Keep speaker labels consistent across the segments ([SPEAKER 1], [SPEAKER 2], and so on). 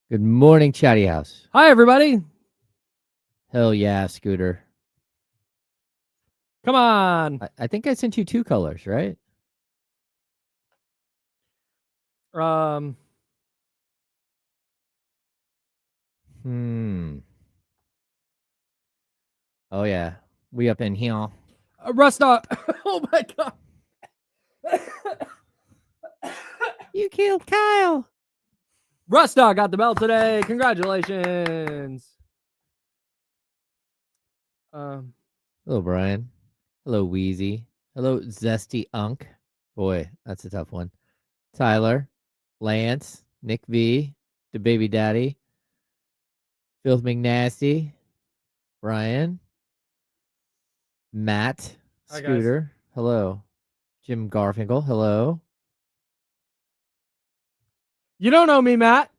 [SPEAKER 1] Good morning, Chatty House.
[SPEAKER 2] Hi, everybody.
[SPEAKER 1] Hell yeah, Scooter.
[SPEAKER 2] Come on.
[SPEAKER 1] I think I sent you 2 colors, right? Oh, yeah. We up in here.
[SPEAKER 2] Rusta. Oh, my God.
[SPEAKER 1] You killed Kyle.
[SPEAKER 2] Rusta got the belt today. Congratulations.
[SPEAKER 1] Hello, Brian. Hello, Wheezy. Hello, Zesty Unk. Boy, that's a tough one. Tyler, Lance, Nick V, the baby daddy, Filth McNasty, Brian, Matt,
[SPEAKER 2] Hi,
[SPEAKER 1] Scooter.
[SPEAKER 2] guys.
[SPEAKER 1] Hello. Jim Garfinkel. Hello.
[SPEAKER 2] You don't know me, Matt.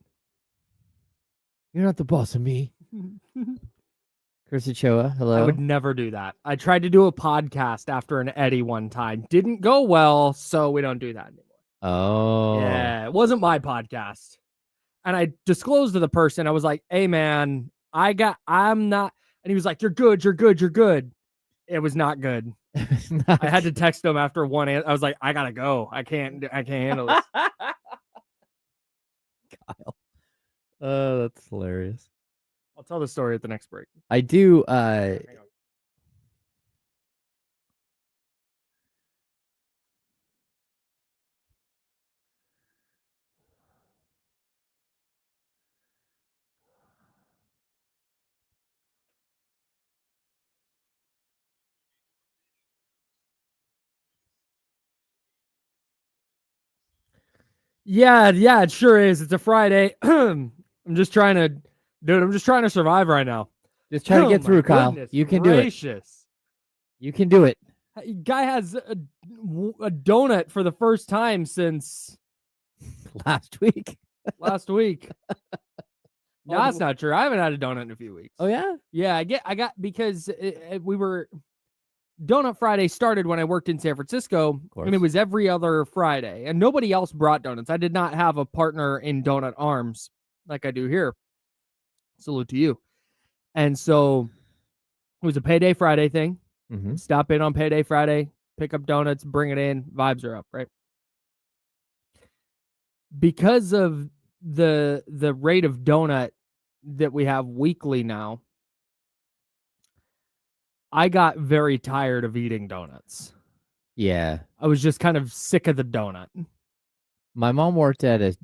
[SPEAKER 1] You're not the boss of me. Chris Ochoa, hello.
[SPEAKER 2] I would never do that. I tried to do a podcast after an Eddie one time. Didn't go well, so we don't do that anymore.
[SPEAKER 1] Oh.
[SPEAKER 2] Yeah, it wasn't my podcast. And I disclosed to the person, I was like, hey, man, I'm not. And he was like, you're good. It was not good. I had to text him after one. I was like, I gotta go. I can't handle this.
[SPEAKER 1] Kyle. Oh, that's hilarious.
[SPEAKER 2] I'll tell the story at the next break.
[SPEAKER 1] I do.
[SPEAKER 2] Yeah, it sure is. It's a Friday. I'm just trying to survive right now.
[SPEAKER 1] Just try to get through, Kyle. You can do it. You can do it.
[SPEAKER 2] Guy has a donut for the first time since
[SPEAKER 1] last week.
[SPEAKER 2] No, that's not true. I haven't had a donut in a few weeks.
[SPEAKER 1] Oh yeah?
[SPEAKER 2] Yeah, I got because we were Donut Friday started when I worked in San Francisco, and it was every other Friday, and nobody else brought donuts. I did not have a partner in Donut Arms like I do here. Salute to you. And so it was a Payday Friday thing.
[SPEAKER 1] Mm-hmm.
[SPEAKER 2] Stop in on Payday Friday, pick up donuts, bring it in, vibes are up, right? Because of the rate of donut that we have weekly now, I got very tired of eating donuts.
[SPEAKER 1] Yeah.
[SPEAKER 2] I was just kind of sick of the donut.
[SPEAKER 1] My mom worked at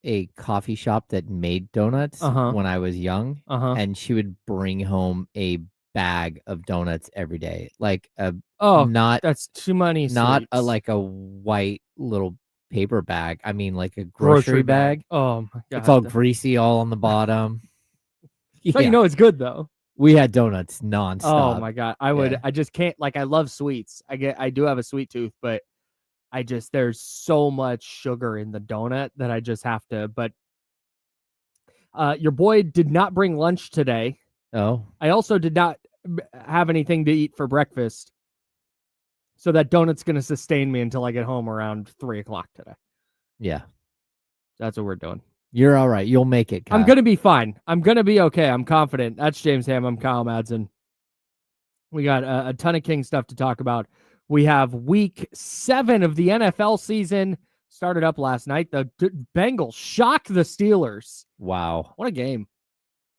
[SPEAKER 1] a coffee shop that made donuts when I was young, and she would bring home a bag of donuts every day. Like
[SPEAKER 2] that's too many
[SPEAKER 1] not
[SPEAKER 2] sweets.
[SPEAKER 1] like a white little paper bag. I mean like a grocery bag.
[SPEAKER 2] Oh my God.
[SPEAKER 1] It's all greasy all on the bottom.
[SPEAKER 2] So you know it's good though.
[SPEAKER 1] We had donuts nonstop.
[SPEAKER 2] Oh my God. I just can't, like, I love sweets. I do have a sweet tooth, but there's so much sugar in the donut that I just have to, but your boy did not bring lunch today.
[SPEAKER 1] Oh.
[SPEAKER 2] I also did not have anything to eat for breakfast. So that donut's going to sustain me until I get home around 3:00 today.
[SPEAKER 1] Yeah.
[SPEAKER 2] That's what we're doing.
[SPEAKER 1] You're all right. You'll make it, Kyle.
[SPEAKER 2] I'm going to be fine. I'm going to be okay. I'm confident. That's James Ham. I'm Kyle Madsen. We got a ton of King stuff to talk about. We have week 7 of the NFL season. Started up last night. The Bengals shocked the Steelers.
[SPEAKER 1] Wow.
[SPEAKER 2] What a game.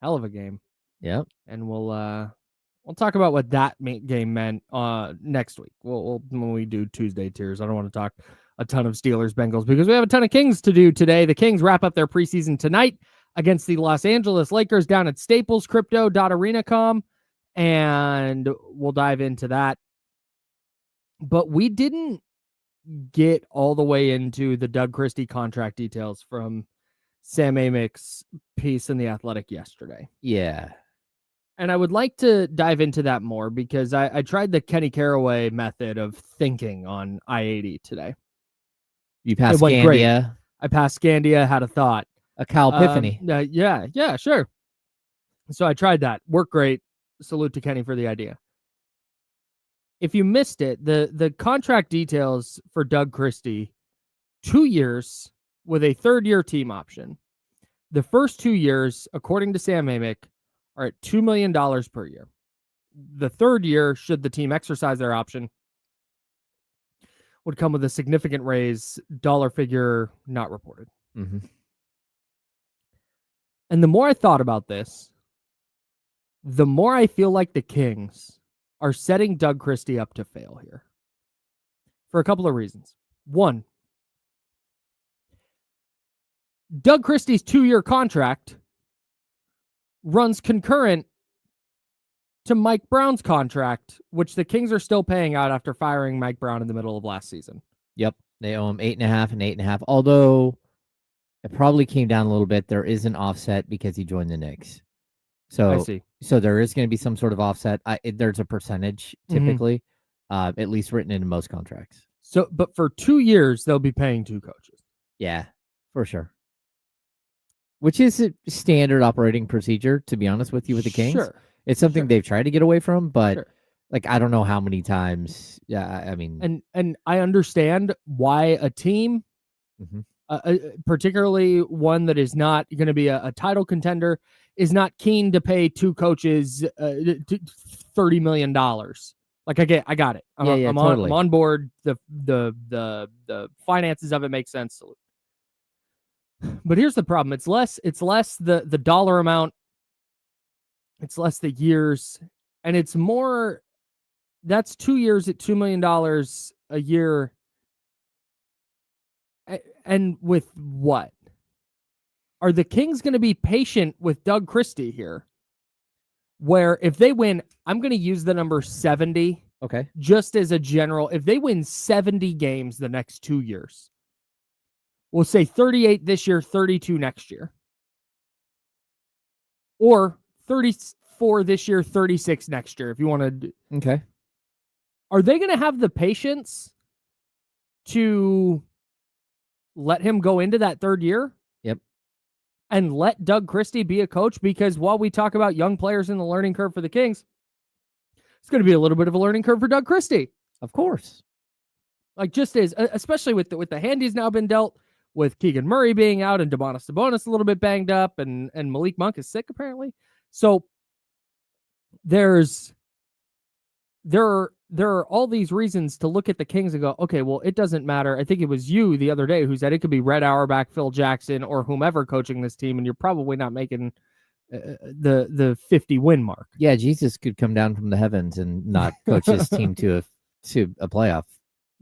[SPEAKER 2] Hell of a game.
[SPEAKER 1] Yep.
[SPEAKER 2] And we'll talk about what that game meant next week. We'll when we do Tuesday tiers. I don't want to talk a ton of Steelers Bengals because we have a ton of Kings to do today. The Kings wrap up their preseason tonight against the Los Angeles Lakers down at Staples Crypto.ArenaCom, and we'll dive into that. But we didn't get all the way into the Doug Christie contract details from Sam Amick's piece in The Athletic yesterday.
[SPEAKER 1] Yeah.
[SPEAKER 2] And I would like to dive into that more because I tried the Kenny Caraway method of thinking on I-80 today.
[SPEAKER 1] You passed Scandia.
[SPEAKER 2] Great. I passed Scandia, had a thought.
[SPEAKER 1] A Cal Epiphany.
[SPEAKER 2] Yeah, sure. So I tried that. Worked great. Salute to Kenny for the idea. If you missed it, the contract details for Doug Christie, 2 years with a third-year team option. The first 2 years, according to Sam Amick, are at $2 million per year. The third year, should the team exercise their option, would come with a significant raise, dollar figure not reported.
[SPEAKER 1] Mm-hmm.
[SPEAKER 2] And the more I thought about this, the more I feel like the Kings are setting Doug Christie up to fail here. For a couple of reasons. One, Doug Christie's 2-year contract runs concurrent to Mike Brown's contract, which the Kings are still paying out after firing Mike Brown in the middle of last season.
[SPEAKER 1] Yep. They owe him 8.5 and 8.5. Although it probably came down a little bit. There is an offset because he joined the Knicks. So
[SPEAKER 2] I see.
[SPEAKER 1] So there is going to be some sort of offset. There's a percentage typically, at least written in most contracts.
[SPEAKER 2] So, but for 2 years, they'll be paying 2 coaches.
[SPEAKER 1] Yeah, for sure. Which is a standard operating procedure, to be honest with you, with the Kings.
[SPEAKER 2] Sure.
[SPEAKER 1] It's something they've tried to get away from, but
[SPEAKER 2] Sure.
[SPEAKER 1] I don't know how many times. Yeah, I mean,
[SPEAKER 2] and I understand why a team, particularly one that is not going to be a title contender, is not keen to pay 2 coaches $30 million. Like I got it. I'm
[SPEAKER 1] totally.
[SPEAKER 2] I'm on board. The finances of it make sense. But here's the problem. It's less the dollar amount. It's less the years, and it's more. That's 2 years at $2 million a year. And with what? Are the Kings going to be patient with Doug Christie here? Where if they win, I'm going to use the number 70.
[SPEAKER 1] Okay.
[SPEAKER 2] Just as a general, if they win 70 games the next 2 years, we'll say 38 this year, 32 next year. Or 34 this year, 36 next year, if you want to.
[SPEAKER 1] Okay.
[SPEAKER 2] Are they going to have the patience to let him go into that third year?
[SPEAKER 1] Yep.
[SPEAKER 2] And let Doug Christie be a coach? Because while we talk about young players in the learning curve for the Kings, it's going to be a little bit of a learning curve for Doug Christie.
[SPEAKER 1] Of course.
[SPEAKER 2] Like just as, especially with the hand he's now been dealt, with Keegan Murray being out and Domantas Sabonis a little bit banged up, and Malik Monk is sick apparently. So there are all these reasons to look at the Kings and go, okay, well, it doesn't matter. I think it was you the other day who said it could be Red Auerbach, Phil Jackson, or whomever coaching this team, and you're probably not making the 50-win mark.
[SPEAKER 1] Yeah, Jesus could come down from the heavens and not coach his team to a playoff.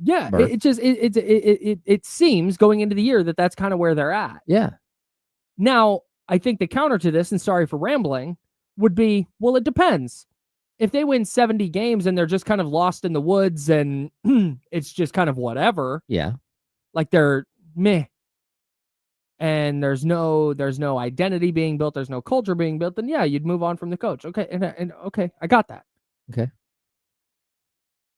[SPEAKER 2] Yeah, it seems going into the year that's kind of where they're at.
[SPEAKER 1] Yeah.
[SPEAKER 2] Now, I think the counter to this, and sorry for rambling, would be, well, it depends. If they win 70 games and they're just kind of lost in the woods and it's just kind of whatever.
[SPEAKER 1] Yeah.
[SPEAKER 2] Like they're meh. And there's no identity being built, there's no culture being built, then yeah, you'd move on from the coach. Okay, and okay, I got that.
[SPEAKER 1] Okay.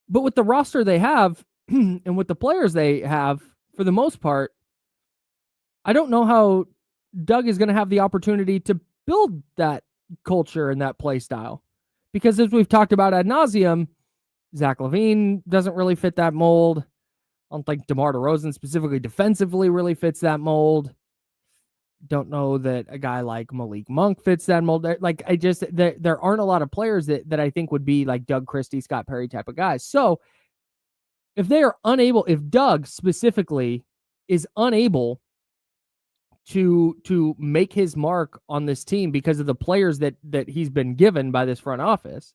[SPEAKER 2] But with the roster they have and with the players they have, for the most part, I don't know how Doug is going to have the opportunity to build that culture and that play style. Because as we've talked about ad nauseum, Zach LaVine doesn't really fit that mold. I don't think DeMar DeRozan specifically defensively really fits that mold. Don't know that a guy like Malik Monk fits that mold. Like there aren't a lot of players that I think would be like Doug Christie, Scott Perry type of guys. So if they are unable, if Doug specifically is unable to make his mark on this team because of the players that he's been given by this front office,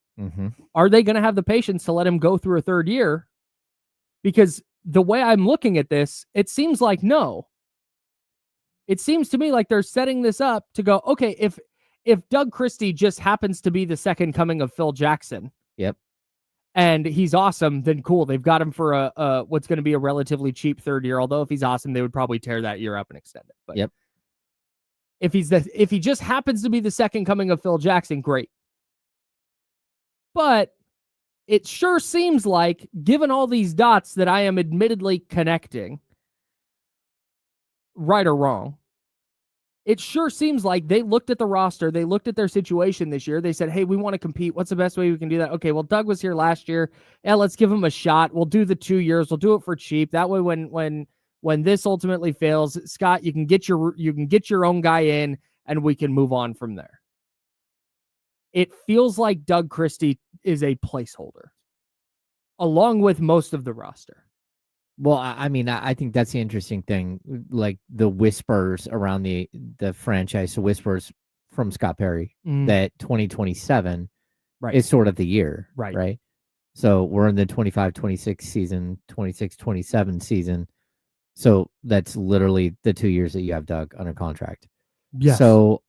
[SPEAKER 2] are they going to have the patience to let him go through a third year? Because the way I'm looking at this, it seems like no. It seems to me like they're setting this up to go, okay, if Doug Christie just happens to be the second coming of Phil Jackson,
[SPEAKER 1] yep,
[SPEAKER 2] and he's awesome, then cool. They've got him for a what's going to be a relatively cheap third year. Although if he's awesome, they would probably tear that year up and extend it. But
[SPEAKER 1] yep.
[SPEAKER 2] If he just happens to be the second coming of Phil Jackson, great. But it sure seems like, given all these dots that I am admittedly connecting, right or wrong, it sure seems like they looked at the roster, they looked at their situation this year, they said, hey, we want to compete. What's the best way we can do that? Okay, well, Doug was here last year. Yeah, let's give him a shot. We'll do the 2 years. We'll do it for cheap. That way when when this ultimately fails, Scott, you can get your own guy in, and we can move on from there. It feels like Doug Christie is a placeholder, along with most of the roster.
[SPEAKER 1] Well, I mean, I think that's the interesting thing. Like the whispers around the franchise, the whispers from Scott Perry that 2027 is sort of the year, right? So we're in the 25-26 season, 26-27 season. So that's literally the 2 years that you have Doug under contract.
[SPEAKER 2] Yes.
[SPEAKER 1] So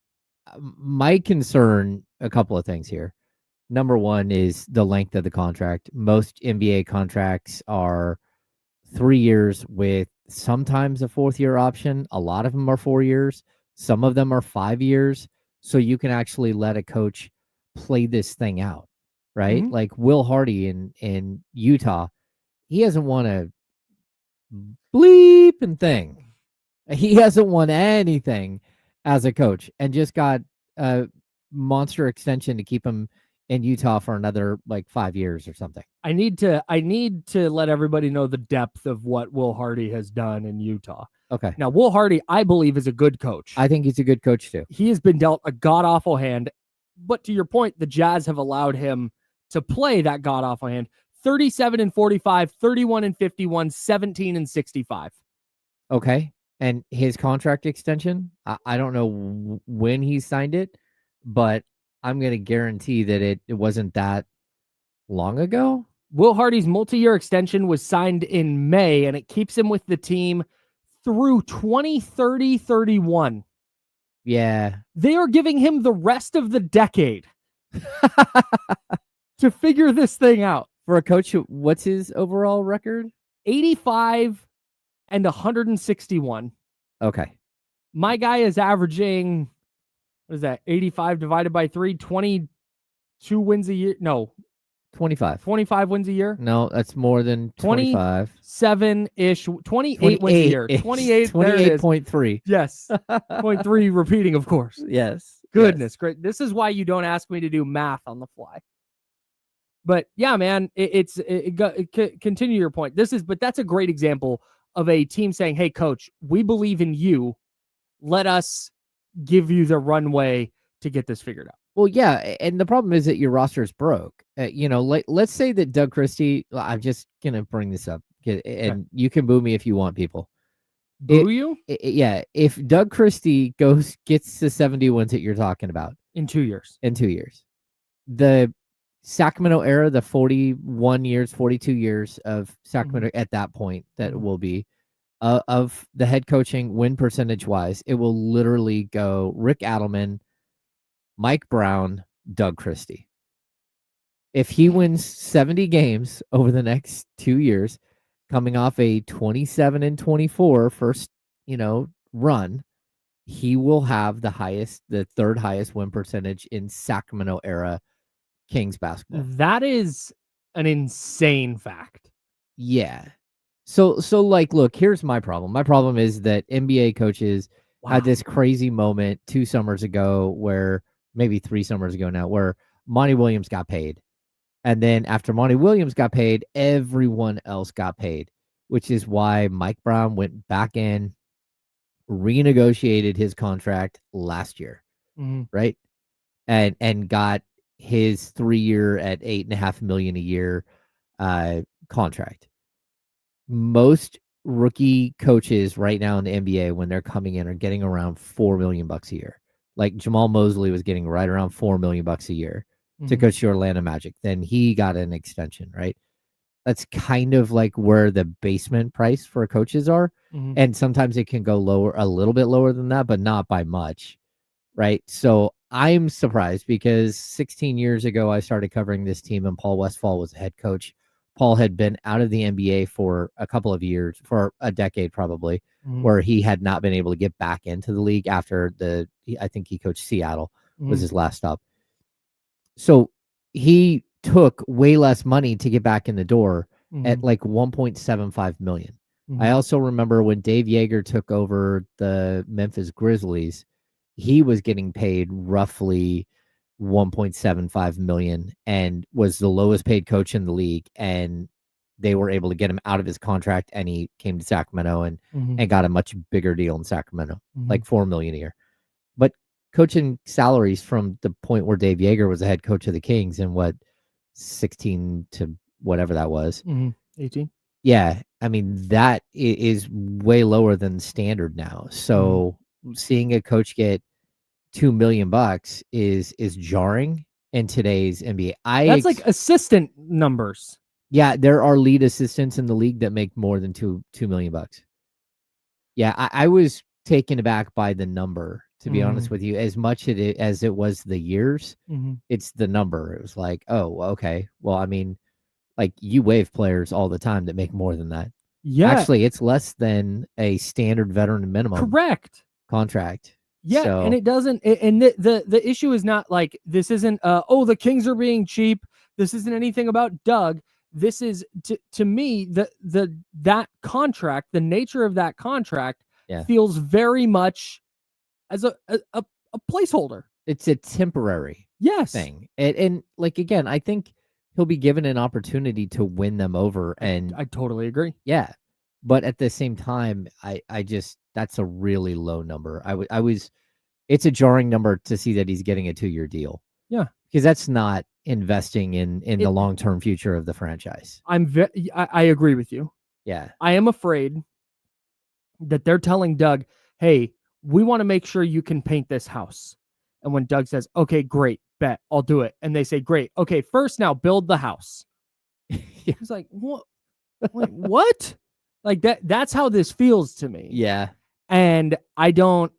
[SPEAKER 1] my concern, a couple of things here. Number one is the length of the contract. Most NBA contracts are 3 years with sometimes a 4th-year option. A lot of them are 4 years. Some of them are 5 years. So you can actually let a coach play this thing out, right? Like Will Hardy in Utah, he hasn't won a bleeping thing. He hasn't won anything as a coach and just got a monster extension to keep him in Utah for another like 5 years or something.
[SPEAKER 2] I need to let everybody know the depth of what Will Hardy has done in Utah.
[SPEAKER 1] Okay.
[SPEAKER 2] Now, Will Hardy, I believe, is a good coach.
[SPEAKER 1] I think he's a good coach too.
[SPEAKER 2] He has been dealt a god-awful hand, but to your point, the Jazz have allowed him to play that god-awful hand. 37-45, 31-51, 17-65.
[SPEAKER 1] Okay. And his contract extension, I don't know when he signed it, but I'm going to guarantee that it wasn't that long ago.
[SPEAKER 2] Will Hardy's multi-year extension was signed in May, and it keeps him with the team through 2030-31.
[SPEAKER 1] Yeah.
[SPEAKER 2] They are giving him the rest of the decade to figure this thing out.
[SPEAKER 1] For a coach, what's his overall record?
[SPEAKER 2] 85 and 161.
[SPEAKER 1] Okay.
[SPEAKER 2] My guy is averaging, what is that, 85 divided by 3, 22 wins a year? No.
[SPEAKER 1] 25.
[SPEAKER 2] 25 wins a year?
[SPEAKER 1] No, that's more than 25.
[SPEAKER 2] 27-ish, 28 wins a year.
[SPEAKER 1] 28.3.
[SPEAKER 2] Yes. 0.3 repeating, of course.
[SPEAKER 1] Yes.
[SPEAKER 2] Goodness, great. This is why you don't ask me to do math on the fly. But yeah, man, continue your point. But that's a great example of a team saying, hey, coach, we believe in you. Let us give you the runway to get this figured out.
[SPEAKER 1] Well, yeah, and the problem is that your roster is broke. Let's say that Doug Christie, I'm just going to bring this up, and you can boo me if you want, people.
[SPEAKER 2] Boo you?
[SPEAKER 1] Yeah, if Doug Christie gets the 70 wins that you're talking about.
[SPEAKER 2] In 2 years.
[SPEAKER 1] The Sacramento era, the 41 years, 42 years of Sacramento at that point, that will be of the head coaching win percentage wise, it will literally go Rick Adelman, Mike Brown, Doug Christie. If he wins 70 games over the next 2 years, coming off a 27-24 first, run, he will have the third highest win percentage in Sacramento era Kings basketball.
[SPEAKER 2] That is an insane fact.
[SPEAKER 1] Yeah. So like, look, here's my problem. My problem is that NBA coaches had this crazy moment 2 summers ago maybe 3 summers ago now, where Monty Williams got paid. And then after Monty Williams got paid, everyone else got paid, which is why Mike Brown went back in, renegotiated his contract last year, right? And got his 3-year at $8.5 million a year contract. Most rookie coaches right now in the NBA, when they're coming in, are getting around $4 million a year. Like Jamal Mosley was getting right around $4 million a year to coach the Orlando Magic. Then he got an extension, right? That's kind of like where the basement price for coaches are. And sometimes it can go lower, a little bit lower than that, but not by much, right? So I'm surprised because 16 years ago, I started covering this team and Paul Westphal was the head coach. Paul had been out of the NBA for a couple of years, for a decade probably, where he had not been able to get back into the league after I think he coached Seattle was his last stop. So he took way less money to get back in the door at like $1.75 million. I also remember when Dave Yeager took over the Memphis Grizzlies, he was getting paid roughly $1.75 million and was the lowest paid coach in the league. And they were able to get him out of his contract, and he came to Sacramento and
[SPEAKER 2] Mhm.
[SPEAKER 1] got a much bigger deal in Sacramento,
[SPEAKER 2] Mhm.
[SPEAKER 1] like $4 million a year. But coaching salaries from the point where Dave Yeager was the head coach of the Kings in 16 to whatever that was.
[SPEAKER 2] 18.
[SPEAKER 1] Yeah, I mean that is way lower than standard now. So seeing a coach get $2 million is jarring in today's NBA.
[SPEAKER 2] That's like assistant numbers.
[SPEAKER 1] Yeah, there are lead assistants in the league that make more than $2 million. Yeah, I was taken aback by the number, to be honest with you. As much as it was the years, it's the number. It was like, oh, okay. Well, I mean, like you waive players all the time that make more than that.
[SPEAKER 2] Yeah.
[SPEAKER 1] Actually, it's less than a standard veteran minimum
[SPEAKER 2] Correct.
[SPEAKER 1] contract.
[SPEAKER 2] Yeah,
[SPEAKER 1] So,
[SPEAKER 2] and it doesn't. And the issue is not like this isn't. Oh, the Kings are being cheap. This isn't anything about Doug. This is to me that contract, the nature of that contract, feels very much as a placeholder.
[SPEAKER 1] It's a temporary thing, and like again, I think he'll be given an opportunity to win them over, and
[SPEAKER 2] I totally agree.
[SPEAKER 1] Yeah, but at the same time, I just that's a really low number. I was it's a jarring number to see that he's getting a 2-year deal.
[SPEAKER 2] Yeah,
[SPEAKER 1] because that's not investing in the long-term future of the franchise.
[SPEAKER 2] I agree with you.
[SPEAKER 1] Yeah,
[SPEAKER 2] I am afraid that they're telling Doug, "Hey, we want to make sure you can paint this house." And when Doug says, "Okay, great, bet, I'll do it," and they say, "Great, okay, first now build the house." He's like, "What? Wait, what?" Like that's how this feels to me.
[SPEAKER 1] Yeah.
[SPEAKER 2] And I don't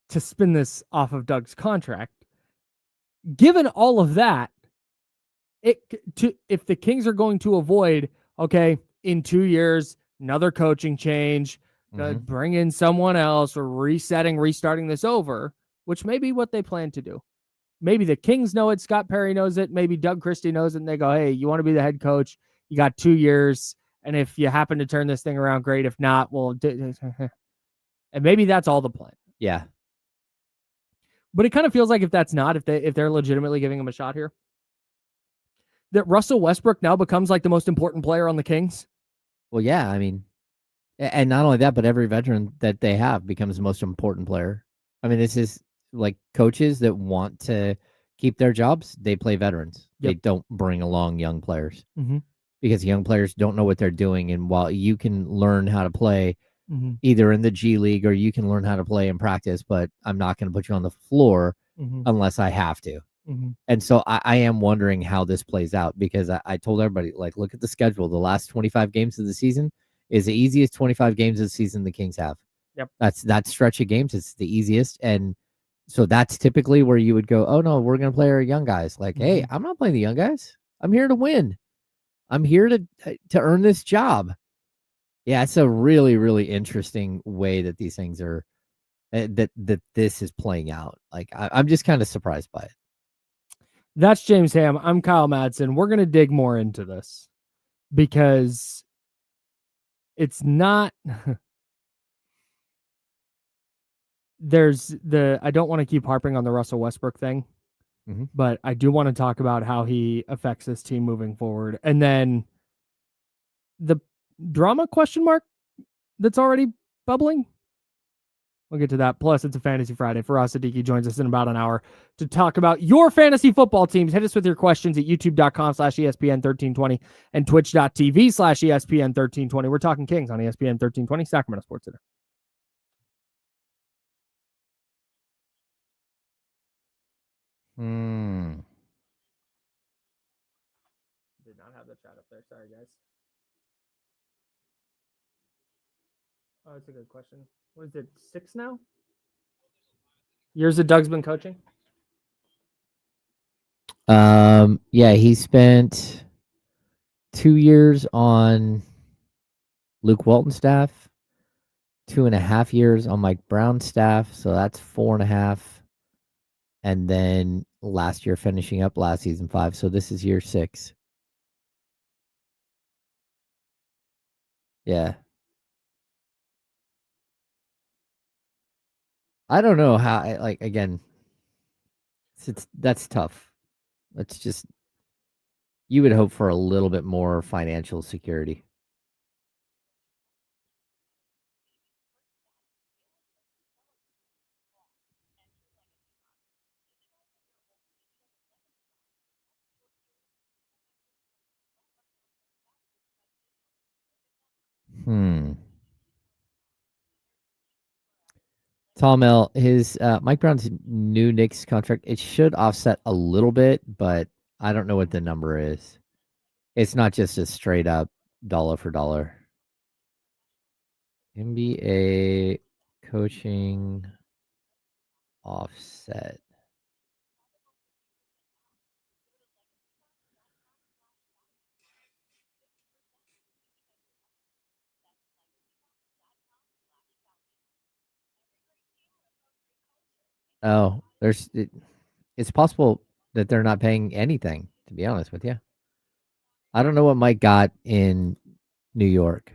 [SPEAKER 2] to spin this off of Doug's contract. Given all of that, if the Kings are going to avoid, okay, in 2 years, another coaching change, bring in someone else, or restarting this over, which may be what they plan to do. Maybe the Kings know it. Scott Perry knows it. Maybe Doug Christie knows it. And they go, "Hey, you want to be the head coach? You got 2 years. And if you happen to turn this thing around, great. If not, well," and maybe that's all the plan.
[SPEAKER 1] Yeah.
[SPEAKER 2] But it kind of feels like if that's not, if they're legitimately giving him a shot here, that Russell Westbrook now becomes like the most important player on the Kings.
[SPEAKER 1] Well, yeah, I mean, and not only that, but every veteran that they have becomes the most important player. I mean, this is like coaches that want to keep their jobs. They play veterans. They don't bring along young players because young players don't know what they're doing. And while you can learn how to play either in the G League or you can learn how to play in practice, but I'm not going to put you on the floor unless I have to. And so I am wondering how this plays out, because I told everybody, like, look at the schedule. The last 25 games of the season is the easiest 25 games of the season the Kings have.
[SPEAKER 2] Yep.
[SPEAKER 1] That's that stretch of games. It's the easiest. And so that's typically where you would go, oh, no, we're going to play our young guys. Like, hey, I'm not playing the young guys. I'm here to win. I'm here to earn this job. Yeah, it's a really, really interesting way that these things are, that this is playing out. Like, I'm just kind of surprised by it.
[SPEAKER 2] That's James Ham. I'm Kyle Madsen. We're going to dig more into this because it's not. I don't want to keep harping on the Russell Westbrook thing, but I do want to talk about how he affects this team moving forward. And then the drama question mark that's already bubbling. We'll get to that. Plus, it's a Fantasy Friday. Faraz Siddiqui joins us in about an hour to talk about your fantasy football teams. Hit us with your questions at youtube.com/ESPN1320 and twitch.tv/ESPN1320. We're talking Kings on ESPN 1320, Sacramento Sports Center. Did not have the chat up there. Sorry, guys. Oh, that's a good question. What is it, 6 now? Years that Doug's been coaching?
[SPEAKER 1] Yeah, he spent 2 years on Luke Walton's staff, 2.5 years on Mike Brown's staff, so that's 4.5. And then last year finishing up last season 5, so this is year 6. Yeah. I don't know how, like, again, that's tough. That's just You would hope for a little bit more financial security. Tom L, his Mike Brown's new Knicks contract, it should offset a little bit, but I don't know what the number is. It's not just a straight up dollar for dollar. NBA coaching offset. Oh, it's possible that they're not paying anything, to be honest with you. I don't know what Mike got in New York.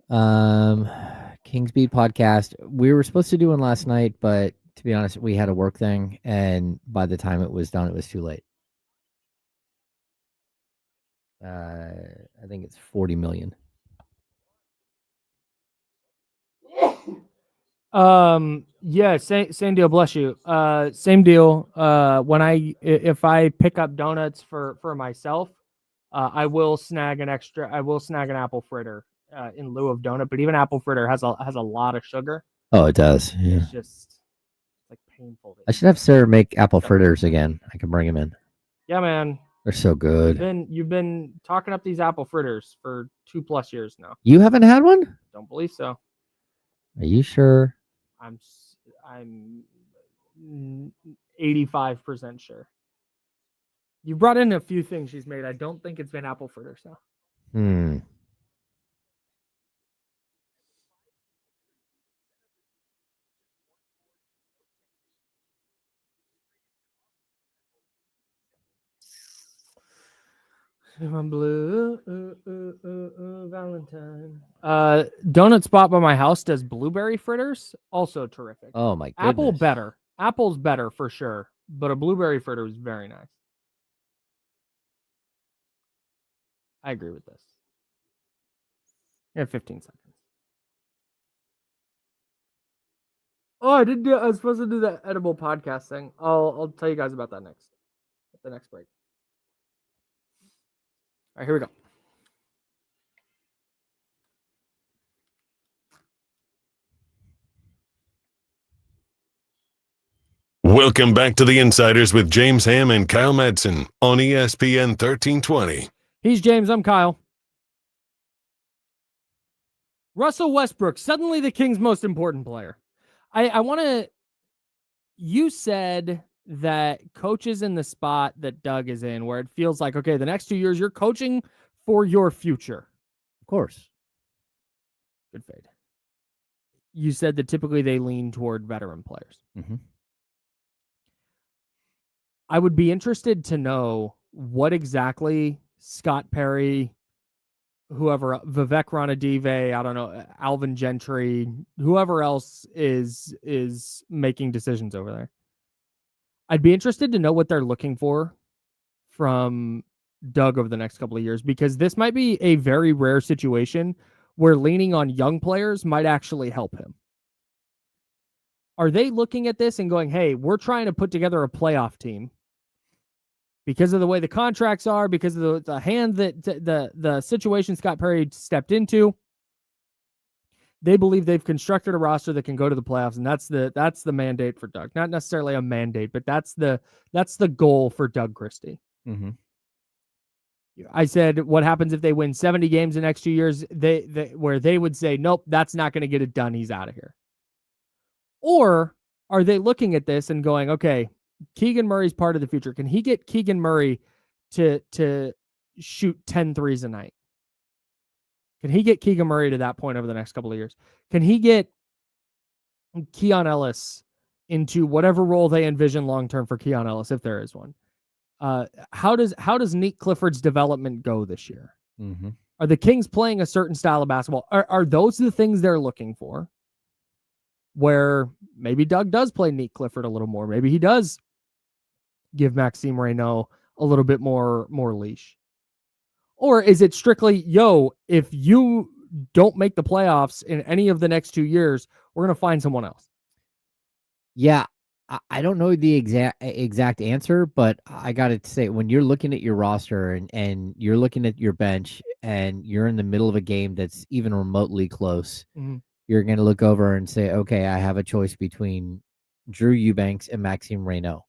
[SPEAKER 1] Kings Beat podcast. We were supposed to do one last night, but to be honest, we had a work thing, and by the time it was done, it was too late. I think it's 40 million.
[SPEAKER 2] Yeah, same deal. Bless you. Same deal. If I pick up donuts for myself, I will snag an apple fritter in lieu of donut. But even apple fritter has a lot of sugar.
[SPEAKER 1] Oh, it does. Yeah.
[SPEAKER 2] It's just like painful.
[SPEAKER 1] I should have Sarah make apple fritters again. I can bring them in.
[SPEAKER 2] Yeah, man.
[SPEAKER 1] They're so good.
[SPEAKER 2] You've been talking up these apple fritters for 2+ years now.
[SPEAKER 1] You haven't had one?
[SPEAKER 2] Don't believe so.
[SPEAKER 1] Are you sure?
[SPEAKER 2] I'm 85% sure. You brought in a few things she's made. I don't think it's been apple fritters though. I'm blue, Valentine. Donut spot by my house does blueberry fritters. Also terrific.
[SPEAKER 1] Oh my goodness.
[SPEAKER 2] Apple better. Apple's better for sure, but a blueberry fritter is very nice. I agree with this. You have 15 seconds. Oh, I was supposed to do that edible podcast thing. I'll tell you guys about that next. At the next break. All right, here we go.
[SPEAKER 3] Welcome back to the Insiders with James Ham and Kyle Madsen on ESPN 1320.
[SPEAKER 2] He's James. I'm Kyle. Russell Westbrook, suddenly the Kings' most important player. I want to... You said that coach is in the spot that Doug is in, where it feels like, okay, the next 2 years, you're coaching for your future.
[SPEAKER 1] Of course.
[SPEAKER 2] Good fade. You said that typically they lean toward veteran players.
[SPEAKER 1] Mm-hmm.
[SPEAKER 2] I would be interested to know what exactly Scott Perry, whoever, Vivek Ranadive, I don't know, Alvin Gentry, whoever else is making decisions over there. I'd be interested to know what they're looking for from Doug over the next couple of years, because this might be a very rare situation where leaning on young players might actually help him. Are they looking at this and going, hey, we're trying to put together a playoff team because of the way the contracts are, because of the hand that the situation Scott Perry stepped into? They believe they've constructed a roster that can go to the playoffs, and that's the mandate for Doug. Not necessarily a mandate, but that's the goal for Doug Christie.
[SPEAKER 1] Mm-hmm.
[SPEAKER 2] I said, what happens if they win 70 games the next 2 years? Where they would say, nope, that's not going to get it done. He's out of here. Or are they looking at this and going, okay, Keegan Murray's part of the future. Can he get Keegan Murray to shoot 10 threes a night? Can he get Keegan Murray to that point over the next couple of years? Can he get Keon Ellis into whatever role they envision long-term for Keon Ellis, if there is one? How does Nate Clifford's development go this year?
[SPEAKER 1] Mm-hmm.
[SPEAKER 2] Are the Kings playing a certain style of basketball? Are those the things they're looking for? Where maybe Doug does play Nate Clifford a little more. Maybe he does give Maxime Reynaud a little bit more leash? Or is it strictly, if you don't make the playoffs in any of the next 2 years, we're going to find someone else?
[SPEAKER 1] Yeah, I don't know the exact answer, but I got to say, when you're looking at your roster and you're looking at your bench and you're in the middle of a game that's even remotely close, you're going to look over and say, okay, I have a choice between Drew Eubanks and Maxime Reynaud.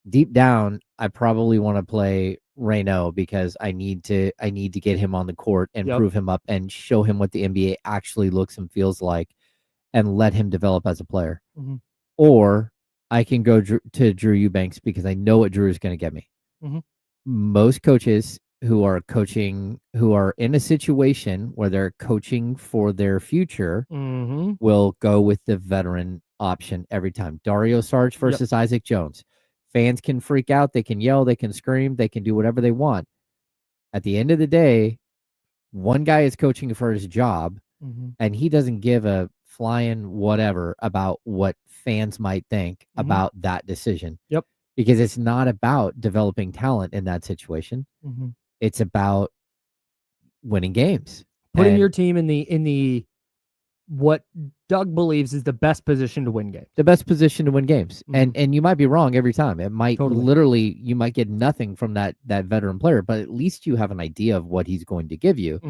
[SPEAKER 1] Deep down, I probably want to play Reynaud because I need to get him on the court and prove him up and show him what the NBA actually looks and feels like and let him develop as a player. Or I can go to Drew Eubanks because I know what Drew is going to get me. Most coaches who are in a situation where they're coaching for their future will go with the veteran option every time. Dario Saric versus Isaac Jones. Fans can freak out. They can yell. They can scream. They can do whatever they want. At the end of the day, one guy is coaching for his job, and he doesn't give a flying whatever about what fans might think about that decision. Because it's not about developing talent in that situation. It's about winning games.
[SPEAKER 2] Putting your team in the what Doug believes is the best position to win games.
[SPEAKER 1] The best position to win games. And you might be wrong every time. It might literally, you might get nothing from that veteran player, but at least you have an idea of what he's going to give you.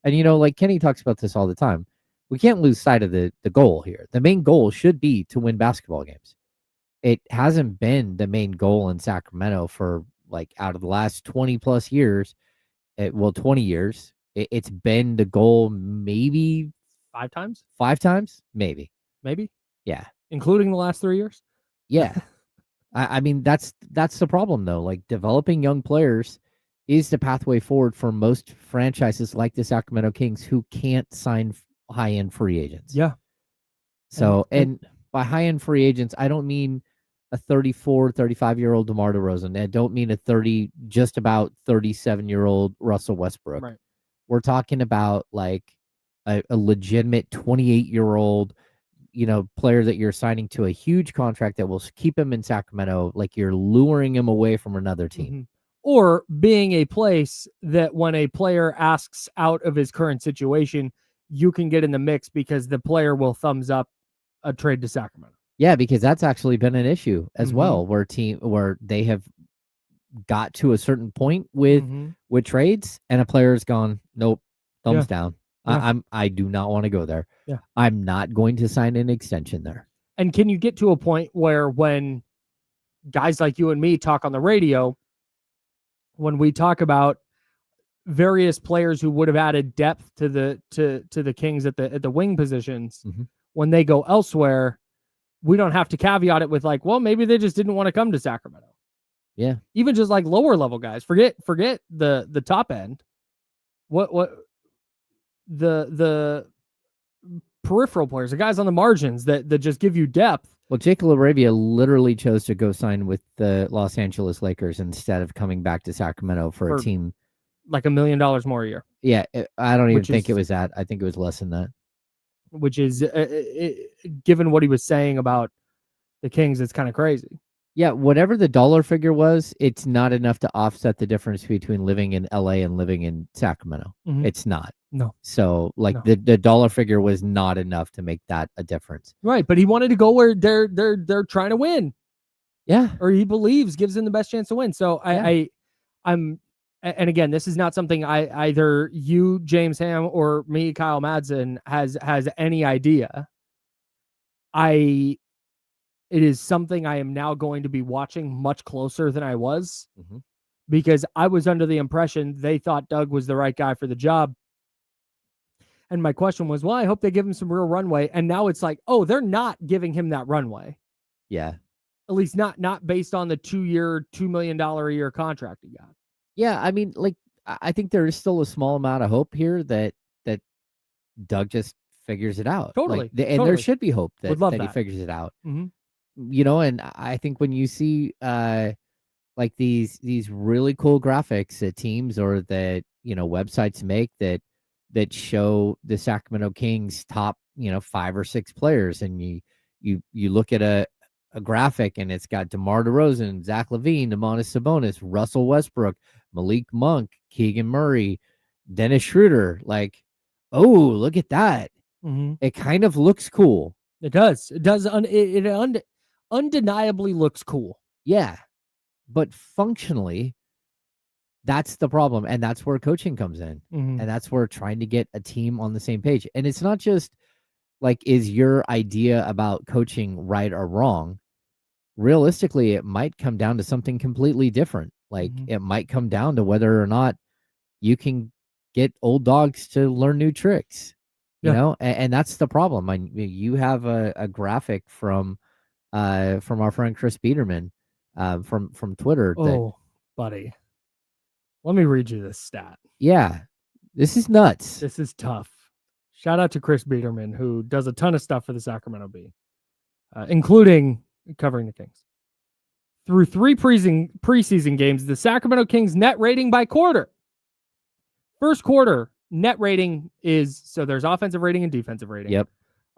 [SPEAKER 1] And, like Kenny talks about this all the time. We can't lose sight of the goal here. The main goal should be to win basketball games. It hasn't been the main goal in Sacramento for out of the last 20 plus years. 20 years. It's been the goal maybe
[SPEAKER 2] 5 times?
[SPEAKER 1] 5 times? Maybe. Yeah.
[SPEAKER 2] Including the last 3 years?
[SPEAKER 1] Yeah. I mean, that's the problem, though. Developing young players is the pathway forward for most franchises like the Sacramento Kings who can't sign high-end free agents.
[SPEAKER 2] Yeah.
[SPEAKER 1] So, and by high-end free agents, I don't mean a 34, 35-year-old DeMar DeRozan. I don't mean a just about 37-year-old Russell Westbrook.
[SPEAKER 2] Right.
[SPEAKER 1] We're talking about a legitimate 28-year-old, player that you're signing to a huge contract that will keep him in Sacramento, you're luring him away from another team.
[SPEAKER 2] Or being a place that when a player asks out of his current situation, you can get in the mix because the player will thumbs up a trade to Sacramento.
[SPEAKER 1] Yeah, because that's actually been an issue as well, where they have got to a certain point with trades and a player's gone, nope, thumbs down. I do not want to go there.
[SPEAKER 2] Yeah.
[SPEAKER 1] I'm not going to sign an extension there.
[SPEAKER 2] And can you get to a point where when guys like you and me talk on the radio, when we talk about various players who would have added depth to the Kings at the wing positions, when they go elsewhere, we don't have to caveat it with maybe they just didn't want to come to Sacramento.
[SPEAKER 1] Yeah.
[SPEAKER 2] Even just lower level guys. Forget the top end. What the peripheral players, the guys on the margins that just give you depth.
[SPEAKER 1] Well, Jake LaRavia literally chose to go sign with the Los Angeles Lakers instead of coming back to Sacramento for a team
[SPEAKER 2] $1 million more a year.
[SPEAKER 1] Yeah, I don't even think it was that. I think it was less than that.
[SPEAKER 2] Which is, given what he was saying about the Kings, it's kind of crazy.
[SPEAKER 1] Yeah, whatever the dollar figure was, it's not enough to offset the difference between living in LA and living in Sacramento. It's not.
[SPEAKER 2] No.
[SPEAKER 1] So the dollar figure was not enough to make that a difference.
[SPEAKER 2] Right, but he wanted to go where they're trying to win.
[SPEAKER 1] Yeah.
[SPEAKER 2] Or he believes gives him the best chance to win. So I'm and again, this is not something either you, James Ham, or me, Kyle Madsen, has any idea. It is something I am now going to be watching much closer than I was, because I was under the impression they thought Doug was the right guy for the job. And my question was, well, I hope they give him some real runway. And now it's they're not giving him that runway.
[SPEAKER 1] Yeah.
[SPEAKER 2] At least not based on the 2-year, $2 million a year contract he got.
[SPEAKER 1] Yeah, I mean, I think there is still a small amount of hope here that Doug just figures it out.
[SPEAKER 2] Totally.
[SPEAKER 1] There should be hope that he figures it out. And I think when you see these really cool graphics that teams or that websites make that show the Sacramento Kings top 5 or 6 players, and you look at a graphic and it's got DeMar DeRozan, Zach LaVine, Domantas Sabonis, Russell Westbrook, Malik Monk, Keegan Murray, Dennis Schroeder. Like, oh, look at that.
[SPEAKER 2] Mm-hmm.
[SPEAKER 1] It kind of looks cool.
[SPEAKER 2] It does. It does. It undeniably looks cool.
[SPEAKER 1] Yeah. But functionally, that's the problem. And that's where coaching comes in.
[SPEAKER 2] Mm-hmm.
[SPEAKER 1] And that's where trying to get a team on the same page. And it's not just like, is your idea about coaching right or wrong? Realistically, it might come down to something completely different. Like, it might come down to whether or not you can get old dogs to learn new tricks, you know? And that's the problem. You have a graphic from our friend Chris Biederman from Twitter.
[SPEAKER 2] Oh, buddy. Let me read you this stat.
[SPEAKER 1] Yeah, this is nuts.
[SPEAKER 2] This is tough. Shout out to Chris Biederman, who does a ton of stuff for the Sacramento Bee, including covering the Kings. Through 3 preseason games, the Sacramento Kings net rating by quarter. First quarter net rating is, so there's offensive rating and defensive rating.
[SPEAKER 1] Yep.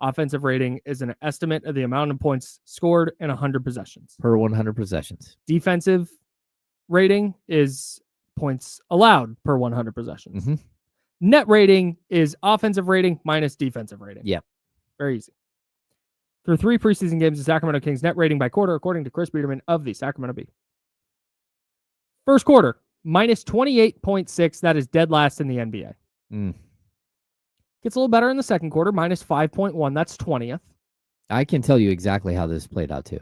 [SPEAKER 2] Offensive rating is an estimate of the amount of points scored in 100 possessions.
[SPEAKER 1] Per 100 possessions.
[SPEAKER 2] Defensive rating is points allowed per 100 possessions.
[SPEAKER 1] Mm-hmm.
[SPEAKER 2] Net rating is offensive rating minus defensive rating.
[SPEAKER 1] Yep.
[SPEAKER 2] Very easy. Through 3 preseason games, the Sacramento Kings net rating by quarter, according to Chris Biederman of the Sacramento Bee. First quarter, minus 28.6. That is dead last in the NBA. Gets a little better in the second quarter, minus 5.1. That's 20th.
[SPEAKER 1] I can tell you exactly how this played out, too,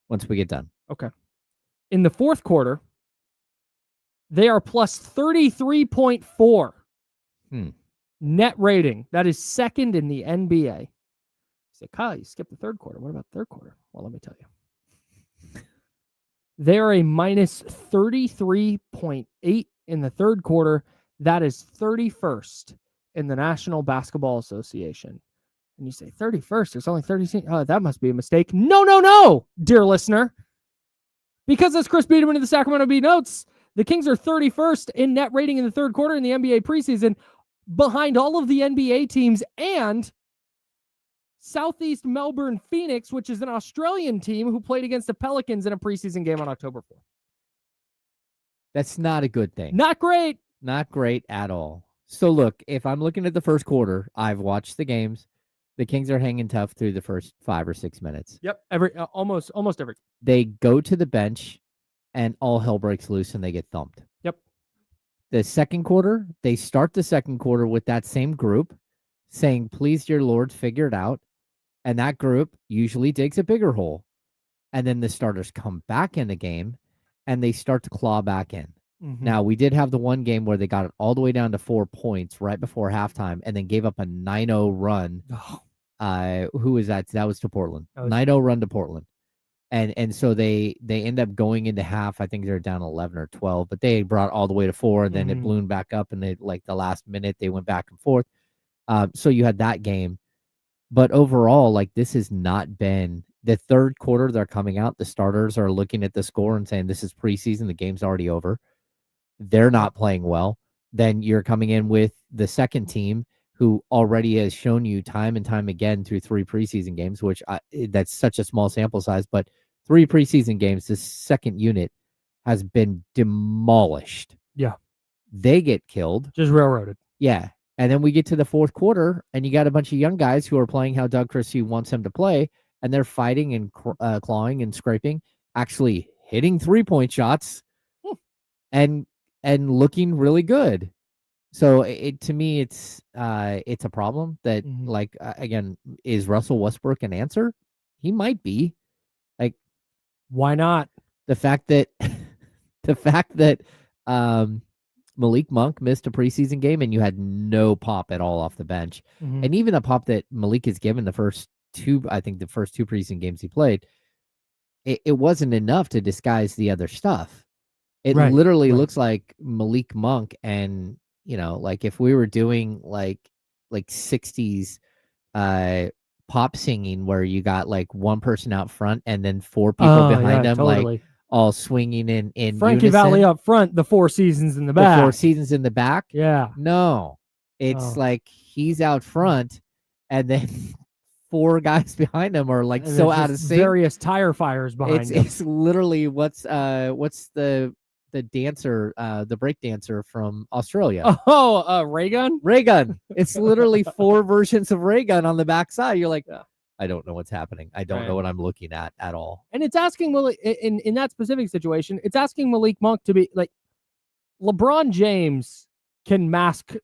[SPEAKER 1] once we get done.
[SPEAKER 2] Okay. In the fourth quarter, they are plus 33.4. Net rating. That is second in the NBA. You say, Kyle, you skipped the third quarter. What about the third quarter? Well, let me tell you. They are a minus 33.8 in the third quarter. That is 31st in the National Basketball Association. And you say, 31st? There's only 30. Oh, that must be a mistake. No, dear listener. Because as Chris Biederman of the Sacramento Bee notes, the Kings are 31st in net rating in the third quarter in the NBA preseason, behind all of the NBA teams and Southeast Melbourne Phoenix, which is an Australian team who played against the Pelicans in a preseason game on October 4th.
[SPEAKER 1] That's not a good thing.
[SPEAKER 2] Not great.
[SPEAKER 1] Not great at all. So look, if I'm looking at the first quarter, I've watched the games. The Kings are hanging tough through the first 5 or 6 minutes.
[SPEAKER 2] Yep. Almost every.
[SPEAKER 1] They go to the bench and all hell breaks loose and they get thumped.
[SPEAKER 2] Yep.
[SPEAKER 1] The second quarter, they start the second quarter with that same group saying, please, dear Lord, figure it out. And that group usually digs a bigger hole. And then the starters come back in the game and they start to claw back in.
[SPEAKER 2] Mm-hmm.
[SPEAKER 1] Now, we did have the one game where they got it all the way down to 4 points right before halftime and then gave up a 9-0 run. Who was that? That was to Portland. 9-0 run to Portland. And so they end up going into half. I think they're down 11 or 12, but they brought all the way to 4, and then it ballooned back up, and they, like, the last minute they went back and forth. So you had that game. But overall, like, this has not been the third quarter. They're coming out. The starters are looking at the score and saying, this is preseason. The game's already over. They're not playing well. Then you're coming in with the second team who already has shown you time and time again through 3 preseason games, which that's such a small sample size, but 3 preseason games, this second unit has been demolished.
[SPEAKER 2] Yeah.
[SPEAKER 1] They get killed.
[SPEAKER 2] Just railroaded.
[SPEAKER 1] Yeah. And then we get to the fourth quarter, and you got a bunch of young guys who are playing how Doug Christie wants them to play, and they're fighting and clawing and scraping, actually hitting 3-point shots and looking really good. So to me, it's a problem that, like, again, is Russell Westbrook an answer? He might be. Like,
[SPEAKER 2] why not?
[SPEAKER 1] The fact that Malik Monk missed a preseason game and you had no pop at all off the bench, and even the pop that Malik has given the first 2 preseason games he played, it wasn't enough to disguise the other stuff. It literally looks like Malik Monk and, you know, like if we were doing like 60s pop singing where you got like one person out front and then 4 people behind them, like all swinging in
[SPEAKER 2] Frankie
[SPEAKER 1] unison.
[SPEAKER 2] Valli up front, the 4 Seasons in the back.
[SPEAKER 1] The 4 Seasons in the back.
[SPEAKER 2] Yeah.
[SPEAKER 1] No, it's like he's out front and then 4 guys behind him are like
[SPEAKER 2] And
[SPEAKER 1] so
[SPEAKER 2] there's
[SPEAKER 1] out of
[SPEAKER 2] just
[SPEAKER 1] sync.
[SPEAKER 2] various tire fires behind him.
[SPEAKER 1] It's literally what's the dancer, the break dancer from Australia.
[SPEAKER 2] Oh, Raygun?
[SPEAKER 1] Raygun. It's literally 4 versions of Raygun on the backside. You're like,
[SPEAKER 2] Yeah.
[SPEAKER 1] I don't know what's happening. I don't know what I'm looking at all.
[SPEAKER 2] And it's asking Malik in that specific situation, it's asking Malik Monk to be like LeBron James can mask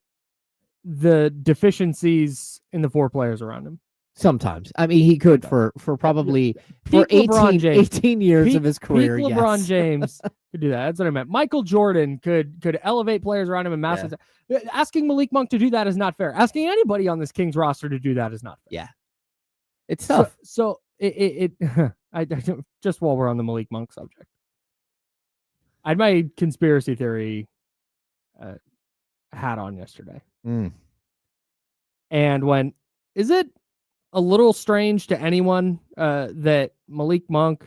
[SPEAKER 2] the deficiencies in the 4 players around him.
[SPEAKER 1] Sometimes. I mean, he could for probably for 18 years of his career.
[SPEAKER 2] Peak LeBron
[SPEAKER 1] yes.
[SPEAKER 2] James could do that. That's what I meant. Michael Jordan could elevate players around him and mask them. Asking Malik Monk to do that is not fair. Asking anybody on this Kings roster to do that is not fair.
[SPEAKER 1] Yeah. It's tough.
[SPEAKER 2] So I just while we're on the Malik Monk subject, I had my conspiracy theory hat on yesterday. And when is it a little strange to anyone that Malik Monk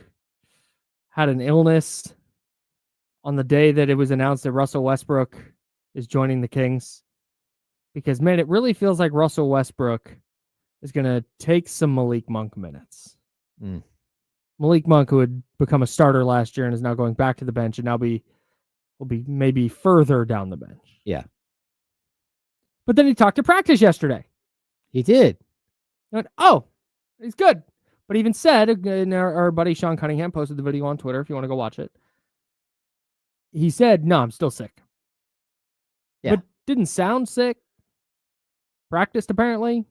[SPEAKER 2] had an illness on the day that it was announced that Russell Westbrook is joining the Kings? Because, man, it really feels like Russell Westbrook is going to take some Malik Monk minutes. Malik Monk, who had become a starter last year and is now going back to the bench and now will be maybe further down the bench.
[SPEAKER 1] Yeah.
[SPEAKER 2] But then he talked to practice yesterday.
[SPEAKER 1] He did.
[SPEAKER 2] He went, oh, he's good. But he even said, and our buddy Sean Cunningham posted the video on Twitter if you want to go watch it. He said, no, I'm still sick.
[SPEAKER 1] Yeah.
[SPEAKER 2] But didn't sound sick. Practiced, apparently.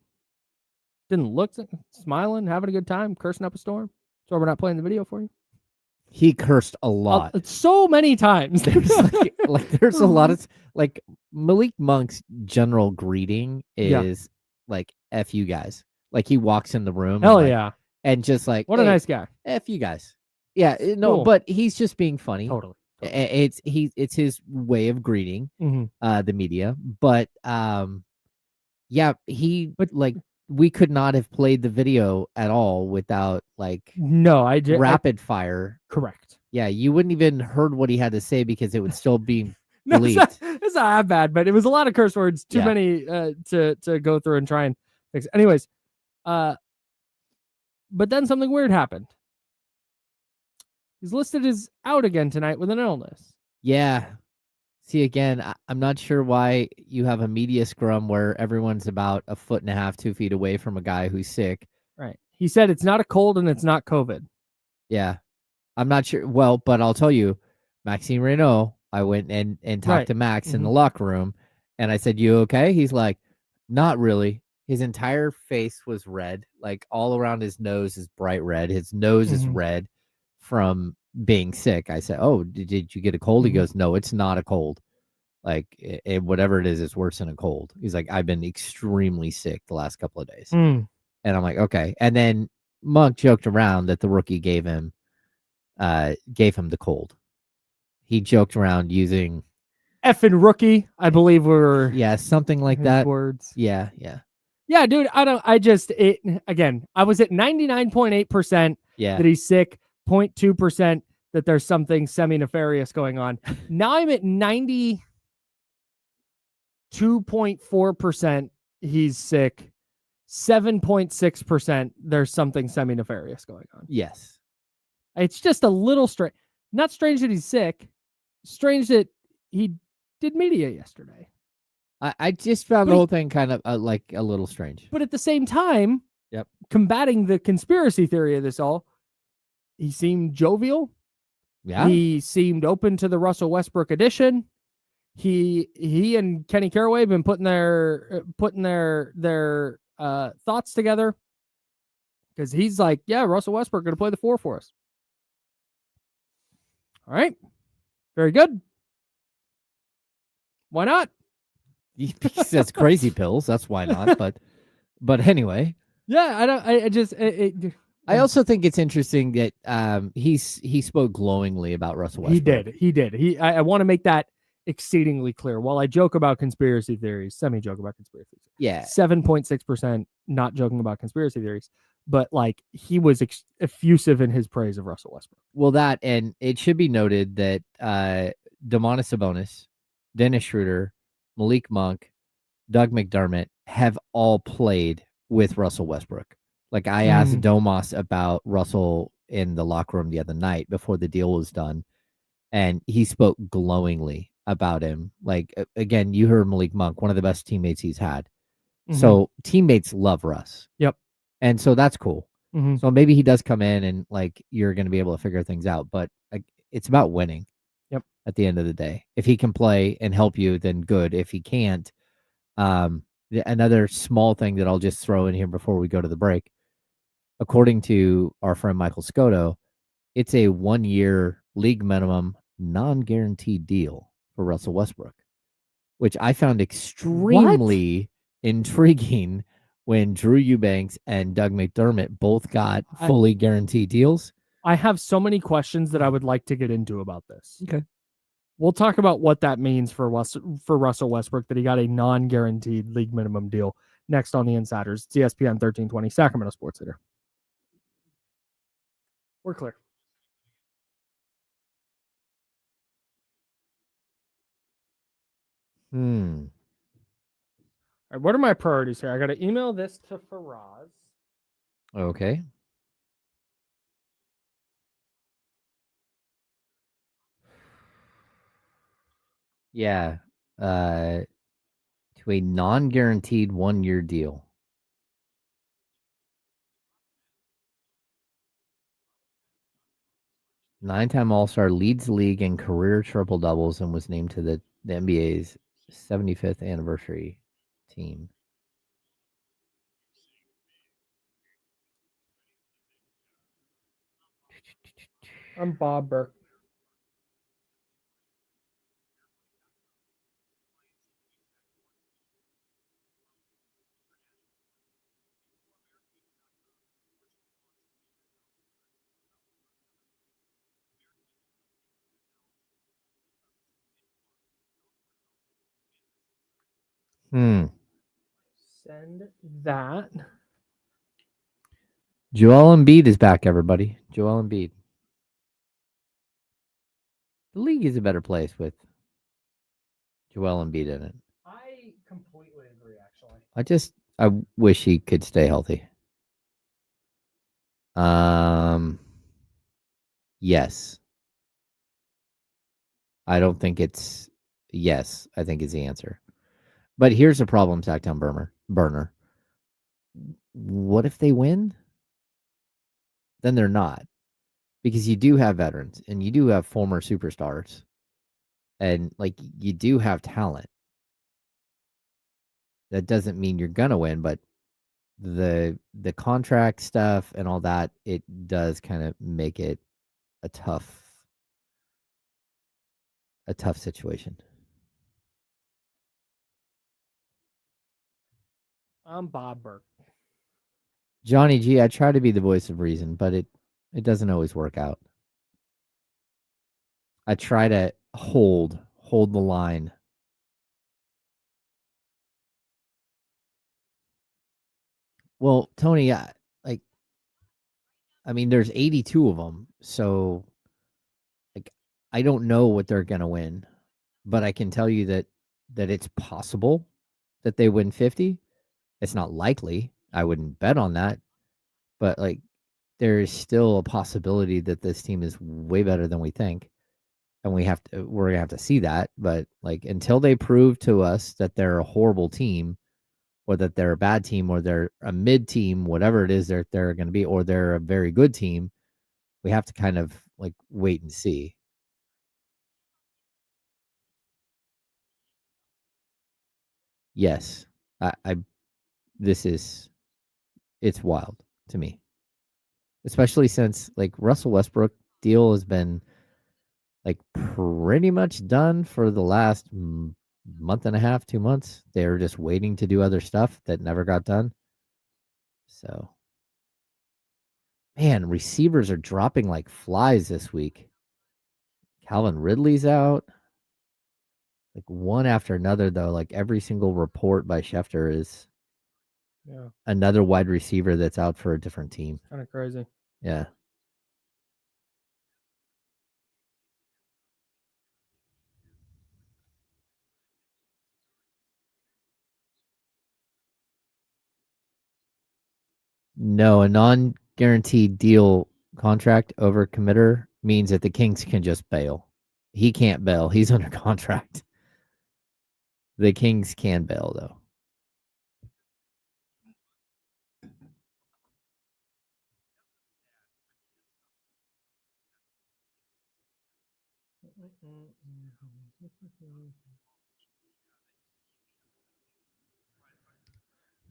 [SPEAKER 2] Didn't look sick. Smiling, having a good time, cursing up a storm. So we're not playing the video for you.
[SPEAKER 1] He cursed a lot.
[SPEAKER 2] So many times.
[SPEAKER 1] There's there's a lot of Malik Monk's general greeting is like F you guys. Like he walks in the room.
[SPEAKER 2] Hell
[SPEAKER 1] and
[SPEAKER 2] yeah.
[SPEAKER 1] And just like,
[SPEAKER 2] what a nice guy.
[SPEAKER 1] F you guys. Yeah, no,
[SPEAKER 2] cool.
[SPEAKER 1] But he's just being funny.
[SPEAKER 2] Totally.
[SPEAKER 1] It's his way of greeting the media. But we could not have played the video at all without rapid fire.
[SPEAKER 2] Correct.
[SPEAKER 1] Yeah, you wouldn't even heard what he had to say because it would still be bleeped.
[SPEAKER 2] It's not that bad, but it was a lot of curse words. Too many to go through and try and fix. Anyways, but then something weird happened. He's listed as out again tonight with an illness.
[SPEAKER 1] Yeah. See, again, I'm not sure why you have a media scrum where everyone's about 1.5 feet, 2 feet away from a guy who's sick.
[SPEAKER 2] Right. He said it's not a cold and it's not COVID.
[SPEAKER 1] Yeah. I'm not sure. Well, but I'll tell you, Maxime Renaud, I went and talked to Max in the locker room, and I said, you okay? He's like, not really. His entire face was red. Like all around his nose is bright red. His nose is red from being sick. I said, oh, did you get a cold? He goes, no, it's not a cold. Like whatever it is, it's worse than a cold. He's like, I've been extremely sick the last couple of days. And I'm like, okay. And then Monk joked around that the rookie gave him the cold. He joked around using
[SPEAKER 2] effing rookie, I believe were
[SPEAKER 1] something like that.
[SPEAKER 2] Words.
[SPEAKER 1] Yeah,
[SPEAKER 2] dude. I was at 99.8% that he's sick, 0.2% that there's something semi-nefarious going on. Now I'm at 92.4% he's sick, 7.6% there's something semi-nefarious going on.
[SPEAKER 1] Yes.
[SPEAKER 2] It's just a little strange. Not strange that he's sick. Strange that he did media yesterday.
[SPEAKER 1] I just found the whole thing kind of like a little strange.
[SPEAKER 2] But at the same time, combating the conspiracy theory of this all, he seemed jovial.
[SPEAKER 1] Yeah.
[SPEAKER 2] He seemed open to the Russell Westbrook addition. He and Kenny Caraway have been putting their thoughts together. Because he's like, Russell Westbrook going to play the 4 for us. All right. Very good. Why not?
[SPEAKER 1] Because that's crazy pills. That's why not. But anyway.
[SPEAKER 2] Yeah,
[SPEAKER 1] I also think it's interesting that he spoke glowingly about Russell Westbrook.
[SPEAKER 2] He did. I want to make that exceedingly clear. While I joke about conspiracy theories, semi-joke about conspiracy theories. 7.6% not joking about conspiracy theories. But he was effusive in his praise of Russell Westbrook.
[SPEAKER 1] Well, that, and it should be noted that Domantas Sabonis, Dennis Schroeder, Malik Monk, Doug McDermott have all played with Russell Westbrook. Like I asked Domas about Russell in the locker room the other night before the deal was done, and he spoke glowingly about him. Like again, you heard Malik Monk, one of the best teammates he's had. So teammates love Russ.
[SPEAKER 2] Yep.
[SPEAKER 1] And so that's cool.
[SPEAKER 2] Mm-hmm.
[SPEAKER 1] So maybe he does come in and like you're going to be able to figure things out, but like, it's about winning.
[SPEAKER 2] Yep.
[SPEAKER 1] At the end of the day, if he can play and help you, then good. If he can't, another small thing that I'll just throw in here before we go to the break. According to our friend Michael Scotto, it's a 1-year league minimum non-guaranteed deal for Russell Westbrook, which I found extremely intriguing when Drew Eubanks and Doug McDermott both got fully guaranteed deals.
[SPEAKER 2] I have so many questions that I would like to get into about this.
[SPEAKER 1] Okay.
[SPEAKER 2] We'll talk about what that means for Russell Westbrook, that he got a non-guaranteed league minimum deal next on the Insiders. It's ESPN 1320, Sacramento Sports Leader. We're clear. All right, what are my priorities here? I got to email this to Faraz.
[SPEAKER 1] Okay. Yeah. To a non-guaranteed 1-year deal. 9-time All-Star, leads the league in career triple doubles, and was named to the NBA's 75th anniversary team.
[SPEAKER 2] I'm Bob Burke. Send that.
[SPEAKER 1] Joel Embiid is back, everybody. Joel Embiid. The league is a better place with Joel Embiid in it.
[SPEAKER 2] I completely agree, actually.
[SPEAKER 1] I wish he could stay healthy. Yes. I don't think it's yes, I think is the answer. But here's the problem, Sacktown Burner. What if they win? Then they're not. Because you do have veterans and you do have former superstars. And like you do have talent. That doesn't mean you're gonna win, but the contract stuff and all that, it does kind of make it a tough situation.
[SPEAKER 2] I'm Bob Burke.
[SPEAKER 1] Johnny G, I try to be the voice of reason, but it doesn't always work out. I try to hold the line. Well, Tony, I mean, there's 82 of them, so like I don't know what they're gonna win, but I can tell you that it's possible that they win 50. It's not likely. I wouldn't bet on that, but like there is still a possibility that this team is way better than we think, and we're gonna have to see that. But like until they prove to us that they're a horrible team, or that they're a bad team, or they're a mid team, whatever it is they're going to be, or they're a very good team, we have to kind of like wait and see. Yes, it's wild to me, especially since like Russell Westbrook deal has been like pretty much done for the last month and a half, 2 months. They're just waiting to do other stuff that never got done. So, man, receivers are dropping like flies this week. Calvin Ridley's out. Like one after another, though. Like every single report by Schefter is another wide receiver that's out for a different team.
[SPEAKER 2] Kind of crazy.
[SPEAKER 1] Yeah. No, a non-guaranteed deal contract over committer means that the Kings can just bail. He can't bail. He's under contract. The Kings can bail, though.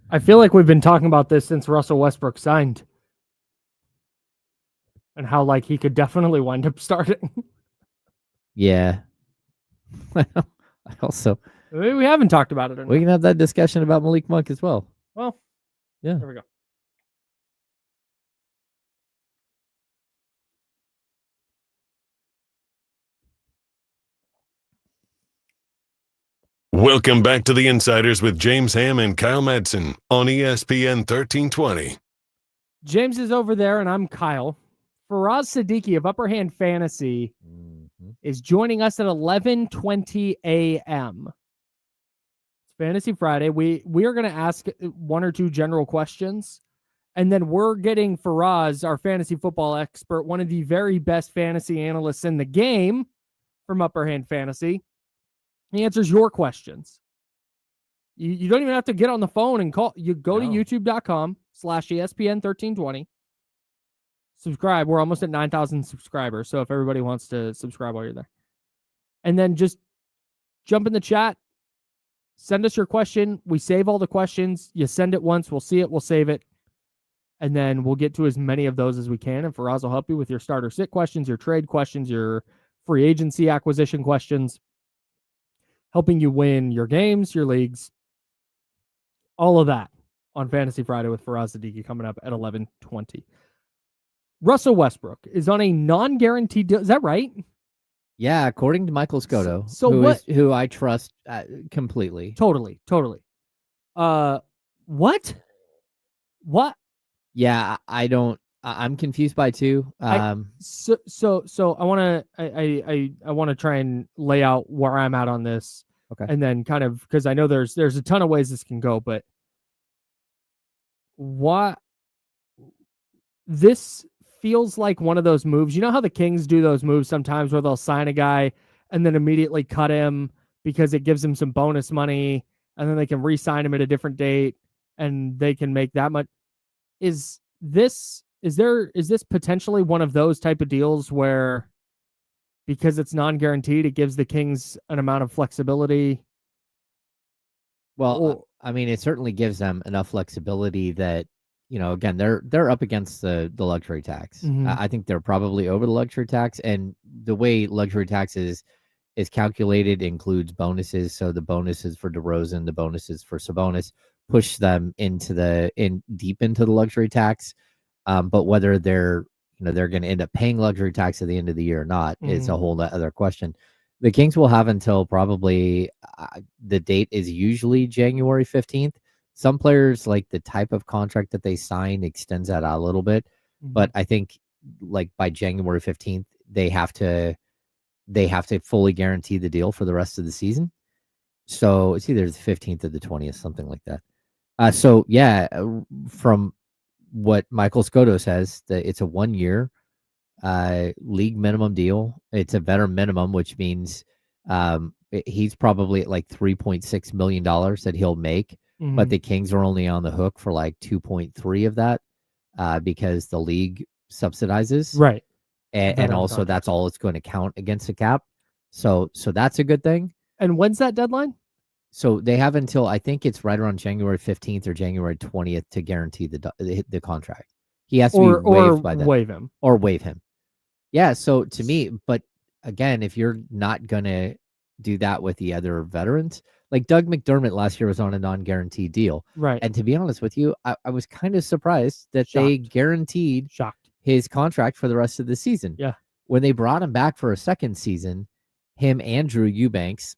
[SPEAKER 2] I feel like we've been talking about this since Russell Westbrook signed. And how, like, he could definitely wind up starting.
[SPEAKER 1] Yeah. I also,
[SPEAKER 2] We haven't talked about it.
[SPEAKER 1] We can have that discussion about Malik Monk as well.
[SPEAKER 2] Well,
[SPEAKER 1] yeah.
[SPEAKER 2] There we go.
[SPEAKER 3] Welcome back to the Insiders with James Ham and Kyle Madsen on ESPN 1320.
[SPEAKER 2] James is over there, and I'm Kyle. Faraz Siddiqui of Upper Hand Fantasy is joining us at 11:20 a.m. It's Fantasy Friday. We are going to ask one or two general questions, and then we're getting Faraz, our fantasy football expert, one of the very best fantasy analysts in the game from Upper Hand Fantasy. He answers your questions. You don't even have to get on the phone and call. You go to youtube.com/ESPN1320. Subscribe. We're almost at 9,000 subscribers. So if everybody wants to subscribe while you're there. And then just jump in the chat. Send us your question. We save all the questions. You send it once. We'll see it. We'll save it. And then we'll get to as many of those as we can. And Faraz will help you with your starter sit questions, your trade questions, your free agency acquisition questions, helping you win your games, your leagues, all of that on Fantasy Friday with Faraz Siddiqui coming up at 11:20. Russell Westbrook is on a non-guaranteed deal. Is that right?
[SPEAKER 1] Yeah, according to Michael Scotto, who I trust completely.
[SPEAKER 2] Totally. What?
[SPEAKER 1] Yeah, I don't. I'm confused by two.
[SPEAKER 2] So I want to try and lay out where I'm at on this.
[SPEAKER 1] Okay.
[SPEAKER 2] And then kind of, because I know there's a ton of ways this can go, but this feels like one of those moves. You know how the Kings do those moves sometimes where they'll sign a guy and then immediately cut him because it gives them some bonus money, and then they can re-sign him at a different date and they can make that much. Is this potentially one of those type of deals where, because it's non-guaranteed, it gives the Kings an amount of flexibility?
[SPEAKER 1] Well, I mean, it certainly gives them enough flexibility that, again, they're up against the luxury tax.
[SPEAKER 2] Mm-hmm.
[SPEAKER 1] I think they're probably over the luxury tax, and the way luxury tax is calculated includes bonuses. So the bonuses for DeRozan, the bonuses for Sabonis push them deep into the luxury tax. But whether they're going to end up paying luxury tax at the end of the year or not is a whole other question. The Kings will have until probably the date is usually January 15th. Some players, like the type of contract that they sign, extends that out a little bit. But I think like by January 15th, they have to fully guarantee the deal for the rest of the season. So it's either the 15th or the 20th, something like that. So yeah, from what Michael Scotto says, that it's a 1 year league minimum deal. It's a veteran minimum, which means he's probably at like $3.6 million that he'll make, but the Kings are only on the hook for like 2.3 of that because the league subsidizes,
[SPEAKER 2] right?
[SPEAKER 1] And also contract. That's all it's going to count against the cap. So that's a good thing.
[SPEAKER 2] And when's that deadline?
[SPEAKER 1] So they have until, I think it's right around January 15th or January 20th to guarantee the contract. He has to be waived by them. Waive him. Yeah, so to me, but again, if you're not going to do that with the other veterans, like Doug McDermott last year was on a non-guaranteed deal.
[SPEAKER 2] Right.
[SPEAKER 1] And to be honest with you, I was kind of surprised that they guaranteed his contract for the rest of the season.
[SPEAKER 2] Yeah.
[SPEAKER 1] When they brought him back for a second season, him and Drew Eubanks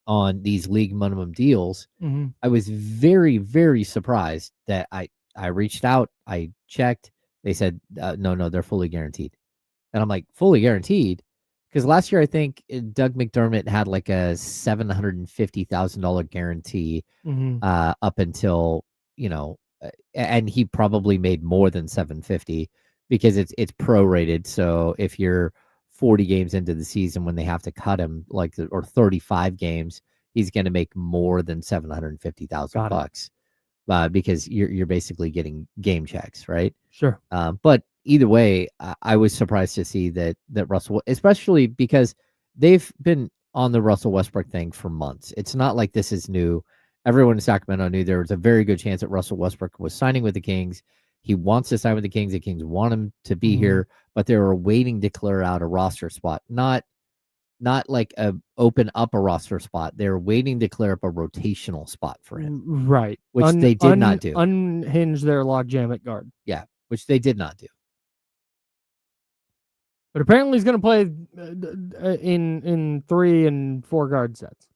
[SPEAKER 1] on these league minimum deals, I was very, very surprised that I reached out, I checked, they said, no, they're fully guaranteed. And I'm like, fully guaranteed? Because last year, I think Doug McDermott had like a $750,000 guarantee up until, and he probably made more than 750 because it's prorated. So if you're 40 games into the season when they have to cut him, or 35 games, he's going to make more than $750,000 because you're basically getting game checks, right?
[SPEAKER 2] Sure.
[SPEAKER 1] But either way, I was surprised to see that Russell, especially because they've been on the Russell Westbrook thing for months. It's not like this is new. Everyone in Sacramento knew there was a very good chance that Russell Westbrook was signing with the Kings. He wants to sign with the Kings. The Kings want him to be here, but they were waiting to clear out a roster spot, not like open up a roster spot. They were waiting to clear up a rotational spot for him,
[SPEAKER 2] right?
[SPEAKER 1] Which they did not do.
[SPEAKER 2] Unhinge their logjam at guard.
[SPEAKER 1] Yeah, which they did not do.
[SPEAKER 2] But apparently he's going to play in 3 and 4 guard sets.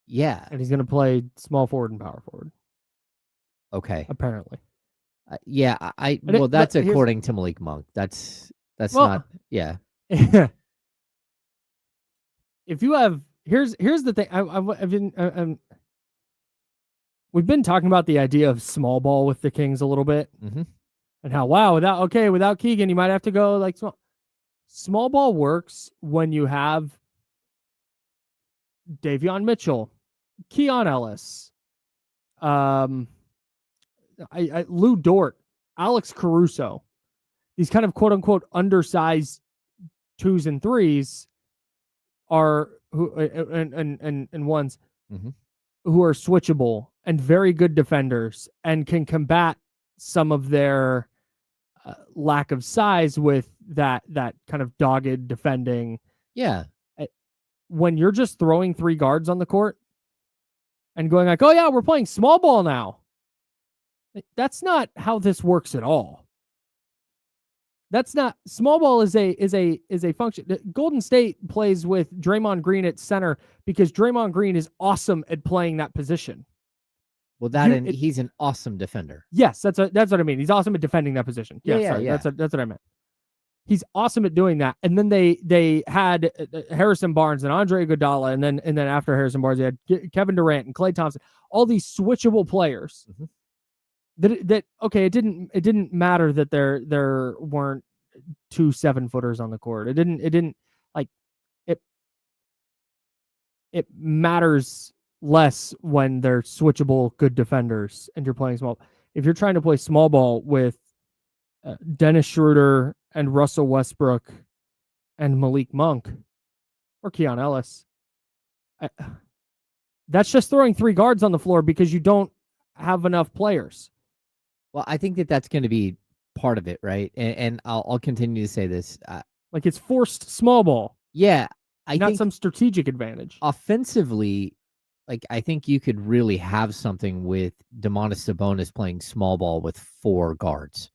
[SPEAKER 1] Yeah.
[SPEAKER 2] And he's going to play small forward and power forward.
[SPEAKER 1] Okay.
[SPEAKER 2] Apparently.
[SPEAKER 1] Yeah, that's according to Malik Monk. That's not. Yeah.
[SPEAKER 2] If you have here's the thing. We've been talking about the idea of small ball with the Kings a little bit, and how without Keegan, you might have to go like small ball works when you have Davion Mitchell, Keon Ellis, Lou Dort, Alex Caruso, these kind of quote unquote undersized 2s and 3s are and ones who are switchable and very good defenders and can combat some of their lack of size with that kind of dogged defending.
[SPEAKER 1] Yeah.
[SPEAKER 2] When you're just throwing 3 guards on the court and going like, oh yeah, we're playing small ball now. That's not how this works at all. That's not small ball is a function. Golden State plays with Draymond Green at center because Draymond Green is awesome at playing that position.
[SPEAKER 1] Well, he's an awesome defender.
[SPEAKER 2] Yes, that's what I mean. He's awesome at defending that position. Yeah. That's what I meant. He's awesome at doing that. And then they had Harrison Barnes and Andre Iguodala, and then after Harrison Barnes, they had Kevin Durant and Klay Thompson. All these switchable players. It didn't matter that there weren't 2 7-footers on the court. It matters less when they're switchable good defenders and you're playing small. If you're trying to play small ball with Dennis Schroeder and Russell Westbrook and Malik Monk or Keon Ellis, that's just throwing 3 guards on the floor because you don't have enough players.
[SPEAKER 1] Well, I think that's going to be part of it, right? And I'll continue to say this.
[SPEAKER 2] Like it's forced small ball.
[SPEAKER 1] Yeah.
[SPEAKER 2] Not some strategic advantage.
[SPEAKER 1] Offensively, like I think you could really have something with Domantas Sabonis playing small ball with 4 guards.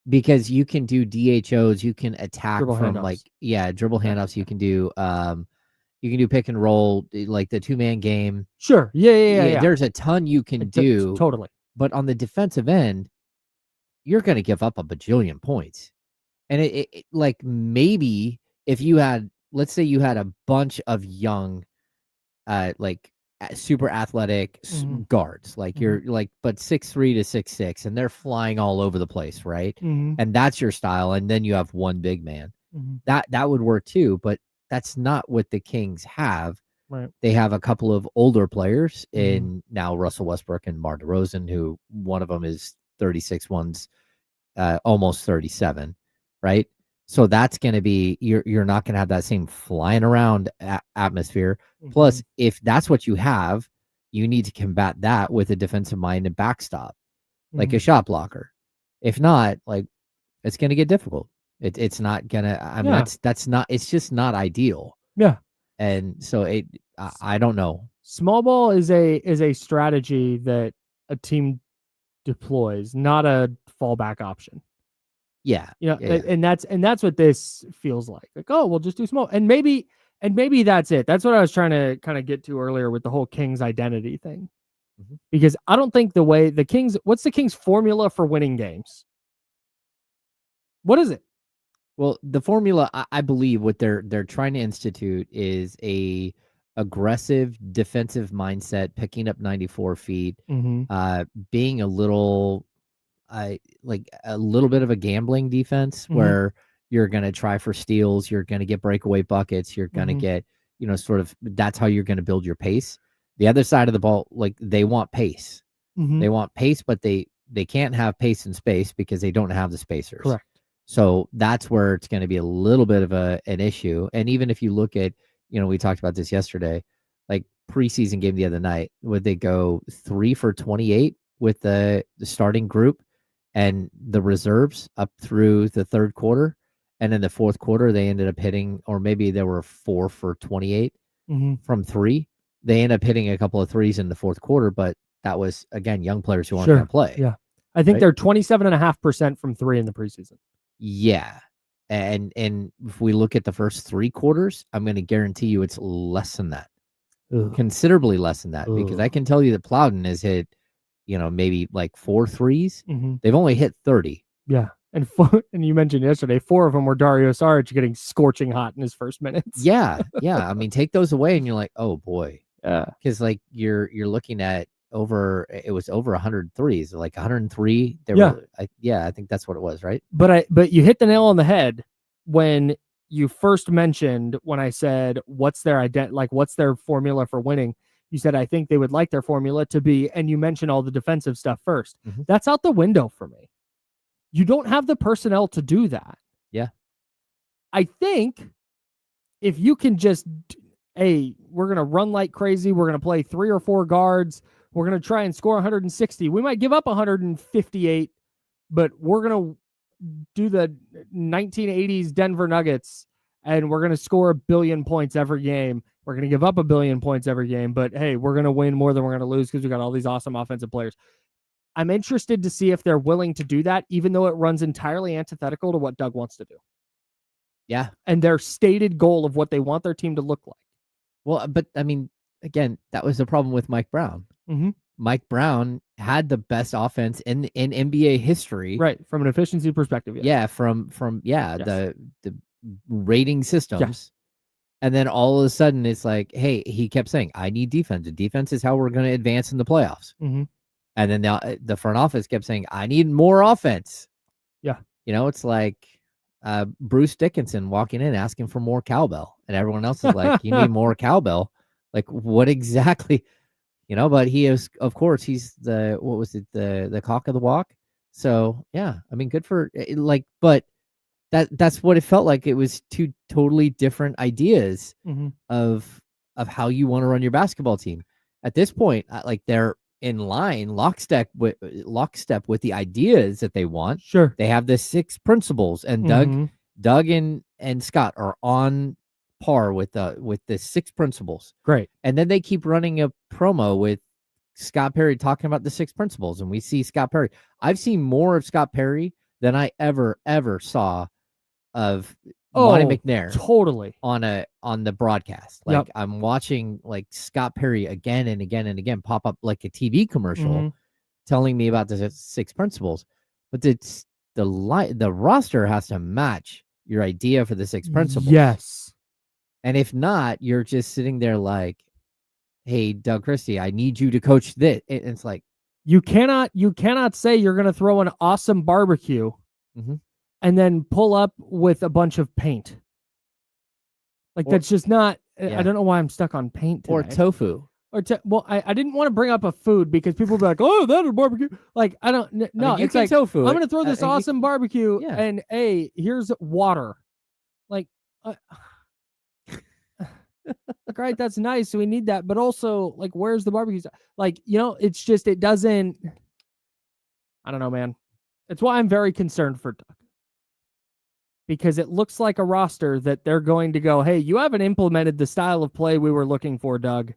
[SPEAKER 1] Because you can do DHOs, you can attack dribble from handoffs. Dribble handoffs. You can do pick and roll, like the 2-man game.
[SPEAKER 2] Sure. Yeah.
[SPEAKER 1] There's a ton you can do.
[SPEAKER 2] Totally.
[SPEAKER 1] But on the defensive end, you're going to give up a bajillion points. And it like maybe if you had, let's say you had a bunch of young, like super athletic guards, like you're like, but 6'3" to 6'6", and they're flying all over the place, right? And that's your style. And then you have one big man. That would work too, but that's not what the Kings have.
[SPEAKER 2] Right.
[SPEAKER 1] They have a couple of older players in now Russell Westbrook and DeMar DeRozan, who one of them is 36, one's almost 37, right? So that's going to be, you're not going to have that same flying around atmosphere. Plus, if that's what you have, you need to combat that with a defensive mind and backstop, like a shot blocker. If not, like it's going to get difficult. It's not going to, I mean, that's not, it's just not ideal.
[SPEAKER 2] Yeah.
[SPEAKER 1] And so I don't know.
[SPEAKER 2] Small ball is a strategy that a team deploys, not a fallback option.
[SPEAKER 1] Yeah.
[SPEAKER 2] And that's what this feels like. Like, oh, we'll just do small. And maybe that's it. That's what I was trying to kind of get to earlier with the whole Kings identity thing. Because I don't think the way the Kings, what's the Kings formula for winning games? What is it?
[SPEAKER 1] Well, the formula, I believe what they're trying to institute is a aggressive defensive mindset, picking up 94 feet,
[SPEAKER 2] Mm-hmm.
[SPEAKER 1] being a little, like a little bit of a gambling defense
[SPEAKER 2] Mm-hmm.
[SPEAKER 1] where you're going to try for steals, you're going to get breakaway buckets, you're going to
[SPEAKER 2] Mm-hmm.
[SPEAKER 1] get, sort of, that's how you're going to build your pace. The other side of the ball, like they want pace.
[SPEAKER 2] Mm-hmm.
[SPEAKER 1] They want pace, but they can't have pace in space because they don't have the spacers.
[SPEAKER 2] Correct.
[SPEAKER 1] So that's where it's going to be a little bit of an issue. And even if you look at, we talked about this yesterday, like preseason game the other night, would they go 3 for 28 with the starting group and the reserves up through the third quarter? And in the fourth quarter, they ended up hitting, or maybe they were 4 for 28 from 3. They ended up hitting a couple of threes in the fourth quarter, but that was, again, young players who aren't going to play.
[SPEAKER 2] Yeah. I think they're 27.5% from 3 in the preseason.
[SPEAKER 1] Yeah. And if we look at the first 3 quarters, I'm going to guarantee you it's less than that. Considerably less than that, because I can tell you that Plowden has hit, maybe like 4 threes.
[SPEAKER 2] Mm-hmm.
[SPEAKER 1] They've only hit 30.
[SPEAKER 2] Yeah. And you mentioned yesterday, 4 of them were Dario Saric getting scorching hot in his first minutes.
[SPEAKER 1] Yeah. Yeah. I mean, take those away and you're like, oh boy.
[SPEAKER 2] Yeah.
[SPEAKER 1] Because like you're looking at it was over 100 threes, like 103. I think that's what it was, right?
[SPEAKER 2] But you hit the nail on the head when you first mentioned, when I said, what's their what's their formula for winning? You said, I think they would like their formula to be, and you mentioned all the defensive stuff first.
[SPEAKER 1] Mm-hmm.
[SPEAKER 2] That's out the window for me. You don't have the personnel to do that.
[SPEAKER 1] Yeah.
[SPEAKER 2] I think if you can just, hey, we're going to run like crazy. We're going to play 3 or 4 guards. We're going to try and score 160. We might give up 158, but we're going to do the 1980s Denver Nuggets, and we're going to score 1 billion points every game. We're going to give up 1 billion points every game, but hey, we're going to win more than we're going to lose because we got all these awesome offensive players. I'm interested to see if they're willing to do that, even though it runs entirely antithetical to what Doug wants to do.
[SPEAKER 1] Yeah.
[SPEAKER 2] And their stated goal of what they want their team to look like.
[SPEAKER 1] Well, but I mean, again, that was the problem with Mike Brown.
[SPEAKER 2] Mm-hmm.
[SPEAKER 1] Mike Brown had the best offense in NBA history,
[SPEAKER 2] right? From an efficiency perspective,
[SPEAKER 1] yeah. From
[SPEAKER 2] yes.
[SPEAKER 1] the rating systems,
[SPEAKER 2] yes.
[SPEAKER 1] And then all of a sudden, it's like, hey, he kept saying, "I need defense. The defense is how we're going to advance in the playoffs."
[SPEAKER 2] Mm-hmm.
[SPEAKER 1] And then the front office kept saying, "I need more offense."
[SPEAKER 2] Yeah,
[SPEAKER 1] it's like Bruce Dickinson walking in asking for more cowbell, and everyone else is like, "You need more cowbell." Like, what exactly? But he is, of course, he's the cock of the walk. So yeah, I mean, good for but that's what it felt like. It was 2 totally different ideas
[SPEAKER 2] mm-hmm.
[SPEAKER 1] of how you want to run your basketball team. At this point, like they're in line, lockstep with the ideas that they want.
[SPEAKER 2] Sure,
[SPEAKER 1] they have the 6 principles, and
[SPEAKER 2] mm-hmm.
[SPEAKER 1] Doug and Scott are on par with the 6 principles.
[SPEAKER 2] Great.
[SPEAKER 1] And then they keep running a promo with Scott Perry talking about the 6 principles, and we see Scott Perry. I've seen more of Scott Perry than I ever saw of Monty McNair.
[SPEAKER 2] Totally.
[SPEAKER 1] On the broadcast. Like, I'm watching like Scott Perry again and again and again pop up like a TV commercial
[SPEAKER 2] mm-hmm.
[SPEAKER 1] telling me about the 6 principles. But the roster has to match your idea for the 6 principles.
[SPEAKER 2] Yes.
[SPEAKER 1] And if not, you're just sitting there like, hey, Doug Christie, I need you to coach this. It's like,
[SPEAKER 2] you cannot say you're going to throw an awesome barbecue
[SPEAKER 1] mm-hmm.
[SPEAKER 2] and then pull up with a bunch of paint. Like, that's just not, I don't know why I'm stuck on paint today.
[SPEAKER 1] Or tofu.
[SPEAKER 2] Well, I didn't want to bring up a food because people will be like, oh, that's a barbecue. Like, I don't, no,
[SPEAKER 1] I mean,
[SPEAKER 2] it's like,
[SPEAKER 1] tofu.
[SPEAKER 2] I'm going to throw this awesome barbecue
[SPEAKER 1] yeah.
[SPEAKER 2] and, hey, here's water. Like, right, that's nice. We need that. But also, like, where's the barbecue? Like, it's just, it doesn't, I don't know, man. It's why I'm very concerned for Doug. Because it looks like a roster that they're going to go, hey, you haven't implemented the style of play we were looking for, Doug.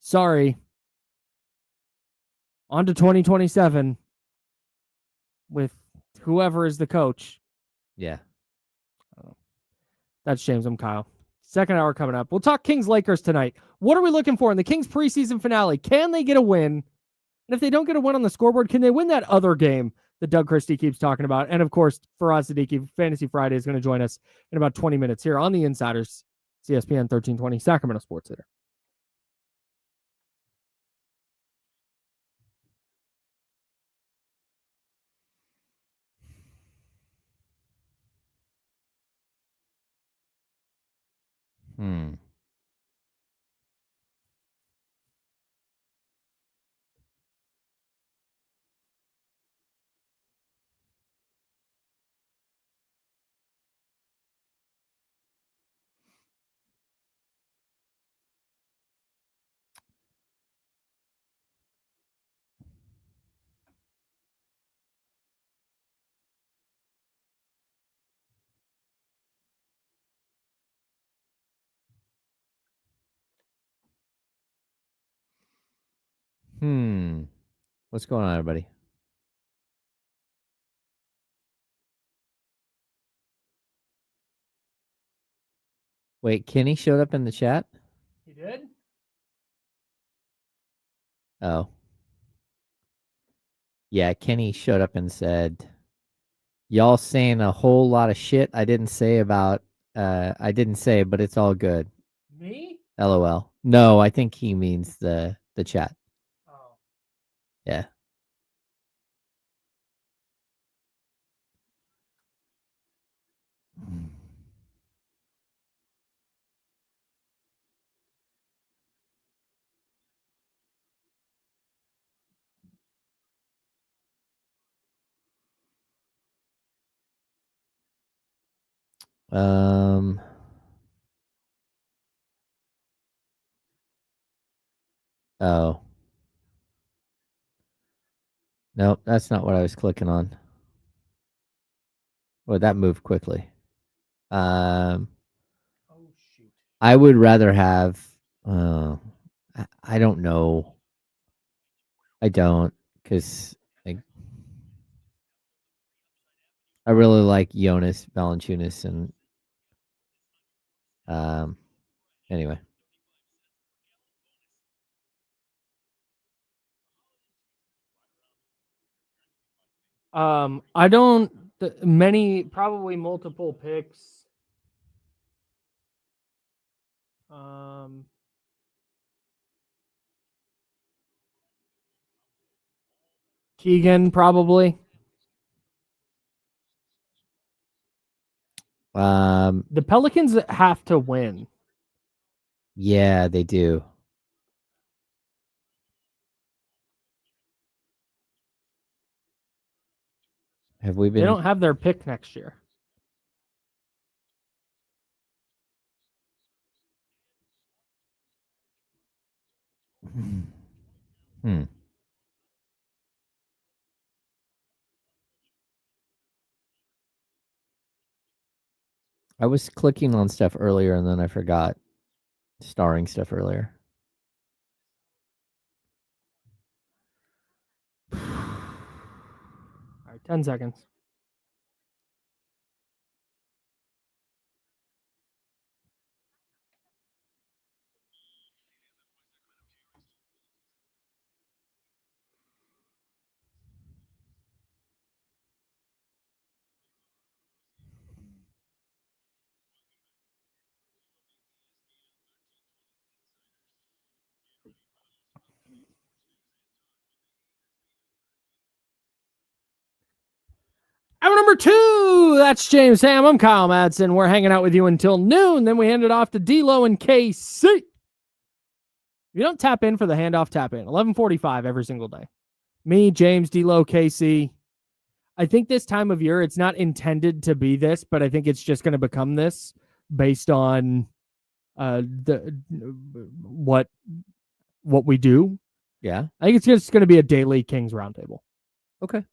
[SPEAKER 2] Sorry. On to 2027 with whoever is the coach.
[SPEAKER 1] Yeah.
[SPEAKER 2] That's James. I'm Kyle. Second hour coming up. We'll talk Kings-Lakers tonight. What are we looking for in the Kings preseason finale? Can they get a win? And if they don't get a win on the scoreboard, can they win that other game that Doug Christie keeps talking about? And of course, Faraz Siddiqui, Fantasy Friday, is going to join us in about 20 minutes here on the Insiders, It's ESPN 1320, Sacramento Sports Center.
[SPEAKER 1] Hmm. What's going on, everybody? Wait, Kenny showed up in the chat?
[SPEAKER 2] He did?
[SPEAKER 1] Oh. Yeah, Kenny showed up and said, y'all saying a whole lot of shit I didn't say, but it's all good.
[SPEAKER 2] Me?
[SPEAKER 1] LOL. No, I think he means the chat.
[SPEAKER 2] Oh.
[SPEAKER 1] Yeah. Um. Oh. Nope, that's not what I was clicking on. Well, that moved quickly.
[SPEAKER 2] Oh, shoot.
[SPEAKER 1] I would rather have. I don't know. I don't, because I really like Jonas Valanciunas, and anyway.
[SPEAKER 2] I don't. Probably multiple picks. Keegan probably. The Pelicans have to win.
[SPEAKER 1] Yeah, they do. Have we been?
[SPEAKER 2] They don't have their pick next year.
[SPEAKER 1] I was clicking on stuff earlier and then I forgot starring stuff earlier.
[SPEAKER 2] All right, 10 seconds. Hour number 2. That's James Ham. I'm Kyle Madsen. We're hanging out with you until noon. Then we hand it off to D-Lo and KC. If you don't tap in for the handoff, tap in. 11:45 every single day. Me, James, D-Lo, KC. I think this time of year, it's not intended to be this, but I think it's just going to become this based on what we do.
[SPEAKER 1] Yeah.
[SPEAKER 2] I think it's just going to be a daily Kings roundtable.
[SPEAKER 1] Okay.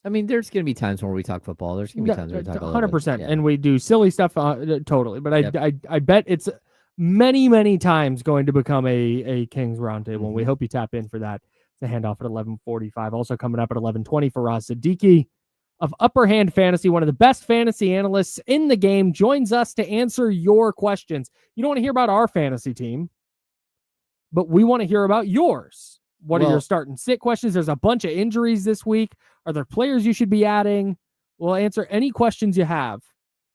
[SPEAKER 1] I mean, there's going to be times where we talk football. There's going to be times where we talk
[SPEAKER 2] 100%.
[SPEAKER 1] Yeah.
[SPEAKER 2] And we do silly stuff totally. But I bet it's many, many times going to become a Kings roundtable.
[SPEAKER 1] Mm-hmm.
[SPEAKER 2] And we hope you tap in for that. The handoff at 11:45. Also coming up at 11:20 for Raz Siddiqui of Upper Hand Fantasy, one of the best fantasy analysts in the game, joins us to answer your questions. You don't want to hear about our fantasy team, but we want to hear about yours. What are your start and sit questions? There's a bunch of injuries this week. Are there players you should be adding? We'll answer any questions you have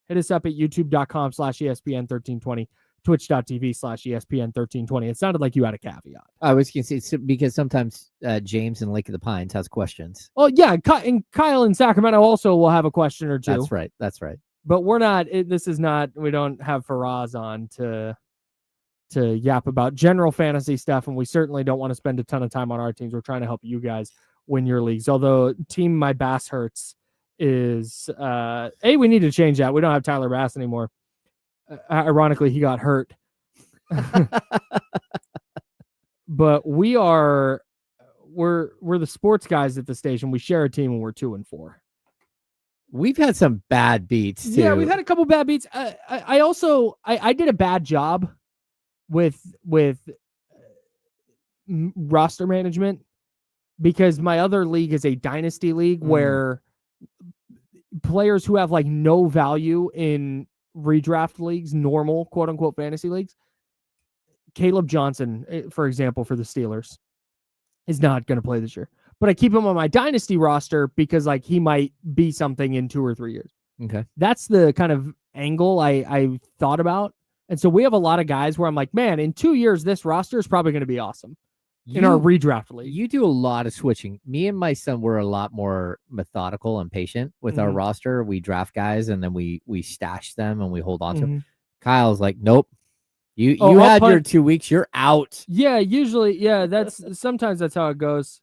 [SPEAKER 2] Hit us up at youtube.com/ESPN1320, twitch.tv/ESPN1320. It sounded like you had a caveat.
[SPEAKER 1] I was going to say, because sometimes James in Lake of the Pines has questions.
[SPEAKER 2] Oh, yeah. And Kyle in Sacramento also will have a question or two.
[SPEAKER 1] That's right.
[SPEAKER 2] But we're not, we don't have Faraz on to yap about general fantasy stuff, and we certainly don't want to spend a ton of time on our teams. We're trying to help you guys win your leagues. Although Team My Bass Hurts is, we need to change that. We don't have Tyler Bass anymore. Ironically, he got hurt. But we're the sports guys at the station. We share a team and we're 2-4.
[SPEAKER 1] We've had some bad beats too.
[SPEAKER 2] Yeah, we've had a couple bad beats. I also did a bad job with roster management, because my other league is a dynasty league where players who have like no value in redraft leagues, normal quote unquote fantasy leagues, Caleb Johnson, for example, for the Steelers, is not going to play this year, but I keep him on my dynasty roster because like he might be something in 2 or 3 years.
[SPEAKER 1] Okay.
[SPEAKER 2] That's the kind of angle I thought about. And so we have a lot of guys where I'm like, man, in 2 years, this roster is probably going to be awesome in our redraft league.
[SPEAKER 1] You do a lot of switching. Me and my son were a lot more methodical and patient with our roster. We draft guys and then we stash them and we hold on to them. Kyle's like, nope. You had your 2 weeks. You're out.
[SPEAKER 2] Yeah, usually. Yeah, sometimes that's how it goes.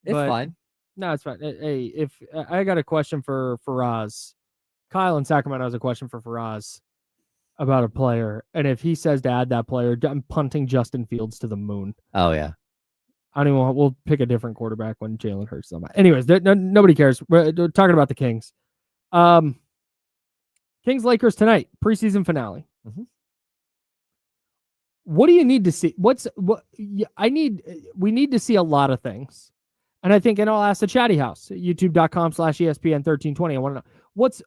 [SPEAKER 1] It's fine.
[SPEAKER 2] No, it's fine. Hey, if I got a question for Faraz, Kyle in Sacramento has a question for Faraz about a player, and if he says to add that player, I'm punting Justin Fields to the moon.
[SPEAKER 1] Oh yeah.
[SPEAKER 2] I don't even. We'll pick a different quarterback when Jalen Hurts is on. Anyways, nobody cares. We're talking about the Kings. Kings Lakers tonight, preseason finale. What do you need to see? We need to see a lot of things. And I think, and I'll ask the chatty house, youtube.com/ESPN1320. I want to know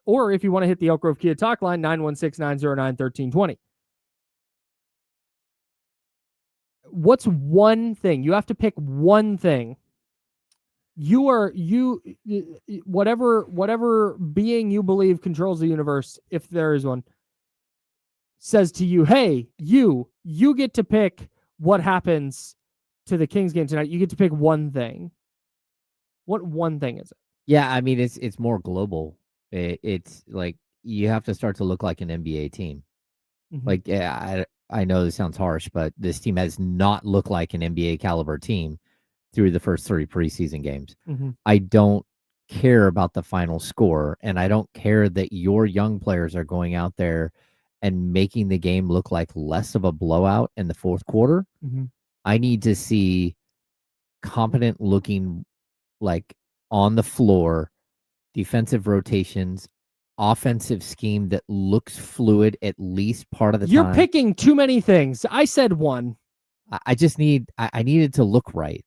[SPEAKER 2] or if you want to hit the Elk Grove Kia talk line, 916-909-1320. What's one thing? You have to pick one thing. Whatever being you believe controls the universe, if there is one, says to you, hey, you get to pick what happens to the Kings game tonight. You get to pick one thing. What one thing is it?
[SPEAKER 1] Yeah, I mean, it's more global. It's like you have to start to look like an NBA team. Like, I know this sounds harsh, but this team has not looked like an NBA caliber team through the first 3 preseason games. I don't care about the final score, and I don't care that your young players are going out there and making the game look like less of a blowout in the fourth quarter. I need to see competent looking, like on the floor, defensive rotations, offensive scheme that looks fluid at least part of the time.
[SPEAKER 2] You're picking too many things. I said one.
[SPEAKER 1] I just need I needed to look right.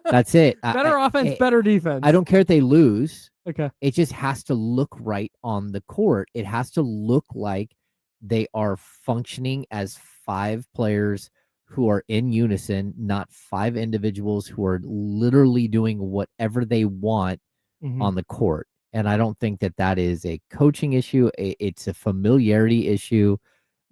[SPEAKER 1] That's it.
[SPEAKER 2] Better offense, better defense.
[SPEAKER 1] I don't care if they lose.
[SPEAKER 2] Okay.
[SPEAKER 1] It just has to look right on the court. It has to look like they are functioning as 5 players who are in unison, not 5 individuals who are literally doing whatever they want on the court. And I don't think that is a coaching issue. It's a familiarity issue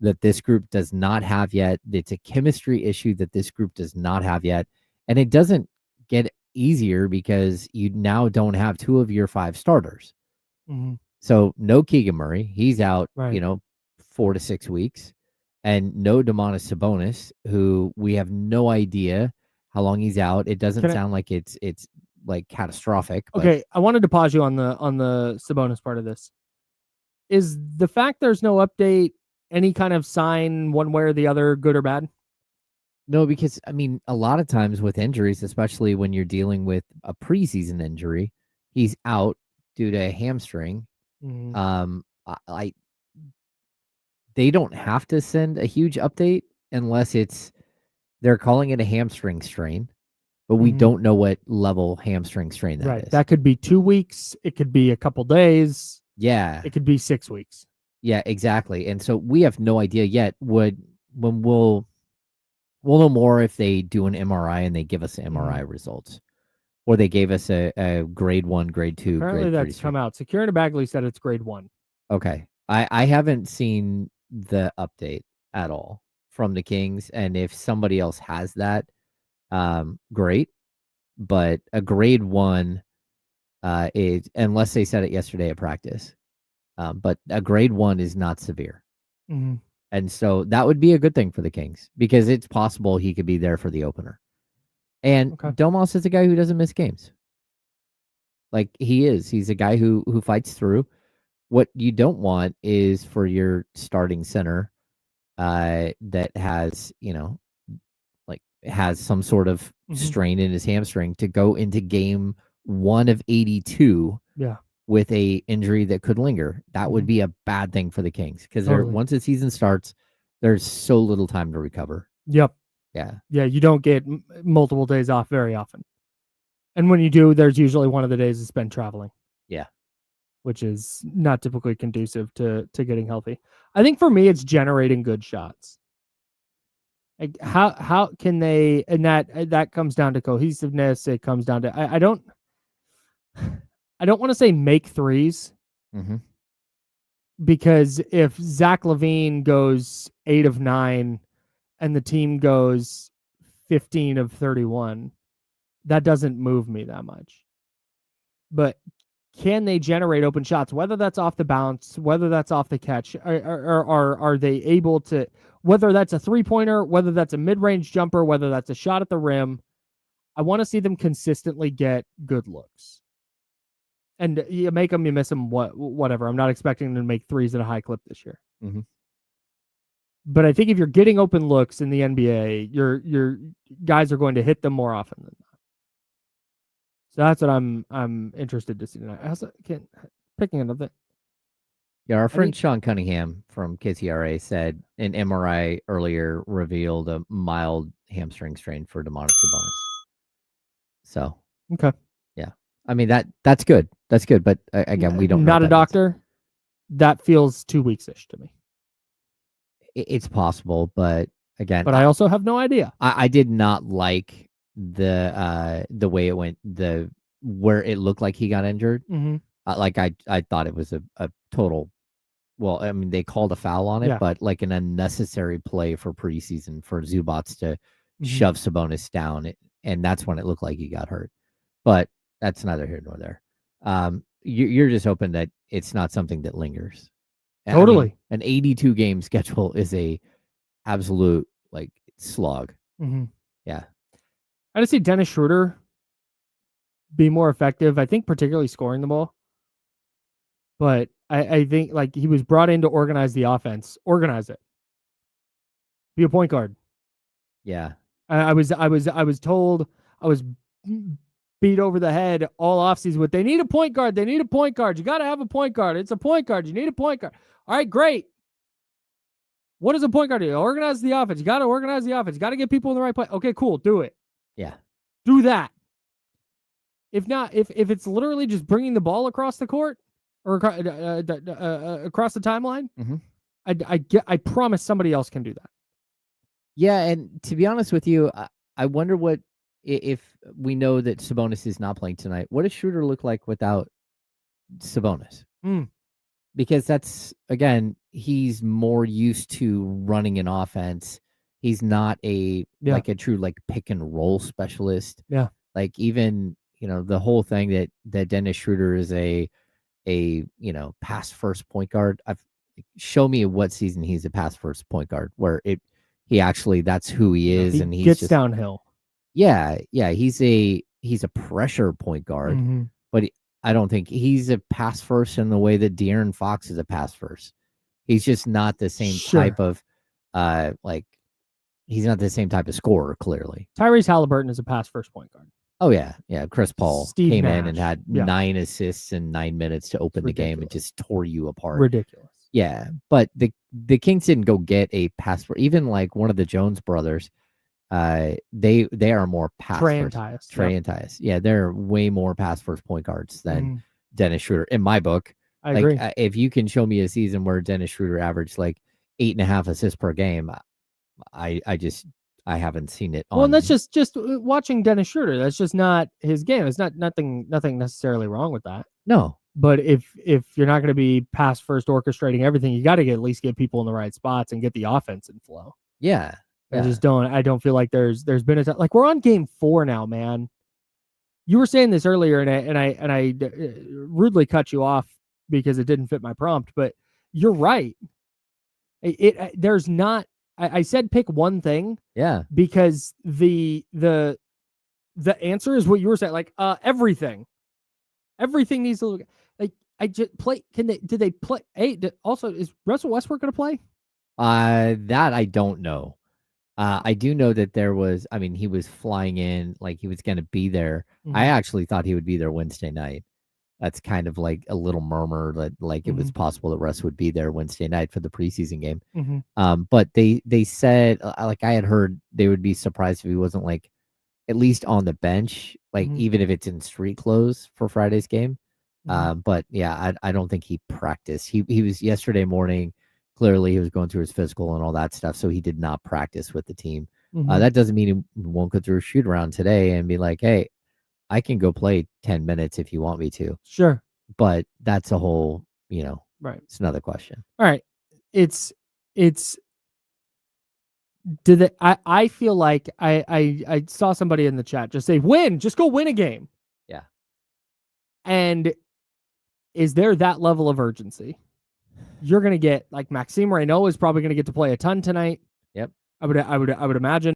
[SPEAKER 1] that this group does not have yet. It's a chemistry issue that this group does not have yet. And it doesn't get easier because you now don't have 2 of your 5 starters. So no Keegan Murray. He's out, 4 to 6 weeks. And no Domantas Sabonis, who we have no idea how long he's out. It doesn't sound like it's like catastrophic. But...
[SPEAKER 2] Okay, I wanted to pause you on the Sabonis part of this. Is the fact there's no update any kind of sign one way or the other, good or bad?
[SPEAKER 1] No, because I mean, a lot of times with injuries, especially when you're dealing with a preseason injury, he's out due to a hamstring. They don't have to send a huge update unless they're calling it a hamstring strain, but we don't know what level hamstring strain that is.
[SPEAKER 2] That could be 2 weeks. It could be a couple days.
[SPEAKER 1] Yeah.
[SPEAKER 2] It could be 6 weeks.
[SPEAKER 1] Yeah, exactly. And so we have no idea yet when we'll know more if they do an MRI and they give us MRI results, or they gave us a grade 1, grade 2,
[SPEAKER 2] Apparently
[SPEAKER 1] grade 3.
[SPEAKER 2] That's come out. Security Bagley said it's grade 1.
[SPEAKER 1] Okay. I haven't seen the update at all from the Kings, and if somebody else has that, great. But a grade 1 is, unless they said it yesterday at practice, but a grade 1 is not severe.
[SPEAKER 2] Mhm.
[SPEAKER 1] And so that would be a good thing for the Kings because it's possible he could be there for the opener. And
[SPEAKER 2] Okay.
[SPEAKER 1] Domas is a guy who doesn't miss games. Like he is. He's a guy who fights through. What you don't want is for your starting center that has, like has some sort of
[SPEAKER 2] Mhm.
[SPEAKER 1] strain in his hamstring to go into game 1 of 82
[SPEAKER 2] Yeah.
[SPEAKER 1] with a injury that could linger. That would
[SPEAKER 2] Mhm.
[SPEAKER 1] be a bad thing for the Kings because
[SPEAKER 2] Totally.
[SPEAKER 1] once the season starts, there's so little time to recover.
[SPEAKER 2] Yep.
[SPEAKER 1] Yeah.
[SPEAKER 2] Yeah, you don't get multiple days off very often. And when you do, there's usually one of the days is spent traveling.
[SPEAKER 1] Yeah.
[SPEAKER 2] Which is not typically conducive to getting healthy. I think for me, it's generating good shots. Like how can they, and that comes down to cohesiveness. It comes down to I don't want to say make threes
[SPEAKER 1] Mm-hmm.
[SPEAKER 2] because if Zach LaVine goes 8 of 9 and the team goes 15 of 31, that doesn't move me that much. But can they generate open shots, whether that's off the bounce, whether that's off the catch, or are they able to, whether that's a three-pointer, whether that's a mid-range jumper, whether that's a shot at the rim, I want to see them consistently get good looks. And you make them, you miss them, whatever. I'm not expecting them to make threes at a high clip this year.
[SPEAKER 1] Mm-hmm.
[SPEAKER 2] But I think if you're getting open looks in the NBA, your guys are going to hit them more often than not. So that's what I'm interested to see tonight. Picking another.
[SPEAKER 1] Yeah, our friend Sean Cunningham from KTRA said an MRI earlier revealed a mild hamstring strain for Domantas Sabonis. So
[SPEAKER 2] Okay.
[SPEAKER 1] yeah, I mean that's good. That's good. But again, we don't know.
[SPEAKER 2] Not a doctor. That feels 2 weeks-ish to me.
[SPEAKER 1] It's possible, but again,
[SPEAKER 2] but I also have no idea.
[SPEAKER 1] I did not like the way it went, where it looked like he got injured.
[SPEAKER 2] Mm-hmm.
[SPEAKER 1] Like I thought it was a total. Well, I mean, they called a foul on it, but like an unnecessary play for preseason for Zubats to shove Sabonis down, and that's when it looked like he got hurt. But that's neither here nor there. You're just hoping that it's not something that lingers.
[SPEAKER 2] Totally.
[SPEAKER 1] I mean, an 82 game schedule is a absolute like slog.
[SPEAKER 2] Mm-hmm.
[SPEAKER 1] Yeah.
[SPEAKER 2] I just see Dennis Schroeder be more effective. I think particularly scoring the ball. But I think like he was brought in to organize the offense. Organize it. Be a point guard.
[SPEAKER 1] Yeah.
[SPEAKER 2] I was told, I was beat over the head all offseason with, they need a point guard. They need a point guard. You got to have a point guard. It's a point guard. You need a point guard. All right, great. What does a point guard do? Organize the offense. You got to organize the offense. You got to get people in the right place. Okay, cool. Do it.
[SPEAKER 1] Yeah.
[SPEAKER 2] Do that. If not, if it's literally just bringing the ball across the court or across the timeline, I promise somebody else can do that.
[SPEAKER 1] Yeah, and to be honest with you, I wonder what, if we know that Sabonis is not playing tonight, what does Schroeder look like without Sabonis? Because that's, again, he's more used to running an offense. He's not like a true like pick and roll specialist.
[SPEAKER 2] Yeah.
[SPEAKER 1] Like even, the whole thing that Dennis Schroeder is a pass first point guard. Show me what season he's a pass first point guard where he actually, that's who he is.
[SPEAKER 2] He
[SPEAKER 1] and he
[SPEAKER 2] gets
[SPEAKER 1] just
[SPEAKER 2] downhill.
[SPEAKER 1] Yeah. He's a pressure point guard, but I don't think he's a pass first in the way that De'Aaron Fox is a pass first. He's just not the same type of he's not the same type of scorer, clearly.
[SPEAKER 2] Tyrese Halliburton is a pass first point guard.
[SPEAKER 1] Oh yeah. Chris Paul came in and had 9 assists in 9 minutes to open the game and just tore you apart.
[SPEAKER 2] Ridiculous.
[SPEAKER 1] Yeah, but the Kings didn't go get a pass for, even like one of the Jones brothers. They are more pass
[SPEAKER 2] Trey
[SPEAKER 1] first.
[SPEAKER 2] and
[SPEAKER 1] Tyus. Yeah, they're way more pass first point guards than Dennis Schroeder in my book.
[SPEAKER 2] I agree.
[SPEAKER 1] If you can show me a season where Dennis Schroeder averaged like 8.5 assists per game, I haven't seen it.
[SPEAKER 2] Well, and that's just watching Dennis Schroeder. That's just not his game. It's nothing necessarily wrong with that.
[SPEAKER 1] No,
[SPEAKER 2] But if you're not going to be pass first orchestrating everything, you got to at least get people in the right spots and get the offense in flow.
[SPEAKER 1] Yeah.
[SPEAKER 2] I don't feel like there's been like we're on game 4 now, man. You were saying this earlier, and I rudely cut you off because it didn't fit my prompt, but you're right. There's not. I said pick one thing.
[SPEAKER 1] Yeah.
[SPEAKER 2] Because the answer is what you were saying. Like everything needs to look like. I just play. Did they play? Hey, also is Russell Westbrook going to play?
[SPEAKER 1] That I don't know. I do know that there was. I mean, he was flying in like he was going to be there.
[SPEAKER 2] Mm-hmm.
[SPEAKER 1] I actually thought he would be there Wednesday night. That's kind of like a little murmur that like it was possible that Russ would be there Wednesday night for the preseason game. But they said like I had heard they would be surprised if he wasn't like at least on the bench, like even if it's in street clothes for Friday's game. But yeah, I don't think he practiced. He was yesterday morning. Clearly, he was going through his physical and all that stuff, so he did not practice with the team. That doesn't mean he won't go through a shoot around today and be like, hey, I can go play 10 minutes if you want me to.
[SPEAKER 2] Sure.
[SPEAKER 1] But that's a whole,
[SPEAKER 2] right.
[SPEAKER 1] It's another question.
[SPEAKER 2] All right. I feel like I saw somebody in the chat just say, just go win a game.
[SPEAKER 1] Yeah.
[SPEAKER 2] And is there that level of urgency? You're going to get like Maxime Reynaud is probably going to get to play a ton tonight.
[SPEAKER 1] Yep.
[SPEAKER 2] I would imagine.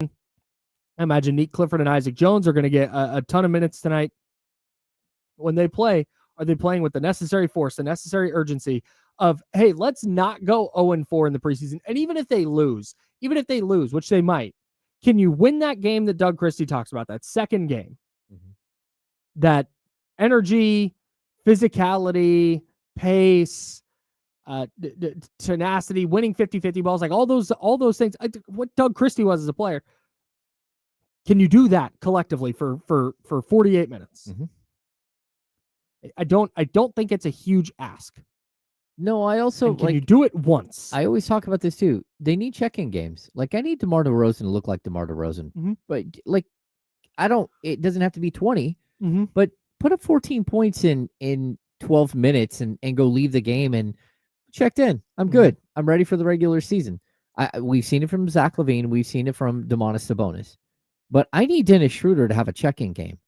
[SPEAKER 2] I imagine Nick Clifford and Isaac Jones are going to get a ton of minutes tonight. When they play, are they playing with the necessary force, the necessary urgency of, hey, let's not go 0-4 in the preseason? And even if they lose, which they might, can you win that game that Doug Christie talks about, that second game? That energy, physicality, pace, tenacity, winning 50-50 balls, like all those things, what Doug Christie was as a player. Can you do that collectively for 48 minutes? I don't think it's a huge ask.
[SPEAKER 1] No, I also
[SPEAKER 2] can you do it once?
[SPEAKER 1] I always talk about this too. They need check-in games. Like I need DeMar DeRozan to look like DeMar DeRozan. But like it doesn't have to be 20, but put up 14 points in 12 minutes and go leave the game and checked in. I'm good. I'm ready for the regular season. We've seen it from Zach LaVine. We've seen it from Domantas Sabonis. But I need Dennis Schroeder to have a check-in game.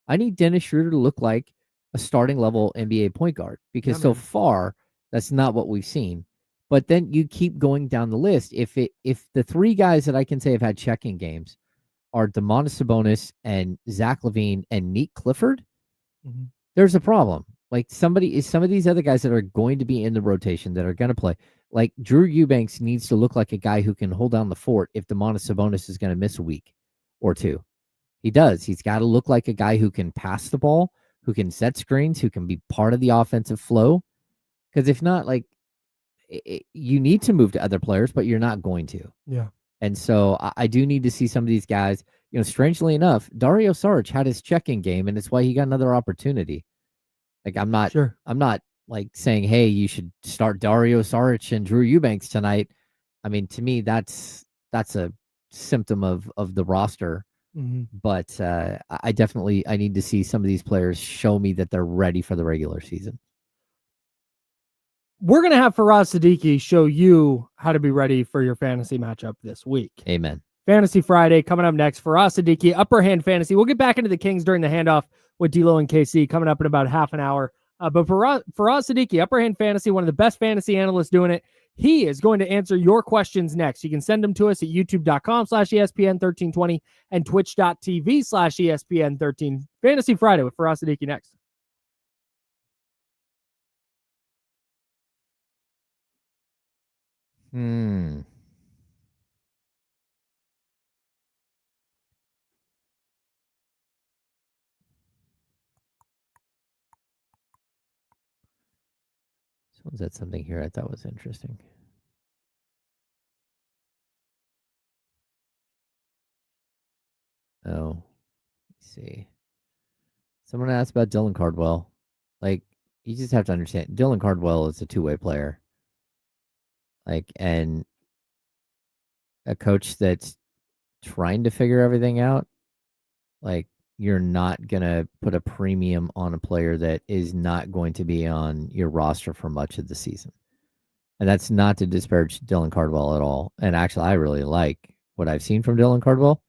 [SPEAKER 1] I need Dennis Schroeder to look like a starting level NBA point guard because so far that's not what we've seen. But then you keep going down the list. If the three guys that I can say have had check-in games are Domantas Sabonis and Zach LaVine and Nick Clifford, there's a problem. Like some of these other guys that are going to be in the rotation that are going to play, like Drew Eubanks needs to look like a guy who can hold down the fort if Domantas Sabonis is going to miss a week or two. He does. He's got to look like a guy who can pass the ball, who can set screens, who can be part of the offensive flow. Because if not, like you need to move to other players, but you're not going to.
[SPEAKER 2] Yeah. And
[SPEAKER 1] so I do need to see some of these guys. Strangely enough, Dario Saric had his check-in game, and it's why he got another opportunity. Like I'm not like saying, hey, you should start Dario Saric and Drew Eubanks tonight. I mean, to me, that's a symptom of the roster. But I need to see some of these players show me that they're ready for the regular season.
[SPEAKER 2] We're going to have Faraz Siddiqui show you how to be ready for your fantasy matchup this week.
[SPEAKER 1] Amen.
[SPEAKER 2] Fantasy Friday coming up next. Faraz Siddiqui, Upper Hand Fantasy. We'll get back into the Kings during the handoff with D'Lo and KC coming up in about half an hour. But Faraz Siddiqui, Upper Hand Fantasy, one of the best fantasy analysts doing it. He is going to answer your questions next. You can send them to us at youtube.com/ESPN1320 and twitch.tv/ESPN13. Fantasy Friday with Faraz Siddiqui next.
[SPEAKER 1] Someone said something here I thought was interesting. Oh, let's see. Someone asked about Dylan Cardwell. Like, you just have to understand, Dylan Cardwell is a two-way player. Like, and a coach that's trying to figure everything out. Like, you're not going to put a premium on a player that is not going to be on your roster for much of the season. And that's not to disparage Dylan Cardwell at all. And actually, I really like what I've seen from Dylan Cardwell.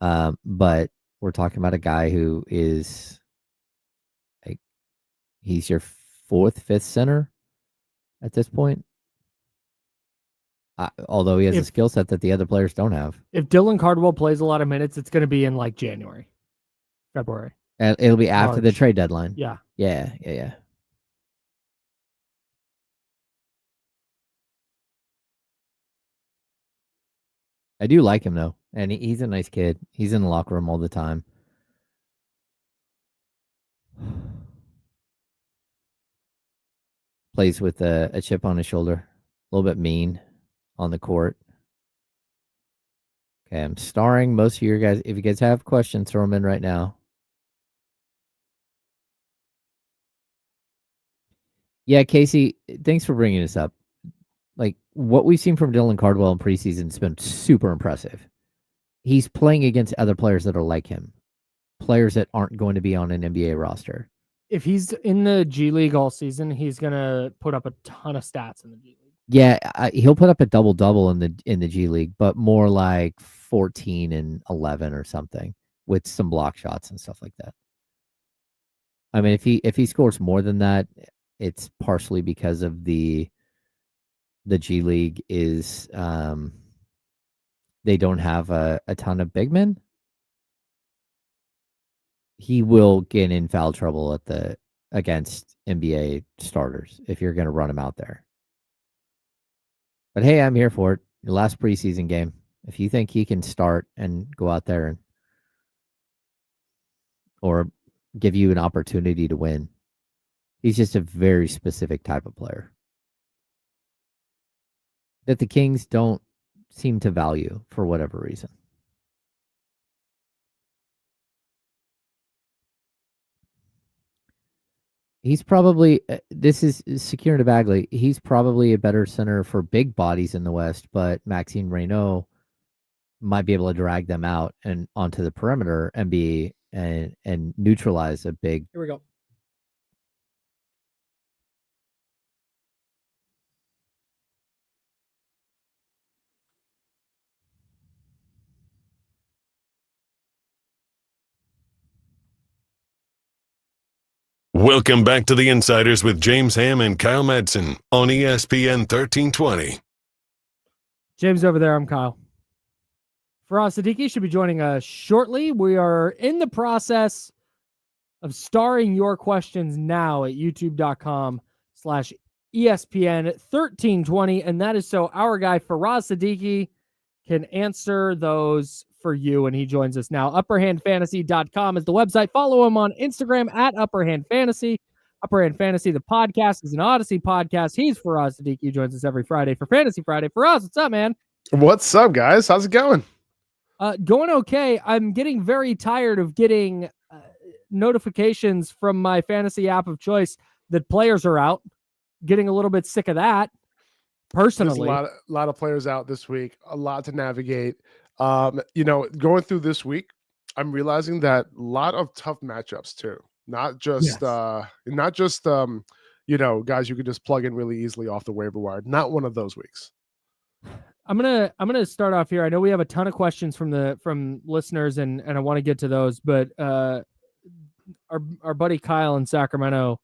[SPEAKER 1] But we're talking about a guy who is he's your fourth, fifth center at this point. Although he has a skill set that the other players don't have.
[SPEAKER 2] If Dylan Cardwell plays a lot of minutes, it's going to be in like January, February.
[SPEAKER 1] And it'll be after the trade deadline.
[SPEAKER 2] Yeah.
[SPEAKER 1] Yeah. I do like him, though. And he's a nice kid. He's in the locker room all the time. Plays with a chip on his shoulder. A little bit mean on the court. Okay, I'm starring most of you guys. If you guys have questions, throw them in right now. Yeah, Casey, thanks for bringing this up. Like, what we've seen from Dylan Cardwell in preseason has been super impressive. He's playing against other players that are like him. Players that aren't going to be on an NBA roster.
[SPEAKER 2] If he's in the G League all season, he's going to put up a ton of stats in the G League.
[SPEAKER 1] Yeah, he'll put up a double-double in the G League, but more like 14 and 11 or something with some block shots and stuff like that. I mean, if he scores more than that, it's partially because of the G League is they don't have a ton of big men. He will get in foul trouble against NBA starters if you're going to run him out there. But hey, I'm here for it. Your last preseason game. If you think he can start and go out there or give you an opportunity to win, he's just a very specific type of player that the Kings don't seem to value for whatever reason. He's probably, this is Sakir Bagley. He's probably a better center for big bodies in the West, but Maxime Reynaud might be able to drag them out and onto the perimeter and neutralize a big.
[SPEAKER 2] Here we go.
[SPEAKER 3] Welcome back to the Insiders with James Ham and Kyle Madsen on ESPN 1320.
[SPEAKER 2] James over there. I'm Kyle. Faraz Siddiqui should be joining us shortly. We are in the process of starring your questions now at youtube.com/ESPN 1320. And that is so our guy Faraz Siddiqui can answer those for you. And he joins us now. Upperhandfantasy.com is the website. Follow him on Instagram at upperhandfantasy. Upperhand Fantasy, the podcast, is an Odyssey podcast. He's Faraz Siddiqui. He joins us every Friday for Fantasy Friday. Faraz, what's up, man?
[SPEAKER 4] What's up, guys? How's it going?
[SPEAKER 2] Going okay. I'm getting very tired of getting notifications from my fantasy app of choice that players are out. Getting a little bit sick of that, personally.
[SPEAKER 4] There's a lot of players out this week. A lot to navigate. Going through this week, I'm realizing that a lot of tough matchups too. Not just guys you could just plug in really easily off the waiver wire. Not one of those weeks.
[SPEAKER 2] I'm gonna start off here. I know we have a ton of questions from listeners, and I want to get to those, but our buddy Kyle in Sacramento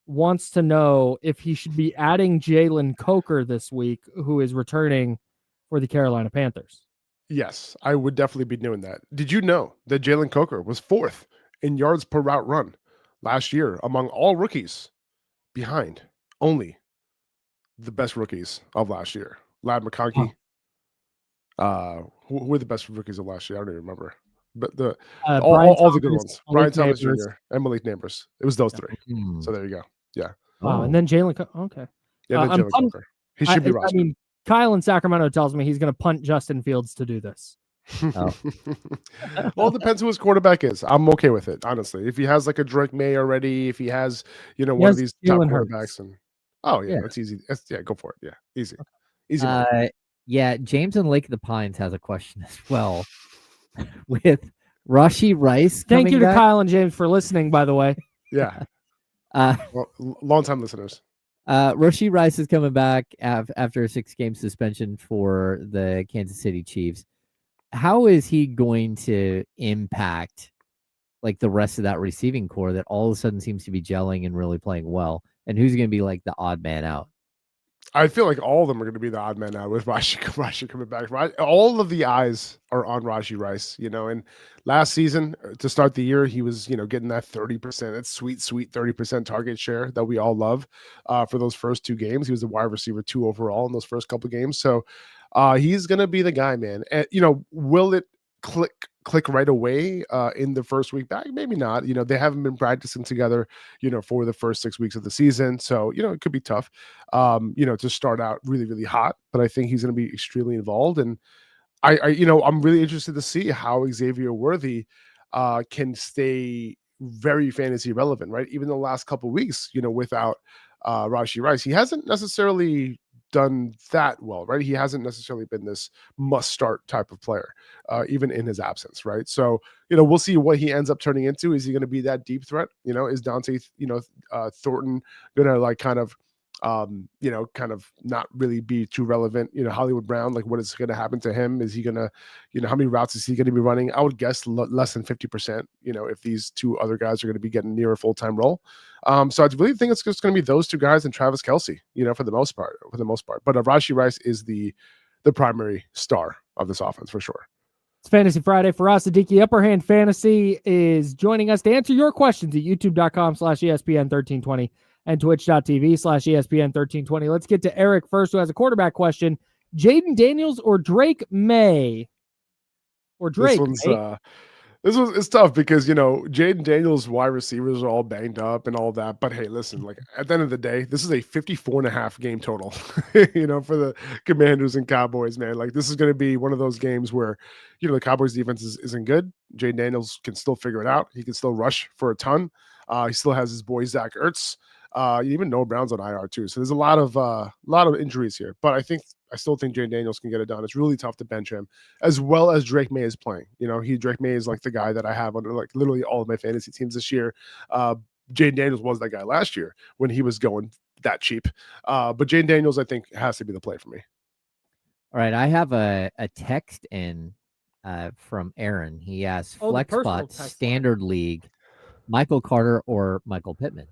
[SPEAKER 2] wants to know if he should be adding Jalen Coker this week, who is returning for the Carolina Panthers.
[SPEAKER 4] Yes, I would definitely be doing that. Did you know that Jalen Coker was 4th in yards per route run last year among all rookies, behind only the best rookies of last year? Lad McConkey. Who were the best rookies of last year? I don't even remember. But all the good ones. Brian Thomas Jr. and Malik Neighbors. It was those three. So there you go. Yeah.
[SPEAKER 2] Wow. And then Jalen. Okay.
[SPEAKER 4] Yeah. Then Jalen Coker. He should be rostered.
[SPEAKER 2] I mean, Kyle in Sacramento tells me he's going to punt Justin Fields to do this.
[SPEAKER 4] Well, it depends who his quarterback is. I'm okay with it, honestly. If he has like a Drake May already, if he has, one of these top quarterbacks, and that's easy. Go for it. Yeah, easy.
[SPEAKER 2] Okay.
[SPEAKER 4] Easy.
[SPEAKER 1] Yeah, James in Lake of the Pines has a question as well with Rashee Rice.
[SPEAKER 2] Thank you to
[SPEAKER 1] back.
[SPEAKER 2] Kyle and James for listening, by the way.
[SPEAKER 4] Yeah.
[SPEAKER 1] Uh,
[SPEAKER 4] Well, long-time listeners.
[SPEAKER 1] Rashee Rice is coming back after a 6-game suspension for the Kansas City Chiefs. How is he going to impact like the rest of that receiving core that all of a sudden seems to be gelling and really playing well? And who's going to be like the odd man out?
[SPEAKER 4] I feel like all of them are going to be the odd man out with Rashee coming back. Right? All of the eyes are on Rashee Rice, and last season to start the year, he was, getting that 30%, that sweet 30% target share that we all love for those first 2 games. He was the wide receiver 2 overall in those first couple of games. So he's going to be the guy, man. And, will it click right away in the first week back? Maybe not. They haven't been practicing together, for the first 6 weeks of the season. So, it could be tough, to start out really, really hot. But I think he's going to be extremely involved. And I'm really interested to see how Xavier Worthy can stay very fantasy relevant, right? Even the last couple of weeks, without Rashee Rice, he hasn't necessarily done that well, right? He hasn't necessarily been this must start type of player, even in his absence, right? So, we'll see what he ends up turning into. Is he going to be that deep threat? Is Dante, Thornton going to like kind of not really be too relevant? Hollywood Brown, like what is going to happen to him? Is he going to, how many routes is he going to be running? I would guess less than 50%, if these 2 other guys are going to be getting near a full-time role. So I really think it's just going to be those 2 guys and Travis Kelce, for the most part. But Rashee Rice is the primary star of this offense for sure.
[SPEAKER 2] It's Fantasy Friday for us. Adiki Upper Hand Fantasy is joining us to answer your questions at youtube.com/ESPN1320 and twitch.tv/ESPN1320. Let's get to Eric first, who has a quarterback question. Jaden Daniels or Drake May? Or Drake?
[SPEAKER 4] It's tough because, Jaden Daniels' wide receivers are all banged up and all that. But hey, listen, like at the end of the day, this is a 54.5 game total, for the Commanders and Cowboys, man. Like this is going to be one of those games where, the Cowboys defense isn't good. Jaden Daniels can still figure it out. He can still rush for a ton. He still has his boy, Zach Ertz. Even Noah Brown's on IR too. So there's a lot of injuries here, but I still think Jaden Daniels can get it done. It's really tough to bench him, as well as Drake May is playing. Drake May is like the guy that I have under like literally all of my fantasy teams this year. Jaden Daniels was that guy last year when he was going that cheap. But Jaden Daniels, I think, has to be the play for me.
[SPEAKER 1] All right, I have a text in from Aaron. He asks, flex spot, standard league, Michael Carter or Michael Pittman?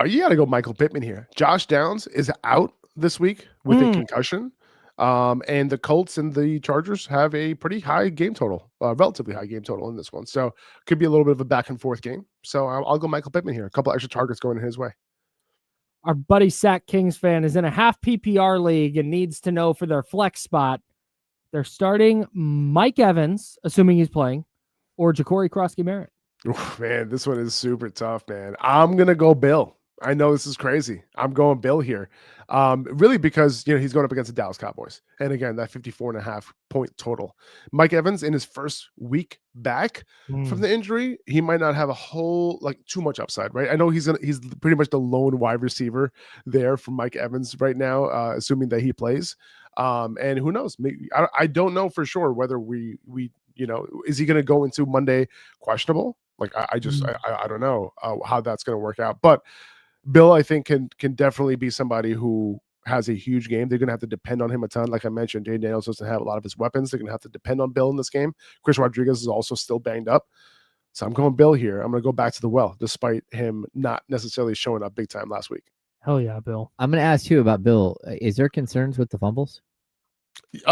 [SPEAKER 4] You got to go Michael Pittman here. Josh Downs is out this week with a concussion. And the Colts and the Chargers have a pretty high game total, relatively high game total in this one. So could be a little bit of a back and forth game. So I'll go Michael Pittman here. A couple extra targets going his way.
[SPEAKER 2] Our buddy Sac Kings fan is in a half PPR league and needs to know for their flex spot, they're starting Mike Evans, assuming he's playing, or Ja'Cory Krosky-Merritt.
[SPEAKER 4] Man, this one is super tough, man. I'm going to go Bill. I know this is crazy. I'm going Bill here. Really because, he's going up against the Dallas Cowboys. And again, that 54.5 point total. Mike Evans in his first week back from the injury, he might not have a whole, too much upside, right? I know he's pretty much the lone wide receiver there for Mike Evans right now, assuming that he plays. And who knows? Maybe, I don't know for sure whether we is he going to go into Monday questionable? I don't know how that's going to work out. But Bill, I think, can definitely be somebody who has a huge game. They're going to have to depend on him a ton. Like I mentioned, Jaden Daniels doesn't have a lot of his weapons. They're going to have to depend on Bill in this game. Chris Rodriguez is also still banged up. So I'm going Bill here. I'm going to go back to the well, despite him not necessarily showing up big time last week.
[SPEAKER 2] Hell yeah, Bill.
[SPEAKER 1] I'm going to ask you about Bill. Is there concerns with the fumbles?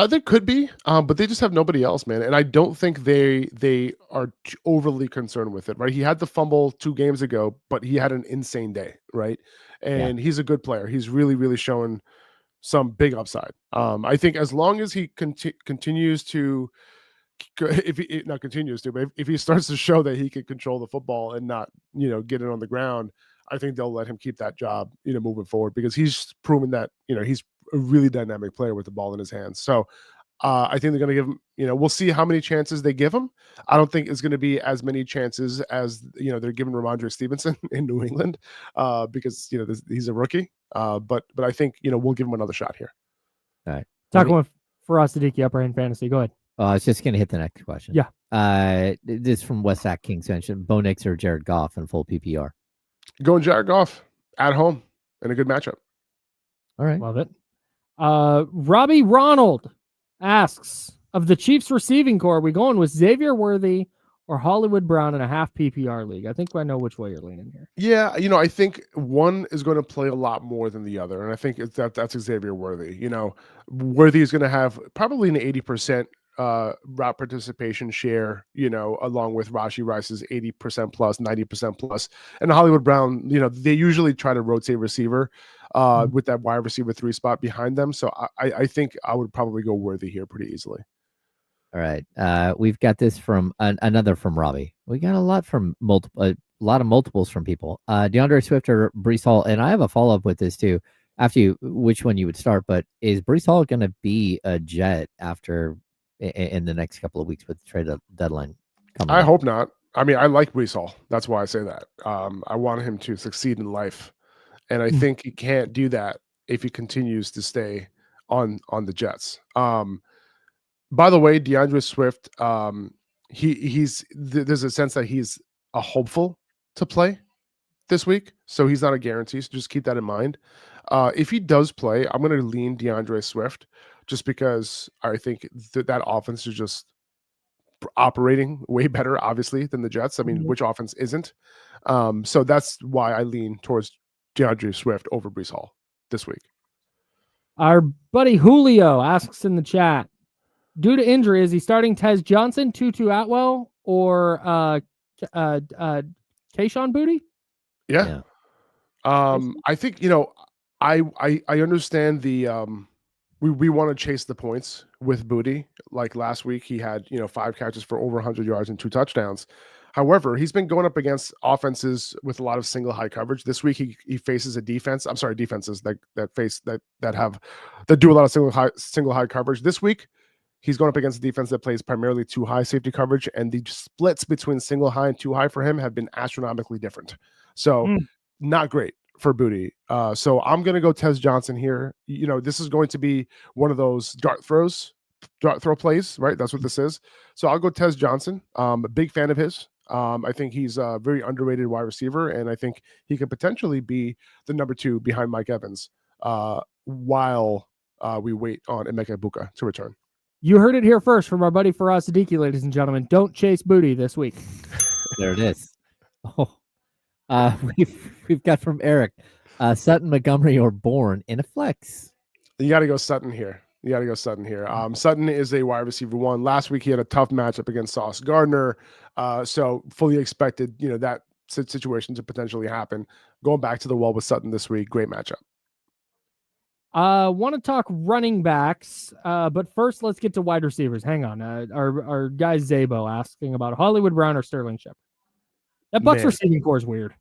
[SPEAKER 4] There could be, but they just have nobody else, man. And I don't think they are overly concerned with it, right? He had the fumble 2 games ago, but he had an insane day, right? And he's a good player. He's really, really showing some big upside. I think as long as he continues to, if he not continues to, but if he starts to show that he can control the football and not, get it on the ground, I think they'll let him keep that job, moving forward, because he's proven that, he's a really dynamic player with the ball in his hands. So I think they're going to give him, we'll see how many chances they give him. I don't think it's going to be as many chances as, they're giving Ramondre Stevenson in New England because, he's a rookie. But I think, we'll give him another shot here.
[SPEAKER 1] All right.
[SPEAKER 2] Talking with Faraz Siddiqui, Upper Hand Fantasy. Go ahead.
[SPEAKER 1] I was just going to hit the next question.
[SPEAKER 2] Yeah.
[SPEAKER 1] This is from West Sac Kings mentioned Bo Nix or Jared Goff in full PPR.
[SPEAKER 4] Going Jared Goff at home in a good matchup.
[SPEAKER 1] All right.
[SPEAKER 2] Love it. Robbie Ronald asks, of the Chiefs receiving core, are we going with Xavier Worthy or Hollywood Brown in a half PPR league? I think I know which way you're leaning here.
[SPEAKER 4] Yeah, I think one is going to play a lot more than the other, and I think that's Xavier Worthy. Worthy is going to have probably an 80% route participation share, along with Rashee Rice's 80% plus, 90% plus, and Hollywood Brown. They usually try to rotate receiver with that wide receiver 3 spot behind them. So I think I would probably go Worthy here pretty easily.
[SPEAKER 1] All right. We've got this from another from Robbie. We got a lot from a lot of multiples from people. DeAndre Swift or Breece Hall, and I have a follow up with this too. After you, which one you would start? But is Breece Hall going to be a Jet after in the next couple of weeks with the trade deadline coming?
[SPEAKER 4] I hope not. I mean, I like Breece Hall. That's why I say that. I want him to succeed in life, and I think he can't do that if he continues to stay on the Jets. By the way, DeAndre Swift, there's a sense that he's a hopeful to play this week, so he's not a guarantee. So just keep that in mind. If he does play, I'm going to lean DeAndre Swift just because I think that offense is just operating way better, obviously, than the Jets. I mean, which offense isn't? So that's why I lean towards DeAndre Swift over Breece Hall this week.
[SPEAKER 2] Our buddy Julio asks in the chat, due to injury, is he starting Tez Johnson, Tutu Atwell, or Kayshon Boutte?
[SPEAKER 4] Yeah. I think, I understand the we want to chase the points with Boutte. Like last week, he had 5 catches for over 100 yards and 2 touchdowns. However, he's been going up against offenses with a lot of single high coverage. This week, he faces a defense. I'm sorry, defenses that do a lot of single high coverage. This week, he's going up against a defense that plays primarily 2 high safety coverage, and the splits between single high and 2 high for him have been astronomically different. So not great for Boutte. So I'm going to go Tez Johnson here. This is going to be one of those dart throw plays, right? That's what this is. So I'll go Tez Johnson. A big fan of his. I think he's a very underrated wide receiver, and I think he could potentially be the number 2 behind Mike Evans while we wait on Emeka Egbuka to return.
[SPEAKER 2] You heard it here first from our buddy Faraz Siddiqui, ladies and gentlemen. Don't chase Boutte this week.
[SPEAKER 1] There it is. We've got from Eric, Sutton, Montgomery, or Bourne in a flex.
[SPEAKER 4] You got to go Sutton here. Sutton is a wide receiver 1. Last week he had a tough matchup against Sauce Gardner, so fully expected that situation to potentially happen. Going back to the well with Sutton this week, great matchup.
[SPEAKER 2] Want to talk running backs, but first let's get to wide receivers. Hang on. Our guy Zabo asking about Hollywood Brown or Sterling Shepard. That Bucs receiving core is weird.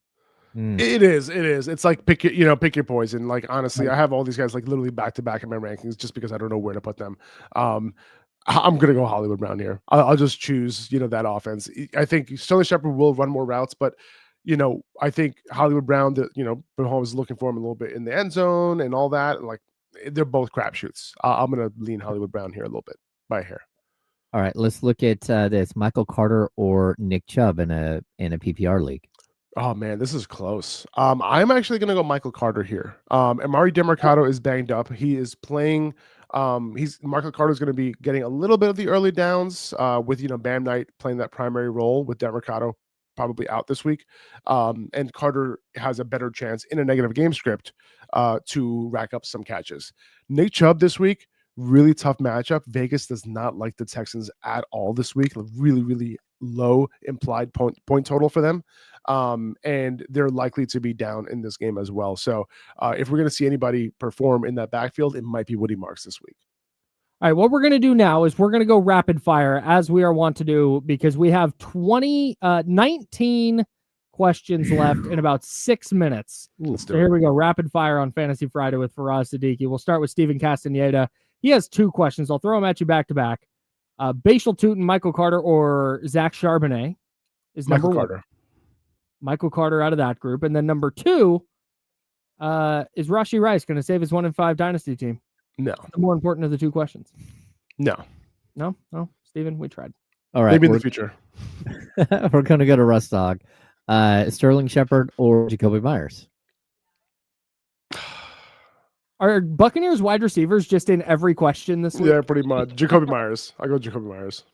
[SPEAKER 4] It is. It's like pick your poison. Like honestly, I have all these guys like literally back to back in my rankings just because I don't know where to put them. I'm gonna go Hollywood Brown here. I'll just choose that offense. I think Sterling Shepard will run more routes, but I think Hollywood Brown, Mahomes is looking for him a little bit in the end zone and all that. And like they're both crapshoots. I'm gonna lean Hollywood Brown here a little bit by a hair.
[SPEAKER 1] All right, let's look at this: Michael Carter or Nick Chubb in a PPR league.
[SPEAKER 4] Oh man, this is close. I'm actually gonna go Michael Carter here. Amari DeMarcado is banged up. He is playing. Michael Carter is going to be getting a little bit of the early downs with Bam Knight playing that primary role with DeMarcado probably out this week. And Carter has a better chance in a negative game script to rack up some catches. Nick Chubb this week, really tough matchup. Vegas does not like the Texans at all this week. Really, really low implied point total for them. And they're likely to be down in this game as well. So if we're going to see anybody perform in that backfield, it might be Woody Marks this week.
[SPEAKER 2] All right, what we're going to do now is we're going to go rapid fire as we are wont to do because we have 19 questions left in about 6 minutes. So here we go. Rapid fire on Fantasy Friday with Faraz Siddiqui. We'll start with Steven Castaneda. He has 2 questions. I'll throw them at you back to back. Bashal Tootin, Michael Carter, or Zach Charbonnet is number 1.
[SPEAKER 4] Carter.
[SPEAKER 2] Michael Carter out of that group. And then number 2 is Rashee Rice going to save his 1-5 dynasty team?
[SPEAKER 4] No.
[SPEAKER 2] The more important of the 2 questions.
[SPEAKER 4] No.
[SPEAKER 2] Steven. We tried.
[SPEAKER 1] All right.
[SPEAKER 4] Maybe in the future.
[SPEAKER 1] We're going to go to Russ Dog. Sterling Shepard or Jacoby Myers?
[SPEAKER 2] Are Buccaneers wide receivers just in every question this week?
[SPEAKER 4] Yeah, pretty much. Jacoby Myers. I go Jacoby Myers.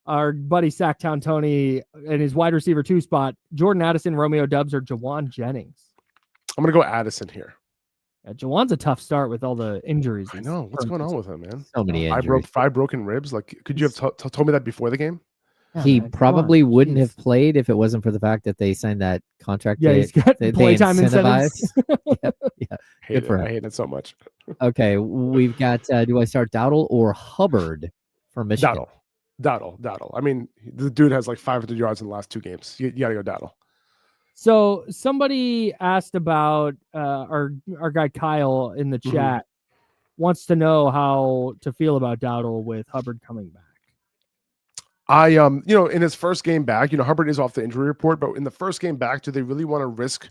[SPEAKER 2] Our buddy Sacktown Tony in his wide receiver 2 spot, Jordan Addison, Romeo Doubs, or Jawan Jennings?
[SPEAKER 4] I'm going to go Addison here.
[SPEAKER 2] Yeah, Jawan's a tough start with all the injuries.
[SPEAKER 4] I know. What's going on with him, man?
[SPEAKER 1] So many injuries.
[SPEAKER 4] Five broken ribs. Like, could you have told me that before the game?
[SPEAKER 1] He probably wouldn't have played if it wasn't for the fact that they signed that contract.
[SPEAKER 2] Yeah, he's got playtime incentives.
[SPEAKER 1] Yep. Good for him.
[SPEAKER 4] I hate it so much.
[SPEAKER 1] Okay, we've got, do I start Dowdle or Hubbard for Michigan?
[SPEAKER 4] Dowdle. I mean, the dude has like 500 yards in the last 2 games. You got to go Dowdle.
[SPEAKER 2] So somebody asked about our guy Kyle in the chat wants to know how to feel about Dowdle with Hubbard coming back.
[SPEAKER 4] In his first game back, Hubbard is off the injury report, but in the first game back, do they really want to risk,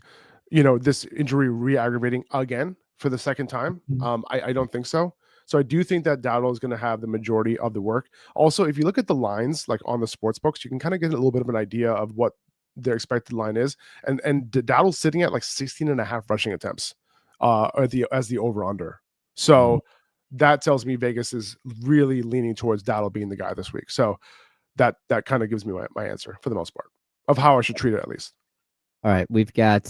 [SPEAKER 4] this injury re-aggravating again for the second time? I don't think so. So I do think that Dowdle is going to have the majority of the work. Also, if you look at the lines, like on the sports books, you can kind of get a little bit of an idea of what their expected line is. And Dowdle's sitting at like 16.5 rushing attempts as the over-under. So that tells me Vegas is really leaning towards Dowdle being the guy this week. So that kind of gives me my answer for the most part of how I should treat it, at least.
[SPEAKER 1] All right, we've got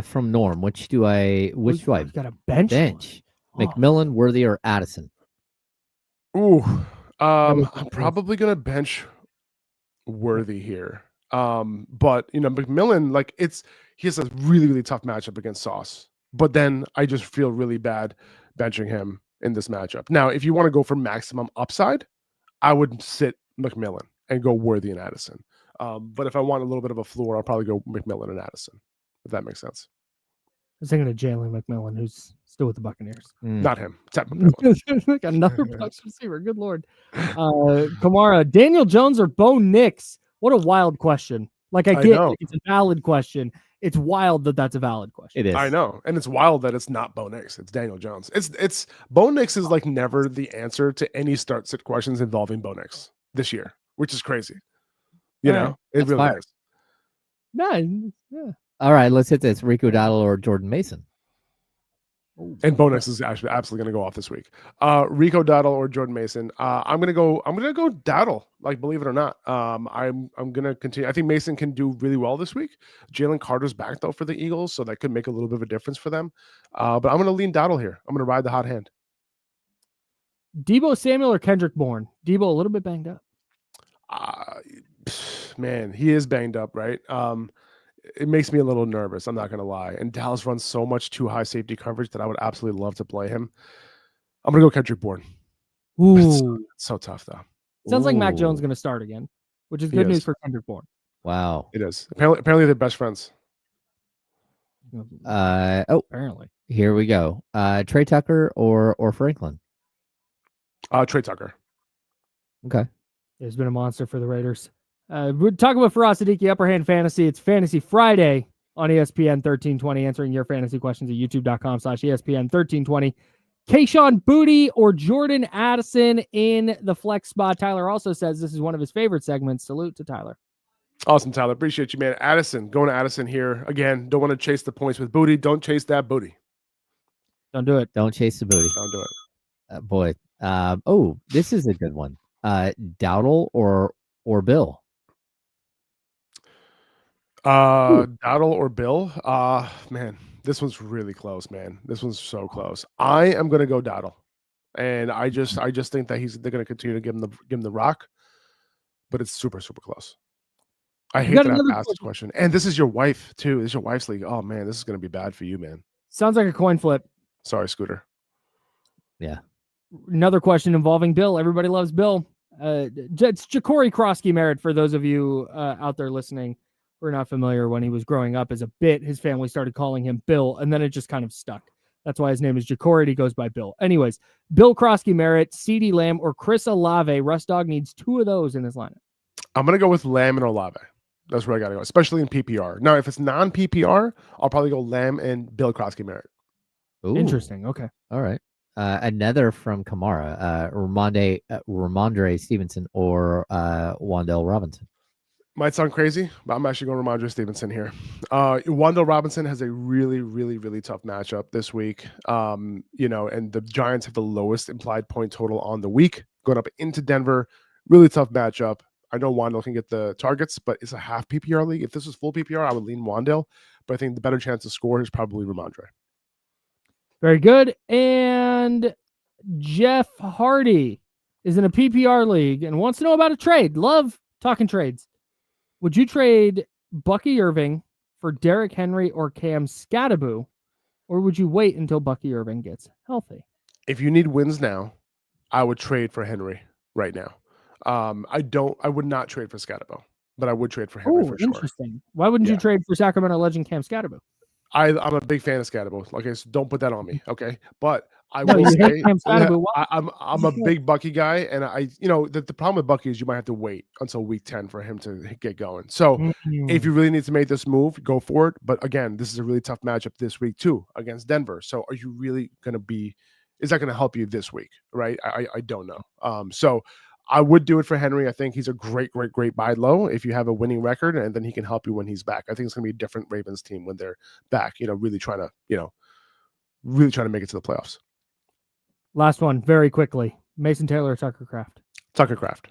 [SPEAKER 1] from Norm. Which do I
[SPEAKER 2] got a bench?
[SPEAKER 1] McMillan, Worthy, or Addison?
[SPEAKER 4] Ooh, I'm probably gonna bench Worthy here. But McMillan, like he has a really, really tough matchup against Sauce. But then I just feel really bad benching him in this matchup. Now, if you want to go for maximum upside, I would sit McMillan and go Worthy and Addison. But if I want a little bit of a floor, I'll probably go McMillan and Addison, if that makes sense.
[SPEAKER 2] I was thinking of Jalen McMillan, who's still with the Buccaneers.
[SPEAKER 4] Not him. Tap McMillan.
[SPEAKER 2] Like another Bucs receiver. Good Lord. Kamara, Daniel Jones or Bo Nix? What a wild question. Like, I get it. It's a valid question. It's wild that that's a valid question.
[SPEAKER 1] It is.
[SPEAKER 4] I know. And it's wild that it's not Bo Nix. It's Daniel Jones. It's Bo Nix is like never the answer to any start-sit questions involving Bo Nix this year, which is crazy. It really is.
[SPEAKER 2] Yeah.
[SPEAKER 1] All right, let's hit this. Rico Dowdle or Jordan Mason?
[SPEAKER 4] And Bo Nix is actually absolutely going to go off this week. Rico Dowdle or Jordan Mason. I'm gonna go Dowdle. Like, believe it or not. I'm gonna continue. I think Mason can do really well this week. Jalen Carter's back though for the Eagles, so that could make a little bit of a difference for them. But I'm gonna lean Dowdle here. I'm gonna ride the hot hand.
[SPEAKER 2] Debo Samuel or Kendrick Bourne? Debo a little bit banged up.
[SPEAKER 4] Man, he is banged up, right? It makes me a little nervous. I'm not going to lie. And Dallas runs so much too high safety coverage that I would absolutely love to play him. I'm going to go Kendrick Bourne.
[SPEAKER 2] Ooh.
[SPEAKER 4] It's so tough, though.
[SPEAKER 2] Sounds like Mac Jones is going to start again, which is good news for Kendrick Bourne.
[SPEAKER 1] Wow.
[SPEAKER 4] It is. Apparently they're best friends.
[SPEAKER 2] Apparently.
[SPEAKER 1] Here we go. Trey Tucker or Franklin?
[SPEAKER 4] Trey Tucker.
[SPEAKER 1] Okay.
[SPEAKER 2] There's been a monster for the Raiders. We're talking about Faraz Siddiqui, Upper Hand Fantasy. It's Fantasy Friday on ESPN 1320, answering your fantasy questions at youtube.com/ESPN 1320. Kayshon Boutte or Jordan Addison in the flex spot. Tyler also says this is one of his favorite segments. Salute to Tyler.
[SPEAKER 4] Awesome, Tyler. Appreciate you, man. Addison, going to Addison here. Again, don't want to chase the points with Boutte. Don't chase that booty.
[SPEAKER 2] Don't do it.
[SPEAKER 1] Don't chase the booty.
[SPEAKER 4] Don't do it.
[SPEAKER 1] Boy. This is a good one. Dowdle or Bill?
[SPEAKER 4] Dowdle or Bill? Man, this one's really close, man. This one's so close. I am gonna go Dowdle, and I just think that they're gonna continue to give him the rock, but it's super, super close. I hate that I have to ask this question. And this is your wife too. This is your wife's league. Oh man, this is gonna be bad for you, man.
[SPEAKER 2] Sounds like a coin flip.
[SPEAKER 4] Sorry, Scooter.
[SPEAKER 1] Yeah.
[SPEAKER 2] Another question involving Bill. Everybody loves Bill. It's Ja'Cory Krosky-Merritt for those of you out there listening. We're not familiar. When he was growing up as a bit, his family started calling him Bill, and then it just kind of stuck. That's why his name is Ja'Cory. He goes by Bill. Anyways, Bill Krosky-Merritt, CeeDee Lamb, or Chris Olave. Russ Dog needs 2 of those in his lineup.
[SPEAKER 4] I'm going to go with Lamb and Olave. That's where I got to go, especially in PPR. Now, if it's non-PPR, I'll probably go Lamb and Bill Krosky-Merritt.
[SPEAKER 1] Ooh.
[SPEAKER 2] Interesting. Okay.
[SPEAKER 1] All right. another from Kamara, Ramondre Stevenson or Wandale Robinson.
[SPEAKER 4] Might sound crazy, but I'm actually going Ramondre Stevenson here. Wandale Robinson has a really, really, really tough matchup this week. And the Giants have the lowest implied point total on the week, going up into Denver. Really tough matchup. I know Wandale can get the targets, but it's a half PPR league. If this was full PPR, I would lean Wandale, but I think the better chance to score is probably Ramondre.
[SPEAKER 2] Very good. And Jeff Hardy is in a PPR league and wants to know about a trade. Love talking trades. Would you trade Bucky Irving for Derrick Henry or Cam Scatterbo, or would you wait until Bucky Irving gets healthy?
[SPEAKER 4] If you need wins now, I would trade for Henry right now. I would not trade for Scatterbo, but I would trade for Henry for sure.
[SPEAKER 2] Interesting. Why wouldn't you trade for Sacramento legend Cam Scatterbo?
[SPEAKER 4] I'm a big fan of Scatterbo. Okay, so don't put that on me. Okay, but I will say I'm a big Bucky guy, and the problem with Bucky is you might have to wait until week 10 for him to get going. So if you really need to make this move, go for it. But again, this is a really tough matchup this week too against Denver. So are you really going to be? Is that going to help you this week? Right? I don't know. So I would do it for Henry. I think he's a great buy low if you have a winning record, and then he can help you when he's back. I think it's going to be a different Ravens team when they're back. Really trying to make it to the playoffs.
[SPEAKER 2] Last one, very quickly. Mason Taylor or Tucker Kraft?
[SPEAKER 4] Tucker Kraft.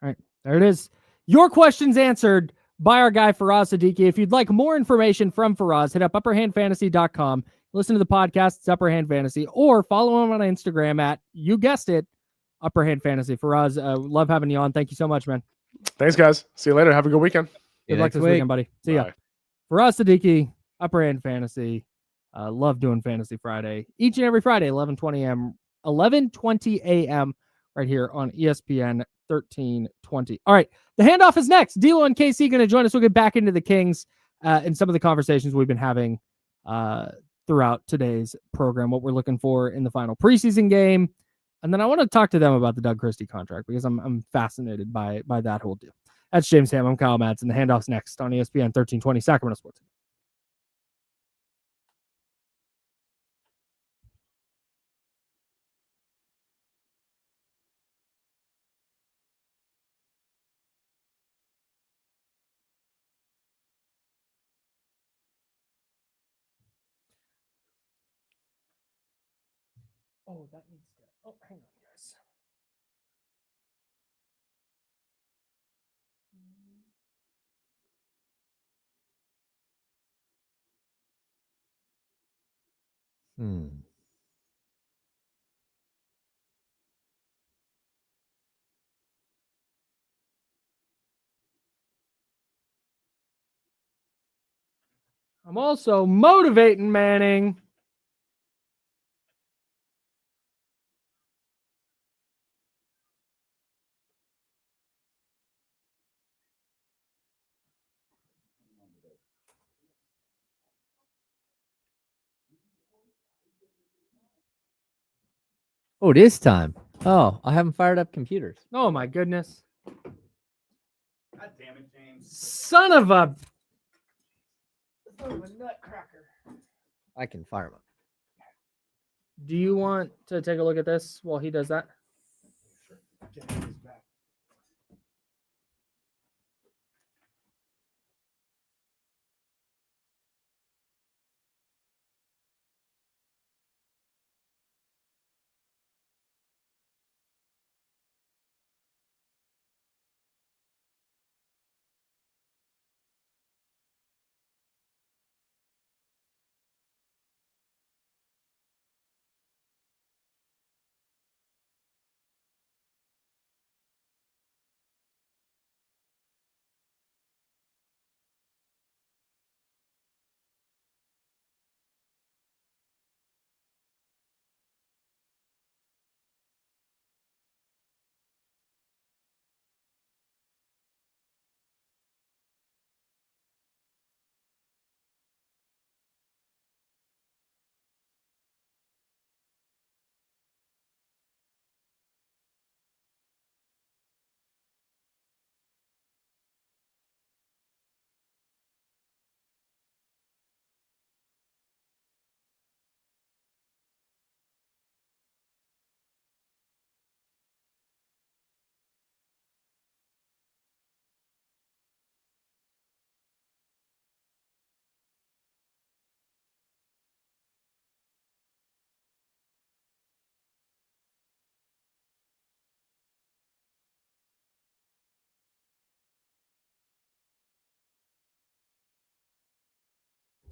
[SPEAKER 2] All right, there it is. Your questions answered by our guy Faraz Siddiqui. If you'd like more information from Faraz, hit up upperhandfantasy.com. Listen to the podcast, it's Upper Hand Fantasy, or follow him on Instagram at, you guessed it, Upper Hand Fantasy. Faraz, love having you on. Thank you so much, man.
[SPEAKER 4] Thanks, guys. See you later. Have a good weekend.
[SPEAKER 2] Good luck this weekend, buddy. See ya. Faraz Siddiqui, Upper Hand Fantasy. Love doing Fantasy Friday. Each and every Friday, 11:20 a.m. right here on ESPN 1320. All right, the handoff is next. D'Lo and KC going to join us. We'll get back into the Kings and some of the conversations we've been having throughout today's program, what we're looking for in the final preseason game. And then I want to talk to them about the Doug Christie contract because I'm fascinated by that whole deal. That's James Ham. I'm Kyle Madsen. The handoff's next on ESPN 1320 Sacramento Sports. Oh, that needs to. Oh, hang on, guys. I'm also motivating Manning.
[SPEAKER 1] Oh, it is time. Oh, I haven't fired up computers.
[SPEAKER 2] Oh my goodness.
[SPEAKER 5] God damn it, James.
[SPEAKER 2] Son of a nutcracker.
[SPEAKER 1] I can fire them up.
[SPEAKER 2] Do you want to take a look at this while he does that?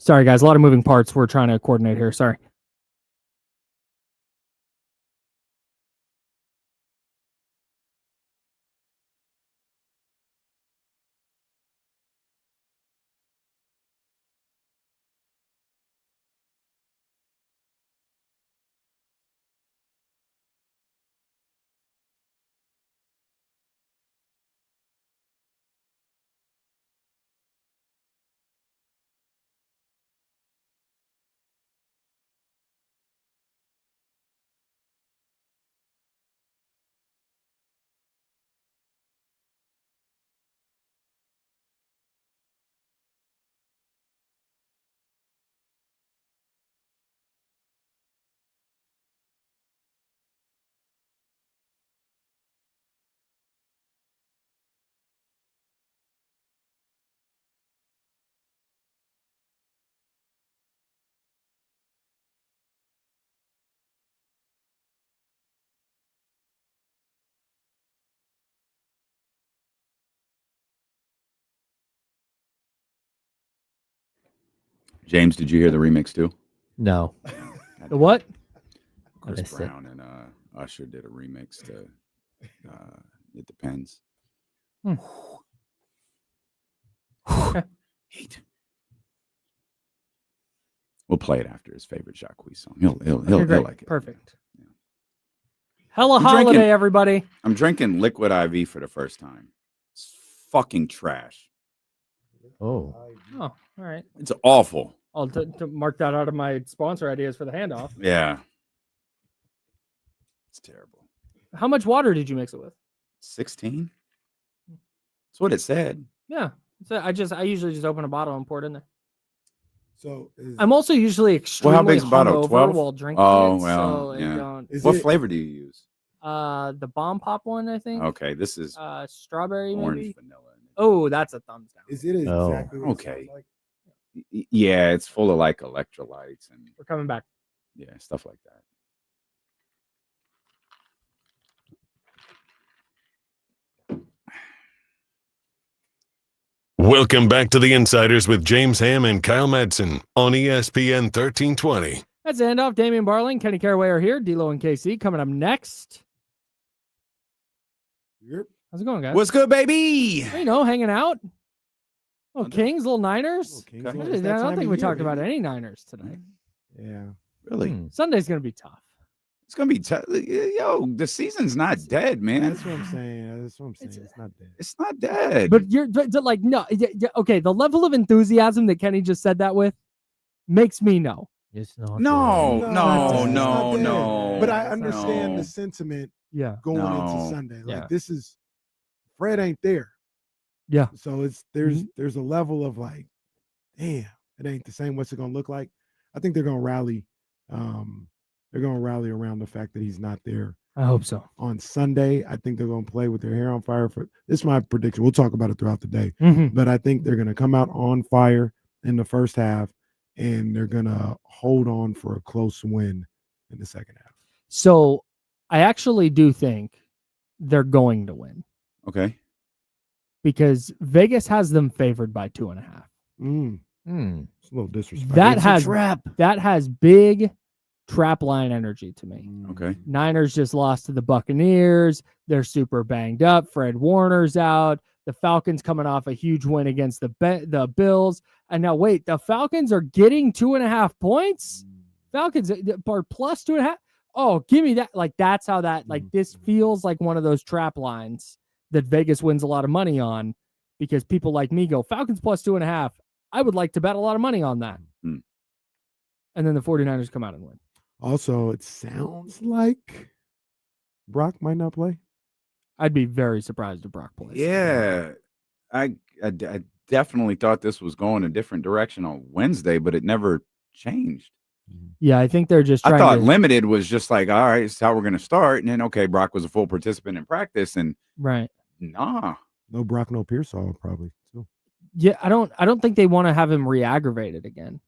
[SPEAKER 2] Sorry, guys. A lot of moving parts. We're trying to coordinate here. Sorry.
[SPEAKER 6] James, did you hear the remix too?
[SPEAKER 1] No.
[SPEAKER 2] The what?
[SPEAKER 6] Chris
[SPEAKER 1] missed it.
[SPEAKER 6] Brown and Usher did a remix to It Depends.
[SPEAKER 2] Okay.
[SPEAKER 6] Heat. We'll play it after his favorite Jacquees song. He'll
[SPEAKER 2] Great.
[SPEAKER 6] like it.
[SPEAKER 2] Perfect. Hella
[SPEAKER 6] I'm
[SPEAKER 2] holiday,
[SPEAKER 6] drinking-
[SPEAKER 2] everybody.
[SPEAKER 6] I'm drinking liquid IV for the first time. It's fucking trash.
[SPEAKER 1] Oh.
[SPEAKER 2] Oh, all right.
[SPEAKER 6] It's awful.
[SPEAKER 2] I'll to mark that out of my sponsor ideas for the handoff.
[SPEAKER 6] Yeah. It's terrible.
[SPEAKER 2] How much water did you mix it with?
[SPEAKER 6] 16? That's what it said.
[SPEAKER 2] Yeah. So I usually just open a bottle and pour it in there.
[SPEAKER 7] So is,
[SPEAKER 2] I'm also usually extremely
[SPEAKER 6] big's the bottle?
[SPEAKER 2] hungover
[SPEAKER 6] 12?
[SPEAKER 2] while drinking
[SPEAKER 6] Oh,
[SPEAKER 2] it.
[SPEAKER 6] well,
[SPEAKER 2] So
[SPEAKER 6] yeah.
[SPEAKER 2] I don't,
[SPEAKER 7] is
[SPEAKER 6] What
[SPEAKER 7] it,
[SPEAKER 6] flavor do you use?
[SPEAKER 2] the bomb pop one, I think.
[SPEAKER 6] Okay, this is
[SPEAKER 2] Strawberry
[SPEAKER 6] orange
[SPEAKER 2] maybe.
[SPEAKER 6] vanilla.
[SPEAKER 2] Oh, that's a thumbs down.
[SPEAKER 7] is it
[SPEAKER 1] Oh.
[SPEAKER 7] exactly what it
[SPEAKER 6] Okay.
[SPEAKER 7] sounds like?
[SPEAKER 6] Yeah, it's full of like electrolytes and
[SPEAKER 2] We're coming back.
[SPEAKER 6] yeah, stuff like that.
[SPEAKER 3] Welcome back to the Insiders with James Ham and Kyle Madsen on ESPN 1320.
[SPEAKER 2] That's handoff. Damian Barling, Kenny Caraway are here. D'Lo and KC coming up next.
[SPEAKER 7] Yep.
[SPEAKER 2] How's it going, guys?
[SPEAKER 6] What's good, baby?
[SPEAKER 2] You know, hanging out. Oh, Kings, little Niners.
[SPEAKER 7] Little Kings,
[SPEAKER 6] Okay.
[SPEAKER 7] well,
[SPEAKER 2] I
[SPEAKER 7] it's that
[SPEAKER 2] don't
[SPEAKER 7] time
[SPEAKER 2] think
[SPEAKER 7] of
[SPEAKER 2] we
[SPEAKER 7] year,
[SPEAKER 2] talked about
[SPEAKER 7] baby.
[SPEAKER 2] any Niners today.
[SPEAKER 7] Yeah.
[SPEAKER 6] Really?
[SPEAKER 2] Sunday's gonna be tough.
[SPEAKER 6] It's gonna be yo. The season's not dead, man.
[SPEAKER 7] That's what I'm saying. That's what I'm saying. It's not dead.
[SPEAKER 6] It's not dead.
[SPEAKER 2] But but like no, okay. The level of enthusiasm that Kenny just said that with makes me know.
[SPEAKER 1] It's not.
[SPEAKER 6] No,
[SPEAKER 1] there.
[SPEAKER 6] no,
[SPEAKER 7] it's not dead.
[SPEAKER 6] no.
[SPEAKER 7] But I understand
[SPEAKER 6] no.
[SPEAKER 7] the sentiment
[SPEAKER 2] Yeah.
[SPEAKER 7] going
[SPEAKER 6] No.
[SPEAKER 7] into Sunday. Like
[SPEAKER 2] Yeah.
[SPEAKER 7] this is Fred ain't there.
[SPEAKER 2] Yeah.
[SPEAKER 7] So it's there's a level of like, damn, it ain't the same. What's it gonna look like? I think they're gonna rally. They're gonna rally around the fact that he's not there
[SPEAKER 2] I hope so.
[SPEAKER 7] on Sunday. I think they're gonna play with their hair on fire. For this is my prediction. We'll talk about it throughout the day.
[SPEAKER 2] Mhm.
[SPEAKER 7] But I think they're gonna come out on fire in the first half, and they're gonna hold on for a close win in the second half.
[SPEAKER 2] So I actually do think they're going to win
[SPEAKER 6] Okay.
[SPEAKER 2] because Vegas has them favored by 2.5.
[SPEAKER 7] It's a little disrespectful.
[SPEAKER 2] That
[SPEAKER 1] It's a
[SPEAKER 2] has
[SPEAKER 1] trap.
[SPEAKER 2] that has big trap line energy to me.
[SPEAKER 6] Okay.
[SPEAKER 2] Niners just lost to the Buccaneers. They're super banged up. Fred Warner's out. The Falcons coming off a huge win against the Bills. And now wait, the Falcons are getting 2.5 points. Falcons are plus 2.5. Oh, give me that. Like that's how that this feels like one of those trap lines that Vegas wins a lot of money on because people like me go Falcons plus 2.5. I would like to bet a lot of money on that.
[SPEAKER 6] Hmm.
[SPEAKER 2] And then the 49ers come out and win.
[SPEAKER 7] Also, it sounds like Brock might not play.
[SPEAKER 2] I'd be very surprised if Brock plays.
[SPEAKER 6] Yeah, I definitely thought this was going a different direction on Wednesday, but it never changed.
[SPEAKER 2] Yeah, I think they're just
[SPEAKER 6] I
[SPEAKER 2] trying
[SPEAKER 6] thought
[SPEAKER 2] to
[SPEAKER 6] limited was just like, all right, this is how we're going to start. And then, okay, Brock was a full participant in practice. And
[SPEAKER 2] right.
[SPEAKER 6] nah,
[SPEAKER 7] No Brock, no Pearsall probably. Too.
[SPEAKER 2] Yeah, I don't think they want to have him re-aggravated again.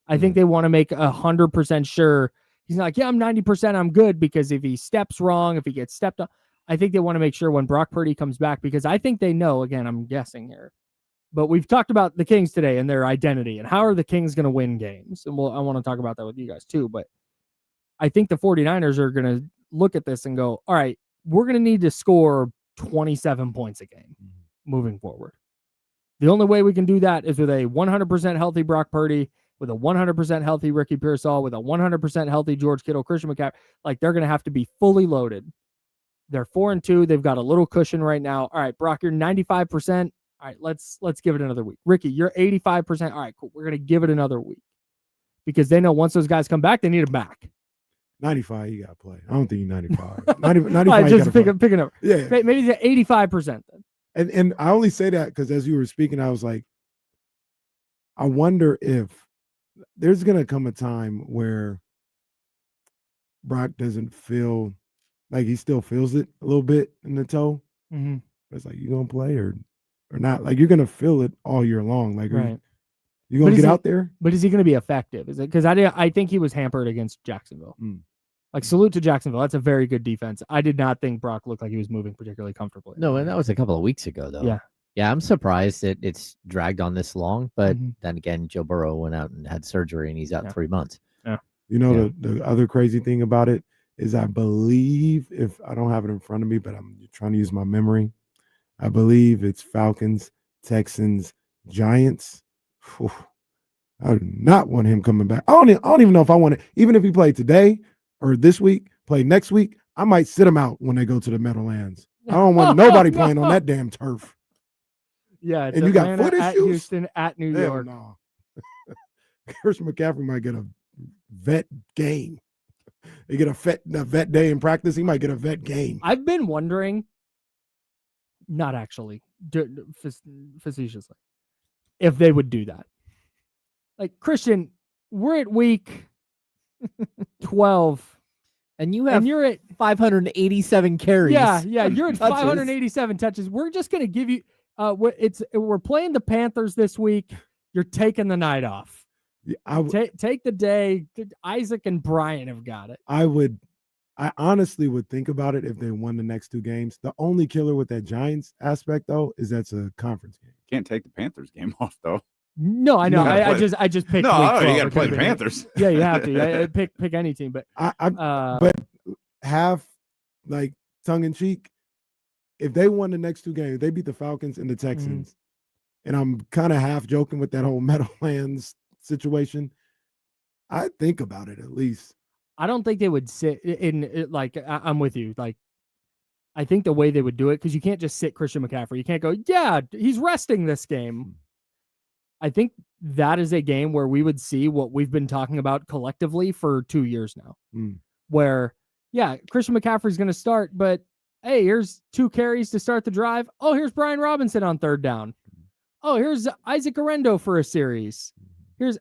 [SPEAKER 2] I think they want to make 100% sure he's not like, yeah, I'm 90%, I'm good, because if he steps wrong, if he gets stepped on, I think they want to make sure when Brock Purdy comes back, because I think they know, again, I'm guessing here, But we've talked about the Kings today and their identity and how are the Kings going to win games. And I want to talk about that with you guys too. But I think the 49ers are going to look at this and go, all right, we're going to need to score 27 points a game moving forward. The only way we can do that is with a 100% healthy Brock Purdy, with a 100% healthy Ricky Pearsall, with a 100% healthy George Kittle, Christian McCaffrey. Like, they're going to have to be fully loaded. They're 4-2. They've got a little cushion right now. All right, Brock, you're 95%. All right, let's give it another week. Ricky, you're 85%. All right, cool. We're going to give it another week because they know once those guys come back, they need them back.
[SPEAKER 7] 95, you got to play. I don't think you're 95. 95,
[SPEAKER 2] right, just pick a number.
[SPEAKER 7] Yeah.
[SPEAKER 2] Maybe the 85% then.
[SPEAKER 7] And I only say that because as you were speaking, I was like, I wonder if there's going to come a time where Brock doesn't feel like he still feels it a little bit in the toe.
[SPEAKER 2] Mm-hmm.
[SPEAKER 7] It's like, you going to play or not? Like, you're going to feel it all year long. Like,
[SPEAKER 2] right.
[SPEAKER 7] You going to get out there?
[SPEAKER 2] But is he going to be effective? Is it because I think he was hampered against Jacksonville. Like, salute to Jacksonville. That's a very good defense. I did not think Brock looked like he was moving particularly comfortably.
[SPEAKER 1] No, and that was a couple of weeks ago, though.
[SPEAKER 2] Yeah.
[SPEAKER 1] Yeah, I'm surprised that it's dragged on this long. But then again, Joe Burrow went out and had surgery, and he's out 3 months.
[SPEAKER 2] Yeah.
[SPEAKER 7] You know, the other crazy thing about it is I believe, if I don't have it in front of me, but I'm trying to use my memory, I believe it's Falcons, Texans, Giants. Whew. I do not want him coming back. I don't even know if I want it. Even if he played today or this week, play next week, I might sit him out when they go to the Meadowlands. I don't want nobody playing on that damn turf.
[SPEAKER 2] Yeah,
[SPEAKER 7] and you got foot
[SPEAKER 2] at
[SPEAKER 7] issues?
[SPEAKER 2] Houston, at New York.
[SPEAKER 7] No. Christian McCaffrey might get a vet game. They get a vet day in practice. He might get a vet game.
[SPEAKER 2] I've been wondering, not actually, facetiously, if they would do that. Like, Christian, we're at week 12.
[SPEAKER 1] And you're at 587 carries.
[SPEAKER 2] Yeah, you're at 587 touches. We're just going to give you we're playing the Panthers this week. You're taking the night off. Take the day. Isaac and Brian have got it.
[SPEAKER 7] I honestly would think about it if they won the next 2 games. The only killer with that Giants aspect, though, is that's a conference game.
[SPEAKER 6] Can't take the Panthers game off, though.
[SPEAKER 2] No, I know. I just picked.
[SPEAKER 6] No, you got to play the Panthers.
[SPEAKER 2] Yeah, you have to. Pick any team, but
[SPEAKER 7] but half like tongue in cheek. If they won the next 2 games, they beat the Falcons and the Texans, and I'm kind of half joking with that whole Meadowlands situation. I think about it at least.
[SPEAKER 2] I don't think they would sit in like. I'm with you. Like, I think the way they would do it, because you can't just sit Christian McCaffrey. You can't go, yeah, he's resting this game. I think that is a game where we would see what we've been talking about collectively for 2 years now, where, yeah, Christian McCaffrey's going to start, but hey, here's 2 carries to start the drive. Oh, here's Brian Robinson on 3rd down. Oh, here's Isaac Arendo for a series.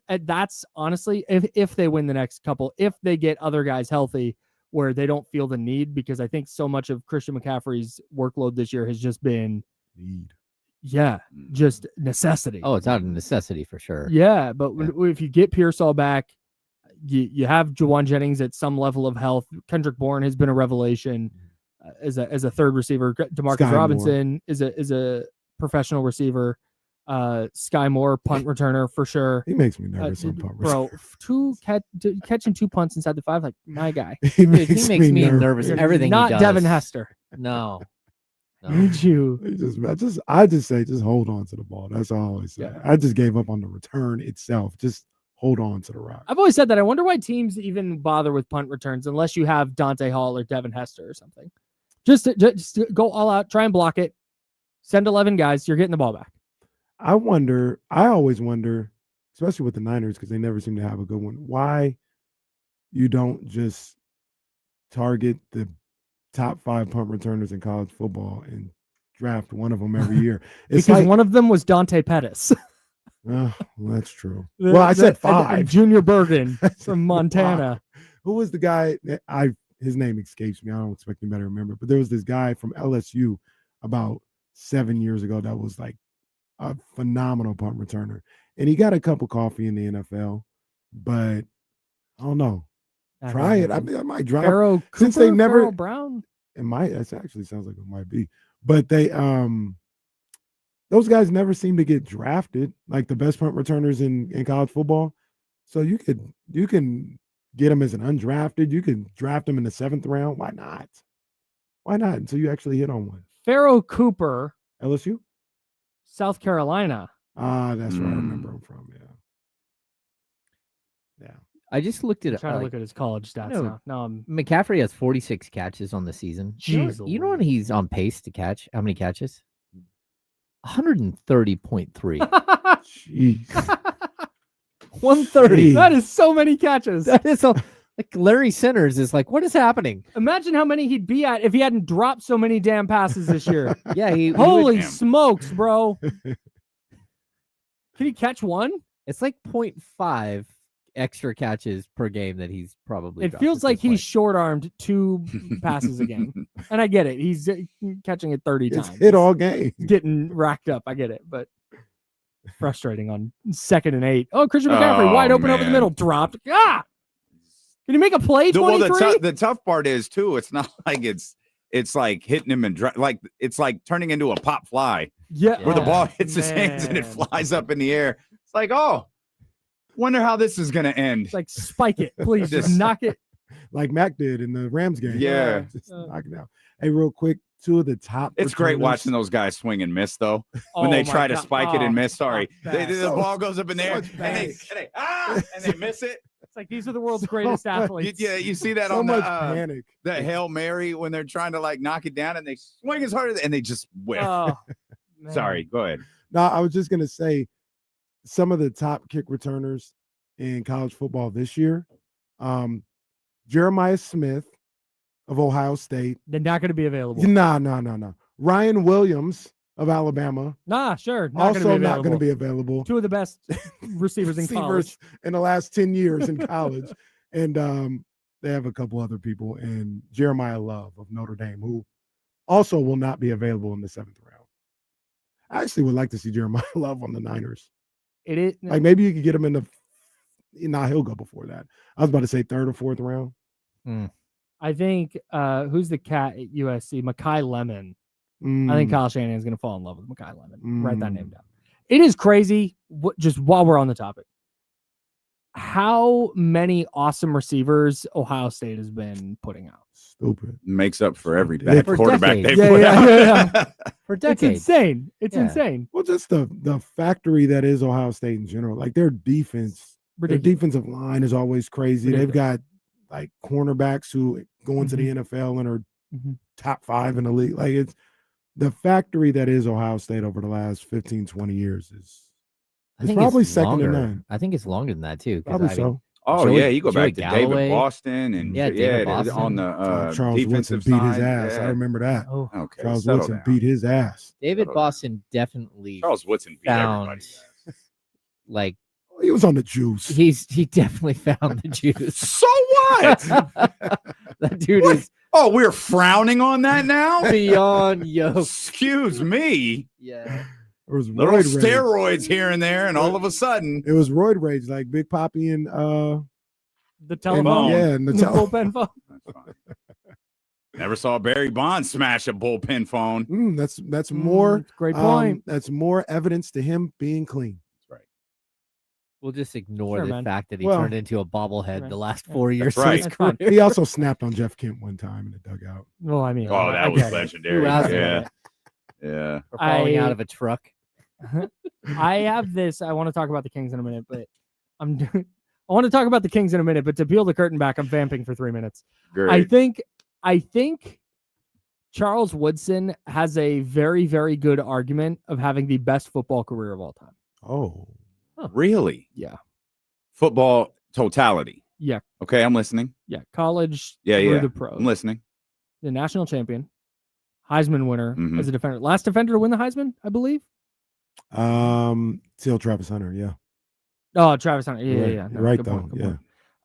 [SPEAKER 2] That's honestly, if they win the next couple, if they get other guys healthy where they don't feel the need, because I think so much of Christian McCaffrey's workload this year has just been
[SPEAKER 7] need.
[SPEAKER 2] Yeah, just necessity.
[SPEAKER 1] Oh, it's out of necessity for sure.
[SPEAKER 2] Yeah, but if you get Pearsall back, you have Jawan Jennings at some level of health. Kendrick Bourne has been a revelation as a 3rd receiver. DeMarcus Robinson is a professional receiver. Sky Moore, punt returner for sure.
[SPEAKER 7] He makes me nervous on punt return.
[SPEAKER 2] Bro, catching 2 punts inside the 5, like my guy.
[SPEAKER 7] he makes me nervous.
[SPEAKER 1] Everything
[SPEAKER 2] not
[SPEAKER 1] he does.
[SPEAKER 2] Devin Hester.
[SPEAKER 1] No.
[SPEAKER 2] Need you?
[SPEAKER 7] I just say, just hold on to the ball. That's all I always say. Yeah. I just gave up on the return itself. Just hold on to the rock.
[SPEAKER 2] I've always said that. I wonder why teams even bother with punt returns unless you have Dante Hall or Devin Hester or something. Just go all out, try and block it. Send 11 guys. You're getting the ball back.
[SPEAKER 7] I always wonder, especially with the Niners, because they never seem to have a good one, why you don't just target the top 5 punt returners in college football and draft one of them every year.
[SPEAKER 2] It's because one of them was Dante Pettis.
[SPEAKER 7] Well, that's true. I said 5.
[SPEAKER 2] Junior Bergen from Montana.
[SPEAKER 7] Who was the guy? His name escapes me. I don't expect anybody to remember. But there was this guy from LSU about 7 years ago that was like a phenomenal punt returner. And he got a cup of coffee in the NFL. But I don't know. Try it. I might drop.
[SPEAKER 2] Pharaoh Cooper,
[SPEAKER 7] since they never
[SPEAKER 2] Pharaoh Brown.
[SPEAKER 7] It might. That actually sounds like it might be. But they those guys never seem to get drafted, like the best punt returners in college football. So you can get them as an undrafted. You could draft them in the 7th round. Why not? Why not? Until you actually hit on one.
[SPEAKER 2] Pharaoh Cooper,
[SPEAKER 7] LSU?
[SPEAKER 2] South Carolina.
[SPEAKER 7] Ah, that's where I remember him from. Yeah.
[SPEAKER 1] I just looked at
[SPEAKER 2] I'm
[SPEAKER 1] it.
[SPEAKER 2] trying to look at his college stats
[SPEAKER 1] no.
[SPEAKER 2] now. No, I'm
[SPEAKER 1] McCaffrey has 46 catches on the season.
[SPEAKER 2] Jeez
[SPEAKER 1] You know when
[SPEAKER 2] Louise.
[SPEAKER 1] he's on pace to catch? How many catches? 130.3.
[SPEAKER 7] Jeez.
[SPEAKER 1] 130.
[SPEAKER 2] That is so many catches.
[SPEAKER 1] That is like Larry Centers is like, what is happening?
[SPEAKER 2] Imagine how many he'd be at if he hadn't dropped so many damn passes this year.
[SPEAKER 1] Yeah, he
[SPEAKER 2] Holy
[SPEAKER 6] Damn.
[SPEAKER 2] smokes, bro. Can he catch one?
[SPEAKER 1] it's like 0.5 extra catches per game that he's probably
[SPEAKER 2] It
[SPEAKER 1] dropped
[SPEAKER 2] feels
[SPEAKER 1] at
[SPEAKER 2] like
[SPEAKER 1] this point.
[SPEAKER 2] he's short-armed 2 passes a game. And I get it. He's catching it 30
[SPEAKER 7] It's
[SPEAKER 2] times.
[SPEAKER 7] hit all game.
[SPEAKER 2] He's getting racked up. I get it, but frustrating on 2nd and 8. Oh, Christian McCaffrey
[SPEAKER 6] Oh,
[SPEAKER 2] wide open over the
[SPEAKER 6] man.
[SPEAKER 2] middle, dropped. Ah! Can you make a play?
[SPEAKER 6] Well,
[SPEAKER 2] 23.
[SPEAKER 6] the tough part is too. It's not like it's like hitting him and like it's like turning into a pop fly
[SPEAKER 2] Yeah,
[SPEAKER 6] where the
[SPEAKER 2] oh,
[SPEAKER 6] ball hits his hands and it
[SPEAKER 2] man.
[SPEAKER 6] flies up in the air. It's like, oh, wonder how this is gonna end.
[SPEAKER 2] It's like spike it, please. Just
[SPEAKER 6] Just-
[SPEAKER 2] knock it.
[SPEAKER 7] Like Mac did in the Rams game.
[SPEAKER 6] Yeah.
[SPEAKER 7] Just knock it out. Hey, real quick, 2 of the top.
[SPEAKER 6] It's great
[SPEAKER 7] returners.
[SPEAKER 6] watching those guys swing and miss though. When
[SPEAKER 2] Oh
[SPEAKER 6] they
[SPEAKER 2] my
[SPEAKER 6] try to
[SPEAKER 2] God.
[SPEAKER 6] spike it and miss,
[SPEAKER 2] Oh,
[SPEAKER 6] sorry,
[SPEAKER 2] bad.
[SPEAKER 6] the ball goes up in the
[SPEAKER 7] So
[SPEAKER 6] air
[SPEAKER 7] much
[SPEAKER 6] and they and they miss it.
[SPEAKER 2] It's like these are the world's
[SPEAKER 7] So
[SPEAKER 2] greatest
[SPEAKER 7] much-
[SPEAKER 2] athletes.
[SPEAKER 6] You see that
[SPEAKER 7] So
[SPEAKER 6] on
[SPEAKER 7] much
[SPEAKER 6] the
[SPEAKER 7] panic.
[SPEAKER 6] Hail Mary when they're trying to like knock it down and they swing as hard as and they just whiff.
[SPEAKER 2] Oh, man.
[SPEAKER 6] Sorry, go ahead.
[SPEAKER 7] No, I was just gonna say some of the top kick returners in college football this year. Jeremiah Smith of Ohio State.
[SPEAKER 2] They're not going to be available.
[SPEAKER 7] No. Ryan Williams of Alabama.
[SPEAKER 2] Nah, sure. Not
[SPEAKER 7] Also
[SPEAKER 2] going
[SPEAKER 7] not going
[SPEAKER 2] to
[SPEAKER 7] to be available.
[SPEAKER 2] 2 of the best receivers in college.
[SPEAKER 7] in the last 10 years in college. And they have a couple other people. And Jeremiah Love of Notre Dame, who also will not be available in the 7th round. I actually would like to see Jeremiah Love on the Niners.
[SPEAKER 2] It is.
[SPEAKER 7] Like maybe you could get him in the. Nah, he'll go before that. I was about to say 3rd or 4th round.
[SPEAKER 2] I think who's the cat at USC? Mekhi Lemon. I think Kyle Shanahan's going to fall in love with Mekhi Lemon. Write that name down. It is crazy. Just while we're on the topic, how many awesome receivers Ohio State has been putting out.
[SPEAKER 7] Stupid.
[SPEAKER 6] Makes up for every
[SPEAKER 7] Yeah,
[SPEAKER 6] bad
[SPEAKER 1] for
[SPEAKER 6] quarterback
[SPEAKER 1] decades.
[SPEAKER 6] they put out.
[SPEAKER 1] For
[SPEAKER 2] It's
[SPEAKER 1] decades.
[SPEAKER 2] insane. It's
[SPEAKER 1] Yeah.
[SPEAKER 2] insane.
[SPEAKER 7] Well, just the factory that is Ohio State in general. Like their defense, their
[SPEAKER 2] Ridiculous.
[SPEAKER 7] defensive line is always crazy. They've got like cornerbacks who go into the NFL and are
[SPEAKER 2] Mhm.
[SPEAKER 7] top 5 in the league. Like it's the factory that is Ohio State over the last 15, 20 years is
[SPEAKER 1] I
[SPEAKER 7] it's
[SPEAKER 1] think
[SPEAKER 7] probably
[SPEAKER 1] it's
[SPEAKER 7] second to
[SPEAKER 1] longer.
[SPEAKER 7] none.
[SPEAKER 1] I go longer than that too. 'cause
[SPEAKER 7] Probably
[SPEAKER 1] I mean,
[SPEAKER 7] so.
[SPEAKER 6] Oh
[SPEAKER 1] Joey-
[SPEAKER 6] yeah, you go
[SPEAKER 1] Joey
[SPEAKER 6] back to
[SPEAKER 1] Galloway.
[SPEAKER 6] David Boston and
[SPEAKER 1] Yeah, David Boston.
[SPEAKER 6] on the
[SPEAKER 7] Charles Woodson
[SPEAKER 6] defensive
[SPEAKER 7] beat
[SPEAKER 6] side.
[SPEAKER 7] his ass.
[SPEAKER 6] Yeah.
[SPEAKER 7] I remember that.
[SPEAKER 2] Oh,
[SPEAKER 6] Okay,
[SPEAKER 7] Charles
[SPEAKER 6] settle
[SPEAKER 7] Woodson
[SPEAKER 6] down.
[SPEAKER 7] beat his ass.
[SPEAKER 1] David
[SPEAKER 6] Settle down.
[SPEAKER 1] Boston definitely
[SPEAKER 6] Charles Woodson beat
[SPEAKER 1] found
[SPEAKER 6] everybody.
[SPEAKER 1] like
[SPEAKER 7] He was on the juice.
[SPEAKER 1] he definitely found the juice.
[SPEAKER 6] So what?
[SPEAKER 1] That dude
[SPEAKER 6] What?
[SPEAKER 1] is
[SPEAKER 6] Oh, we're frowning on that now?
[SPEAKER 1] beyond yoked.
[SPEAKER 6] Excuse me.
[SPEAKER 1] Yeah.
[SPEAKER 7] It was
[SPEAKER 6] Little
[SPEAKER 7] roid rage.
[SPEAKER 6] steroids here and there, and all of a sudden,
[SPEAKER 7] It was roid rage, like Big Poppy and
[SPEAKER 2] the
[SPEAKER 7] and,
[SPEAKER 2] telephone.
[SPEAKER 7] yeah, and the
[SPEAKER 2] The bullpen phone.
[SPEAKER 6] that's fine. Never saw Barry Bonds smash a bullpen phone.
[SPEAKER 7] that's more
[SPEAKER 2] Great point.
[SPEAKER 7] that's more evidence to him being clean.
[SPEAKER 1] We'll just ignore
[SPEAKER 2] Sure,
[SPEAKER 1] the
[SPEAKER 2] man.
[SPEAKER 1] fact that he
[SPEAKER 7] Well,
[SPEAKER 1] turned into a bobblehead
[SPEAKER 2] right.
[SPEAKER 1] the last 4 years
[SPEAKER 6] That's right.
[SPEAKER 1] of his
[SPEAKER 2] That's fine.
[SPEAKER 1] career.
[SPEAKER 7] He also snapped on Jeff Kent one time in the dugout.
[SPEAKER 2] Well, I mean,
[SPEAKER 6] Oh,
[SPEAKER 2] I
[SPEAKER 6] that was
[SPEAKER 2] get it.
[SPEAKER 6] legendary.
[SPEAKER 1] Who hasn't?
[SPEAKER 6] Yeah. Yeah.
[SPEAKER 1] For falling out
[SPEAKER 2] I-
[SPEAKER 1] of a truck.
[SPEAKER 2] I have this. I want to talk about the Kings in a minute, but I want to talk about the Kings in a minute. But to peel the curtain back, I'm vamping for 3 minutes.
[SPEAKER 6] Great.
[SPEAKER 2] I think Charles Woodson has a very, very good argument of having the best football career of all time.
[SPEAKER 7] Oh,
[SPEAKER 6] Really?
[SPEAKER 2] Yeah.
[SPEAKER 6] Football totality.
[SPEAKER 2] Yeah.
[SPEAKER 6] Okay, I'm listening.
[SPEAKER 2] Yeah, college
[SPEAKER 6] Yeah,
[SPEAKER 2] through
[SPEAKER 6] yeah.
[SPEAKER 2] the pros.
[SPEAKER 6] I'm listening.
[SPEAKER 2] The national champion, Heisman winner
[SPEAKER 6] Mhm.
[SPEAKER 2] as a defender. Last defender to win the Heisman, I believe.
[SPEAKER 7] Till Travis Hunter, yeah.
[SPEAKER 2] Oh, Travis Hunter. Yeah,
[SPEAKER 7] Right.
[SPEAKER 2] yeah.
[SPEAKER 7] You're right,
[SPEAKER 2] good point,
[SPEAKER 7] though,
[SPEAKER 2] good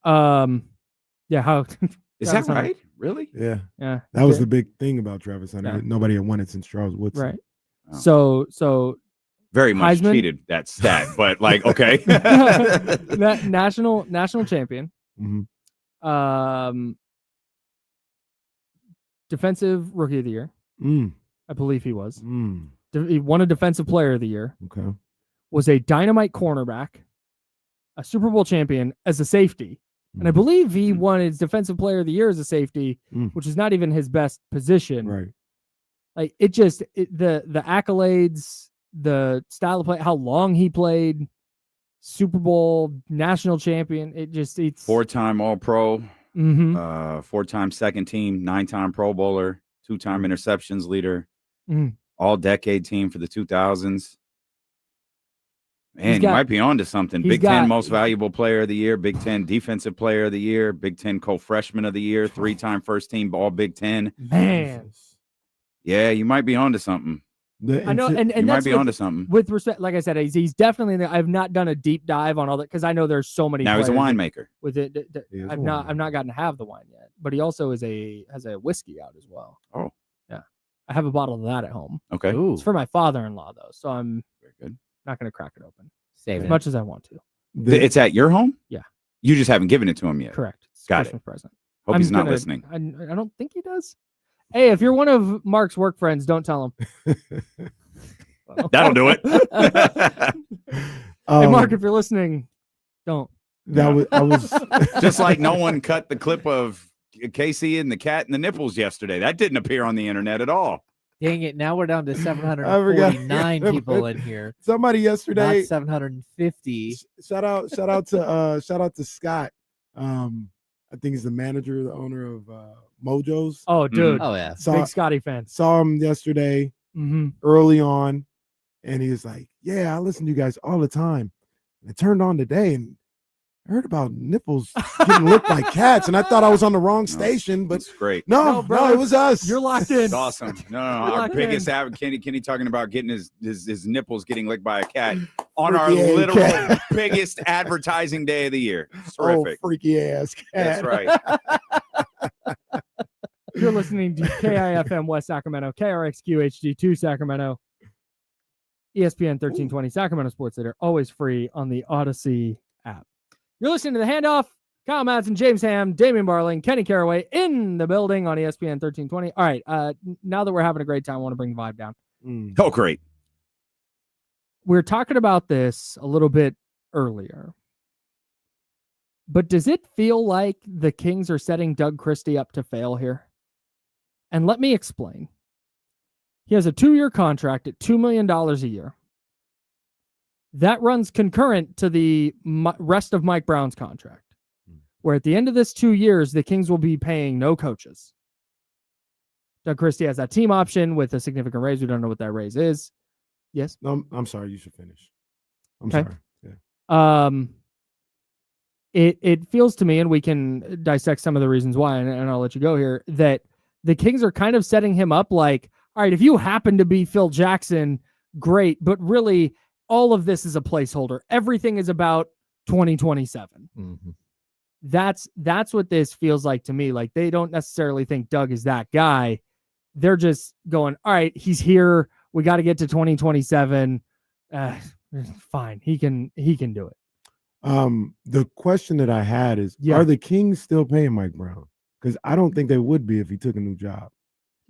[SPEAKER 2] point. Yeah, how
[SPEAKER 6] Is
[SPEAKER 2] Travis
[SPEAKER 6] that
[SPEAKER 2] Hunter.
[SPEAKER 6] right? Really?
[SPEAKER 7] Yeah.
[SPEAKER 2] yeah.
[SPEAKER 7] That was
[SPEAKER 2] yeah,
[SPEAKER 7] the big thing about Travis Hunter.
[SPEAKER 2] Yeah.
[SPEAKER 7] Nobody had won it since Charles Woodson.
[SPEAKER 2] right.
[SPEAKER 6] Oh.
[SPEAKER 2] So
[SPEAKER 6] Very much
[SPEAKER 2] Heisman?
[SPEAKER 6] cheated that stat, but like, okay.
[SPEAKER 2] that national champion.
[SPEAKER 7] Mhm.
[SPEAKER 2] Defensive rookie of the year,
[SPEAKER 7] Mm,
[SPEAKER 2] I believe he was.
[SPEAKER 7] mm.
[SPEAKER 2] He won a Defensive Player of the Year.
[SPEAKER 7] Okay.
[SPEAKER 2] Was a dynamite cornerback, a Super Bowl champion as a safety. And I believe he won his Defensive Player of the Year as a safety, which is not even his best position.
[SPEAKER 7] Right.
[SPEAKER 2] Like the accolades, the style of play, how long he played, Super Bowl, national champion. It's
[SPEAKER 6] 4-time All-Pro,
[SPEAKER 2] Mhm.
[SPEAKER 6] 4-time second team, 9-time Pro Bowler, 2-time interceptions leader,
[SPEAKER 2] Mhm.
[SPEAKER 6] all-decade team for the 2000s. Man, you
[SPEAKER 2] got-
[SPEAKER 6] might be onto something.
[SPEAKER 2] he's
[SPEAKER 6] Big Ten
[SPEAKER 2] got-
[SPEAKER 6] Most Valuable Player of the Year, Big Ten Defensive Player of the Year, Big Ten Co-Freshman of the Year, 3-time First Team All Big Ten.
[SPEAKER 2] Man.
[SPEAKER 7] Jesus.
[SPEAKER 6] Yeah, you might be onto something.
[SPEAKER 2] I know, and
[SPEAKER 6] You might
[SPEAKER 2] that's
[SPEAKER 6] be onto something.
[SPEAKER 2] with respect. Like I said, he's definitely. I've not done a deep dive on all that because I know there's so many.
[SPEAKER 6] Now he's a
[SPEAKER 2] players
[SPEAKER 6] winemaker.
[SPEAKER 2] with it.
[SPEAKER 7] He is a
[SPEAKER 2] I've not gotten to have the wine yet, but he also has a whiskey out as well.
[SPEAKER 6] Oh.
[SPEAKER 2] Yeah, I have a bottle of that at home.
[SPEAKER 6] Okay.
[SPEAKER 1] Ooh,
[SPEAKER 2] It's for my father-in-law though, so I'm
[SPEAKER 6] Very good.
[SPEAKER 2] not going to crack it open
[SPEAKER 1] save
[SPEAKER 2] as
[SPEAKER 1] it.
[SPEAKER 2] much as I want to.
[SPEAKER 6] It's at your home?
[SPEAKER 2] Yeah.
[SPEAKER 6] You just haven't given it to him yet.
[SPEAKER 2] Correct. It's
[SPEAKER 6] Got
[SPEAKER 2] Christmas present.
[SPEAKER 6] Hope
[SPEAKER 2] I'm
[SPEAKER 6] he's not
[SPEAKER 2] gonna-
[SPEAKER 6] listening.
[SPEAKER 2] I don't think he does. Hey, if you're one of Mark's work friends, don't tell him.
[SPEAKER 6] That'll do it.
[SPEAKER 2] Hey, Mark, if you're listening, don't.
[SPEAKER 7] I was
[SPEAKER 6] Just like no one cut the clip of Casey and the cat and the nipples yesterday. That didn't appear on the internet at all.
[SPEAKER 1] Dang it! Now we're down to
[SPEAKER 7] forgot.
[SPEAKER 1] 749 people in here.
[SPEAKER 7] somebody yesterday.
[SPEAKER 1] Not 750.
[SPEAKER 7] Shout out to Scott. I think he's the manager, the owner of Mojo's.
[SPEAKER 2] Oh, dude.
[SPEAKER 1] Oh yeah.
[SPEAKER 2] Big Scotty fan.
[SPEAKER 7] Saw him yesterday
[SPEAKER 2] Mm-hmm.
[SPEAKER 7] early on, and he was like, "Yeah, I listen to you guys all the time." And I turned on today and I heard about nipples getting licked by cats, and I thought I was on the wrong station, but
[SPEAKER 6] That's great.
[SPEAKER 7] no,
[SPEAKER 2] brother,
[SPEAKER 7] it was us.
[SPEAKER 2] You're locked in.
[SPEAKER 6] It's awesome. No. Our
[SPEAKER 2] Locked
[SPEAKER 6] biggest
[SPEAKER 2] in.
[SPEAKER 6] advocate, Kenny talking about getting his nipples getting licked by a cat on our
[SPEAKER 7] Freaky ass
[SPEAKER 6] literal
[SPEAKER 7] cat.
[SPEAKER 6] biggest advertising day of the year. It's
[SPEAKER 7] Oh,
[SPEAKER 6] terrific.
[SPEAKER 7] freaky ass cat.
[SPEAKER 6] That's right.
[SPEAKER 2] You're listening to KIFM West Sacramento, KRXQ HD2 Sacramento, ESPN 1320 Sacramento Sports Leader, always free on the Odyssey app. You're listening to The Handoff. Kyle Madsen, James Ham, Damian Barling, Kenny Caraway in the building on ESPN 1320. All right, now that we're having a great time, I want to bring the vibe down.
[SPEAKER 6] Oh, great.
[SPEAKER 2] We were talking about this a little bit earlier, but does it feel like the Kings are setting Doug Christie up to fail here? And let me explain. He has a 2-year contract at $2 million a year. That runs concurrent to the rest of Mike Brown's contract, where at the end of this 2 years, the Kings will be paying no coaches. Doug Christie has that team option with a significant raise. We don't know what that raise is. Yes?
[SPEAKER 7] No, I'm sorry. You should finish. I'm
[SPEAKER 2] Okay.
[SPEAKER 7] sorry. Yeah.
[SPEAKER 2] It feels to me, and we can dissect some of the reasons why, and I'll let you go here, that the Kings are kind of setting him up like, all right, if you happen to be Phil Jackson, great, but really all of this is a placeholder. Everything is about 2027.
[SPEAKER 1] Mm-hmm.
[SPEAKER 2] That's what this feels like to me. Like they don't necessarily think Doug is that guy. They're just going, all right, he's here. We got to get to 2027. Fine. He can do it.
[SPEAKER 7] The question that I had is,
[SPEAKER 2] Yeah.
[SPEAKER 7] are the Kings still paying Mike Brown? Because I don't think they would be if he took a new job.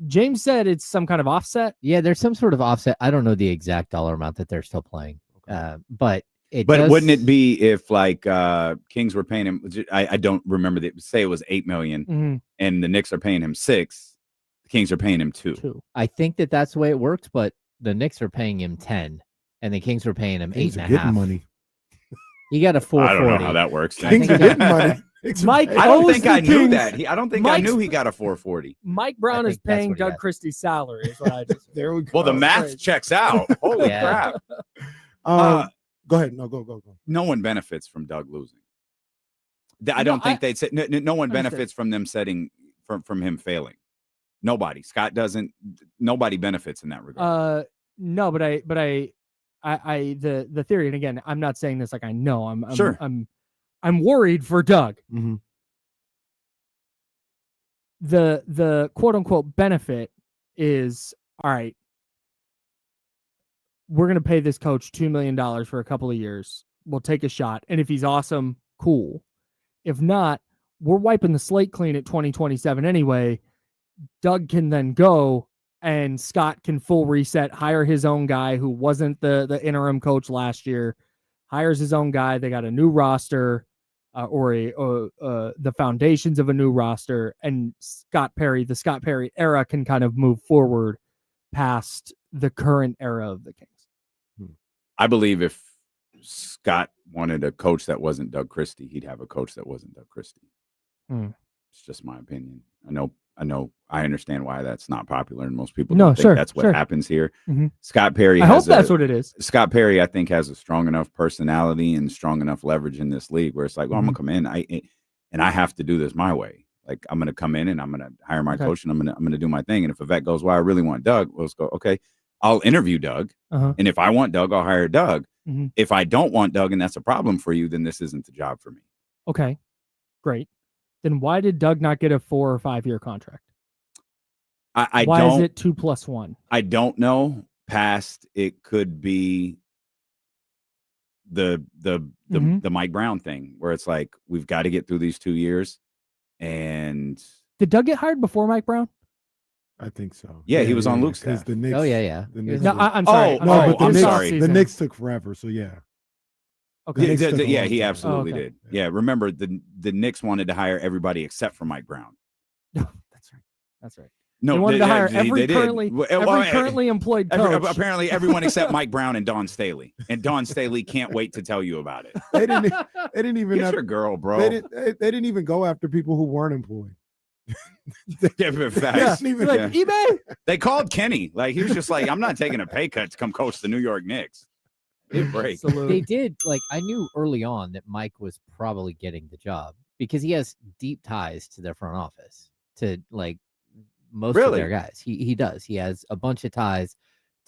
[SPEAKER 2] James said it's some kind of offset.
[SPEAKER 1] Yeah, there's some sort of offset. I don't know the exact dollar amount that they're still playing, but
[SPEAKER 6] Wouldn't it be if like Kings were paying him? I don't remember. Say it was $8 million, and the Knicks are paying him $6 million. The Kings are paying him $2 million.
[SPEAKER 1] I think that's the way it works, but the Knicks are paying him 10, and the Kings are paying him
[SPEAKER 7] Kings are
[SPEAKER 1] 8.5.
[SPEAKER 7] getting money.
[SPEAKER 1] He got a 440.
[SPEAKER 6] I don't know how that works.
[SPEAKER 7] Kings are getting money.
[SPEAKER 2] Mike,
[SPEAKER 6] I don't
[SPEAKER 2] owes
[SPEAKER 6] think
[SPEAKER 2] the
[SPEAKER 6] I knew
[SPEAKER 2] Kings-
[SPEAKER 6] that. I don't think I
[SPEAKER 2] Mike's-
[SPEAKER 6] knew he got a 440.
[SPEAKER 2] Mike Brown
[SPEAKER 1] I
[SPEAKER 2] is
[SPEAKER 1] think that's
[SPEAKER 2] paying
[SPEAKER 1] what he
[SPEAKER 2] Doug
[SPEAKER 1] got.
[SPEAKER 2] Christie's salary, is what I just
[SPEAKER 7] There we go.
[SPEAKER 6] Well, the math
[SPEAKER 2] great.
[SPEAKER 6] checks out. Holy
[SPEAKER 1] Yeah.
[SPEAKER 6] crap!
[SPEAKER 7] Go ahead. No, go.
[SPEAKER 6] No one benefits from Doug losing. I don't think they'd say no one
[SPEAKER 2] Understood.
[SPEAKER 6] benefits from them setting from him failing. Nobody. Scott doesn't. Nobody benefits in that regard.
[SPEAKER 2] No, but the theory, and again, I'm not saying this like I know. I'm
[SPEAKER 6] Sure.
[SPEAKER 2] I'm worried for Doug.
[SPEAKER 7] Mm-hmm.
[SPEAKER 2] The quote unquote benefit is, all right, we're going to pay this coach $2 million for a couple of years. We'll take a shot. And if he's awesome, cool. If not, we're wiping the slate clean at 2027 anyway. Doug can then go and Scott can full reset, hire his own guy who wasn't the interim coach last year, hires his own guy. They got a new roster the foundations of a new roster, and the Scott Perry era can kind of move forward past the current era of the Kings.
[SPEAKER 6] I believe if Scott wanted a coach that wasn't Doug Christie, he'd have a coach that wasn't Doug Christie. It's just my opinion. I understand why that's not popular, and most people don't think that's what happens here. Scott Perry.
[SPEAKER 2] I hope that's what it is.
[SPEAKER 6] Scott Perry, I think, has a strong enough personality and strong enough leverage in this league where it's like, well, I'm gonna come in, and I have to do this my way. Like, I'm gonna come in and I'm gonna hire my coach, and I'm gonna do my thing. And if a vet goes, well, I really want Doug, let's go. Okay, I'll interview Doug, and if I want Doug, I'll hire Doug. If I don't want Doug, and that's a problem for you, then this isn't the job for me.
[SPEAKER 2] Okay, great. Then why did Doug not get a 4 or 5 year contract? Why is it 2+1?
[SPEAKER 6] I don't know. Past it could be the Mike Brown thing, where it's like, we've got to get through these 2 years. And
[SPEAKER 2] did Doug get hired before Mike Brown?
[SPEAKER 7] I think so.
[SPEAKER 6] Yeah, he was on Luke's staff.
[SPEAKER 7] The Knicks,
[SPEAKER 2] No, I'm sorry.
[SPEAKER 6] I'm sorry.
[SPEAKER 7] The Knicks took forever, so yeah.
[SPEAKER 6] Okay. Yeah, he absolutely did. Yeah, remember the Knicks wanted to hire everybody except for Mike Brown.
[SPEAKER 2] That's right.
[SPEAKER 6] No,
[SPEAKER 2] they wanted to hire every currently employed coach.
[SPEAKER 6] Apparently, everyone except Mike Brown and Don Staley. And Don Staley can't wait to tell you about it.
[SPEAKER 7] They didn't even.
[SPEAKER 6] Get your girl, bro.
[SPEAKER 7] They didn't even go after people who weren't employed.
[SPEAKER 2] eBay.
[SPEAKER 6] They called Kenny. Like, he was just like, I'm not taking a pay cut to come coach the New York Knicks.
[SPEAKER 1] They did. Like, I knew early on that Mike was probably getting the job because he has deep ties to their front office, to like most of their guys. He does. He has a bunch of ties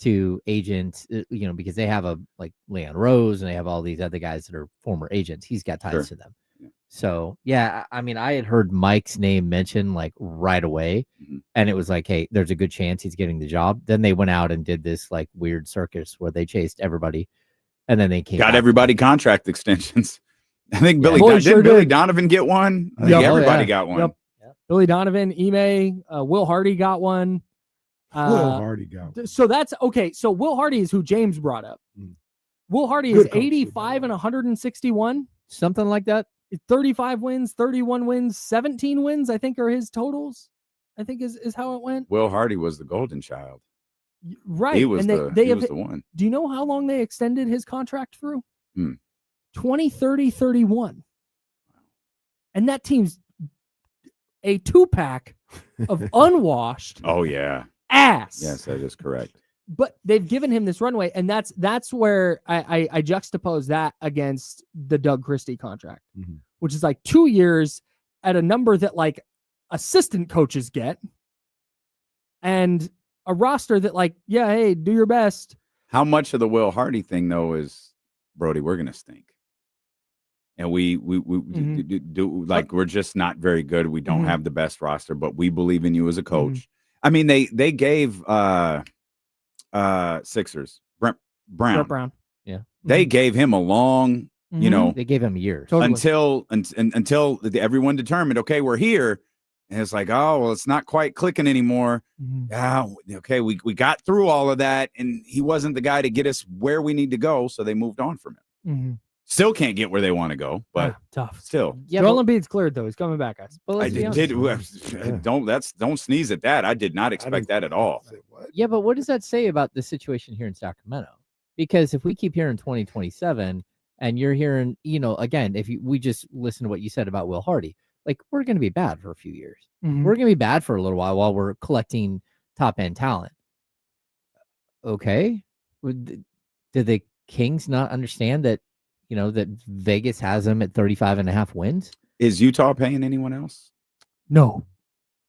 [SPEAKER 1] to agents, because they have Leon Rose and they have all these other guys that are former agents. He's got ties to them. So, yeah, I mean, I had heard Mike's name mentioned like right away, and it was like, hey, there's a good chance he's getting the job. Then they went out and did this like weird circus where they chased everybody, and then they got
[SPEAKER 6] everybody contract extensions. I think Billy Donovan get one? I think everybody got one.
[SPEAKER 2] Yep. Billy Donovan, Ime, Will Hardy got one.
[SPEAKER 7] Will Hardy got one.
[SPEAKER 2] So that's okay. So Will Hardy is who James brought up. Will Hardy is 85 and 161,
[SPEAKER 1] something like that.
[SPEAKER 2] 35 wins, 31 wins, 17 wins, I think are his totals. I think is how it went.
[SPEAKER 6] Will Hardy was the golden child.
[SPEAKER 2] Right.
[SPEAKER 6] He was, the one.
[SPEAKER 2] Do you know how long they extended his contract through? 2030, 31. And that team's a 2-pack of unwashed ass.
[SPEAKER 6] Yes, that is correct.
[SPEAKER 2] But they've given him this runway, and that's where I juxtapose that against the Doug Christie contract, which is like 2 years at a number that like assistant coaches get, and a roster that like, yeah, hey, do your best.
[SPEAKER 6] How much of the Will Hardy thing though is, Brody, we're gonna stink, and we do like, we're just not very good. We don't have the best roster, but we believe in you as a coach. I mean, they gave Sixers Brett Brown.
[SPEAKER 1] Yeah.
[SPEAKER 6] They gave him a long,
[SPEAKER 1] they gave him years
[SPEAKER 6] until everyone determined, okay, we're here. And it's like, oh, well, it's not quite clicking anymore. Okay, we got through all of that, and he wasn't the guy to get us where we need to go, so they moved on from him. Still can't get where they want to go, but
[SPEAKER 2] tough.
[SPEAKER 6] Still.
[SPEAKER 2] Yeah, Joel Embiid's cleared though. He's coming back, guys.
[SPEAKER 6] Don't sneeze at that. I did not expect that at all.
[SPEAKER 1] Yeah, but what does that say about the situation here in Sacramento? Because if we keep hearing 2027 and you're hearing, again, we just listen to what you said about Will Hardy, like, we're going to be bad for a few years. We're going to be bad for a little while we're collecting top end talent. Okay. Did the Kings not understand that, that Vegas has them at 35.5 wins?
[SPEAKER 6] Is Utah paying anyone else?
[SPEAKER 2] No.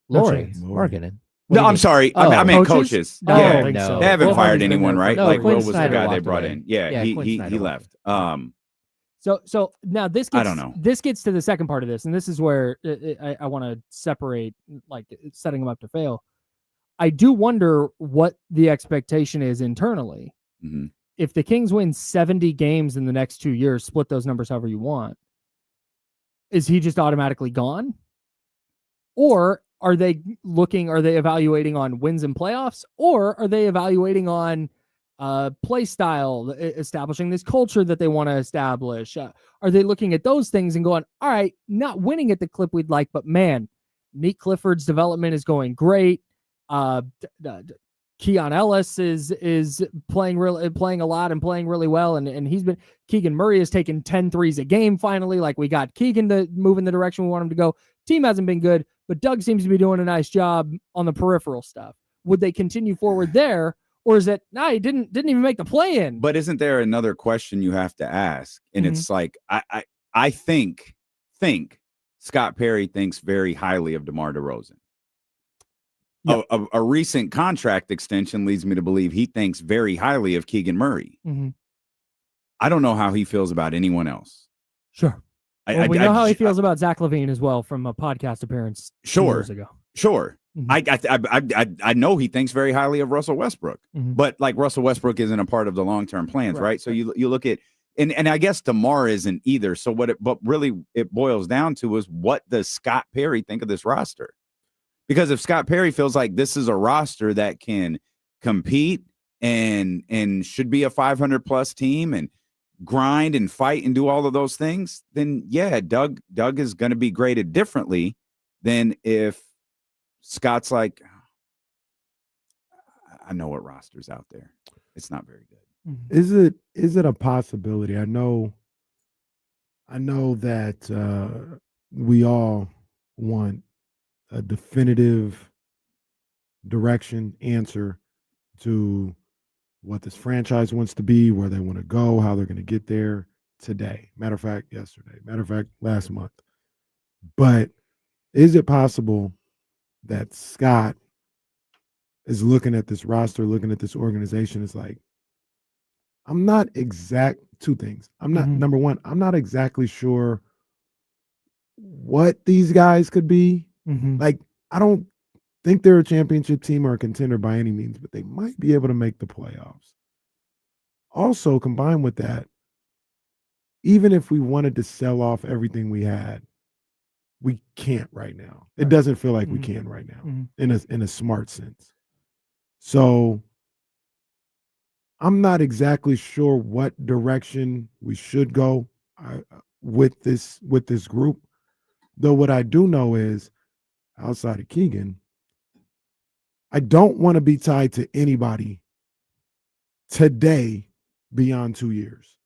[SPEAKER 1] Lori Markkanen.
[SPEAKER 6] No, I'm sorry. I meant coaches.
[SPEAKER 2] No,
[SPEAKER 6] yeah,
[SPEAKER 2] no.
[SPEAKER 6] They haven't fired anyone, right?
[SPEAKER 1] No,
[SPEAKER 6] like
[SPEAKER 1] Quinn
[SPEAKER 6] Will was
[SPEAKER 1] Snyder
[SPEAKER 6] the guy they
[SPEAKER 1] walked
[SPEAKER 6] brought
[SPEAKER 1] away.
[SPEAKER 6] in. Yeah, he left.
[SPEAKER 2] So now this gets,
[SPEAKER 6] I don't know.
[SPEAKER 2] This gets to the second part of this, and this is where I want to separate, like, setting them up to fail. I do wonder what the expectation is internally. If the Kings win 70 games in the next 2 years, split those numbers however you want, is he just automatically gone? Or Are they evaluating on wins and playoffs, or are they evaluating on play style, establishing this culture that they want to establish? Are they looking at those things and going, all right, not winning at the clip we'd like, but man, Nate Clifford's development is going great. Keon Ellis is playing a lot and playing really well, and Keegan Murray has taken 10 threes a game finally. Like, we got Keegan to move in the direction we want him to go. Team hasn't been good, but Doug seems to be doing a nice job on the peripheral stuff. Would they continue forward there, or is it he didn't even make the play in?
[SPEAKER 6] But isn't there another question you have to ask? And it's like, I think Scott Perry thinks very highly of DeMar DeRozan. Yep. A recent contract extension leads me to believe he thinks very highly of Keegan Murray. I don't know how he feels about anyone else.
[SPEAKER 2] Sure. We know how he feels about Zach LaVine as well from a podcast appearance 2 years ago.
[SPEAKER 6] Sure. I know he thinks very highly of Russell Westbrook, but like Russell Westbrook isn't a part of the long-term plans, right? So you look at, and I guess DeMar isn't either. So but really it boils down to is, what does Scott Perry think of this roster? Because if Scott Perry feels like this is a roster that can compete and should be a 500+ team and grind and fight and do all of those things, then yeah, Doug is going to be graded differently than if Scott's like, I know what roster's out there. It's not very good.
[SPEAKER 7] Is it a possibility? I know that we all want a definitive direction, answer to what this franchise wants to be, where they want to go, how they're going to get there today. Matter of fact, yesterday. Matter of fact, last month. But is it possible that Scott is looking at this roster, looking at this organization, is like, two things. Number one, I'm not exactly sure what these guys could be. Like, I don't think they're a championship team or a contender by any means, but they might be able to make the playoffs. Also, combined with that, even if we wanted to sell off everything we had, we can't right now. It doesn't feel like we can right now in a smart sense. So I'm not exactly sure what direction we should go with this group. Though what I do know is, outside of Keegan, I don't want to be tied to anybody today beyond 2 years.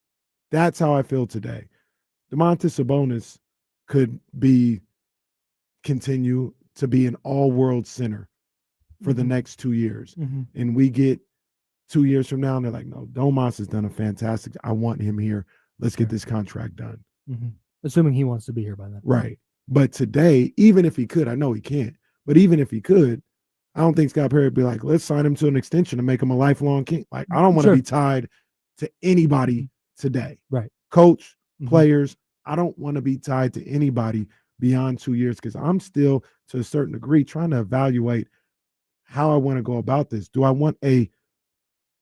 [SPEAKER 7] That's how I feel today. Domantas Sabonis could continue to be an all-world center for the next 2 years. And we get 2 years from now, and they're like, no, Domas has done a fantastic, I want him here. Let's get this contract done.
[SPEAKER 2] Assuming he wants to be here by then.
[SPEAKER 7] Right. But today, even if he could, I know he can't, but even if he could, I don't think Scott Perry would be like, let's sign him to an extension and make him a lifelong King. Like, I don't want to be tied to anybody today.
[SPEAKER 2] Right.
[SPEAKER 7] Coach, players, I don't want to be tied to anybody beyond 2 years, because I'm still, to a certain degree, trying to evaluate how I want to go about this. Do I want a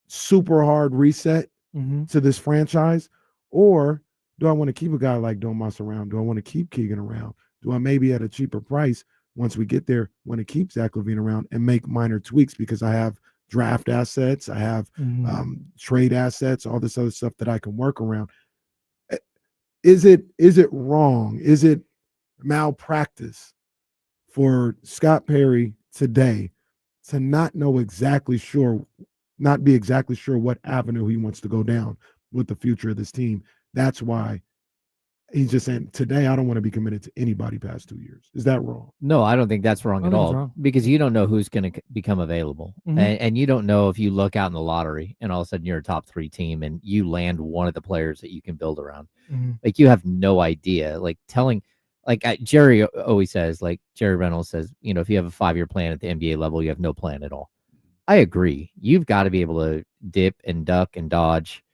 [SPEAKER 7] super hard reset to this franchise, or do I want to keep a guy like Domas around? Do I want to keep Keegan around? Do I maybe at a cheaper price, once we get there, want to keep Zach LaVine around and make minor tweaks because I have draft assets, I have trade assets, all this other stuff that I can work around? Is it wrong? Is it malpractice for Scott Perry today to not be exactly sure what avenue he wants to go down with the future of this team? That's why he's just saying, today I don't want to be committed to anybody past 2 years. Is that wrong?
[SPEAKER 1] No, I don't think that's wrong at all, because you don't know who's going to become available. And you don't know if you look out in the lottery and all of a sudden you're a top 3 team and you land one of the players that you can build around. Like, you have no idea. Like, Jerry always says, like, Jerry Reynolds says, if you have a 5-year plan at the NBA level, you have no plan at all. I agree. You've got to be able to dip and duck and dodge.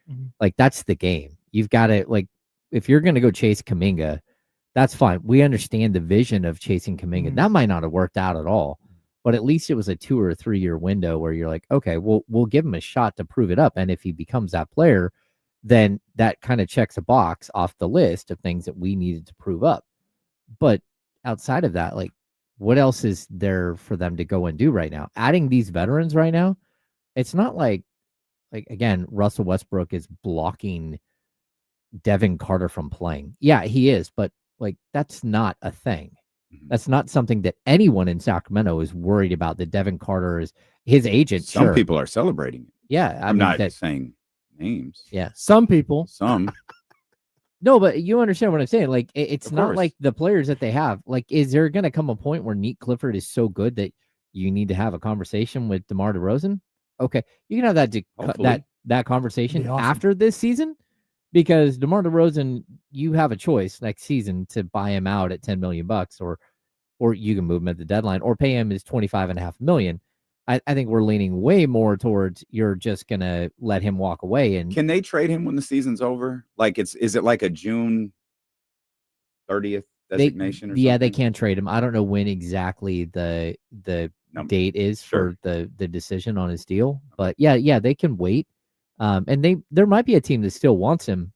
[SPEAKER 1] Like, that's the game. You've got to, like, if you're going to go chase Kuminga, that's fine. We understand the vision of chasing Kuminga. That might not have worked out at all, but at least it was a 2 or 3 year window where you're like, okay, we'll give him a shot to prove it up. And if he becomes that player, then that kind of checks a box off the list of things that we needed to prove up. But outside of that, like, what else is there for them to go and do right now? Adding these veterans right now, it's not like again, Russell Westbrook is blocking Devin Carter from playing. Yeah, he is, but like that's not a thing. That's not something that anyone in Sacramento is worried about. That Devin Carter is his agent.
[SPEAKER 6] Some people are celebrating it.
[SPEAKER 1] Yeah,
[SPEAKER 6] I'm not saying names.
[SPEAKER 1] Yeah,
[SPEAKER 2] some people.
[SPEAKER 6] Some.
[SPEAKER 1] No, but you understand what I'm saying. Like, it's
[SPEAKER 6] Of
[SPEAKER 1] not
[SPEAKER 6] course.
[SPEAKER 1] like the players that they have. Like, is there going to come a point where Neat Clifford is so good that you need to have a conversation with DeMar DeRozan? Okay, you can have that conversation
[SPEAKER 2] Be awesome.
[SPEAKER 1] after this season, because DeMar DeRozan, you have a choice next season to buy him out at $10 million, or you can move him at the deadline, or pay him his $25.5 million. I think we're leaning way more towards you're just gonna let him walk away. And
[SPEAKER 6] Can they trade him when the season's over? Like, is it like a June 30th designation?
[SPEAKER 1] they can't trade him. I don't know when exactly the date is for the decision on his deal, but yeah, they can wait. And there might be a team that still wants him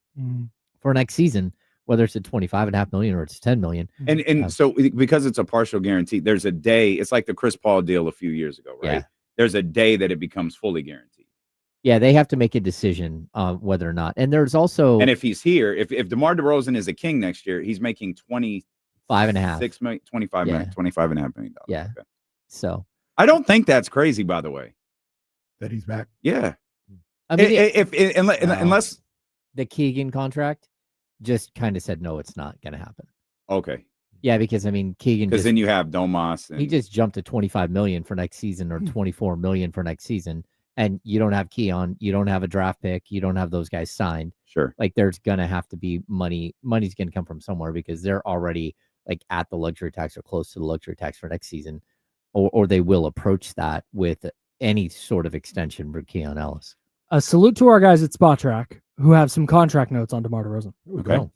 [SPEAKER 1] for next season, whether it's at $25.5 million or it's $10 million.
[SPEAKER 6] And so because it's a partial guarantee, there's a day. It's like the Chris Paul deal a few years ago, right?
[SPEAKER 1] Yeah.
[SPEAKER 6] There's a day that it becomes fully guaranteed.
[SPEAKER 1] Yeah, they have to make a decision whether or not. And there's also,
[SPEAKER 6] and if he's here, if DeMar DeRozan is a King next year, he's making $25.5 million.
[SPEAKER 1] Yeah.
[SPEAKER 6] Okay.
[SPEAKER 1] So
[SPEAKER 6] I don't think that's crazy, by the way.
[SPEAKER 7] That he's back.
[SPEAKER 6] Yeah.
[SPEAKER 1] I mean,
[SPEAKER 6] Unless
[SPEAKER 1] the Keegan contract just kind of said no, it's not going to happen.
[SPEAKER 6] Okay.
[SPEAKER 1] Yeah, because I mean Keegan,
[SPEAKER 6] because then you have Domas. And
[SPEAKER 1] he just jumped to $25 million for next season or $24 million for next season, and you don't have Keon, you don't have a draft pick, you don't have those guys signed.
[SPEAKER 6] Sure.
[SPEAKER 1] Like there's gonna have to be money. Money's gonna come from somewhere because they're already like at the luxury tax or close to the luxury tax for next season, or they will approach that with any sort of extension for Keon Ellis.
[SPEAKER 2] A salute to our guys at Spot Track who have some contract notes on DeMar DeRozan.
[SPEAKER 6] Okay.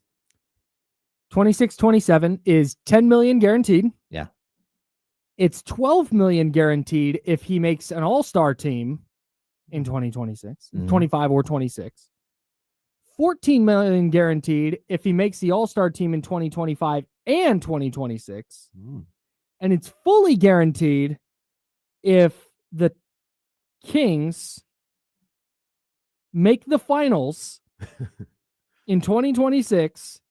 [SPEAKER 2] 26-27 is $10 million guaranteed.
[SPEAKER 1] Yeah.
[SPEAKER 2] It's $12 million guaranteed if he makes an all-star team in 2026, 25 or 26. $14 million guaranteed if he makes the all-star team in 2025 and 2026. And it's fully guaranteed if the Kings make the finals in 2026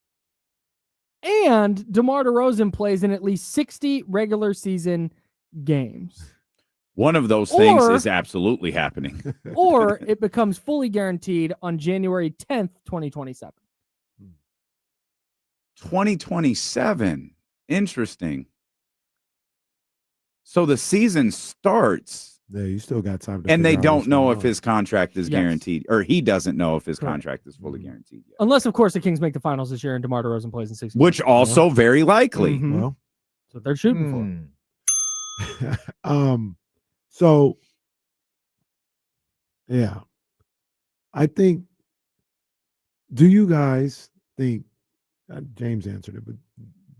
[SPEAKER 2] and DeMar DeRozan plays in at least 60 regular season games.
[SPEAKER 6] One of those things is absolutely happening.
[SPEAKER 2] Or it becomes fully guaranteed on January 10th, 2027.
[SPEAKER 6] 2027. Interesting. So the season starts.
[SPEAKER 7] Yeah, you still got time.
[SPEAKER 6] And they don't know if his contract is guaranteed, or he doesn't know if his contract is fully guaranteed yet.
[SPEAKER 2] Unless, of course, the Kings make the finals this year and DeMar DeRozan plays in 60.
[SPEAKER 6] Which also very likely.
[SPEAKER 7] Well,
[SPEAKER 2] that's what they're shooting
[SPEAKER 7] for. So, yeah, I think. Do you guys think? James answered it, but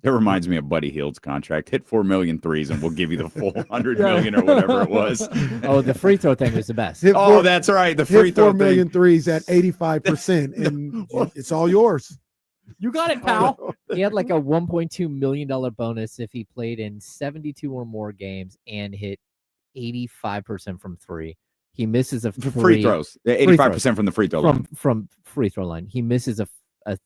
[SPEAKER 6] it reminds me of Buddy Hield's contract. Hit 4 million threes, and we'll give you the full 100 million or whatever it was.
[SPEAKER 1] Oh, the free throw thing was the best.
[SPEAKER 6] That's right. The free throw
[SPEAKER 7] 4 million threes at 85%, and it's all yours.
[SPEAKER 2] You got it, pal.
[SPEAKER 1] He had like a $1.2 million bonus if he played in 72 or more games and hit 85% from three. He misses a
[SPEAKER 6] free throws. 85% from the free throw line.
[SPEAKER 1] From free throw line. He misses a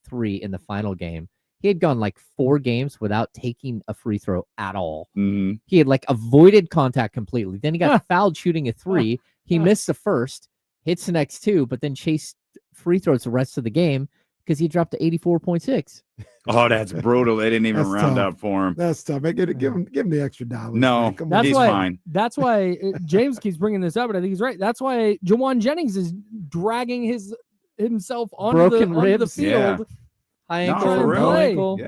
[SPEAKER 1] three in the final game. He had gone like 4 games without taking a free throw at all.
[SPEAKER 6] Mm-hmm.
[SPEAKER 1] He had like avoided contact completely. Then he got fouled shooting a 3. He missed the first, hits the next 2, but then chased free throws the rest of the game because he dropped to 84.6.
[SPEAKER 6] Oh, that's brutal. They didn't even round
[SPEAKER 7] tough.
[SPEAKER 6] up for him.
[SPEAKER 7] That's tough. Give him the extra $.
[SPEAKER 6] No, he's fine.
[SPEAKER 2] That's why James keeps bringing this up, and I think he's right. That's why Jawan Jennings is dragging himself onto the field.
[SPEAKER 6] Yeah.
[SPEAKER 1] High ankle,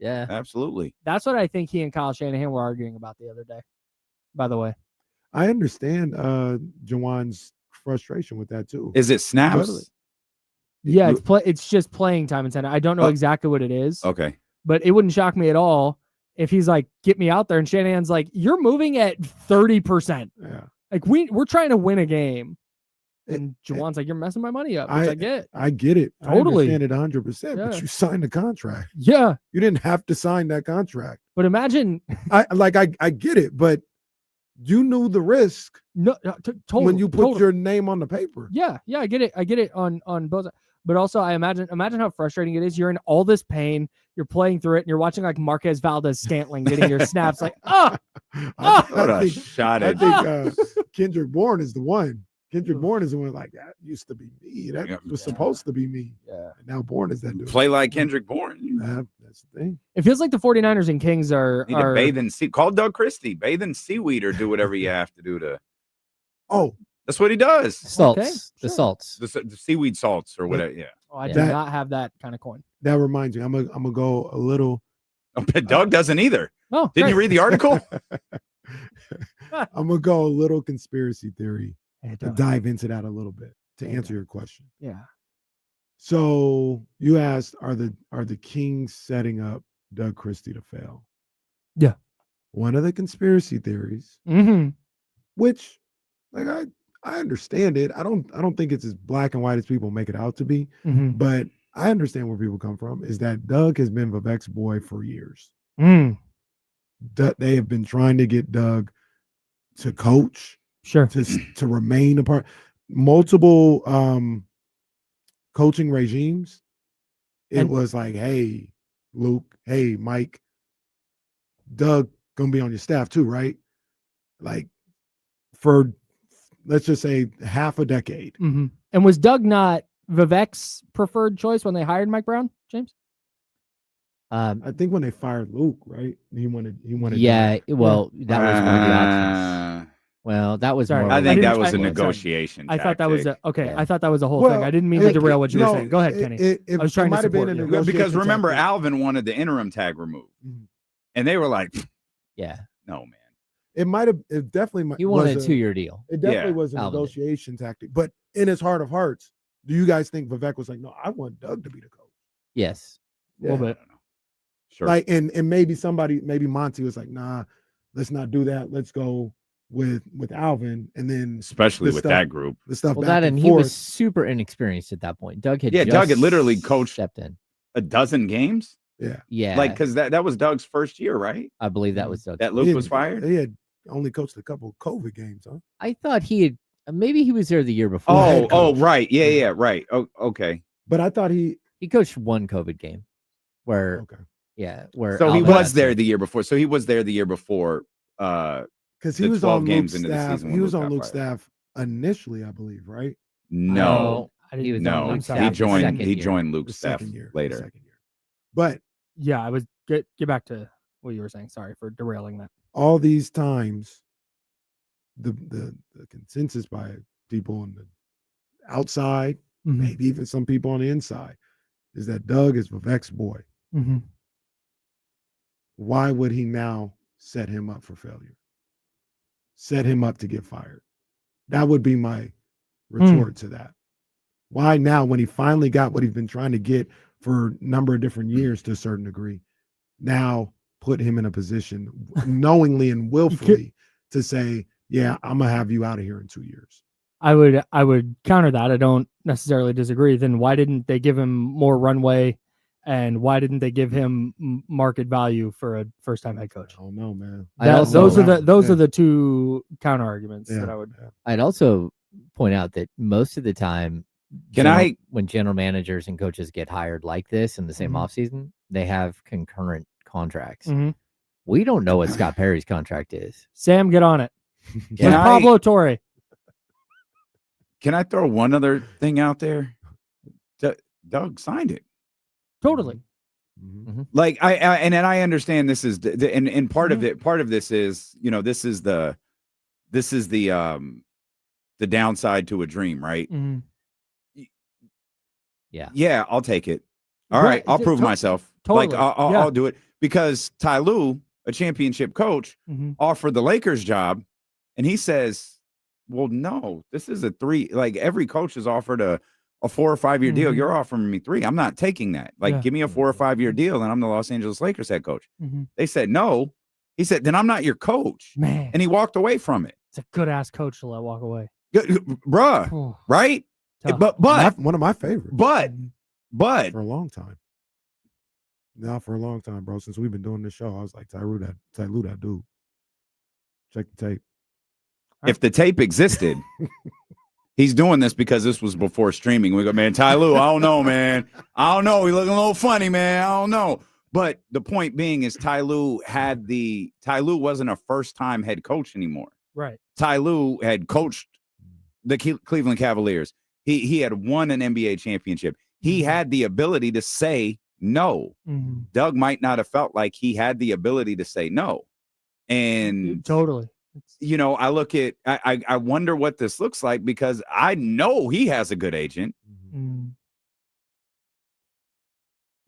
[SPEAKER 6] Yeah, absolutely.
[SPEAKER 2] That's what I think he and Kyle Shanahan were arguing about the other day. By the way,
[SPEAKER 7] I understand Jawan's frustration with that too.
[SPEAKER 6] Is it snaps?
[SPEAKER 7] Totally.
[SPEAKER 2] Yeah, it's just playing time and center. I don't know exactly what it is.
[SPEAKER 6] Okay,
[SPEAKER 2] but it wouldn't shock me at all if he's like, "Get me out there," and Shanahan's like, "You're moving at 30%.
[SPEAKER 7] Yeah,
[SPEAKER 2] like we're trying to win a game." And Jawan's like, "You're messing my money up," which I get.
[SPEAKER 7] I get it.
[SPEAKER 2] Totally.
[SPEAKER 7] I understand it 100%, but you signed the contract.
[SPEAKER 2] Yeah.
[SPEAKER 7] You didn't have to sign that contract.
[SPEAKER 2] But imagine
[SPEAKER 7] I get it, but you knew the risk
[SPEAKER 2] totally,
[SPEAKER 7] when you put your name on the paper.
[SPEAKER 2] Yeah, I get it on both sides. But also, I imagine how frustrating it is. You're in all this pain. You're playing through it, and you're watching like Marquez Valdez-Scantling getting your snaps. Like,
[SPEAKER 6] What a shot
[SPEAKER 7] I
[SPEAKER 6] at
[SPEAKER 7] think Kendrick Bourne is the one. Kendrick Bourne is the one like that used to be me. That was supposed to be me.
[SPEAKER 2] Yeah.
[SPEAKER 7] And now Bourne is that dude.
[SPEAKER 6] play like Kendrick Bourne.
[SPEAKER 7] That's the thing.
[SPEAKER 2] It feels like the 49ers and Kings are
[SPEAKER 6] Need to bathe in call Doug Christie, bathe in seaweed or do whatever you have to do to.
[SPEAKER 7] Oh,
[SPEAKER 6] that's what he does.
[SPEAKER 1] Salts,
[SPEAKER 2] Okay,
[SPEAKER 1] the
[SPEAKER 2] sure.
[SPEAKER 1] salts.
[SPEAKER 6] The seaweed salts or whatever. Yeah.
[SPEAKER 2] Oh, I do
[SPEAKER 7] That-
[SPEAKER 2] not have that kind of coin.
[SPEAKER 7] that reminds me. I'm gonna go a little.
[SPEAKER 6] But Doug doesn't either.
[SPEAKER 2] Oh,
[SPEAKER 6] Didn't you read the article?
[SPEAKER 7] I'm gonna go a little conspiracy theory
[SPEAKER 2] read?
[SPEAKER 7] to dive into that a little bit to answer your question.
[SPEAKER 2] Yeah.
[SPEAKER 7] So you asked, are the Kings setting up Doug Christie to fail?
[SPEAKER 2] Yeah.
[SPEAKER 7] One of the conspiracy theories,
[SPEAKER 2] Mm-hmm.
[SPEAKER 7] which like I understand it. I don't think it's as black and white as people make it out to be,
[SPEAKER 2] Mm-hmm.
[SPEAKER 7] but I understand where people come from. Is that Doug has been Vivek's boy for years.
[SPEAKER 2] Mm.
[SPEAKER 7] They have been trying to get Doug to coach,
[SPEAKER 2] Sure.
[SPEAKER 7] to remain a part. Multiple coaching regimes. It was like, hey, Luke, hey, Mike, Doug gonna be on your staff too, right? Like for let's just say half a decade.
[SPEAKER 2] Mm-hmm. And was Doug not Vivek's preferred choice when they hired Mike Brown, James?
[SPEAKER 7] I think when they fired Luke, right? He wanted.
[SPEAKER 1] Yeah, well, that was one of the options. Well, that was
[SPEAKER 2] Sorry,
[SPEAKER 1] more.
[SPEAKER 6] I
[SPEAKER 1] of
[SPEAKER 6] think
[SPEAKER 1] a-
[SPEAKER 6] that was a
[SPEAKER 2] sorry.
[SPEAKER 6] negotiation.
[SPEAKER 2] I thought that was
[SPEAKER 6] tactic.
[SPEAKER 2] okay.
[SPEAKER 1] Yeah.
[SPEAKER 2] I thought that was the whole
[SPEAKER 7] Well,
[SPEAKER 2] thing. I didn't mean to derail what you were saying. Go ahead, Kenny. I was trying to
[SPEAKER 7] might have been
[SPEAKER 2] support
[SPEAKER 7] a
[SPEAKER 2] you.
[SPEAKER 6] because
[SPEAKER 7] negotiation
[SPEAKER 6] remember
[SPEAKER 7] tactic.
[SPEAKER 6] Alvin wanted the interim tag removed,
[SPEAKER 7] Mhm.
[SPEAKER 6] and they were like,
[SPEAKER 1] Yeah,
[SPEAKER 6] "No, man."
[SPEAKER 7] It definitely
[SPEAKER 1] he wanted a
[SPEAKER 7] was
[SPEAKER 1] 2-year deal.
[SPEAKER 7] It definitely
[SPEAKER 6] Yeah,
[SPEAKER 7] was a
[SPEAKER 1] Alvin did.
[SPEAKER 7] negotiation tactic. But in his heart of hearts, do you guys think Vivek was like, no, I want Doug to be the coach?
[SPEAKER 1] Yes.
[SPEAKER 2] A little bit.
[SPEAKER 6] Sure.
[SPEAKER 7] Like, and maybe maybe Monty was like, nah, let's not do that. Let's go with Alvin. And then
[SPEAKER 6] especially
[SPEAKER 7] the
[SPEAKER 6] with
[SPEAKER 7] stuff-
[SPEAKER 6] that group.
[SPEAKER 7] the stuff
[SPEAKER 1] Well,
[SPEAKER 7] back
[SPEAKER 1] that and he
[SPEAKER 7] forth.
[SPEAKER 1] was super inexperienced at that point. Doug had
[SPEAKER 6] Yeah, Doug had
[SPEAKER 1] just
[SPEAKER 6] literally coached-
[SPEAKER 1] stepped in.
[SPEAKER 6] A dozen games,
[SPEAKER 1] Yeah,
[SPEAKER 6] like because that was Doug's first year, right?
[SPEAKER 1] I believe that was Doug.
[SPEAKER 6] That Luke was fired.
[SPEAKER 7] He had only coached a couple COVID games, huh?
[SPEAKER 1] I thought he had. Maybe he was there the year before.
[SPEAKER 7] head
[SPEAKER 6] Oh,
[SPEAKER 7] coach.
[SPEAKER 6] right. Yeah, right. Oh, okay.
[SPEAKER 7] But I thought he
[SPEAKER 1] He coached one COVID game, where
[SPEAKER 7] okay.
[SPEAKER 1] where
[SPEAKER 6] So he
[SPEAKER 1] Alvin
[SPEAKER 6] was
[SPEAKER 1] got
[SPEAKER 6] there
[SPEAKER 1] sick.
[SPEAKER 6] the year before. So he was there the year before.
[SPEAKER 7] Because he
[SPEAKER 6] The
[SPEAKER 7] was
[SPEAKER 6] 12
[SPEAKER 7] on
[SPEAKER 6] games
[SPEAKER 7] Luke's
[SPEAKER 6] into the
[SPEAKER 7] staff.
[SPEAKER 6] season
[SPEAKER 7] He
[SPEAKER 6] when
[SPEAKER 7] was
[SPEAKER 6] Luke
[SPEAKER 7] on
[SPEAKER 6] got
[SPEAKER 7] Luke's
[SPEAKER 6] fired.
[SPEAKER 7] staff initially, I believe, right?
[SPEAKER 6] No,
[SPEAKER 2] I
[SPEAKER 1] He was
[SPEAKER 2] didn't.
[SPEAKER 1] on
[SPEAKER 6] no.
[SPEAKER 1] Luke's
[SPEAKER 2] I'm
[SPEAKER 6] He
[SPEAKER 2] sorry.
[SPEAKER 1] staff the
[SPEAKER 6] joined.
[SPEAKER 1] second
[SPEAKER 6] He
[SPEAKER 1] year.
[SPEAKER 6] joined
[SPEAKER 7] The
[SPEAKER 6] Luke's staff
[SPEAKER 7] second year.
[SPEAKER 6] later.
[SPEAKER 7] The second year. But
[SPEAKER 2] Yeah, I was get back to what you were saying. Sorry for derailing that.
[SPEAKER 7] all these times, the consensus by people on the outside,
[SPEAKER 2] Mm-hmm.
[SPEAKER 7] maybe even some people on the inside, is that Doug is Vivek's boy.
[SPEAKER 2] Mm-hmm.
[SPEAKER 7] Why would he now set him up for failure? Set him up to get fired? That would be my retort to that. Why now, when he finally got what he's been trying to get for a number of different years to a certain degree, now put him in a position knowingly and willfully to say, yeah, I'm going to have you out of here in 2 years.
[SPEAKER 2] I would counter that. I don't necessarily disagree. Then why didn't they give him more runway, and why didn't they give him market value for a first-time head coach?
[SPEAKER 7] I don't know, man.
[SPEAKER 2] Those
[SPEAKER 7] Yeah.
[SPEAKER 2] are the two counter arguments
[SPEAKER 7] Yeah.
[SPEAKER 2] that I would.
[SPEAKER 1] I'd also point out that most of the time, when general managers and coaches get hired like this in the same
[SPEAKER 2] Mhm.
[SPEAKER 1] offseason, they have concurrent contracts.
[SPEAKER 2] Mhm.
[SPEAKER 1] We don't know what Scott Perry's contract is.
[SPEAKER 2] Sam, get on it.
[SPEAKER 6] Can
[SPEAKER 2] Where's
[SPEAKER 6] I-
[SPEAKER 2] Pablo Torre?
[SPEAKER 6] Can I throw one other thing out there? Doug signed it.
[SPEAKER 2] Totally.
[SPEAKER 7] Mhm.
[SPEAKER 6] Like and then I understand this is and part
[SPEAKER 2] Mm-hmm.
[SPEAKER 6] of it. Part of this is this is the downside to a dream, right?
[SPEAKER 2] Mhm.
[SPEAKER 6] Yeah, I'll take it. All
[SPEAKER 2] Right,
[SPEAKER 6] right, I'll prove
[SPEAKER 2] to-
[SPEAKER 6] myself.
[SPEAKER 2] totally,
[SPEAKER 6] Like I'll,
[SPEAKER 2] yeah.
[SPEAKER 6] I'll do it because Ty Lue, a championship coach,
[SPEAKER 2] Mhm.
[SPEAKER 6] offered the Lakers job, and he says, "Well, no, this is a 3. Like every coach is offered a 4 or 5 year deal.
[SPEAKER 2] Mhm.
[SPEAKER 6] You're offering me 3. I'm not taking that. Like,
[SPEAKER 2] Yeah.
[SPEAKER 6] give me a 4 or 5 year deal, and I'm the Los Angeles Lakers head coach."
[SPEAKER 2] Mhm.
[SPEAKER 6] They said no. He said, "Then I'm not your coach,"
[SPEAKER 2] Man,
[SPEAKER 6] and he walked away from it.
[SPEAKER 2] it's a good ass coach to let walk away.
[SPEAKER 6] Bruh,
[SPEAKER 2] Ooh,
[SPEAKER 6] right?
[SPEAKER 2] tough.
[SPEAKER 6] But
[SPEAKER 7] One of my favorites
[SPEAKER 6] but
[SPEAKER 7] for a long time. Now for a long time, bro. Since we've been doing this show, I was like, Ty Lue, that dude. Check the tape.
[SPEAKER 6] If the tape existed, he's doing this because this was before streaming. We go, man, Ty Lue, I don't know, man. I don't know. He looking a little funny, man. I don't know. But the point being is Ty Lue wasn't a first-time head coach anymore.
[SPEAKER 2] Right.
[SPEAKER 6] Ty Lue had coached the Cleveland Cavaliers. He had won an NBA championship. He had the ability to say no.
[SPEAKER 2] Mm-hmm.
[SPEAKER 6] Doug might not have felt like he had the ability to say no. And
[SPEAKER 2] totally.
[SPEAKER 6] You know, I wonder what this looks like because I know he has a good agent.
[SPEAKER 2] Mm-hmm.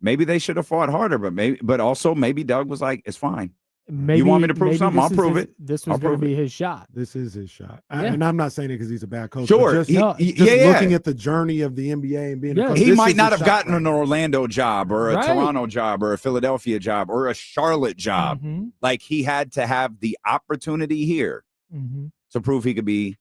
[SPEAKER 6] Maybe they should have fought harder, but also maybe Doug was like, it's fine.
[SPEAKER 2] Maybe,
[SPEAKER 6] you want me to prove something? I'll prove it.
[SPEAKER 2] This was going to be his shot.
[SPEAKER 7] This is his shot. And I'm not saying it because he's a bad coach.
[SPEAKER 6] Sure.
[SPEAKER 7] Just looking at the journey of the NBA and being a coach.
[SPEAKER 6] He might not have gotten an Orlando job or a
[SPEAKER 2] Right.
[SPEAKER 6] Toronto job or a Philadelphia job or a Charlotte job.
[SPEAKER 2] Mm-hmm.
[SPEAKER 6] Like he had to have the opportunity here
[SPEAKER 2] Mm-hmm.
[SPEAKER 6] to prove he could be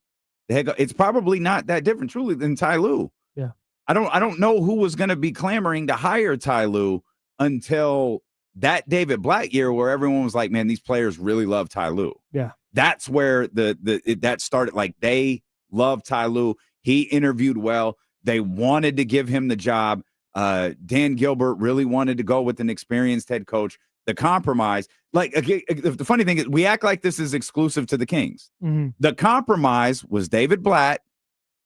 [SPEAKER 6] the head coach. It's probably not that different, truly, than Ty Lue.
[SPEAKER 2] Yeah.
[SPEAKER 6] I don't know who was going to be clamoring to hire Ty Lue until that David Blatt year where everyone was like, man, these players really love Ty Lue.
[SPEAKER 2] Yeah.
[SPEAKER 6] That's where that started. Like they love Ty Lue. He interviewed well. They wanted to give him the job. Dan Gilbert really wanted to go with an experienced head coach. The compromise, the funny thing is we act like this is exclusive to the Kings.
[SPEAKER 2] Mm-hmm.
[SPEAKER 6] The compromise was David Blatt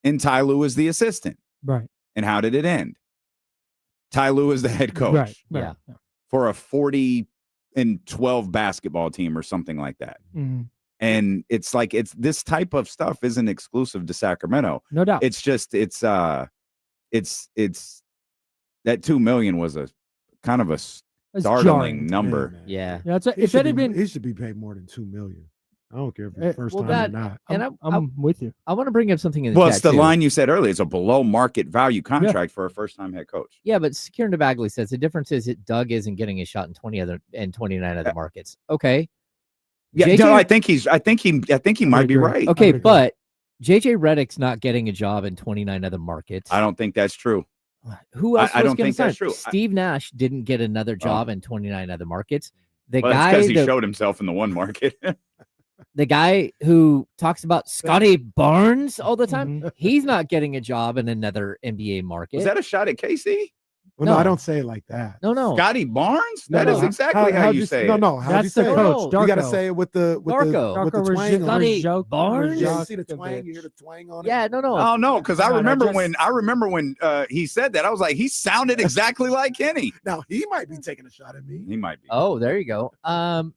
[SPEAKER 6] and Ty Lue as the assistant.
[SPEAKER 2] Right.
[SPEAKER 6] And how did it end? Ty Lue is the head coach.
[SPEAKER 2] Right.
[SPEAKER 1] Yeah.
[SPEAKER 6] For a 40-12 basketball team or something like that.
[SPEAKER 2] Mm-hmm.
[SPEAKER 6] And it's like this type of stuff isn't exclusive to Sacramento.
[SPEAKER 2] No doubt.
[SPEAKER 6] It's just it's that $2 million was a kind of a startling number.
[SPEAKER 1] Yeah.
[SPEAKER 2] That's if it had been,
[SPEAKER 7] he should be paid more than $2 million. I don't care if it's first time or not.
[SPEAKER 1] And
[SPEAKER 2] I'm with you.
[SPEAKER 1] I want to bring up something in the
[SPEAKER 6] Well,
[SPEAKER 1] chat
[SPEAKER 6] it's the
[SPEAKER 1] too.
[SPEAKER 6] line you said earlier. It's a below market value contract for a first time head coach.
[SPEAKER 1] Yeah, but Kieran DeBagley says the difference is that Doug isn't getting a shot in 29 other markets. Okay.
[SPEAKER 6] Yeah,
[SPEAKER 1] JJ
[SPEAKER 6] no, I think he might be right.
[SPEAKER 1] Okay, but JJ Redick's not getting a job in 29 other markets.
[SPEAKER 6] I don't think that's true.
[SPEAKER 1] Who else?
[SPEAKER 6] I don't
[SPEAKER 1] gonna
[SPEAKER 6] think that's
[SPEAKER 1] sign?
[SPEAKER 6] true.
[SPEAKER 1] Steve Nash didn't get another job in 29 other markets. The
[SPEAKER 6] Well,
[SPEAKER 1] guy
[SPEAKER 6] because he showed himself in the one market.
[SPEAKER 1] the guy who talks about Scotty Barnes all the time, he's not getting a job in another NBA market.
[SPEAKER 6] Is that a shot at KC?
[SPEAKER 7] Well, no, I don't say it like that.
[SPEAKER 1] No.
[SPEAKER 6] Scotty Barnes?
[SPEAKER 7] No,
[SPEAKER 6] That is exactly how you say it.
[SPEAKER 7] No, how do you
[SPEAKER 2] That's the
[SPEAKER 7] say
[SPEAKER 2] coach.
[SPEAKER 7] it? You got to
[SPEAKER 2] Darko.
[SPEAKER 7] say it with the
[SPEAKER 1] Darko.
[SPEAKER 7] twang on
[SPEAKER 1] Scotty
[SPEAKER 7] it.
[SPEAKER 1] Barnes?
[SPEAKER 7] Yeah, you see the twang, you hear the twang on it?
[SPEAKER 1] Yeah, no.
[SPEAKER 6] Oh no, because I
[SPEAKER 2] God,
[SPEAKER 6] remember when he said that, I was like, he sounded exactly like Kenny.
[SPEAKER 7] Now he might be taking a shot at me.
[SPEAKER 6] He might be.
[SPEAKER 1] Oh, there you go.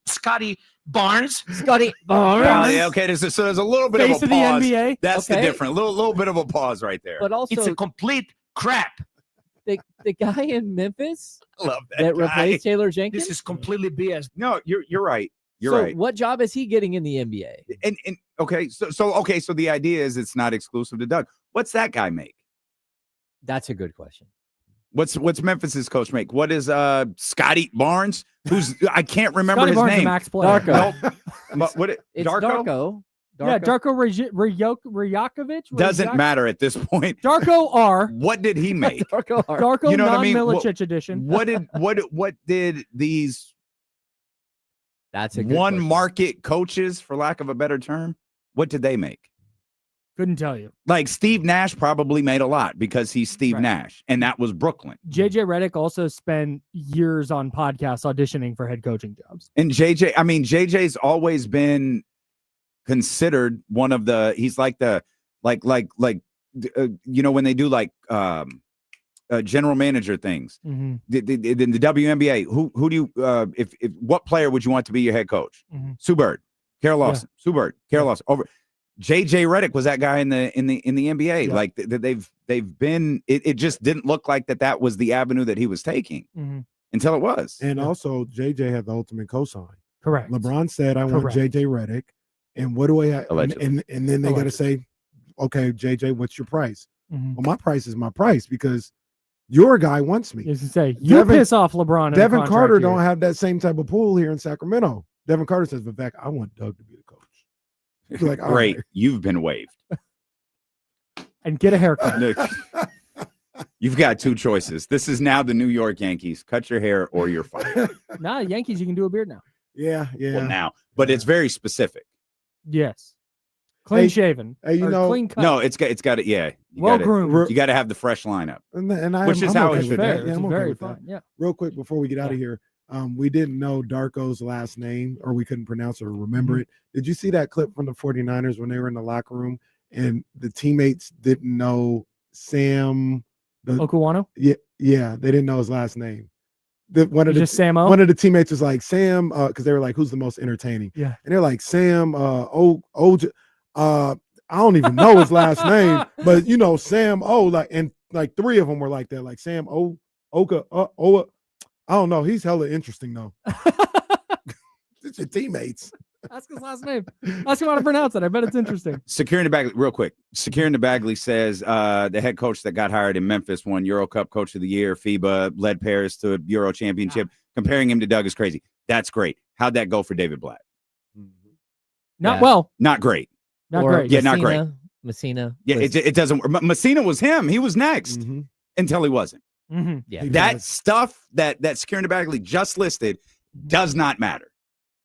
[SPEAKER 5] Scotty Barnes.
[SPEAKER 1] Scotty Barnes.
[SPEAKER 6] Yeah, okay, there's a little bit
[SPEAKER 2] Face
[SPEAKER 6] of
[SPEAKER 2] of
[SPEAKER 6] a
[SPEAKER 2] the
[SPEAKER 6] pause.
[SPEAKER 2] NBA.
[SPEAKER 6] That's
[SPEAKER 1] Okay.
[SPEAKER 6] the difference. Little bit of a pause right there.
[SPEAKER 1] But also
[SPEAKER 5] It's a complete crap.
[SPEAKER 1] the guy in Memphis
[SPEAKER 6] I love
[SPEAKER 1] that
[SPEAKER 6] guy.
[SPEAKER 1] replaced Taylor Jenkins.
[SPEAKER 5] This is completely BS.
[SPEAKER 6] No, you're right. You're
[SPEAKER 1] so
[SPEAKER 6] right.
[SPEAKER 1] what job is he getting in the NBA?
[SPEAKER 6] And okay, so the idea is it's not exclusive to Doug. What's that guy make?
[SPEAKER 1] That's a good question.
[SPEAKER 6] What's Memphis's coach make? What is Scotty Barnes? Who's I can't remember
[SPEAKER 2] Scotty
[SPEAKER 6] his
[SPEAKER 2] Barnes, a
[SPEAKER 6] name.
[SPEAKER 2] max player.
[SPEAKER 1] Darko.
[SPEAKER 6] It's
[SPEAKER 1] Darko.
[SPEAKER 2] Yeah, Darko Rajakovic.
[SPEAKER 6] Doesn't matter at this point.
[SPEAKER 2] Darko R.
[SPEAKER 6] What did he make?
[SPEAKER 1] Darko.
[SPEAKER 2] Darko
[SPEAKER 6] You know what I mean?
[SPEAKER 2] non-Milicic edition.
[SPEAKER 6] What did these
[SPEAKER 1] That's a good
[SPEAKER 6] one
[SPEAKER 1] question.
[SPEAKER 6] market coaches, for lack of a better term, what did they make?
[SPEAKER 2] Couldn't tell you.
[SPEAKER 6] Like Steve Nash probably made a lot because he's Steve
[SPEAKER 2] Right.
[SPEAKER 6] Nash, and that was Brooklyn.
[SPEAKER 2] JJ Redick also spent years on podcasts auditioning for head coaching jobs.
[SPEAKER 6] And JJ's always been considered one of the. He's like the when they do like general manager things.
[SPEAKER 2] Mm-hmm.
[SPEAKER 6] In the WNBA, who do you if what player would you want to be your head coach?
[SPEAKER 2] Mm-hmm.
[SPEAKER 6] Sue Bird, Carol Lawson, Sue Bird, Carol Lawson. Over JJ Redick was that guy in the NBA.
[SPEAKER 2] Yeah.
[SPEAKER 6] Like they've been. It just didn't look like that was the avenue that he was taking until it was.
[SPEAKER 7] And also, JJ had the ultimate cosign.
[SPEAKER 2] Correct.
[SPEAKER 7] LeBron said, "I want
[SPEAKER 2] Correct.
[SPEAKER 7] JJ Redick." And what do I have?
[SPEAKER 6] Allegedly.
[SPEAKER 7] And then they got to say, "Okay, JJ, what's your price?"
[SPEAKER 2] Mm-hmm.
[SPEAKER 7] Well, my price is my price because your guy wants me.
[SPEAKER 2] Is to say you
[SPEAKER 7] Devin-
[SPEAKER 2] piss off LeBron. in a
[SPEAKER 7] Devin
[SPEAKER 2] contract
[SPEAKER 7] Carter
[SPEAKER 2] year.
[SPEAKER 7] don't have that same type of pool here in Sacramento. Devin Carter says, "Vivek, I want Doug to be the coach." He's like, all
[SPEAKER 6] Great,
[SPEAKER 7] right.
[SPEAKER 6] you've been waived.
[SPEAKER 2] and get a haircut.
[SPEAKER 6] You've got two choices. This is now the New York Yankees. Cut your hair or you're fired.
[SPEAKER 2] Nah, Yankees, you can do a beard now.
[SPEAKER 7] Yeah.
[SPEAKER 6] Well, now, but it's very specific.
[SPEAKER 2] Yes. Clean
[SPEAKER 7] Hey,
[SPEAKER 2] shaven.
[SPEAKER 7] hey, you
[SPEAKER 2] or
[SPEAKER 7] know-
[SPEAKER 2] clean cut.
[SPEAKER 6] No, it's got it. Yeah,
[SPEAKER 2] well groomed.
[SPEAKER 6] You got to have the fresh lineup.
[SPEAKER 7] And I
[SPEAKER 6] Which is
[SPEAKER 7] I'm
[SPEAKER 6] how
[SPEAKER 7] okay
[SPEAKER 6] it
[SPEAKER 2] That's
[SPEAKER 6] should
[SPEAKER 7] with
[SPEAKER 6] be.
[SPEAKER 2] fair.
[SPEAKER 7] that. Yeah,
[SPEAKER 2] It's
[SPEAKER 7] I'm okay
[SPEAKER 2] very
[SPEAKER 7] with
[SPEAKER 2] fun.
[SPEAKER 7] that.
[SPEAKER 2] Yeah.
[SPEAKER 7] Real quick before we get out of here, we didn't know Darko's last name, or we couldn't pronounce or remember it. Did you see that clip from the 49ers when they were in the locker room and the teammates didn't know Sam?
[SPEAKER 2] Okuwano?
[SPEAKER 7] Yeah, they didn't know his last name.
[SPEAKER 2] Just Sam O?
[SPEAKER 7] One of the teammates was like, Sam, because they were like, who's the most entertaining?
[SPEAKER 2] Yeah.
[SPEAKER 7] And they're like, Sam, I don't even know his last name, but you know, Sam O, and three of them were like that, like Sam O, Oka, I don't know. He's hella interesting though. It's your teammates.
[SPEAKER 2] Ask his last name. Ask him how to pronounce it. I bet it's interesting.
[SPEAKER 6] Securing the Bagley, real quick. Securing the Bagley says the head coach that got hired in Memphis won Euro Cup Coach of the Year. FIBA led Paris to a Euro championship. Comparing him to Doug is crazy. That's great. How'd that go for David Blatt?
[SPEAKER 2] Not
[SPEAKER 1] Yeah.
[SPEAKER 2] well.
[SPEAKER 6] Not great.
[SPEAKER 2] Not
[SPEAKER 1] Or
[SPEAKER 2] great.
[SPEAKER 6] Yeah, not great.
[SPEAKER 1] Messina.
[SPEAKER 6] Yeah, it doesn't work. Messina was him. He was next
[SPEAKER 7] Mhm.
[SPEAKER 6] until he wasn't.
[SPEAKER 2] Mm-hmm.
[SPEAKER 1] Yeah.
[SPEAKER 6] That stuff that Securing the Bagley just listed does not matter.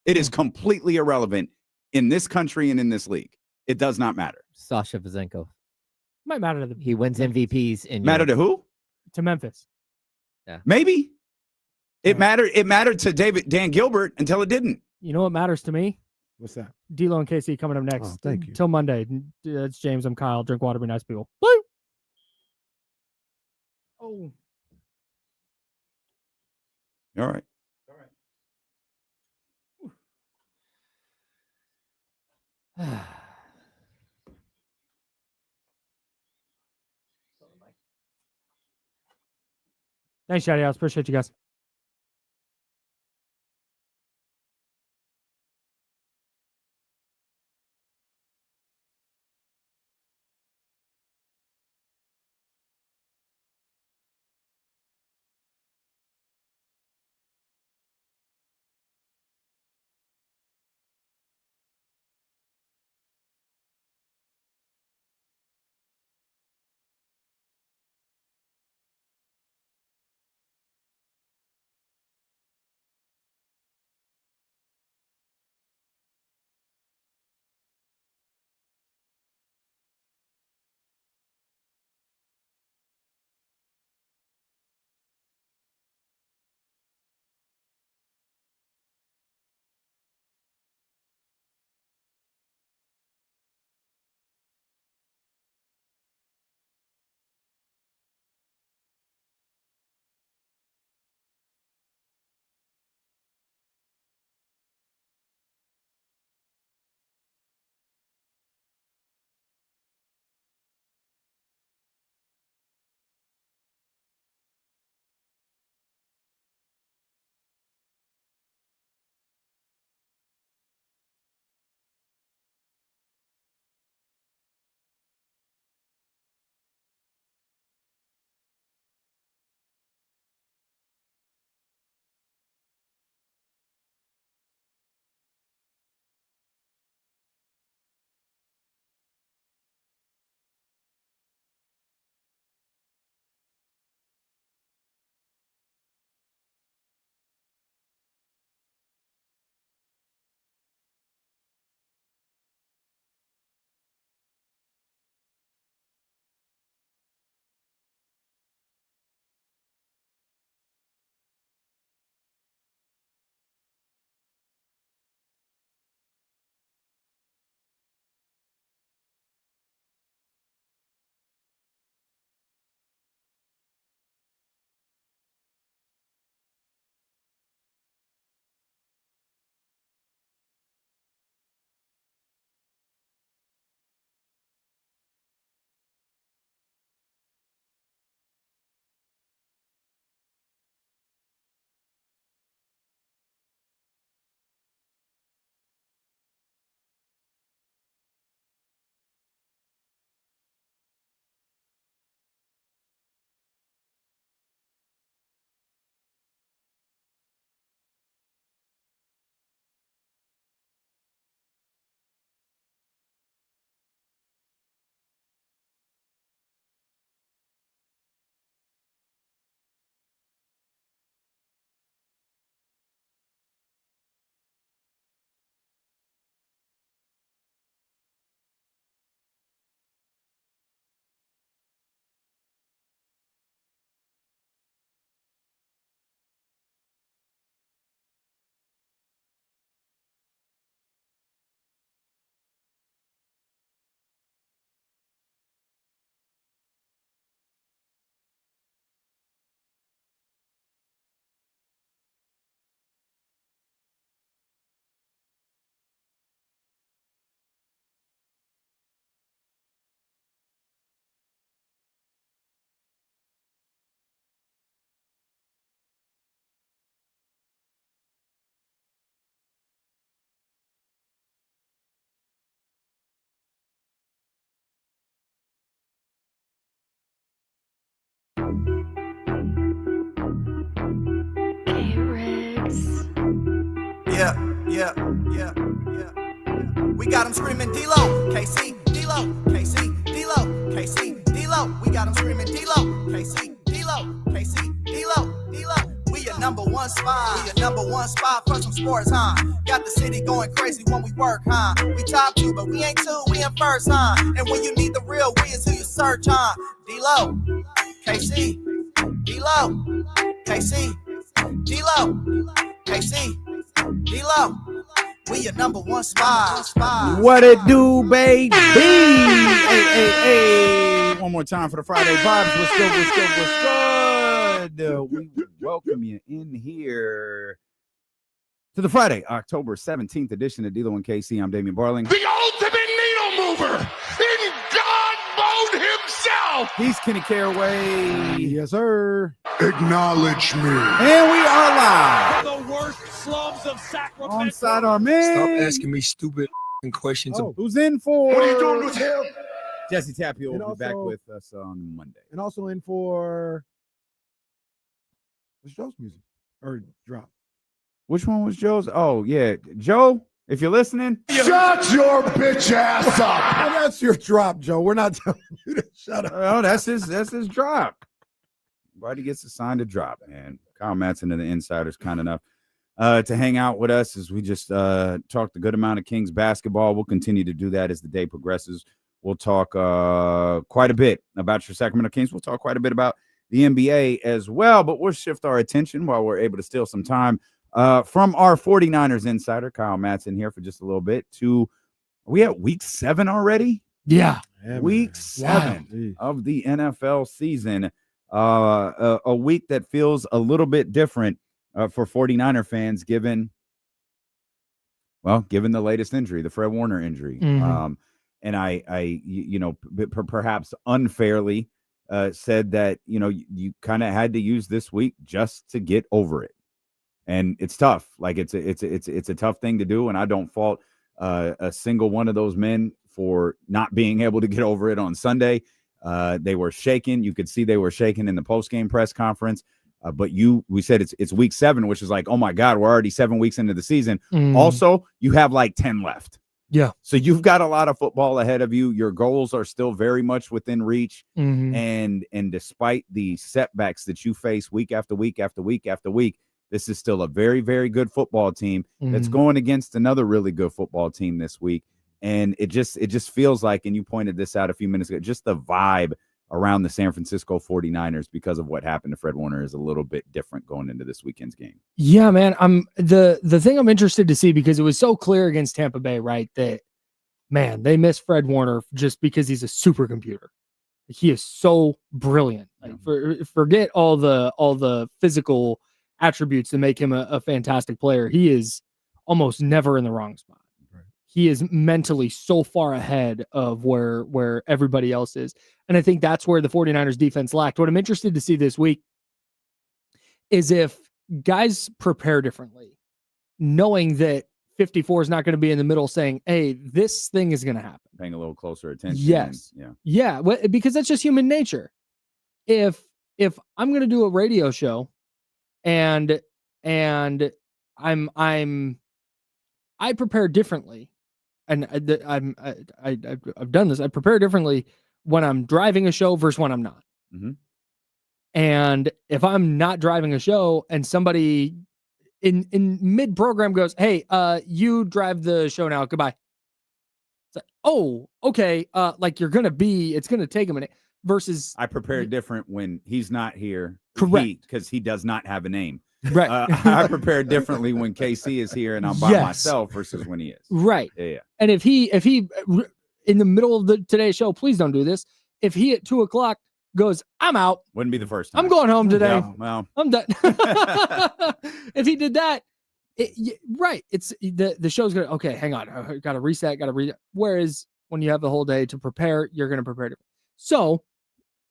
[SPEAKER 6] It is completely irrelevant in this country and in this league. It does not matter.
[SPEAKER 1] Sasha Vazenko.
[SPEAKER 2] Might matter to
[SPEAKER 1] He wins MVPs in
[SPEAKER 6] Matter
[SPEAKER 1] Europe.
[SPEAKER 6] to who?
[SPEAKER 2] to Memphis.
[SPEAKER 6] Maybe. It
[SPEAKER 2] Yeah.
[SPEAKER 6] mattered. It mattered to Dan Gilbert until it didn't.
[SPEAKER 2] You know what matters to me?
[SPEAKER 7] What's that?
[SPEAKER 2] D'Lo and KC coming up next.
[SPEAKER 7] Oh, thank you.
[SPEAKER 2] Till Monday. It's James. I'm Kyle. Drink water. Be nice people. Woo! Oh.
[SPEAKER 6] All right.
[SPEAKER 2] Thanks, Shady House. Appreciate you guys.
[SPEAKER 8] Yeah. We got them screaming D-Lo, KC, D-Lo, KC, D-Lo, KC, D-Lo. We got them screaming D-Lo, KC, D-Lo, KC, D-Lo, D-Lo. We your number one spot. We your number one spot for some sports, huh? Got the city going crazy when we work, huh? We top 2, but we ain't 2, we in first, huh? And when you need the real, we is who you search, huh? D-Lo, KC, D-Lo, KC, D-Lo, KC, D-Lo. We your number one spot.
[SPEAKER 6] What it do, baby? Hey. One more time for the Friday vibes. What's good? We welcome you in here to the Friday, October 17th edition of D-Lo and KC. I'm Damian Barling.
[SPEAKER 9] The ultimate needle mover in God mode himself.
[SPEAKER 6] He's Kenny Caraway.
[SPEAKER 7] Yes, sir.
[SPEAKER 9] Acknowledge me.
[SPEAKER 6] And we are live
[SPEAKER 5] The worst slums of Sacramento.
[SPEAKER 6] alongside our man.
[SPEAKER 10] Stop asking me stupid questions.
[SPEAKER 6] Who's in for?
[SPEAKER 9] What are you doing with him?
[SPEAKER 6] Jesse Tapio
[SPEAKER 7] And
[SPEAKER 6] will be back
[SPEAKER 7] also-
[SPEAKER 6] with us on Monday.
[SPEAKER 7] And also in for what's Joe's music or drop?
[SPEAKER 6] Which one was Joe's? Oh, yeah. Joe, if you're listening,
[SPEAKER 9] Shut your bitch ass up.
[SPEAKER 7] Well, that's your drop, Joe. We're not telling you to shut up.
[SPEAKER 6] oh, that's his drop. Everybody gets assigned a drop, man. Kyle Madsen and the Insiders kind enough to hang out with us as we just talked a good amount of Kings basketball. We'll continue to do that as the day progresses. We'll talk quite a bit about your Sacramento Kings. We'll talk quite a bit about the NBA as well, but we'll shift our attention while we're able to steal some time from our 49ers insider, Kyle Madsen, here for just a little bit. Are we at week 7 already?
[SPEAKER 2] Yeah.
[SPEAKER 6] Week 7 of the NFL season. A week that feels a little bit different for 49er fans, given the latest injury, the Fred Warner injury.
[SPEAKER 2] Mm-hmm.
[SPEAKER 6] And I perhaps unfairly said that, you kind of had to use this week just to get over it. And it's tough. Like it's a tough thing to do. And I don't fault a single one of those men for not being able to get over it on Sunday. They were shaking. You could see they were shaking in the post-game press conference. But we said it's week 7, which is like, oh my God, we're already 7 weeks into the season. Also, you have like 10 left.
[SPEAKER 2] Yeah.
[SPEAKER 6] So you've got a lot of football ahead of you. Your goals are still very much within reach.
[SPEAKER 2] Mm-hmm.
[SPEAKER 6] And despite the setbacks that you face week after week after week after week, this is still a very, very good football team that's going against another really good football team this week. And it just feels like, and you pointed this out a few minutes ago, just the vibe around the San Francisco 49ers because of what happened to Fred Warner is a little bit different going into this weekend's game.
[SPEAKER 2] Yeah, man. The thing I'm interested to see, because it was so clear against Tampa Bay, right, that, man, they miss Fred Warner just because he's a supercomputer. He is so brilliant. Like, forget all the physical attributes that make him a fantastic player. He is almost never in the wrong spot. He is mentally so far ahead of where everybody else is. And I think that's where the 49ers defense lacked. What I'm interested to see this week is if guys prepare differently, knowing that 54 is not going to be in the middle saying, hey, this thing is going to happen.
[SPEAKER 6] Paying a little closer attention.
[SPEAKER 2] Yes. Yeah. Well, because that's just human nature. If I'm going to do a radio show and I prepare differently, and I've done this. I prepare differently when I'm driving a show versus when I'm not.
[SPEAKER 6] Mm-hmm.
[SPEAKER 2] And if I'm not driving a show and somebody in mid program goes, hey, you drive the show now, goodbye. It's like, oh, okay. Like it's going to take a minute versus
[SPEAKER 6] I prepare different when he's not here.
[SPEAKER 2] Correct.
[SPEAKER 6] Because he does not have a name.
[SPEAKER 2] Right.
[SPEAKER 6] I prepare differently when KC is here and I'm by myself versus when he is.
[SPEAKER 2] Right.
[SPEAKER 6] Yeah.
[SPEAKER 2] And if he in the middle of the today's show, please don't do this. If he at 2:00 goes, I'm out.
[SPEAKER 6] Wouldn't be the first time.
[SPEAKER 2] I'm going home today.
[SPEAKER 6] Yeah, well,
[SPEAKER 2] I'm done. If he did that, right. It's the show's going to, okay, hang on. I got to reset, got to read. Whereas when you have the whole day to prepare, you're going to prepare. So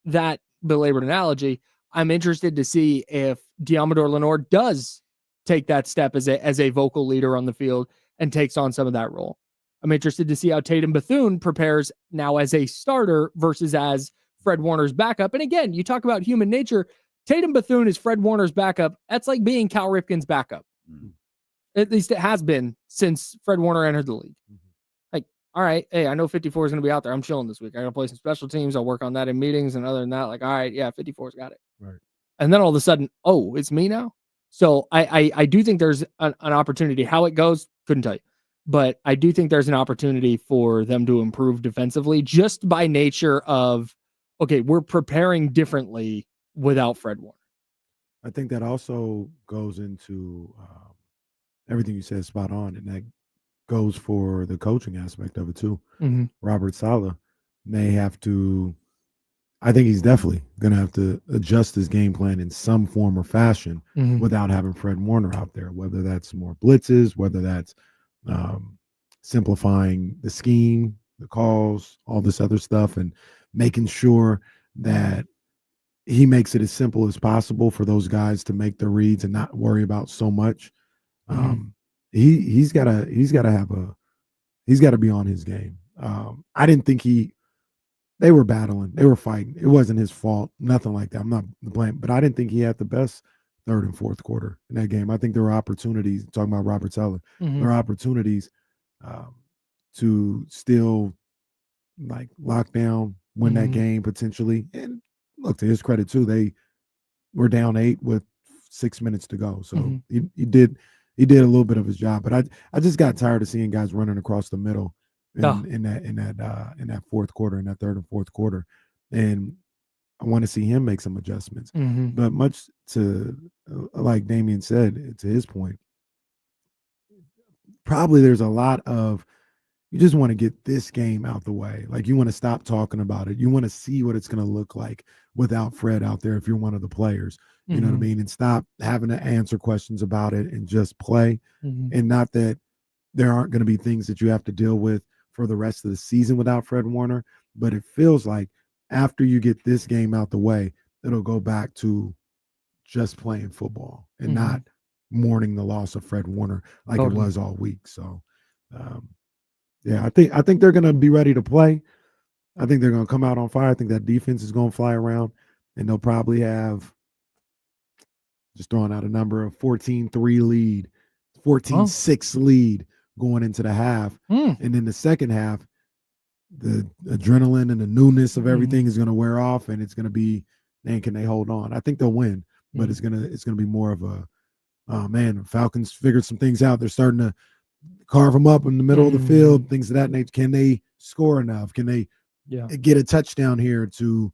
[SPEAKER 2] that belabored analogy, I'm interested to see if Diamador Lenore does take that step as a vocal leader on the field and takes on some of that role. I'm interested to see how Tatum Bethune prepares now as a starter versus as Fred Warner's backup. And again, you talk about human nature. Tatum Bethune is Fred Warner's backup. That's like being Cal Ripken's backup. At least it has been since Fred Warner entered the league. Like, all right, hey, I know 54 is going to be out there. I'm chilling this week. I got to play some special teams. I'll work on that in meetings. And other than that, like, all right, yeah, 54's got it.
[SPEAKER 7] Right.
[SPEAKER 2] And then all of a sudden, oh, it's me now. So I do think there's an opportunity. How it goes, couldn't tell you. But I do think there's an opportunity for them to improve defensively just by nature of, okay, we're preparing differently without Fred Warner.
[SPEAKER 7] I think that also goes into everything you said spot on, and that goes for the coaching aspect of it too.
[SPEAKER 2] Mm-hmm.
[SPEAKER 7] Robert Saleh may have to, I think he's definitely going to have to adjust his game plan in some form or fashion without having Fred Warner out there, whether that's more blitzes, whether that's simplifying the scheme, the calls, all this other stuff, and making sure that he makes it as simple as possible for those guys to make the reads and not worry about so much. He's got to be on his game. I didn't think they were battling, they were fighting. It wasn't his fault, nothing like that. I'm not the blame, but I didn't think he had the best third and fourth quarter in that game. I think there were opportunities, talking about Robert Saleh, there are opportunities to still like lock down, win that game potentially. And look, to his credit too, they were down 8 with 6 minutes to go. So he did a little bit of his job. But I just got tired of seeing guys running across the middle in that fourth quarter, in that third and fourth quarter. And I want to see him make some adjustments. But much to like Damian said, to his point, probably there's a lot of, you just want to get this game out the way. Like, you want to stop talking about it. You want to see what it's going to look like without Fred out there if you're one of the players. You know what I mean? And stop having to answer questions about it and just play. And not that there aren't going to be things that you have to deal with for the rest of the season without Fred Warner, but it feels like after you get this game out the way, it'll go back to just playing football and not mourning the loss of Fred Warner like it was all week. So, yeah, I think they're going to be ready to play. I think they're going to come out on fire. I think that defense is going to fly around, and they'll probably have, just throwing out a number, of 14-3 lead, 14-6 lead going into the half. And then the second half, the adrenaline and the newness of everything is going to wear off, and it's going to be, man, can they hold on? I think they'll win, but it's gonna be more of a, oh man, the Falcons figured some things out. They're starting to carve them up in the middle of the field, things of that nature. Can they score enough? Can they get a touchdown here to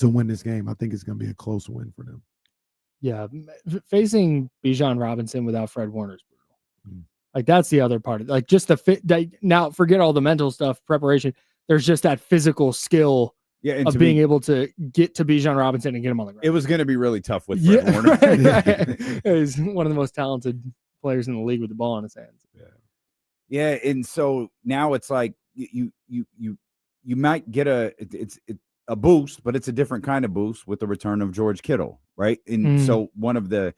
[SPEAKER 7] win this game? I think it's going to be a close win for them.
[SPEAKER 2] Yeah, facing Bijan Robinson without Fred Warner is brutal. Like, that's the other part of it. Like, just the fit. Now, forget all the mental stuff, preparation. There's just that physical skill of being able to get to Bijan Robinson and get him on the ground.
[SPEAKER 6] It was going to be really tough with Fred Warner.
[SPEAKER 2] He's one of the most talented players in the league with the ball in his hands.
[SPEAKER 6] Yeah, and so now it's like you might get a boost, but it's a different kind of boost with the return of George Kittle, right? And so one of the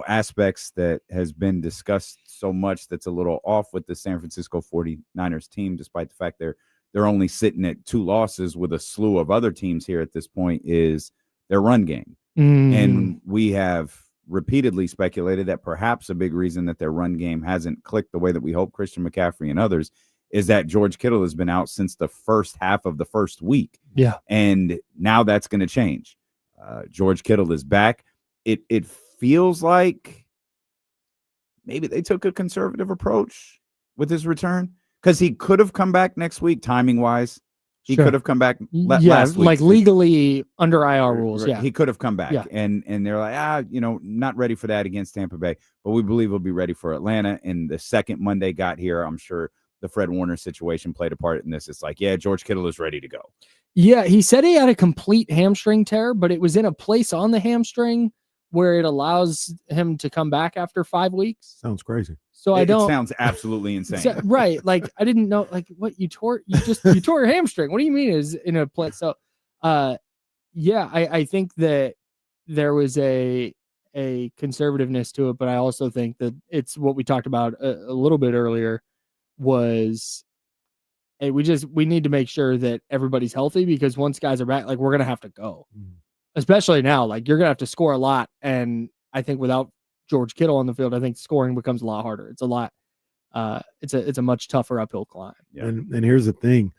[SPEAKER 6] aspects that has been discussed so much that's a little off with the San Francisco 49ers team, despite the fact they're only sitting at 2 losses with a slew of other teams here at this point, is their run game. And we have repeatedly speculated that perhaps a big reason that their run game hasn't clicked the way that we hope, Christian McCaffrey and others, is that George Kittle has been out since the first half of the first week.
[SPEAKER 2] Yeah.
[SPEAKER 6] And now that's going to change. George Kittle is back. It feels like maybe they took a conservative approach with his return, because he could have come back next week, timing wise. He could have come back last week.
[SPEAKER 2] Like legally under IR rules. Yeah,
[SPEAKER 6] he could have come back. And they're like, not ready for that against Tampa Bay, but we believe he'll be ready for Atlanta. And the second Monday got here, I'm sure the Fred Warner situation played a part in this. It's like, yeah, George Kittle is ready to go.
[SPEAKER 2] Yeah, he said he had a complete hamstring tear, but it was in a place on the hamstring where it allows him to come back after 5 weeks.
[SPEAKER 7] Sounds crazy.
[SPEAKER 2] So
[SPEAKER 6] it sounds absolutely insane.
[SPEAKER 2] Right. Like, I didn't know, like, what you tore your hamstring. What do you mean is in a place? So, I think that there was a conservativeness to it, but I also think that it's what we talked about a little bit earlier was, hey, we need to make sure that everybody's healthy, because once guys are back, like, we're going to have to go, especially now, like, you're going to have to score a lot. And I think without George Kittle on the field, I think scoring becomes a lot harder. It's a lot. It's a much tougher uphill climb.
[SPEAKER 6] Yeah.
[SPEAKER 7] And here's the thing,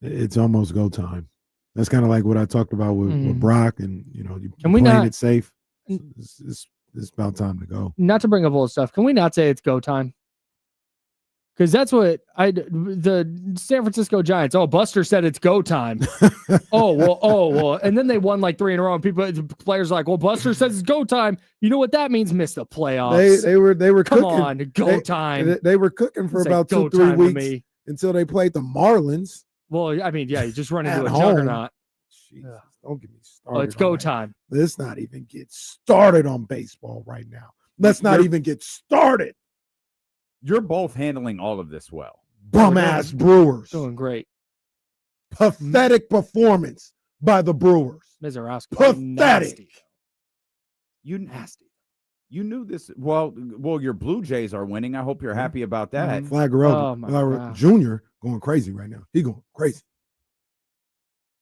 [SPEAKER 7] it's almost go time. That's kind of like what I talked about with Brock, and you playing it safe. It's about time to go.
[SPEAKER 2] Not to bring up old stuff. Can we not say it's go time? Because that's what the San Francisco Giants. Oh, Buster said it's go time. oh well. And then they won like 3 in a row. And players are like, well, Buster says it's go time. You know what that means? Miss the playoffs.
[SPEAKER 7] They were
[SPEAKER 2] come
[SPEAKER 7] cooking.
[SPEAKER 2] on, go time.
[SPEAKER 7] They were cooking for about 2-3 weeks until they played the Marlins.
[SPEAKER 2] Well, I mean, yeah, you just run into a
[SPEAKER 7] home.
[SPEAKER 2] juggernaut.
[SPEAKER 7] Jesus, don't get me started.
[SPEAKER 2] Oh, it's go time.
[SPEAKER 7] Let's not even get started on baseball right now. Let's not even get started.
[SPEAKER 6] You're both handling all of this well.
[SPEAKER 7] Bum ass Brewers.
[SPEAKER 2] Doing great.
[SPEAKER 7] Pathetic performance by the Brewers.
[SPEAKER 2] Mizorowski.
[SPEAKER 7] Pathetic.
[SPEAKER 2] Nasty.
[SPEAKER 6] You knew this. Well, your Blue Jays are winning. I hope you're happy about that.
[SPEAKER 7] Flaggerell Jr. going crazy right now. He going crazy.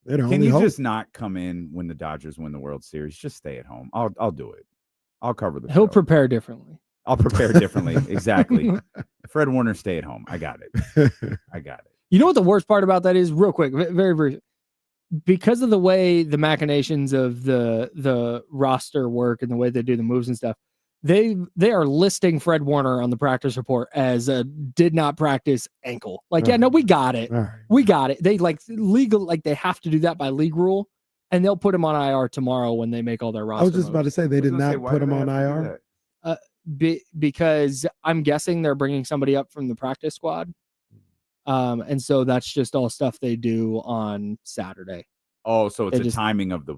[SPEAKER 6] Can you just not come in when the Dodgers win the World Series? Just stay at home. I'll do it. I'll cover the
[SPEAKER 2] He'll
[SPEAKER 6] show.
[SPEAKER 2] prepare differently.
[SPEAKER 6] I'll prepare differently. Exactly. Fred Warner, stay at home. I got it.
[SPEAKER 2] You know what the worst part about that is? Real quick, very, very, because of the way the machinations of the roster work and the way they do the moves and stuff, they are listing Fred Warner on the practice report as a did not practice ankle. Like, yeah, no, we got it. We got it. They they have to do that by league rule, and they'll put him on IR tomorrow when they make all their roster.
[SPEAKER 7] I was just about to say they did not put him on IR.
[SPEAKER 2] Because I'm guessing they're bringing somebody up from the practice squad. And so that's just all stuff they do on Saturday.
[SPEAKER 6] Oh, so it's a timing of the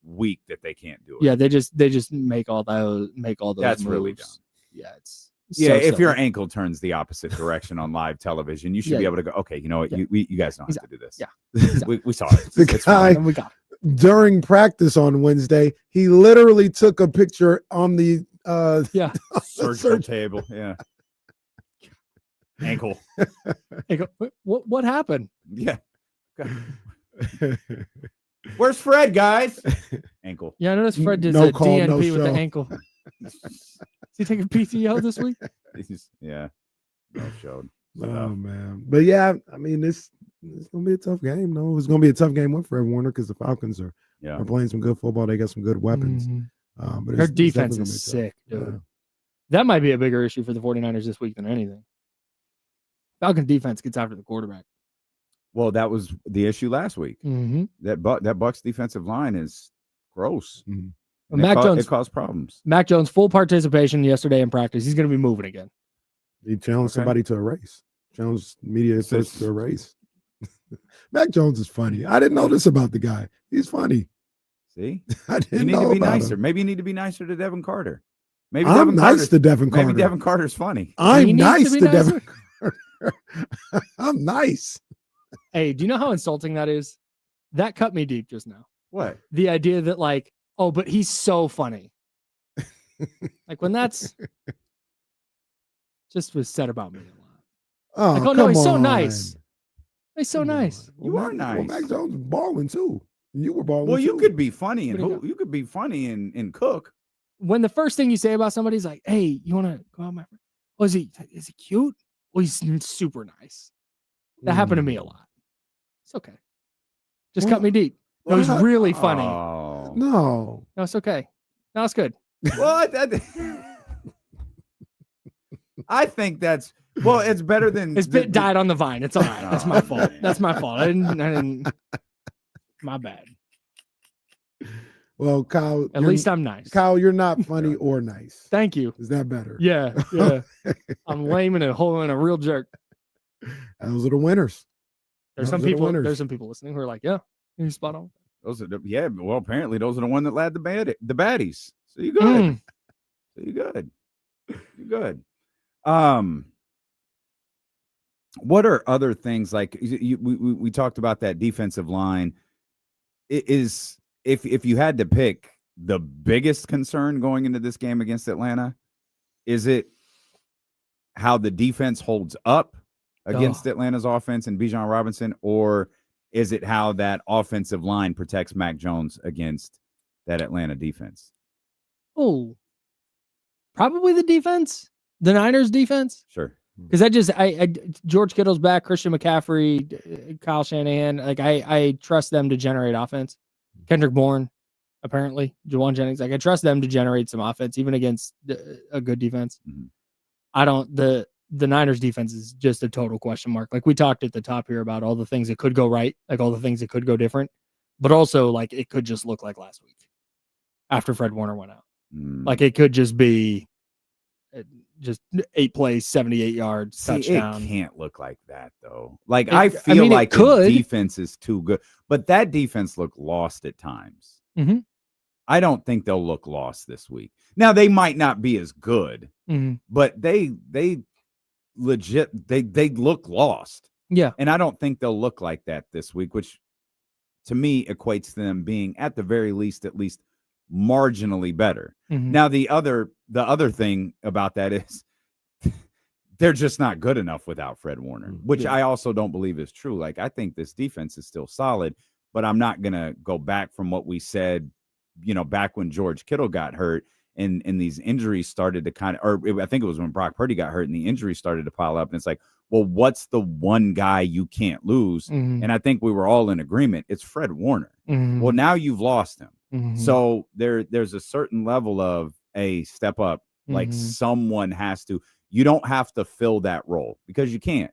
[SPEAKER 6] week that they can't do it.
[SPEAKER 2] Yeah, they just make all those
[SPEAKER 6] That's
[SPEAKER 2] moves.
[SPEAKER 6] Really dumb.
[SPEAKER 2] Yeah, it's
[SPEAKER 6] if your ankle turns the opposite direction on live television, you should be able to go, okay, you know what, you guys don't have to do this.
[SPEAKER 2] Yeah.
[SPEAKER 6] Exactly. we saw it.
[SPEAKER 7] The guy,
[SPEAKER 2] we got it.
[SPEAKER 7] During practice on Wednesday, he literally took a picture on the
[SPEAKER 6] surgical table. Yeah. Ankle.
[SPEAKER 2] What happened?
[SPEAKER 6] Yeah. Where's Fred, guys? Ankle.
[SPEAKER 2] Yeah, I noticed Fred did a DNP with the ankle. Is he taking PTO this week?
[SPEAKER 6] No showed.
[SPEAKER 7] Oh man. But yeah, I mean it's gonna be a tough game. No, it's gonna be a tough game with Fred Warner because the Falcons are playing some good football. They got some good weapons. But
[SPEAKER 2] their defense is sick, dude.
[SPEAKER 7] Yeah.
[SPEAKER 2] That might be a bigger issue for the 49ers this week than anything. Falcons defense gets after the quarterback.
[SPEAKER 6] Well, that was the issue last week.
[SPEAKER 2] Mm-hmm.
[SPEAKER 6] That Bucs defensive line is gross.
[SPEAKER 2] Mm-hmm.
[SPEAKER 6] It caused problems.
[SPEAKER 2] Mac Jones full participation yesterday in practice. He's going to be moving again.
[SPEAKER 7] He challenged somebody to a race. Challenged media to a race. Mac Jones is funny. I didn't know this about the guy. He's funny.
[SPEAKER 6] See,
[SPEAKER 7] I didn't
[SPEAKER 6] you need
[SPEAKER 7] know
[SPEAKER 6] to be
[SPEAKER 7] about
[SPEAKER 6] nicer.
[SPEAKER 7] him.
[SPEAKER 6] Maybe you need to be nicer to Devin Carter. Maybe
[SPEAKER 7] I'm nice to Devin Carter.
[SPEAKER 6] Maybe Devin Carter's funny.
[SPEAKER 7] I'm nice to Devin Carter. I'm nice.
[SPEAKER 2] Hey, do you know how insulting that is? That cut me deep just now.
[SPEAKER 6] What?
[SPEAKER 2] The idea that but he's so funny. Like when that's just was said about me a lot.
[SPEAKER 7] Oh,
[SPEAKER 2] no, he's so nice. He's so nice.
[SPEAKER 6] You are nice.
[SPEAKER 7] Well, Mac Jones was balling too. You were balling.
[SPEAKER 6] Well, you
[SPEAKER 7] too.
[SPEAKER 6] could be funny and you could be funny and cook.
[SPEAKER 2] When the first thing you say about somebody's like, "Hey, you want to go out, my friend?" Oh, is he cute? Well, he's super nice. That happened to me a lot. It's okay. Just cut me deep. No, he's really funny.
[SPEAKER 6] Oh.
[SPEAKER 7] No,
[SPEAKER 2] it's okay. No, it's good.
[SPEAKER 6] Well, I think that's it's better than
[SPEAKER 2] his bit died on the vine. It's all right. That's my fault. That's my fault. I didn't. My bad.
[SPEAKER 7] Well, Kyle.
[SPEAKER 2] At least I'm nice.
[SPEAKER 7] Kyle, you're not funny or nice.
[SPEAKER 2] Thank you.
[SPEAKER 7] Is that better?
[SPEAKER 2] Yeah. I'm lame and a real jerk.
[SPEAKER 7] Those are the winners.
[SPEAKER 2] There's some people listening who are like, yeah, you're spot on.
[SPEAKER 6] Those are well, apparently those are the one that led the baddies. So you good. So you good. You good. What are other things like we talked about that defensive line? Is if you had to pick the biggest concern going into this game against Atlanta, is it how the defense holds up against Atlanta's offense and Bijan Robinson, or is it how that offensive line protects Mac Jones against that Atlanta defense?
[SPEAKER 2] Oh, Probably the defense, the Niners defense.
[SPEAKER 6] Sure.
[SPEAKER 2] Because George Kittle's back, Christian McCaffrey, Kyle Shanahan. Like I trust them to generate offense. Kendrick Bourne, apparently, Jawan Jennings. Like I trust them to generate some offense, even against a good defense.
[SPEAKER 6] Mm-hmm.
[SPEAKER 2] I don't. The Niners defense is just a total question mark. Like we talked at the top here about all the things that could go right, like all the things that could go different, but also like it could just look like last week after Fred Warner went out. Like it could just be just 8 plays, 78 yards, touchdown.
[SPEAKER 6] It can't look like that though. Like I feel like the defense is too good, but that defense looked lost at times.
[SPEAKER 2] Mm-hmm.
[SPEAKER 6] I don't think they'll look lost this week. Now they might not be as good, but they legit they look lost.
[SPEAKER 2] Yeah,
[SPEAKER 6] and I don't think they'll look like that this week, which to me equates to them being at the very least, at least marginally better. Now the other thing about that is they're just not good enough without Fred Warner, which I also don't believe is true. Like I think this defense is still solid, but I'm not gonna go back from what we said, back when George Kittle got hurt and these injuries started to I think it was when Brock Purdy got hurt and the injuries started to pile up, and it's like, well, what's the one guy you can't lose? And I think we were all in agreement. It's Fred Warner. Well, now you've lost him. So there's a certain level of a step up. Like someone has to. You don't have to fill that role because you can't,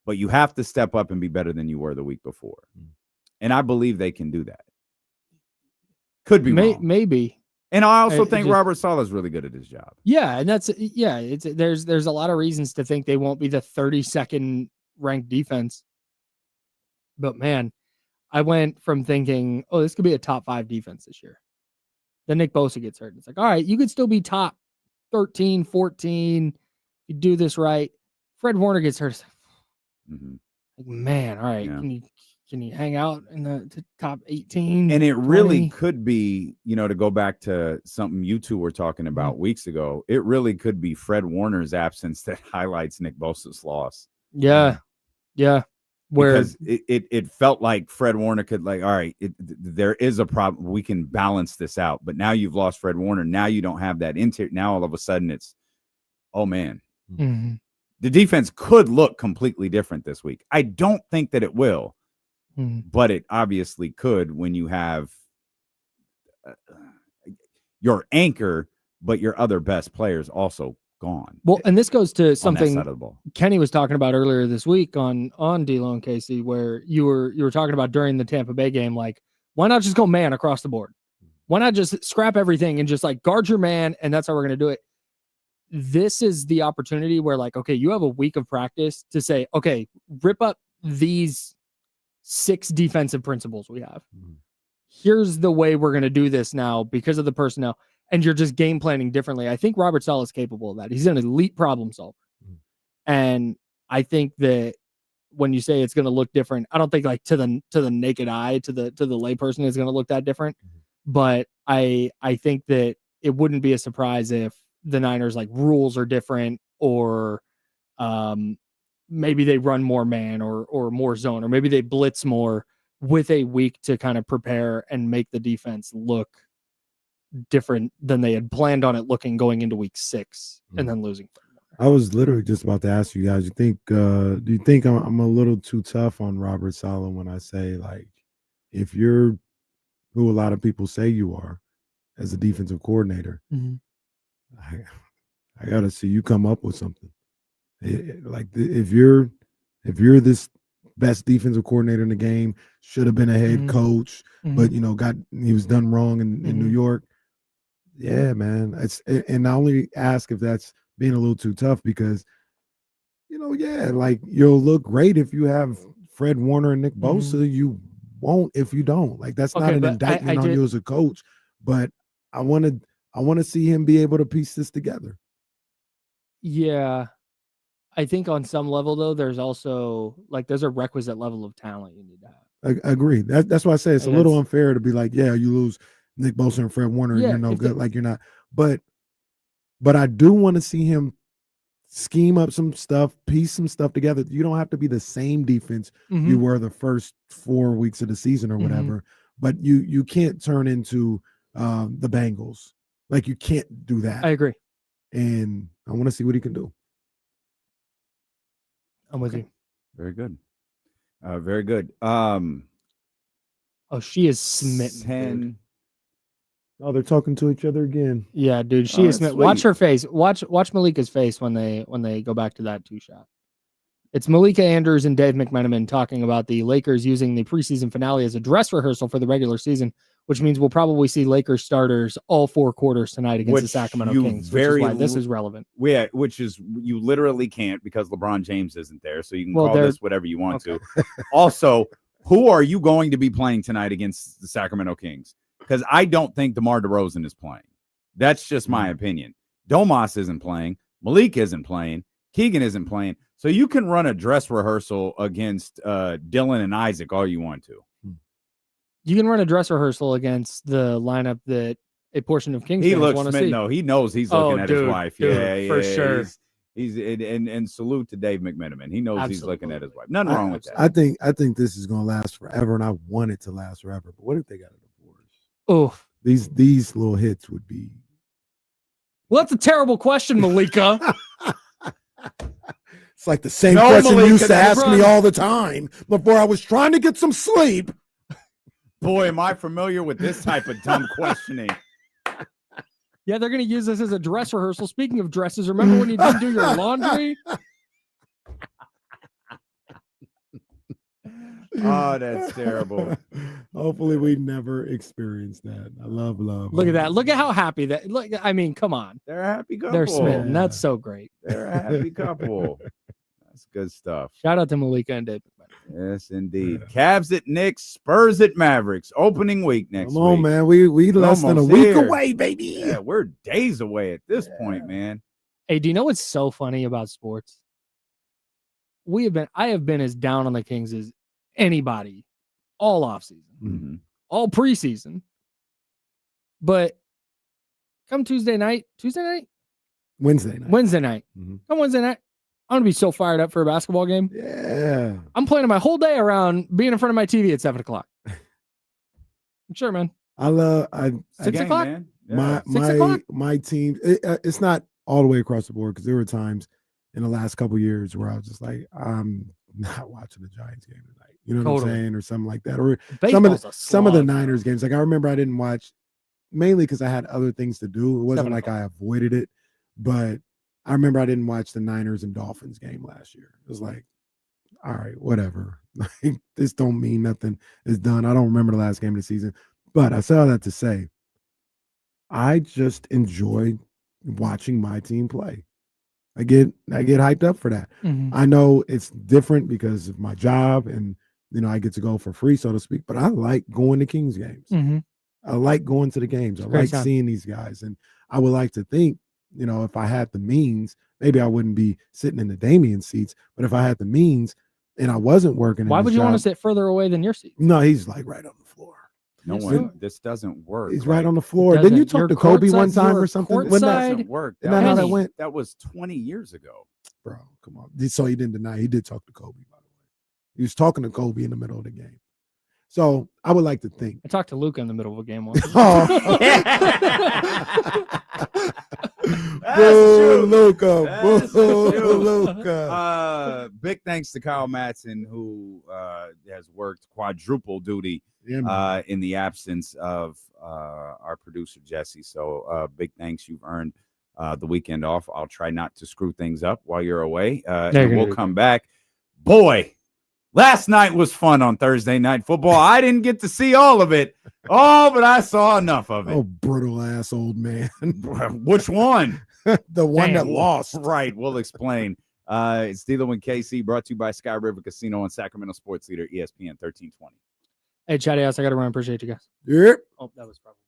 [SPEAKER 6] but you have to step up and be better than you were the week before. And I believe they can do that. Could be wrong.
[SPEAKER 2] Maybe.
[SPEAKER 6] And I also think Robert Saleh is really good at his job.
[SPEAKER 2] Yeah, and there's a lot of reasons to think they won't be the 32nd ranked defense. But man, I went from thinking, oh, this could be a top 5 defense this year. Then Nick Bosa gets hurt. It's like, all right, you could still be top 13, 14. You do this right. Fred Warner gets hurt. Like, man, all right, can you hang out in the top 18?
[SPEAKER 6] And it
[SPEAKER 2] 20?
[SPEAKER 6] really could be, to go back to something you two were talking about weeks ago, it really could be Fred Warner's absence that highlights Nick Bosa's loss.
[SPEAKER 2] Yeah.
[SPEAKER 6] Because it felt like Fred Warner could, like, all right, there is a problem. We can balance this out. But now you've lost Fred Warner. Now you don't have that interior. Now all of a sudden it's, oh, man. The defense could look completely different this week. I don't think that it will. But it obviously could when you have your anchor, but your other best players also gone.
[SPEAKER 2] Well, and this goes to something
[SPEAKER 6] side of the ball
[SPEAKER 2] Kenny was talking about earlier this week on D-Lo and Casey, where you were talking about during the Tampa Bay game, like, why not just go man across the board? Why not just scrap everything and just like guard your man, and that's how we're going to do it. This is the opportunity where, like, okay, you have a week of practice to say, okay, rip up these 6 defensive principles we have. Here's the way we're going to do this now because of the personnel, and you're just game planning differently. I think Robert Saleh is capable of that. He's an elite problem solver. And I think that when you say it's going to look different, I don't think like to the naked eye, to the layperson is going to look that different. But I think that it wouldn't be a surprise if the Niners like rules are different, or maybe they run more man or more zone, or maybe they blitz more with a week to kind of prepare and make the defense look different than they had planned on it looking going into week 6 and then losing.
[SPEAKER 7] I was literally just about to ask you guys, do you think I'm a little too tough on Robert Saleh when I say, like, if you're who a lot of people say you are as a defensive coordinator, I got to see you come up with something. Like, if you're this best defensive coordinator in the game, should have been a head coach, but he was done wrong in New York. Yeah, man. And I only ask if that's being a little too tough because, like, you'll look great if you have Fred Warner and Nick Bosa. You won't if you don't. Like, that's not an indictment on you as a coach, but I want to see him be able to piece this together.
[SPEAKER 2] Yeah. I think on some level, though, there's also like there's a requisite level of talent you need to have.
[SPEAKER 7] I agree. That's why I say it's a little unfair to be like, yeah, you lose Nick Bosa and Fred Warner, and you're no good. Like, you're not. But I do want to see him scheme up some stuff, piece some stuff together. You don't have to be the same defense you were the first 4 weeks of the season or whatever. But you can't turn into the Bengals. Like, you can't do that.
[SPEAKER 2] I agree.
[SPEAKER 7] and I want to see what he can do.
[SPEAKER 2] I'm with you.
[SPEAKER 6] Very good. Very good.
[SPEAKER 2] Oh, she is smitten.
[SPEAKER 6] 10.
[SPEAKER 7] Oh, they're talking to each other again.
[SPEAKER 2] Yeah, dude, she is
[SPEAKER 6] that's
[SPEAKER 2] smitten. Watch
[SPEAKER 6] sweet.
[SPEAKER 2] her face. Watch Malika's face when they go back to that 2-shot. It's Malika Andrews and Dave McMenamin talking about the Lakers using the preseason finale as a dress rehearsal for the regular season, which means we'll probably see Lakers starters all 4 quarters tonight against the Sacramento Kings, which is why this is relevant.
[SPEAKER 6] Yeah, which is you literally can't because LeBron James isn't there, so you can call this whatever you want to. Also, who are you going to be playing tonight against the Sacramento Kings? Because I don't think DeMar DeRozan is playing. That's just my opinion. Domas isn't playing. Malik isn't playing. Keegan isn't playing. So you can run a dress rehearsal against Dylan and Isaac all you want to.
[SPEAKER 2] You can run a dress rehearsal against the lineup that a portion of Kings fans want to see.
[SPEAKER 6] No, he knows he's looking at his wife.
[SPEAKER 2] Dude, for sure.
[SPEAKER 6] He's and salute to Dave McMenamin. He knows he's looking at his wife. Nothing wrong with that.
[SPEAKER 7] I think this is gonna last forever, and I want it to last forever. But what if they got a divorce?
[SPEAKER 2] Oh,
[SPEAKER 7] these little hits would be.
[SPEAKER 2] Well, that's a terrible question, Malika.
[SPEAKER 7] It's like the same question Malika, you used to ask me all the time before I was trying to get some sleep.
[SPEAKER 6] Boy, am I familiar with this type of dumb questioning.
[SPEAKER 2] Yeah, they're going to use this as a dress rehearsal. Speaking of dresses, remember when you didn't do your laundry?
[SPEAKER 6] Oh, that's terrible.
[SPEAKER 7] Hopefully we never experience that. I love.
[SPEAKER 2] Look at that. Look at how happy that. Look, I mean, come on.
[SPEAKER 6] They're a happy couple.
[SPEAKER 2] They're smitten. Yeah. That's so great.
[SPEAKER 6] They're a happy couple. That's good stuff.
[SPEAKER 2] Shout out to Malika and David.
[SPEAKER 6] Yes, indeed. Cavs at Knicks, Spurs at Mavericks. Opening week next week.
[SPEAKER 7] Come on, man. We less than a week away, baby.
[SPEAKER 6] Yeah, we're days away at this point, man.
[SPEAKER 2] Hey, do you know what's so funny about sports? I have been as down on the Kings as anybody all offseason, all preseason. But come Wednesday night.
[SPEAKER 7] Mm-hmm.
[SPEAKER 2] Come Wednesday night. I'm gonna be so fired up for a basketball game.
[SPEAKER 7] Yeah.
[SPEAKER 2] I'm planning my whole day around being in front of my TV at 7:00. Sure, man. 6 o'clock.
[SPEAKER 6] Man. Yeah.
[SPEAKER 7] My team. It's not all the way across the board because there were times in the last couple of years where I was just like, I'm not watching the Giants game tonight. You know what I'm saying, or something like that, or some of the Niners games. Like I remember I didn't watch mainly because I had other things to do. It wasn't like I avoided it, but I remember I didn't watch the Niners and Dolphins game last year. It was like, all right, whatever. Like, this don't mean nothing is done. I don't remember the last game of the season, but I saw that to say, I just enjoy watching my team play. I get hyped up for that.
[SPEAKER 2] Mm-hmm.
[SPEAKER 7] I know it's different because of my job and, I get to go for free, so to speak, but I like going to Kings games.
[SPEAKER 2] Mm-hmm.
[SPEAKER 7] I like going to the games. I like seeing these guys. And I would like to think, if I had the means, maybe I wouldn't be sitting in the Damian seats, but if I had the means and I wasn't working.
[SPEAKER 2] Why would you want to sit further away than your seat?
[SPEAKER 7] No, he's like right on the floor.
[SPEAKER 6] No one. This doesn't work.
[SPEAKER 7] He's right on the floor. Didn't you talk to Kobe one time or something?
[SPEAKER 6] That doesn't work.
[SPEAKER 7] That went.
[SPEAKER 6] That was 20 years ago.
[SPEAKER 7] Bro, come on. So he didn't deny. He did talk to Kobe, by the way. He was talking to Kobe in the middle of the game. So I would like to think.
[SPEAKER 2] I talked to Luka in the middle of a game once.
[SPEAKER 7] Boo, Luka.
[SPEAKER 6] Big thanks to Kyle Madsen, who has worked quadruple duty in the absence of our producer, Jesse. So big thanks. You've earned the weekend off. I'll try not to screw things up while you're away. And we'll come back. Boy, last night was fun on Thursday Night Football. I didn't get to see all of it. Oh, but I saw enough of it.
[SPEAKER 7] Oh, brutal ass old man.
[SPEAKER 6] Which one?
[SPEAKER 7] The one that lost.
[SPEAKER 6] Right. We'll explain. It's D'Lo and KC, brought to you by Sky River Casino and Sacramento Sports Leader, ESPN 1320.
[SPEAKER 2] Hey, Chatty House, I got to run. Appreciate you guys.
[SPEAKER 7] Yep.
[SPEAKER 2] Oh, that was probably.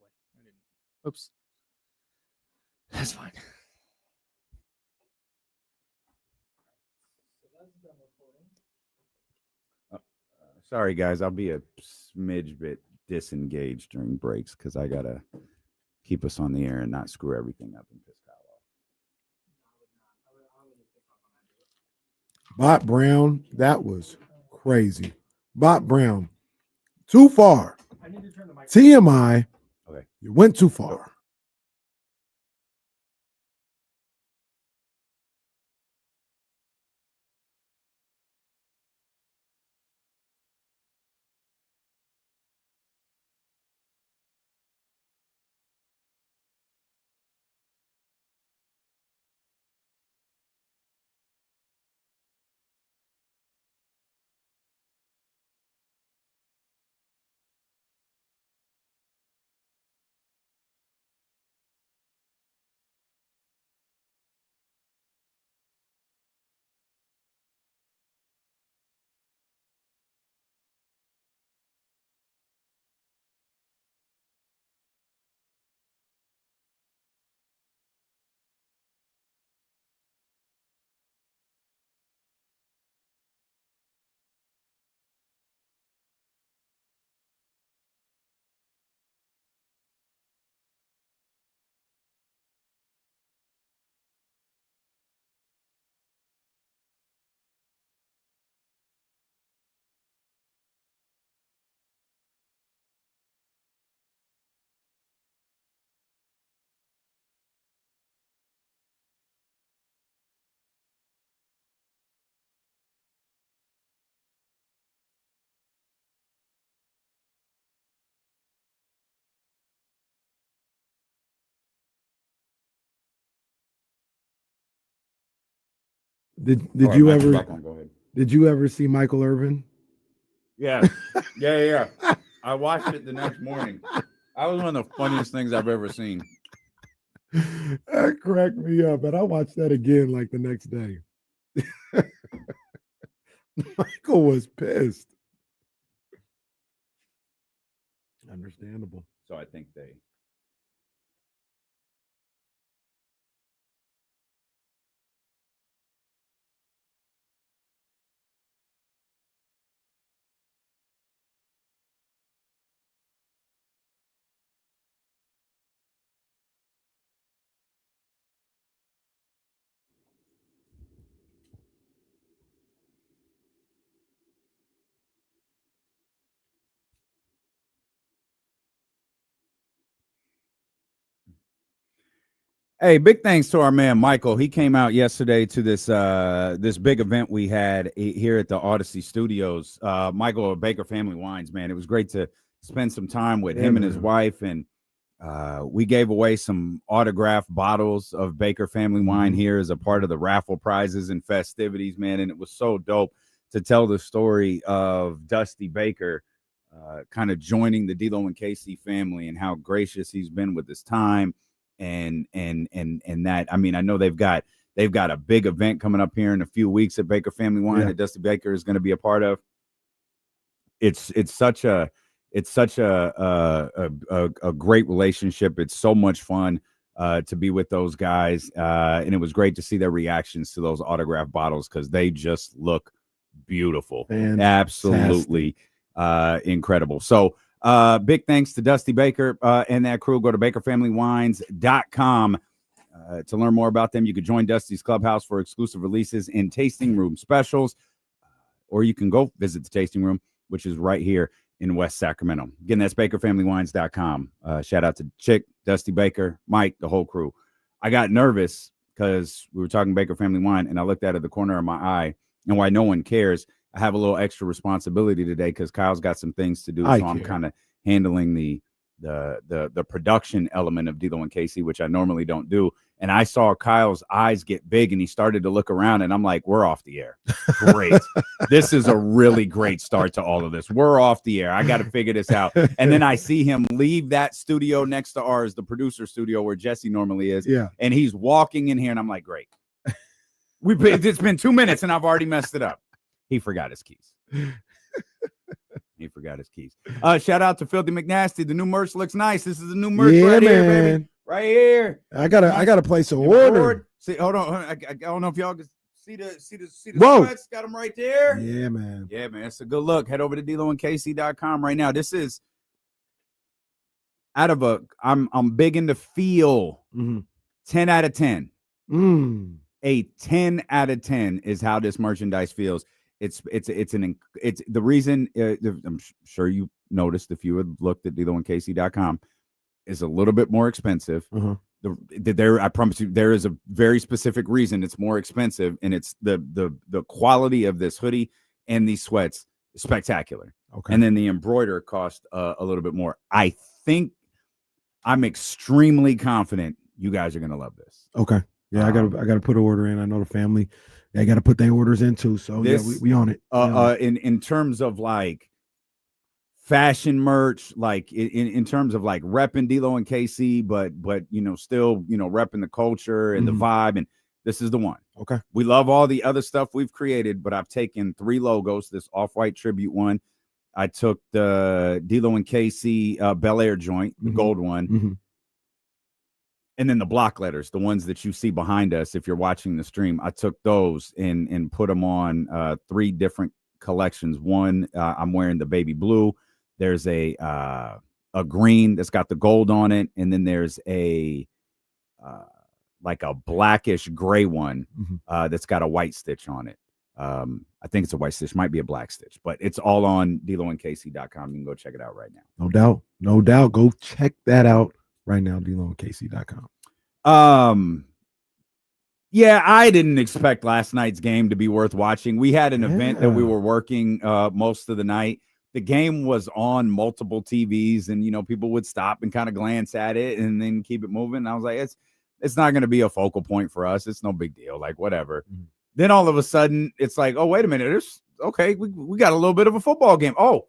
[SPEAKER 2] Oops. That's fine.
[SPEAKER 6] Sorry, guys. I'll be a smidge bit disengaged during breaks because I got to keep us on the air and not screw everything up and piss Kyle off.
[SPEAKER 7] Bot Brown, that was crazy. Bot Brown, too far. TMI,
[SPEAKER 6] okay.
[SPEAKER 7] You went too far. Did
[SPEAKER 6] All right,
[SPEAKER 7] you
[SPEAKER 6] Michael,
[SPEAKER 7] ever
[SPEAKER 6] back on, go ahead.
[SPEAKER 7] did you ever see Michael Irvin?
[SPEAKER 6] Yeah. Yeah. I watched it the next morning. That was one of the funniest things I've ever seen.
[SPEAKER 7] That cracked me up, and I watched that again like the next day. Michael was pissed. Understandable.
[SPEAKER 6] So I think they. Hey, big thanks to our man Michael. He came out yesterday to this big event we had here at the Odyssey Studios. Michael of Baker Family Wines, man. It was great to spend some time with him and his wife, and we gave away some autographed bottles of Baker Family Wine here as a part of the raffle prizes and festivities, man. And it was so dope to tell the story of Dusty Baker kind of joining the D'Lo and KC family and how gracious he's been with his time. And that, I mean, I know they've got a big event coming up here in a few weeks at Baker Family Wine that Dusty Baker is going to be a part of. It's such a great relationship. It's so much fun to be with those guys, and it was great to see their reactions to those autographed bottles because they just look beautiful. Fantastic. Absolutely incredible. So big thanks to Dusty Baker and that crew. Go to bakerfamilywines.com to learn more about them. You can join Dusty's Clubhouse for exclusive releases and tasting room specials, or you can go visit the tasting room, which is right here in West Sacramento. Again, that's bakerfamilywines.com. Shout out to Chick, Dusty Baker, Mike, the whole crew. I got nervous because we were talking Baker Family Wine, and I looked out of the corner of my eye, and why no one cares, I have a little extra responsibility today because Kyle's got some things to do. So I'm kind of handling the production element of D'Lo and KC, which I normally don't do. And I saw Kyle's eyes get big and he started to look around, and I'm like, we're off the air. Great. This is a really great start to all of this. We're off the air. I got to figure this out. And then I see him leave that studio next to ours, the producer studio where Jesse normally is. Yeah. And he's walking in here, and I'm like, great. It's been 2 minutes and I've already messed it up. He forgot his keys. He forgot his keys. Shout out to Filthy McNasty. The new merch looks nice. This is the new merch right here, baby. Right here.
[SPEAKER 7] I gotta place an order.
[SPEAKER 6] See, hold on. I don't know if y'all can see the sweats. Got them right there.
[SPEAKER 7] Yeah, man.
[SPEAKER 6] Yeah, man. It's a good look. Head over to DLoandKC.com right now. This is out of I'm big into feel. 10 out of 10. A 10 out of 10 is how this merchandise feels. It's the reason I'm sure you noticed if you had looked at DLoandKC.com is a little bit more expensive. I promise you, there is a very specific reason it's more expensive, and it's the quality of this hoodie and these sweats is spectacular. Okay, and then the embroider cost a little bit more. I think I'm extremely confident you guys are gonna love this.
[SPEAKER 7] Okay. Yeah, I gotta put an order in. I know the family, they got to put their orders in too. So this, yeah, we on it.
[SPEAKER 6] In terms of like fashion merch, like in terms of like repping D'Lo and KC, but still repping the culture and the vibe. And this is the one.
[SPEAKER 7] Okay.
[SPEAKER 6] We love all the other stuff we've created, but I've taken 3 logos. This off-white tribute one. I took the D'Lo and KC Bel Air joint, the gold one. And then the block letters, the ones that you see behind us, if you're watching the stream, I took those and put them on 3 different collections. One, I'm wearing the baby blue. There's a green that's got the gold on it, and then there's a like a blackish gray one that's got a white stitch on it. I think it's a white stitch, might be a black stitch, but it's all on DLoandKC.com. You can go check it out right now.
[SPEAKER 7] No doubt. Go check that out right now, DLoandKC.com.
[SPEAKER 6] Yeah, I didn't expect last night's game to be worth watching. We had an event that we were working most of the night. The game was on multiple TVs, and people would stop and kind of glance at it and then keep it moving. And I was like, it's not going to be a focal point for us. It's no big deal. Like, whatever. Then all of a sudden, it's like, oh, wait a minute. Okay, we got a little bit of a football game. Oh,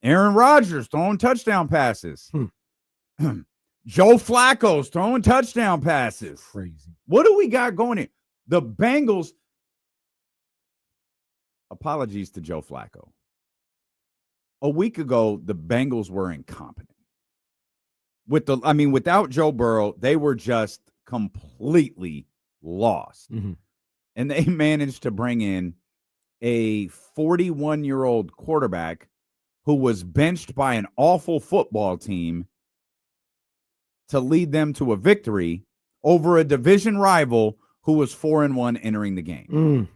[SPEAKER 6] Aaron Rodgers throwing touchdown passes. Joe Flacco's throwing touchdown passes.
[SPEAKER 7] Crazy.
[SPEAKER 6] What do we got going here? The Bengals, apologies to Joe Flacco. A week ago, the Bengals were incompetent. Without Joe Burrow, they were just completely lost.
[SPEAKER 7] Mm-hmm.
[SPEAKER 6] And they managed to bring in a 41-year-old quarterback who was benched by an awful football team to lead them to a victory over a division rival who was 4-1 entering the game.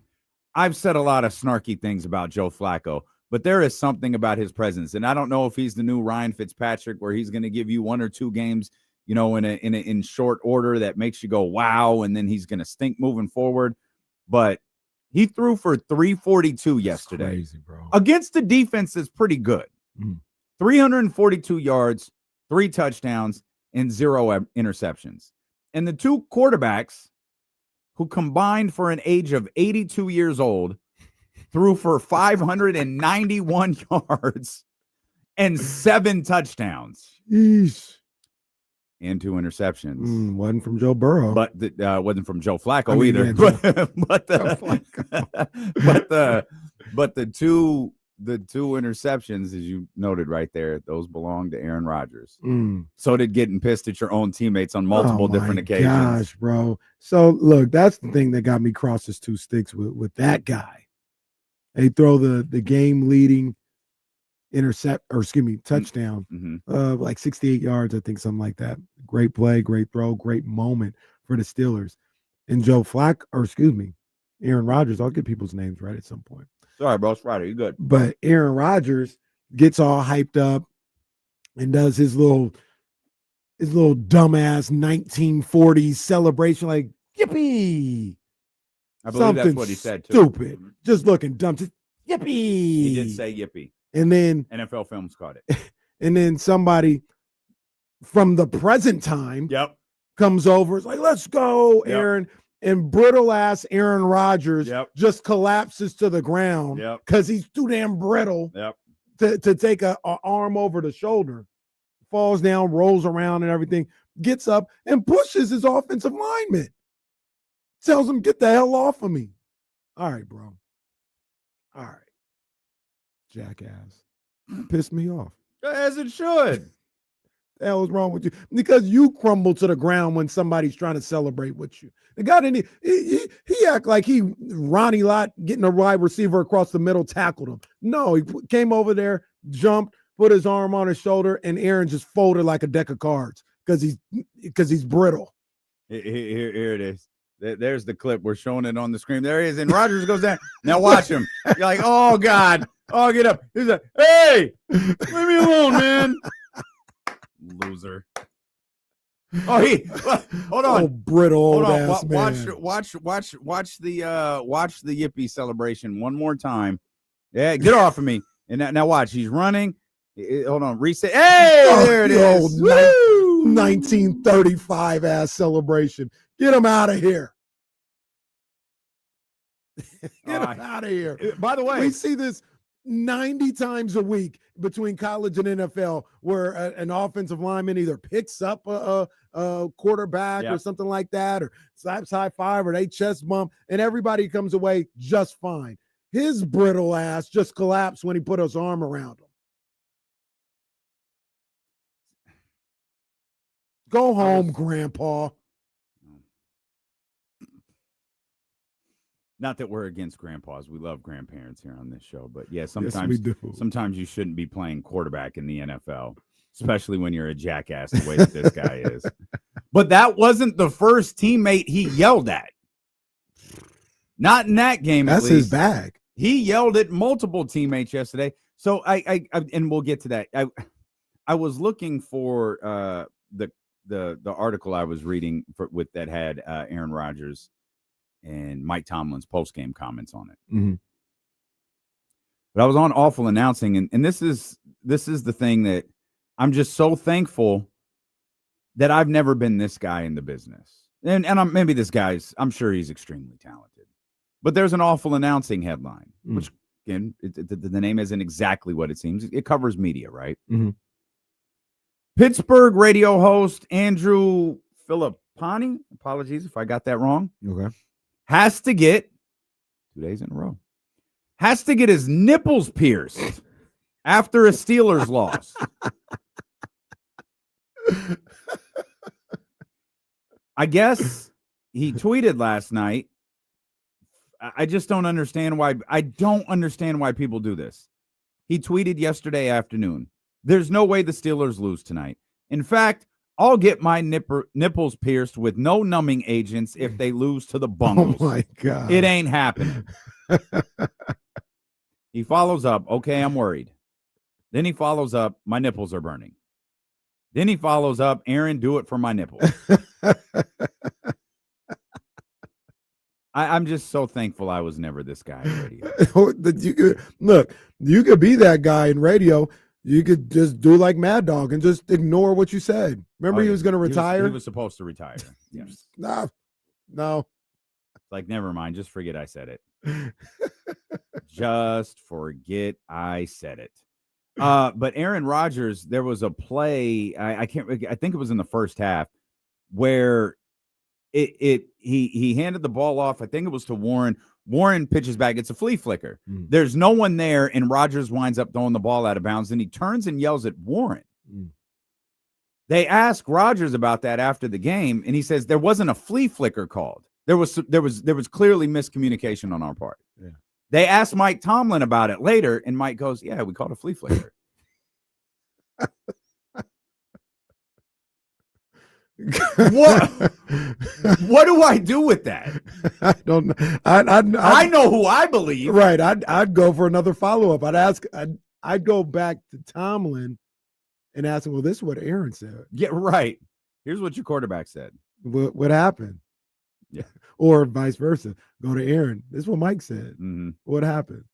[SPEAKER 6] I've said a lot of snarky things about Joe Flacco, but there is something about his presence. And I don't know if he's the new Ryan Fitzpatrick, where he's going to give you 1 or 2 games, in short order that makes you go, wow, and then he's going to stink moving forward. But he threw for 342 yesterday.
[SPEAKER 7] Crazy, bro.
[SPEAKER 6] Against the defense that's pretty good. 342 yards, 3 touchdowns, and 0 interceptions. And the 2 quarterbacks who combined for an age of 82 years old threw for 591 yards and 7 touchdowns.
[SPEAKER 7] Yeesh.
[SPEAKER 6] And 2 interceptions.
[SPEAKER 7] Wasn't from Joe Burrow.
[SPEAKER 6] But wasn't from Joe Flacco either. Yeah, but the two interceptions, as you noted right there, those belong to Aaron Rodgers. So did getting pissed at your own teammates on multiple different occasions.
[SPEAKER 7] Gosh, bro. So look, that's the thing that got me cross his 2 sticks with that guy. They throw the game leading touchdown, like 68 yards, I think, something like that. Great play, great throw, great moment for the Steelers. And Aaron Rodgers. I'll get people's names right at some point.
[SPEAKER 6] Sorry, bro. It's Friday. You good?
[SPEAKER 7] But Aaron Rodgers gets all hyped up and does his little dumbass 1940s celebration, like yippee.
[SPEAKER 6] I believe that's what he said too.
[SPEAKER 7] Stupid, just looking dumb. Just yippee.
[SPEAKER 6] He did say yippee.
[SPEAKER 7] And then
[SPEAKER 6] NFL Films caught it.
[SPEAKER 7] And then somebody from the present time comes over. It's like, let's go, Aaron. And brittle ass Aaron Rodgers just collapses to the ground because he's too damn brittle to take a arm over the shoulder. Falls down, rolls around and everything, gets up and pushes his offensive lineman. Tells him, get the hell off of me. All right, bro. All right. Jackass. Pissed me off.
[SPEAKER 6] As it should.
[SPEAKER 7] The hell is wrong with you? Because you crumble to the ground when somebody's trying to celebrate with you. The guy didn't he act like he Ronnie Lott getting a wide receiver across the middle, tackled him. No, he came over there, jumped, put his arm on his shoulder, and Aaron just folded like a deck of cards because he's brittle.
[SPEAKER 6] Here it is. There's the clip. We're showing it on the screen. There he is. And Rodgers goes down. Now watch him. You're like, oh, God. Oh, get up. He's like, hey, leave me alone, man. Loser. Oh, hold on.
[SPEAKER 7] Oh, brittle
[SPEAKER 6] hold on.
[SPEAKER 7] Ass man.
[SPEAKER 6] Watch the yippee celebration one more time. Yeah, get off of me. And now watch. He's running. Hold on. Reset. Hey, there it is.
[SPEAKER 7] 1935 ass celebration. Get him out of here. Get him out of here.
[SPEAKER 6] By the way,
[SPEAKER 7] we see this 90 times a week between college and NFL where an offensive lineman either picks up a quarterback or something like that, or slaps high five, or they chest bump, and everybody comes away just fine. His brittle ass just collapsed when he put his arm around him. Go home, Grandpa.
[SPEAKER 6] Not that we're against grandpas. We love grandparents here on this show. But yeah, sometimes
[SPEAKER 7] yes, we do.
[SPEAKER 6] Sometimes you shouldn't be playing quarterback in the NFL, especially when you're a jackass the way that this guy is. But that wasn't the first teammate he yelled at. Not in that game.
[SPEAKER 7] That's his bag.
[SPEAKER 6] He yelled at multiple teammates yesterday. So I and we'll get to that. I was looking for the article I was reading with that had Aaron Rodgers and Mike Tomlin's post-game comments on it.
[SPEAKER 7] Mm-hmm.
[SPEAKER 6] But I was on Awful Announcing, and this is the thing that I'm just so thankful that I've never been this guy in the business. And maybe this guy's, I'm sure he's extremely talented. But there's an awful announcing headline, which, again, the name isn't exactly what it seems. It covers media, right?
[SPEAKER 7] Mm-hmm.
[SPEAKER 6] Pittsburgh radio host Andrew Filipponi, apologies if I got that wrong, has to get, 2 days in a row, has to get his nipples pierced after a Steelers loss. I guess he tweeted last night. I just don't understand why. I don't understand why people do this. He tweeted yesterday afternoon, there's no way the Steelers lose tonight. In fact, I'll get my nipples pierced with no numbing agents if they lose to the Bungles.
[SPEAKER 7] Oh, my God.
[SPEAKER 6] It ain't happening. He follows up, okay, I'm worried. Then he follows up, my nipples are burning. Then he follows up, Aaron, do it for my nipples. I'm just so thankful I was never this guy in radio.
[SPEAKER 7] Look, you could be that guy in radio. You could just do like Mad Dog and just ignore what you said. Remember he was going to retire?
[SPEAKER 6] He was supposed to retire. Yes.
[SPEAKER 7] No.
[SPEAKER 6] Like, never mind. Just forget I said it. Just forget I said it. But Aaron Rodgers, there was a play. I think it was in the first half where he handed the ball off. I think it was to Warren. Warren pitches back. It's a flea flicker. There's no one there, and Rodgers winds up throwing the ball out of bounds. And he turns and yells at Warren. They asked Rodgers about that after the game, and he says there wasn't a flea flicker called. There was clearly miscommunication on our part.
[SPEAKER 7] Yeah.
[SPEAKER 6] They asked Mike Tomlin about it later, and Mike goes, "Yeah, we called a flea flicker." What do I do with that?
[SPEAKER 7] I don't know.
[SPEAKER 6] I know who I believe.
[SPEAKER 7] Right. I'd go for another follow-up. I'd go back to Tomlin and ask him, well, this is what Aaron said.
[SPEAKER 6] Yeah, right. Here's what your quarterback said.
[SPEAKER 7] What happened?
[SPEAKER 6] Yeah.
[SPEAKER 7] Or vice versa. Go to Aaron. This is what Mike said.
[SPEAKER 6] Mm-hmm.
[SPEAKER 7] What happened?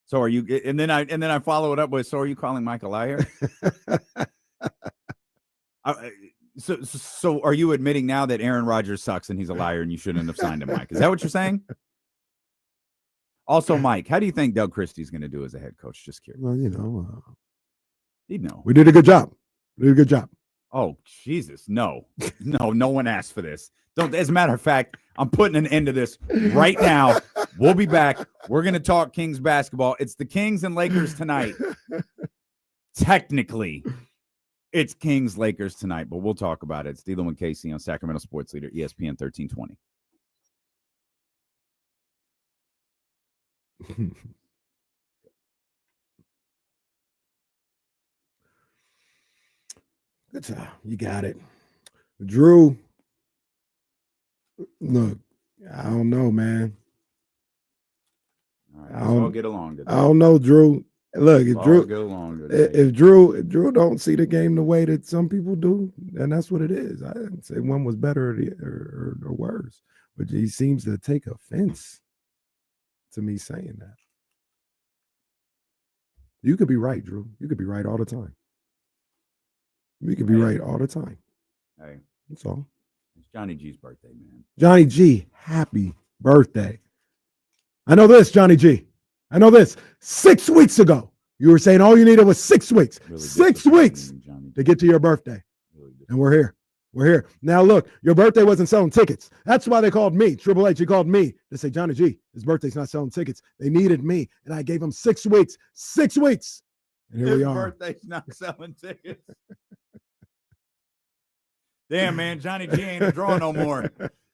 [SPEAKER 6] So are you? And then I follow it up with, so are you calling Mike a liar? So are you admitting now that Aaron Rodgers sucks and he's a liar and you shouldn't have signed him, Mike? Is that what you're saying? Also, Mike, how do you think Doug Christie is going to do as a head coach? Just curious.
[SPEAKER 7] Well,
[SPEAKER 6] he'd know.
[SPEAKER 7] We did a good job.
[SPEAKER 6] Oh, Jesus. No one asked for this. Don't. As a matter of fact, I'm putting an end to this right now. We'll be back. We're going to talk Kings basketball. It's the Kings and Lakers tonight. Technically, it's Kings Lakers tonight, but we'll talk about it. It's D'Lo and Casey on Sacramento Sports Leader, ESPN 1320.
[SPEAKER 7] Good job. You got it. Drew, look, I don't know, man.
[SPEAKER 6] All right, let's all get along today.
[SPEAKER 7] I don't know, Drew. Look, if Drew don't see the game the way that some people do, then that's what it is. I didn't say one was better or worse, but he seems to take offense to me saying that. You could be right, Drew. You could be right all the time. You could be right all the time.
[SPEAKER 6] Hey,
[SPEAKER 7] that's all.
[SPEAKER 6] It's Johnny G's birthday, man.
[SPEAKER 7] Johnny G, happy birthday. I know this, Johnny G. I know this. 6 weeks ago, you were saying all you needed was 6 weeks. Really 6 weeks to get to your birthday. Really, and we're here. We're here. Now, look, your birthday wasn't selling tickets. That's why they called me. Triple H, you called me to say, Johnny G, his birthday's not selling tickets. They needed me, and I gave them 6 weeks. 6 weeks. And here we are.
[SPEAKER 6] His birthday's not selling tickets. Damn, man, Johnny G ain't a draw no more.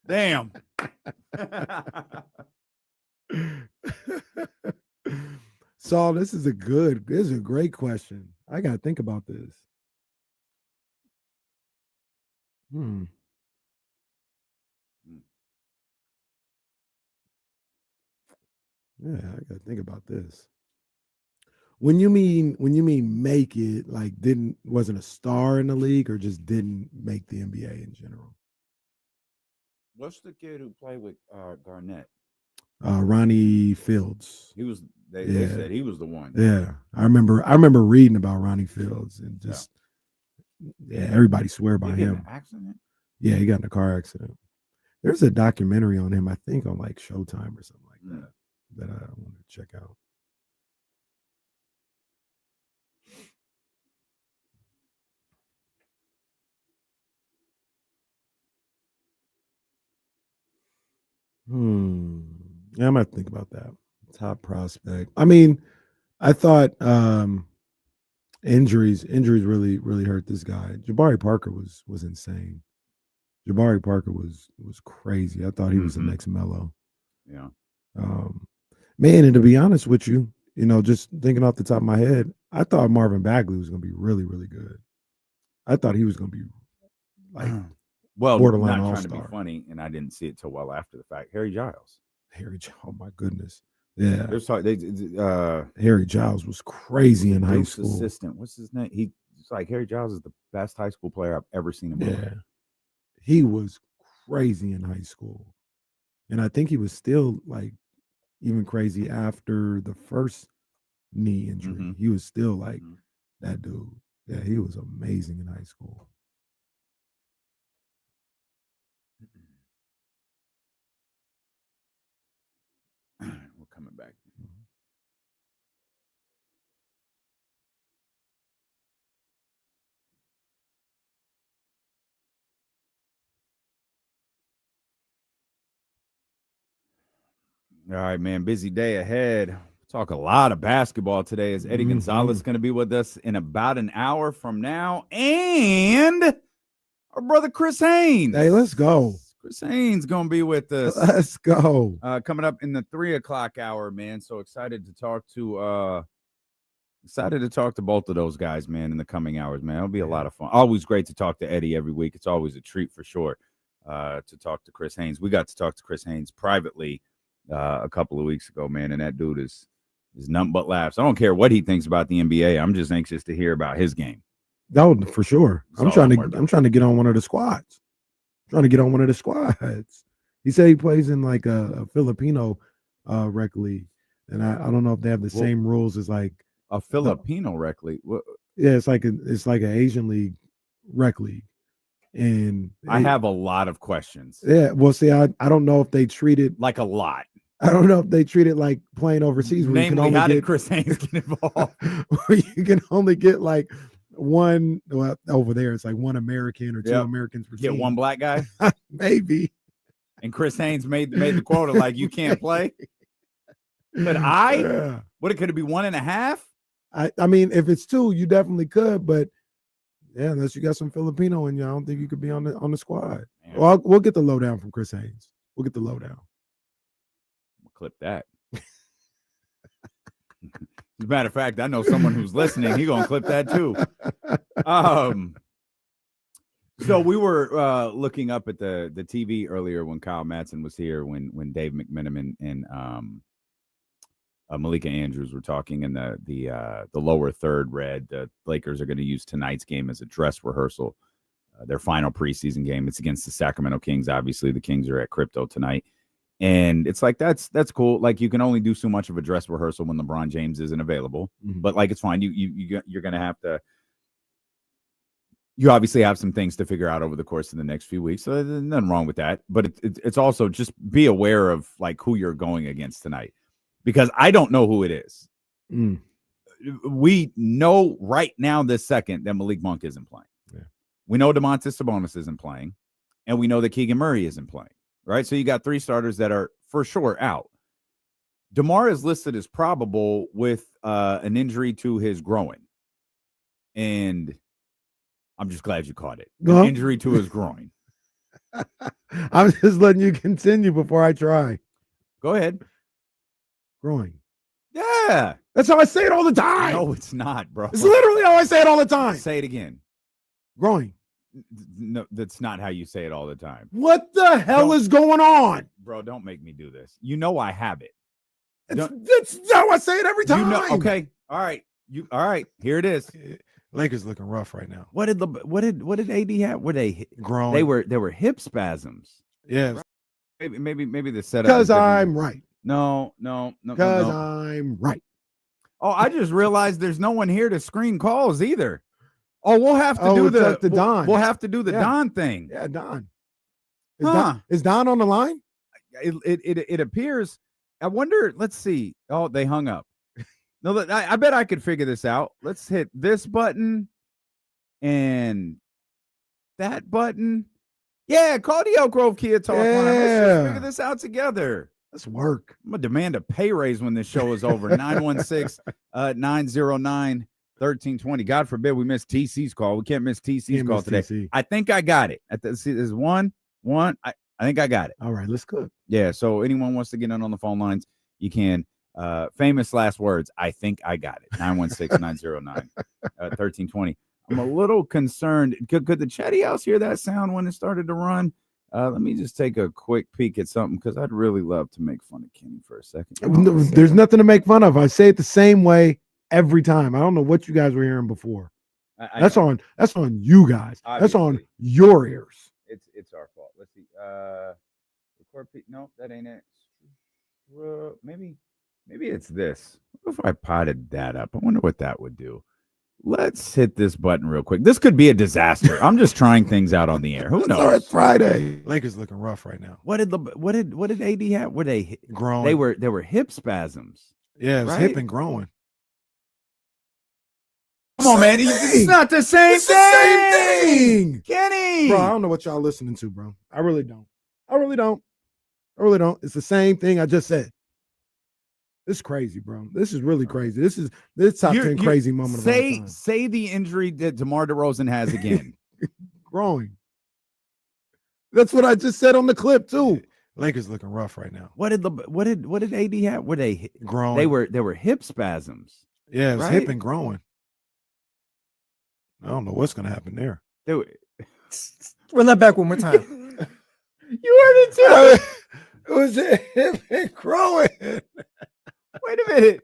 [SPEAKER 6] Damn.
[SPEAKER 7] Saul, this is a great question. I got to think about this. Yeah, I got to think about this. When you mean make it, like wasn't a star in the league or just didn't make the NBA in general?
[SPEAKER 6] What's the kid who played with Garnett?
[SPEAKER 7] Ronnie Fields.
[SPEAKER 6] He was. They said he was the one.
[SPEAKER 7] Yeah, I remember reading about Ronnie Fields and just everybody swear by him.
[SPEAKER 6] Accident?
[SPEAKER 7] Yeah, he got in a car accident. There's a documentary on him, I think, on like Showtime or something like that I want to check out. Yeah, I might think about that. Top prospect. I mean, I thought injuries really hurt this guy. Jabari Parker was insane. Jabari Parker was crazy. I thought he was the next Melo.
[SPEAKER 6] Yeah.
[SPEAKER 7] Man, and to be honest with you, just thinking off the top of my head, I thought Marvin Bagley was going to be really, really good. I thought he was going to be like borderline
[SPEAKER 6] not
[SPEAKER 7] all-star.
[SPEAKER 6] trying to be funny, and I didn't see it till well after the fact. Harry Giles.
[SPEAKER 7] Oh my goodness. Yeah.
[SPEAKER 6] There's
[SPEAKER 7] Harry Giles was crazy in high
[SPEAKER 6] Duke's
[SPEAKER 7] school.
[SPEAKER 6] Assistant. What's his name? He's like Harry Giles is the best high school player I've ever seen him.
[SPEAKER 7] Yeah. He was crazy in high school. And I think he was still like even crazy after the first knee injury. He was still like that dude. Yeah, he was amazing in high school.
[SPEAKER 6] We're coming back. All right, man. Busy day ahead. Talk a lot of basketball today as Eddie Gonzalez is going to be with us in about an hour from now. And our brother Chris Haynes.
[SPEAKER 7] Hey, let's go.
[SPEAKER 6] Chris Haynes going to be with us.
[SPEAKER 7] Let's go.
[SPEAKER 6] Coming up in the 3 o'clock hour, man. So excited to talk to both of those guys, man, in the coming hours, man. It'll be a lot of fun. Always great to talk to Eddie every week. It's always a treat for sure to talk to Chris Haynes. We got to talk to Chris Haynes privately a couple of weeks ago, man, and that dude is nothing but laughs. I don't care what he thinks about the NBA. I'm just anxious to hear about his game.
[SPEAKER 7] No, for sure. I'm trying to get on one of the squads. He said he plays in like a Filipino rec league, and I don't know if they have the same rules as like
[SPEAKER 6] a Filipino rec league.
[SPEAKER 7] Yeah, it's like an Asian league rec league, and
[SPEAKER 6] I have a lot of questions.
[SPEAKER 7] Yeah, well, see, I don't know if they treat it
[SPEAKER 6] like a lot.
[SPEAKER 7] I don't know if they treat it like playing overseas.
[SPEAKER 6] Namely, how did Chris Haynes get involved?
[SPEAKER 7] You can only get like one. Well, over there it's like one American or two Americans per team.
[SPEAKER 6] One black guy,
[SPEAKER 7] maybe.
[SPEAKER 6] And Chris Haynes made the quota like you can't play. But could it be 1.5?
[SPEAKER 7] I mean, if it's 2, you definitely could, but yeah, unless you got some Filipino in you, I don't think you could be on the squad. Man. Well, we'll get the lowdown from Chris Haynes. We'll get the lowdown.
[SPEAKER 6] We'll clip that. As a matter of fact, I know someone who's listening. He's gonna clip that too. So we were looking up at the TV earlier when Kyle Madsen was here, when Dave McMenamin and Malika Andrews were talking, and the lower third read the Lakers are going to use tonight's game as a dress rehearsal, their final preseason game. It's against the Sacramento Kings. Obviously, the Kings are at Crypto tonight, and it's like that's cool. Like you can only do so much of a dress rehearsal when LeBron James isn't available, but like it's fine. You're going to have to. You obviously have some things to figure out over the course of the next few weeks, so there's nothing wrong with that. But it's also just be aware of like who you're going against tonight. Because I don't know who it is. We know right now, this second, that Malik Monk isn't playing. Yeah. We know Domantas Sabonis isn't playing. And we know that Keegan Murray isn't playing. Right? So you got 3 starters that are for sure out. DeMar is listed as probable with an injury to his groin. And I'm just glad you caught it. An injury to his groin.
[SPEAKER 7] I'm just letting you continue before I try.
[SPEAKER 6] Go ahead.
[SPEAKER 7] Groin.
[SPEAKER 6] Yeah.
[SPEAKER 7] That's how I say it all the time.
[SPEAKER 6] No, it's not, bro.
[SPEAKER 7] It's literally how I say it all the time.
[SPEAKER 6] Say it again.
[SPEAKER 7] Groin.
[SPEAKER 6] No, that's not how you say it all the time.
[SPEAKER 7] What the hell is going on?
[SPEAKER 6] Bro, don't make me do this. You know I have it.
[SPEAKER 7] That's how I say it every time.
[SPEAKER 6] You know, okay. All right. Here it is.
[SPEAKER 7] Lakers looking rough right now.
[SPEAKER 6] What did AD have? Were they
[SPEAKER 7] grown?
[SPEAKER 6] They were hip spasms.
[SPEAKER 7] Yeah.
[SPEAKER 6] Maybe the setup.
[SPEAKER 7] Because I'm right.
[SPEAKER 6] No.
[SPEAKER 7] Because I'm right.
[SPEAKER 6] Oh, I just realized there's no one here to screen calls either. Oh, we'll have to do the Don. We'll have to do the Don thing.
[SPEAKER 7] Yeah, Don. Is Don on the line?
[SPEAKER 6] It appears. I wonder. Let's see. Oh, they hung up. No, I bet I could figure this out. Let's hit this button and that button. Yeah, call the Elk Grove Kia Talk line. Let's figure this out together.
[SPEAKER 7] Let's work.
[SPEAKER 6] I'm going to demand a pay raise when this show is over. 916-909-1320. God forbid we miss TC's call. We can't miss TC's call today.
[SPEAKER 7] TC.
[SPEAKER 6] I think I got it. See, there's one. I think I got it.
[SPEAKER 7] All right, let's cook.
[SPEAKER 6] Yeah, so anyone wants to get in on the phone lines, you can. Famous last words. I think I got it. 916-909-1320. I'm a little concerned. Could the Chatty House hear that sound when it started to run? Let me just take a quick peek at something because I'd really love to make fun of Kenny for a second.
[SPEAKER 7] There's nothing to make fun of. I say it the same way every time. I don't know what you guys were hearing before. That's on you guys. Obviously. That's on your ears.
[SPEAKER 6] It's our fault. Let's see. Record peak. No, that ain't it. Maybe it's this. What if I potted that up? I wonder what that would do. Let's hit this button real quick. This could be a disaster. I'm just trying things out on the air. Who knows?
[SPEAKER 7] It's Friday. Lakers looking rough right now.
[SPEAKER 6] What did AD have? Were they
[SPEAKER 7] growing?
[SPEAKER 6] They were hip spasms.
[SPEAKER 7] Yeah, it was hip and growing.
[SPEAKER 6] Come on, man. It's not the same thing.
[SPEAKER 7] The same thing.
[SPEAKER 6] Kenny.
[SPEAKER 7] Bro, I don't know what y'all listening to, bro. I really don't. It's the same thing I just said. This is crazy, bro. This is really crazy. This top 10 crazy moment of all time.
[SPEAKER 6] Say the injury that DeMar DeRozan has again.
[SPEAKER 7] Growing. That's what I just said on the clip too. Lakers looking rough right now.
[SPEAKER 6] What did AD have? Were they
[SPEAKER 7] growing?
[SPEAKER 6] They were hip spasms.
[SPEAKER 7] Yeah, it was hip and growing. I don't know what's gonna happen there.
[SPEAKER 10] Run that back one more time.
[SPEAKER 6] You heard it too.
[SPEAKER 7] It was hip and growing.
[SPEAKER 6] Wait a minute.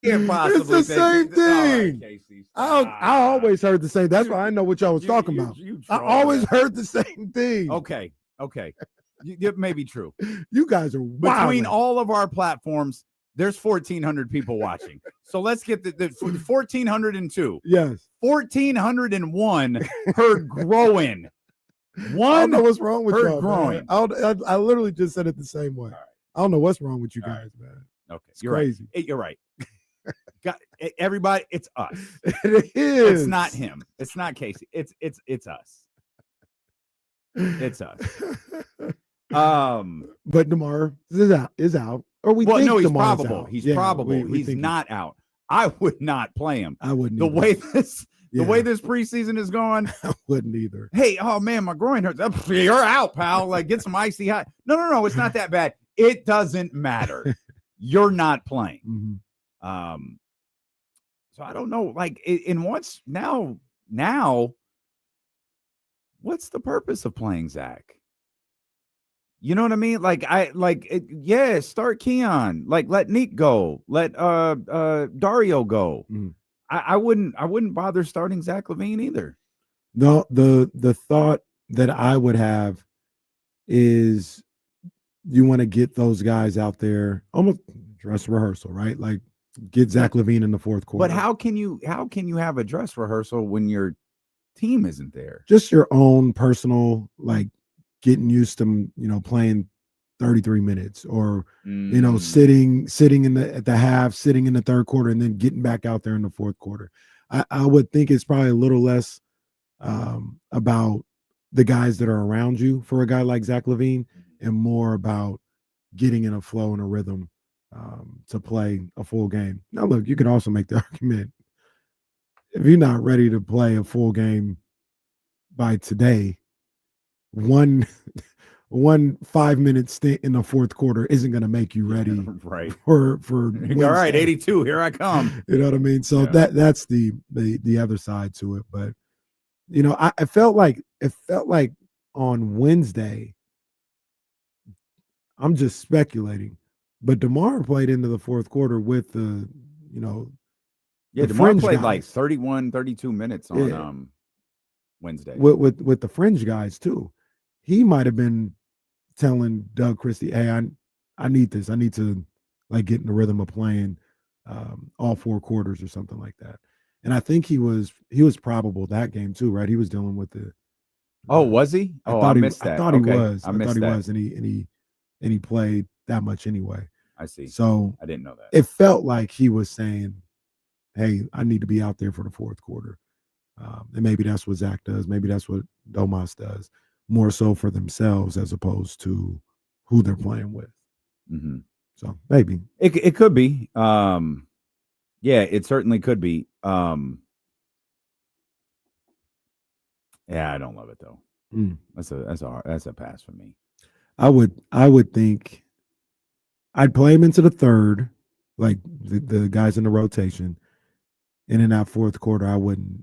[SPEAKER 6] Can't possibly
[SPEAKER 7] it's the same thing.
[SPEAKER 6] Right,
[SPEAKER 7] I always heard the same. That's why I know what y'all was talking about. I always heard the same thing.
[SPEAKER 6] Okay. It may be true.
[SPEAKER 7] You guys are wild.
[SPEAKER 6] Between all of our platforms, there's 1,400 people watching. So let's get the 1,402.
[SPEAKER 7] Yes.
[SPEAKER 6] 1,401 heard growing.
[SPEAKER 7] I don't know what's wrong with y'all,
[SPEAKER 6] growing.
[SPEAKER 7] I literally just said it the same way. Right. I don't know what's wrong with you guys, man.
[SPEAKER 6] Okay,
[SPEAKER 7] it's crazy.
[SPEAKER 6] Right. You're right. Everybody, it's us.
[SPEAKER 7] It is.
[SPEAKER 6] It's not him. It's not Casey. It's us. It's us.
[SPEAKER 7] But DeMar is out. Or we think
[SPEAKER 6] no, he's
[SPEAKER 7] DeMar's
[SPEAKER 6] probable.
[SPEAKER 7] out.
[SPEAKER 6] He's probable. He's not out. I would not play him.
[SPEAKER 7] I wouldn't.
[SPEAKER 6] The way this preseason is going,
[SPEAKER 7] I wouldn't either.
[SPEAKER 6] Hey, oh man, my groin hurts. You're out, pal. Like, get some icy hot. No, it's not that bad. It doesn't matter. You're not playing.
[SPEAKER 7] Mm-hmm.
[SPEAKER 6] So I don't know. Like, in what's now, what's the purpose of playing Zach? You know what I mean? Start Keon. Like, let Nick go. Let Dario go.
[SPEAKER 7] Mm-hmm.
[SPEAKER 6] I wouldn't bother starting Zach LaVine either.
[SPEAKER 7] No, the thought that I would have is you want to get those guys out there, almost dress rehearsal, right? Like get Zach LaVine in the fourth quarter.
[SPEAKER 6] But how can you have a dress rehearsal when your team isn't there?
[SPEAKER 7] Just your own personal, like getting used to, playing 33 minutes or, sitting at the half, sitting in the third quarter, and then getting back out there in the fourth quarter. I would think it's probably a little less about the guys that are around you for a guy like Zach LaVine and more about getting in a flow and a rhythm to play a full game. Now, look, you can also make the argument if you're not ready to play a full game by today, one 5-minute stint in the fourth quarter isn't going to make you ready
[SPEAKER 6] right
[SPEAKER 7] for
[SPEAKER 6] all right, 82, here I come.
[SPEAKER 7] You know what I mean? So that's the other side to it. But I felt like on Wednesday, I'm just speculating, but DeMar played into the fourth quarter with the
[SPEAKER 6] DeMar played like 31, 32 minutes on Wednesday.
[SPEAKER 7] With the fringe guys too. He might have been telling Doug Christie, hey, I need this. I need to like get in the rhythm of playing all 4 quarters or something like that. And I think he was probable that game too, right? He was dealing with the
[SPEAKER 6] Oh, was he? Oh, I missed that.
[SPEAKER 7] I thought he
[SPEAKER 6] Okay.
[SPEAKER 7] was.
[SPEAKER 6] I
[SPEAKER 7] I
[SPEAKER 6] missed
[SPEAKER 7] thought he
[SPEAKER 6] that.
[SPEAKER 7] was, and he played that much anyway.
[SPEAKER 6] I see.
[SPEAKER 7] So
[SPEAKER 6] I didn't know that.
[SPEAKER 7] it felt like he was saying, "Hey, I need to be out there for the fourth quarter," and maybe that's what Zach does. Maybe that's what Domas does, more so for themselves as opposed to who they're playing with.
[SPEAKER 6] Mm-hmm.
[SPEAKER 7] So maybe
[SPEAKER 6] it could be. Yeah, it certainly could be. Yeah, I don't love it though. That's a pass for me.
[SPEAKER 7] I would think I'd play him into the third, like the guys in the rotation, and in that fourth quarter, I wouldn't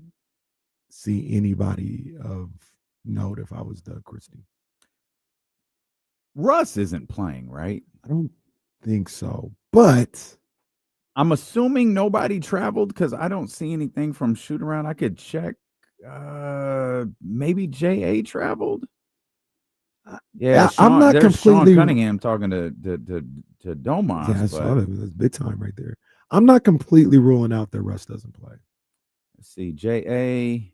[SPEAKER 7] see anybody of note if I was Doug Christie.
[SPEAKER 6] Russ isn't playing, right?
[SPEAKER 7] I don't think so, but
[SPEAKER 6] I'm assuming nobody traveled because I don't see anything from shoot around. I could check. Maybe J.A. traveled. Yeah,
[SPEAKER 7] I'm not completely.
[SPEAKER 6] Sean Cunningham talking to Domas.
[SPEAKER 7] Yeah, I saw that. That's big time right there. I'm not completely ruling out that Russ doesn't play.
[SPEAKER 6] Let's see, J.A.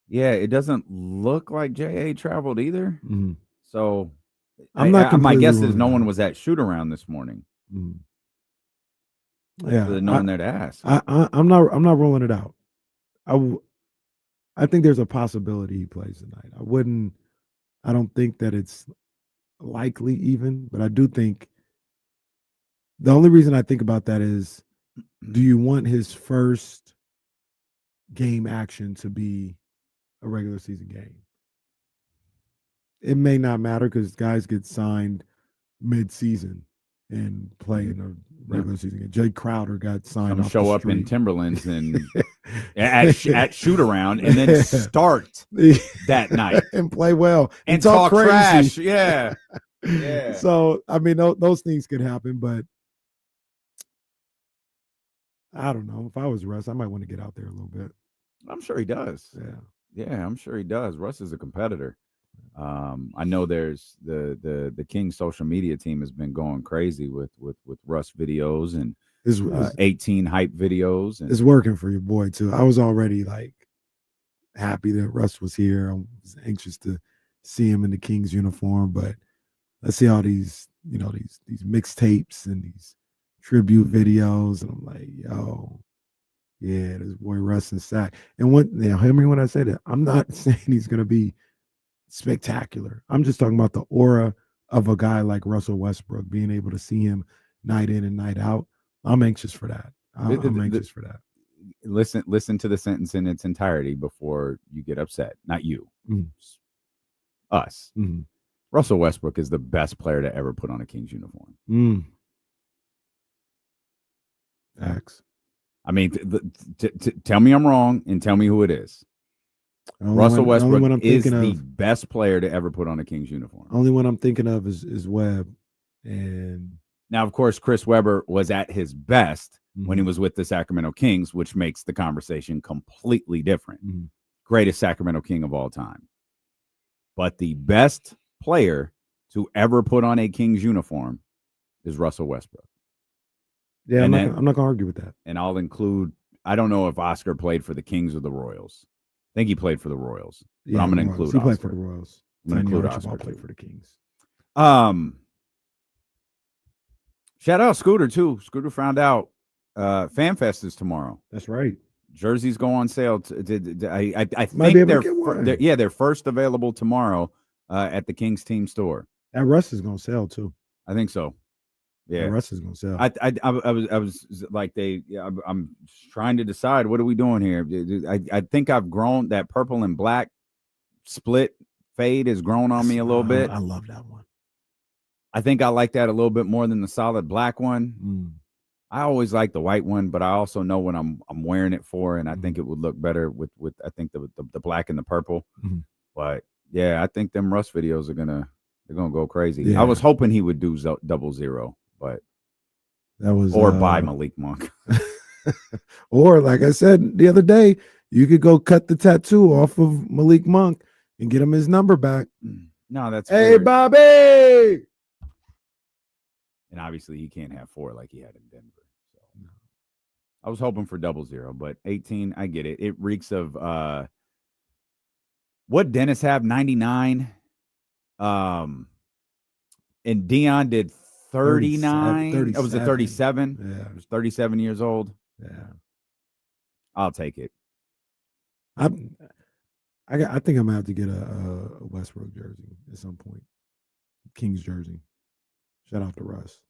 [SPEAKER 6] Yeah, it doesn't look like J.A. traveled either.
[SPEAKER 7] Mm-hmm.
[SPEAKER 6] So
[SPEAKER 7] my
[SPEAKER 6] guess is no one was at shoot around this morning.
[SPEAKER 7] Mm-hmm. Yeah,
[SPEAKER 6] there's no one there to ask.
[SPEAKER 7] I'm not ruling it out. I think there's a possibility he plays tonight. I don't think that it's likely even, but I do think the only reason I think about that is, do you want his first game action to be a regular season game? It may not matter because guys get signed mid-season and play in a regular season game. Jay Crowder got signed.
[SPEAKER 6] Come show up in Timberlands and at shoot around and then start that night
[SPEAKER 7] and play well
[SPEAKER 6] and talk
[SPEAKER 7] crazy.
[SPEAKER 6] Trash. Yeah. Yeah.
[SPEAKER 7] So I mean, those things could happen, but I don't know. If I was Russ, I might want to get out there a little bit.
[SPEAKER 6] I'm sure he does. Yeah, I'm sure he does. Russ is a competitor. I know there's the Kings social media team has been going crazy with Russ videos and 18 hype videos. And
[SPEAKER 7] it's working for your boy too. I was already like happy that Russ was here. I was anxious to see him in the Kings uniform, but I see all these mixtapes and these tribute videos, and I'm like, yo, yeah, this boy Russ and Sack. And hear me when I say that, I'm not saying he's gonna be spectacular. I'm just talking about the aura of a guy like Russell Westbrook, being able to see him night in and night out. I'm anxious for that. I'm anxious for that.
[SPEAKER 6] Listen to the sentence in its entirety before you get upset. Not you. Us. Russell Westbrook is the best player to ever put on a Kings uniform.
[SPEAKER 7] Facts.
[SPEAKER 6] I mean, tell me I'm wrong and tell me who it is. Russell Westbrook is the best player to ever put on a Kings uniform.
[SPEAKER 7] Only one I'm thinking of is Webb. And
[SPEAKER 6] now, of course, Chris Webber was at his best when he was with the Sacramento Kings, which makes the conversation completely different. Greatest Sacramento King of all time. But the best player to ever put on a Kings uniform is Russell Westbrook.
[SPEAKER 7] Yeah, I'm not going to argue with that.
[SPEAKER 6] And I'll include, I don't know if Oscar played for the Kings or the Royals. I think he played for the Royals. But I'm going to include Oscar.
[SPEAKER 7] He played for the Royals.
[SPEAKER 6] I'm going to include Oscar.
[SPEAKER 7] Played for the Kings.
[SPEAKER 6] Shout out Scooter, too. Scooter found out FanFest is tomorrow.
[SPEAKER 7] That's right.
[SPEAKER 6] Jerseys go on sale. I think they're first available tomorrow at the Kings team store.
[SPEAKER 7] That Russ is going to sell, too.
[SPEAKER 6] I think so. Yeah,
[SPEAKER 7] the rest is gonna sell.
[SPEAKER 6] I was like I'm trying to decide what are we doing here. I think I've grown that purple and black split fade has grown on me a little bit.
[SPEAKER 7] I love that one.
[SPEAKER 6] I think I like that a little bit more than the solid black one. I always like the white one, but I also know what I'm wearing it for, and I think it would look better with I think the black and the purple. But yeah, I think them Russ videos they're gonna go crazy. Yeah. I was hoping he would do 00. But
[SPEAKER 7] that was
[SPEAKER 6] buy Malik Monk.
[SPEAKER 7] Or like I said the other day, you could go cut the tattoo off of Malik Monk and get him his number back.
[SPEAKER 6] No, that's
[SPEAKER 7] hey
[SPEAKER 6] weird.
[SPEAKER 7] Bobby.
[SPEAKER 6] And obviously he can't have 4 like he had in Denver. So I was hoping for 00, but 18, I get it. It reeks of What Dennis have 99? And Dion did 39. It was a 37.
[SPEAKER 7] Yeah.
[SPEAKER 6] He was 37 years old.
[SPEAKER 7] Yeah.
[SPEAKER 6] I'll take it.
[SPEAKER 7] I think I'm gonna have to get a Westbrook jersey at some point. Kings jersey. Shout out to Russ.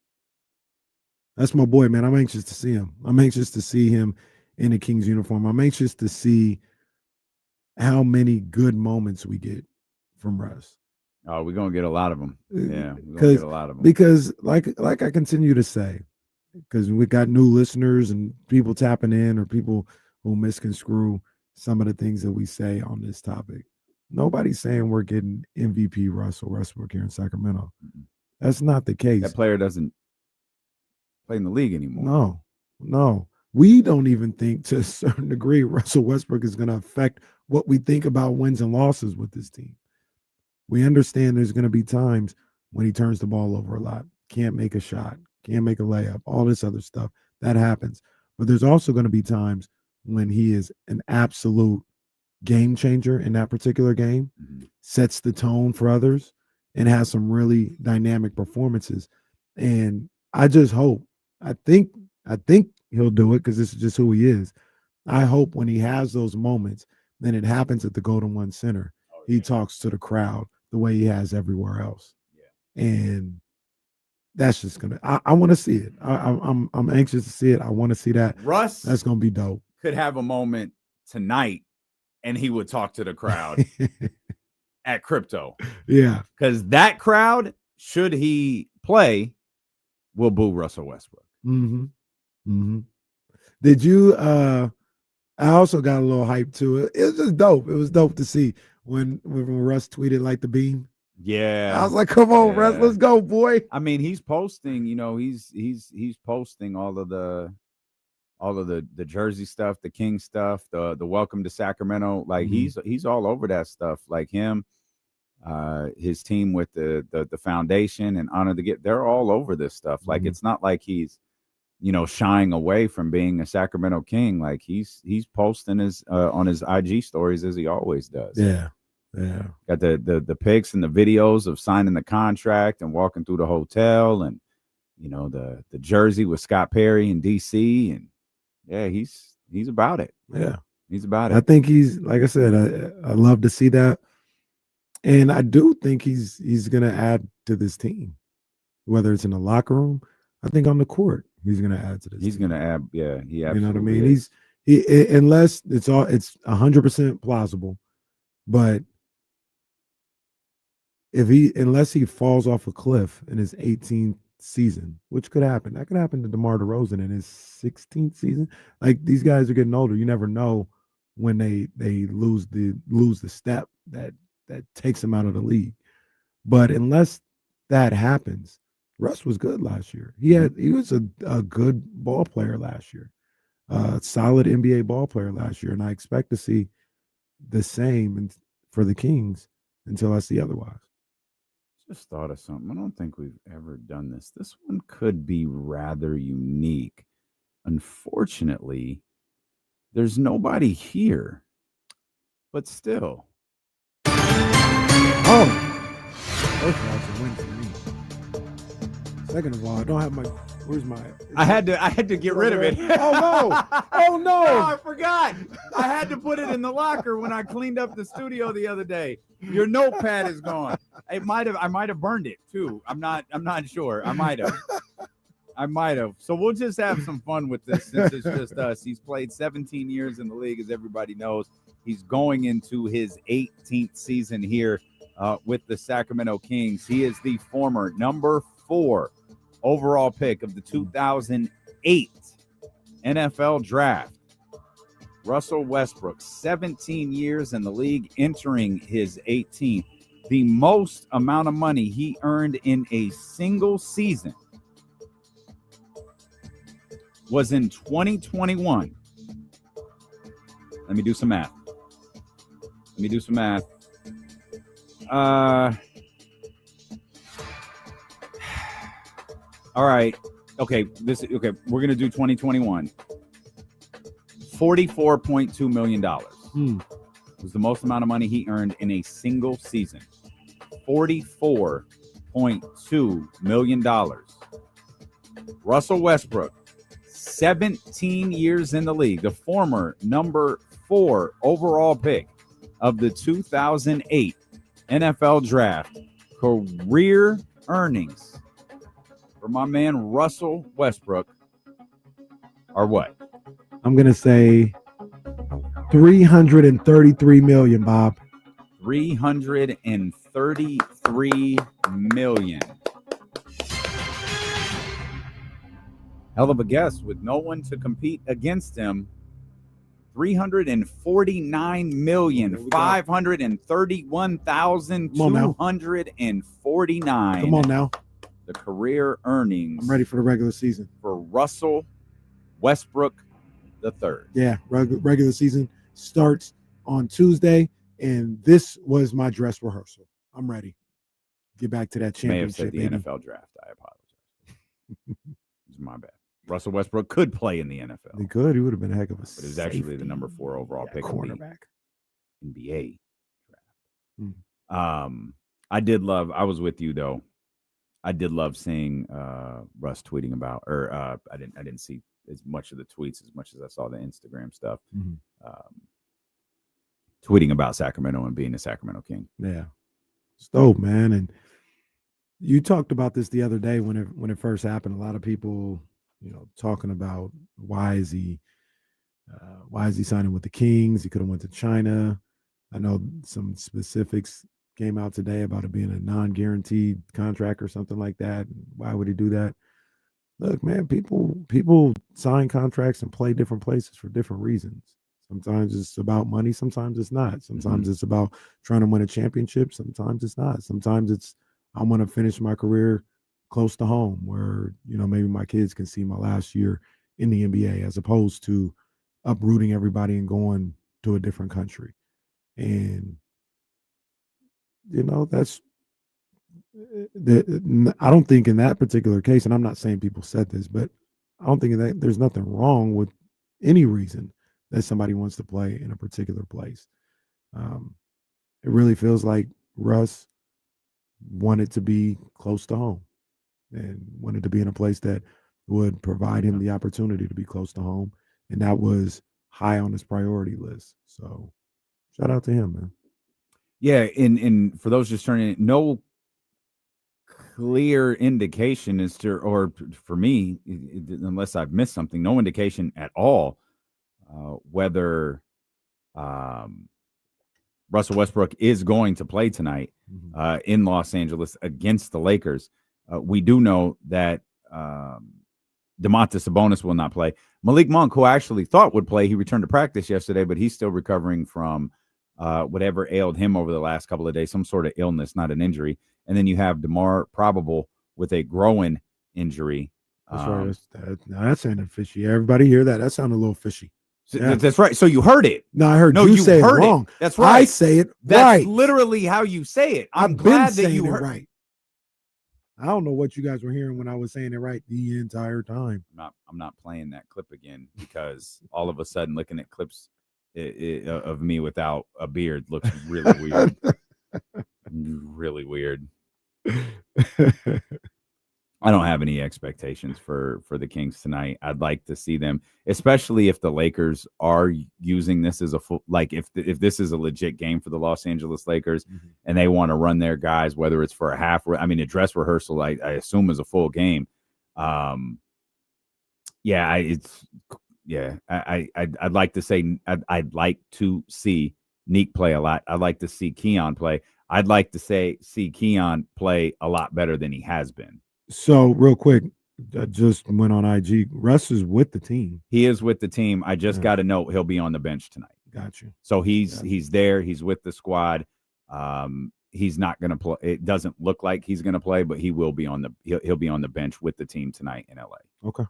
[SPEAKER 7] That's my boy, man. I'm anxious to see him. I'm anxious to see him in a Kings uniform. I'm anxious to see how many good moments we get from Russ.
[SPEAKER 6] Oh, we're gonna get a lot of them. Yeah, we're gonna get a lot of them.
[SPEAKER 7] Because, like I continue to say, because we got new listeners and people tapping in or people who misconstrue some of the things that we say on this topic. Nobody's saying we're getting MVP Russell Westbrook here in Sacramento. That's not the case.
[SPEAKER 6] That player doesn't play in the league anymore.
[SPEAKER 7] No. We don't even think, to a certain degree, Russell Westbrook is going to affect what we think about wins and losses with this team. We understand there's going to be times when he turns the ball over a lot, can't make a shot, can't make a layup, all this other stuff. That happens. But there's also going to be times when he is an absolute game changer in that particular game, sets the tone for others, and has some really dynamic performances. And I just hope, I think he'll do it because this is just who he is. I hope when he has those moments, then it happens at the Golden One Center. He talks to the crowd the way he has everywhere else. Yeah. And that's just gonna. I want to see it. I'm anxious to see it. I want to see that.
[SPEAKER 6] Russ,
[SPEAKER 7] that's gonna be dope.
[SPEAKER 6] Could have a moment tonight, and he would talk to the crowd at Crypto.
[SPEAKER 7] Yeah,
[SPEAKER 6] because that crowd, should he play, will boo Russell Westbrook.
[SPEAKER 7] Did you? I also got a little hype to it. It was just dope. It was dope to see when Russ tweeted like the beam.
[SPEAKER 6] Yeah,
[SPEAKER 7] I was like, "Come on, Russ, let's go, boy."
[SPEAKER 6] I mean, he's posting. You know, he's posting all of the Jersey stuff, the King stuff, the welcome to Sacramento. Like he's all over that stuff. Like him, his team with the foundation and Honor the Gift. They're all over this stuff. Like it's not like he's, shying away from being a Sacramento King. Like he's posting his on his IG stories as he always does.
[SPEAKER 7] Yeah.
[SPEAKER 6] Got the pics and the videos of signing the contract and walking through the hotel, and the jersey with Scott Perry in DC, and yeah, he's about it.
[SPEAKER 7] Yeah,
[SPEAKER 6] he's about it.
[SPEAKER 7] I think he's, like I said, I love to see that, and I do think he's gonna add to this team, whether it's in the locker room. I think on the court, he's gonna add to this.
[SPEAKER 6] He's gonna add. Yeah, he.
[SPEAKER 7] You know what I mean? Is. He unless it's 100% plausible, but unless he falls off a cliff in his 18th season, which could happen. That could happen to DeMar DeRozan in his 16th season. Like, these guys are getting older. You never know when they lose the step that takes them out of the league. But unless that happens, Russ was good last year. He was a good ball player last year. Solid NBA ball player last year, and I expect to see the same for the Kings until I see otherwise.
[SPEAKER 6] Just thought of something. I don't think we've ever done this. This one could be rather unique. Unfortunately, there's nobody here, but still.
[SPEAKER 7] Oh, first of all, it's a win for me. Second of all, I don't have my. Where's my?
[SPEAKER 6] I had to get rid of it.
[SPEAKER 7] Oh no! Oh no!
[SPEAKER 6] Oh, I forgot. I had to put it in the locker when I cleaned up the studio the other day. Your notepad is gone. I might have burned it too. I'm not sure. I might have. So we'll just have some fun with this since it's just us. He's played 17 years in the league, as everybody knows. He's going into his 18th season here with the Sacramento Kings. He is the former number 4 overall pick of the 2008 NFL draft. Russell Westbrook, 17 years in the league, entering his 18th. The most amount of money he earned in a single season was in 2021. Let me do some math. All right. Okay. We're going to do 2021. $44.2 million. was the most amount of money he earned in a single season. $44.2 million. Russell Westbrook, 17 years in the league, the former number 4 overall pick of the 2008 NFL Draft. Career earnings for my man Russell Westbrook are what?
[SPEAKER 7] I'm going to say $333 million, Bob.
[SPEAKER 6] $333 million. Hell of a guess with no one to compete against him. $349,531,249.
[SPEAKER 7] Come on now.
[SPEAKER 6] The career earnings.
[SPEAKER 7] I'm ready for the regular season.
[SPEAKER 6] For Russell Westbrook III.
[SPEAKER 7] Yeah, regular season starts on Tuesday, and this was my dress rehearsal. I'm ready. Get back to that championship.
[SPEAKER 6] May have said the NFL draft. I apologize. It's my bad. Russell Westbrook could play in the NFL.
[SPEAKER 7] He could. He would have been a heck of a
[SPEAKER 6] But it was actually the number 4 overall pick
[SPEAKER 7] cornerback.
[SPEAKER 6] In the NBA draft. I was with you though. I did love seeing Russ tweeting about, or I didn't see as much of the tweets as much as I saw the Instagram stuff. Tweeting about Sacramento and being a Sacramento King.
[SPEAKER 7] Yeah. It's dope, man. And you talked about this the other day when it first happened. A lot of people, talking about why is he signing with the Kings? He could have went to China. I know some specifics came out today about it being a non-guaranteed contract or something like that. Why would he do that? Look, man, people sign contracts and play different places for different reasons. Sometimes it's about money. Sometimes it's not. Sometimes it's about trying to win a championship. Sometimes it's not. Sometimes it's I want to finish my career close to home where, maybe my kids can see my last year in the NBA as opposed to uprooting everybody and going to a different country. And, that's I don't think in that particular case, and I'm not saying people said this, but I don't think that there's nothing wrong with any reason that somebody wants to play in a particular place. It really feels like Russ wanted to be close to home and wanted to be in a place that would provide him the opportunity to be close to home. And that was high on his priority list. So shout out to him, man.
[SPEAKER 6] Yeah. And for those just turning in, no clear indication as to, or for me, unless I've missed something, no indication at all whether Russell Westbrook is going to play tonight in Los Angeles against the Lakers. We do know that Domantas Sabonis will not play. Malik Monk, who I actually thought would play, he returned to practice yesterday, but he's still recovering from whatever ailed him over the last couple of days, some sort of illness, not an injury. And then you have DeMar Probable with a growing injury.
[SPEAKER 7] That's right. That sounded fishy. Everybody hear that? That sounded a little fishy.
[SPEAKER 6] Yeah. That's right. So you heard it.
[SPEAKER 7] No, I heard you say it wrong.
[SPEAKER 6] That's right.
[SPEAKER 7] I say it
[SPEAKER 6] That's
[SPEAKER 7] right.
[SPEAKER 6] literally how you say it. I'm glad that you heard
[SPEAKER 7] it right. I don't know what you guys were hearing when I was saying it right the entire time.
[SPEAKER 6] I'm not playing that clip again because all of a sudden looking at clips of me without a beard looks really weird. Really weird. I don't have any expectations for the Kings tonight. I'd like to see them, especially if the Lakers are using this as a full, like if this is a legit game for the Los Angeles Lakers and they want to run their guys, whether it's for a dress rehearsal, I assume is a full game. I'd like to say I'd like to see Neek play a lot. I'd like to see Keon play. I'd like to see Keon play a lot better than he has been.
[SPEAKER 7] So real quick, I just went on IG. Russ is with the team.
[SPEAKER 6] He is with the team. I just got a note he'll be on the bench tonight.
[SPEAKER 7] Got you.
[SPEAKER 6] So he's there. He's with the squad. He's not going to play. It doesn't look like he's going to play, but he will be on he'll be on the bench with the team tonight in LA.
[SPEAKER 7] Okay.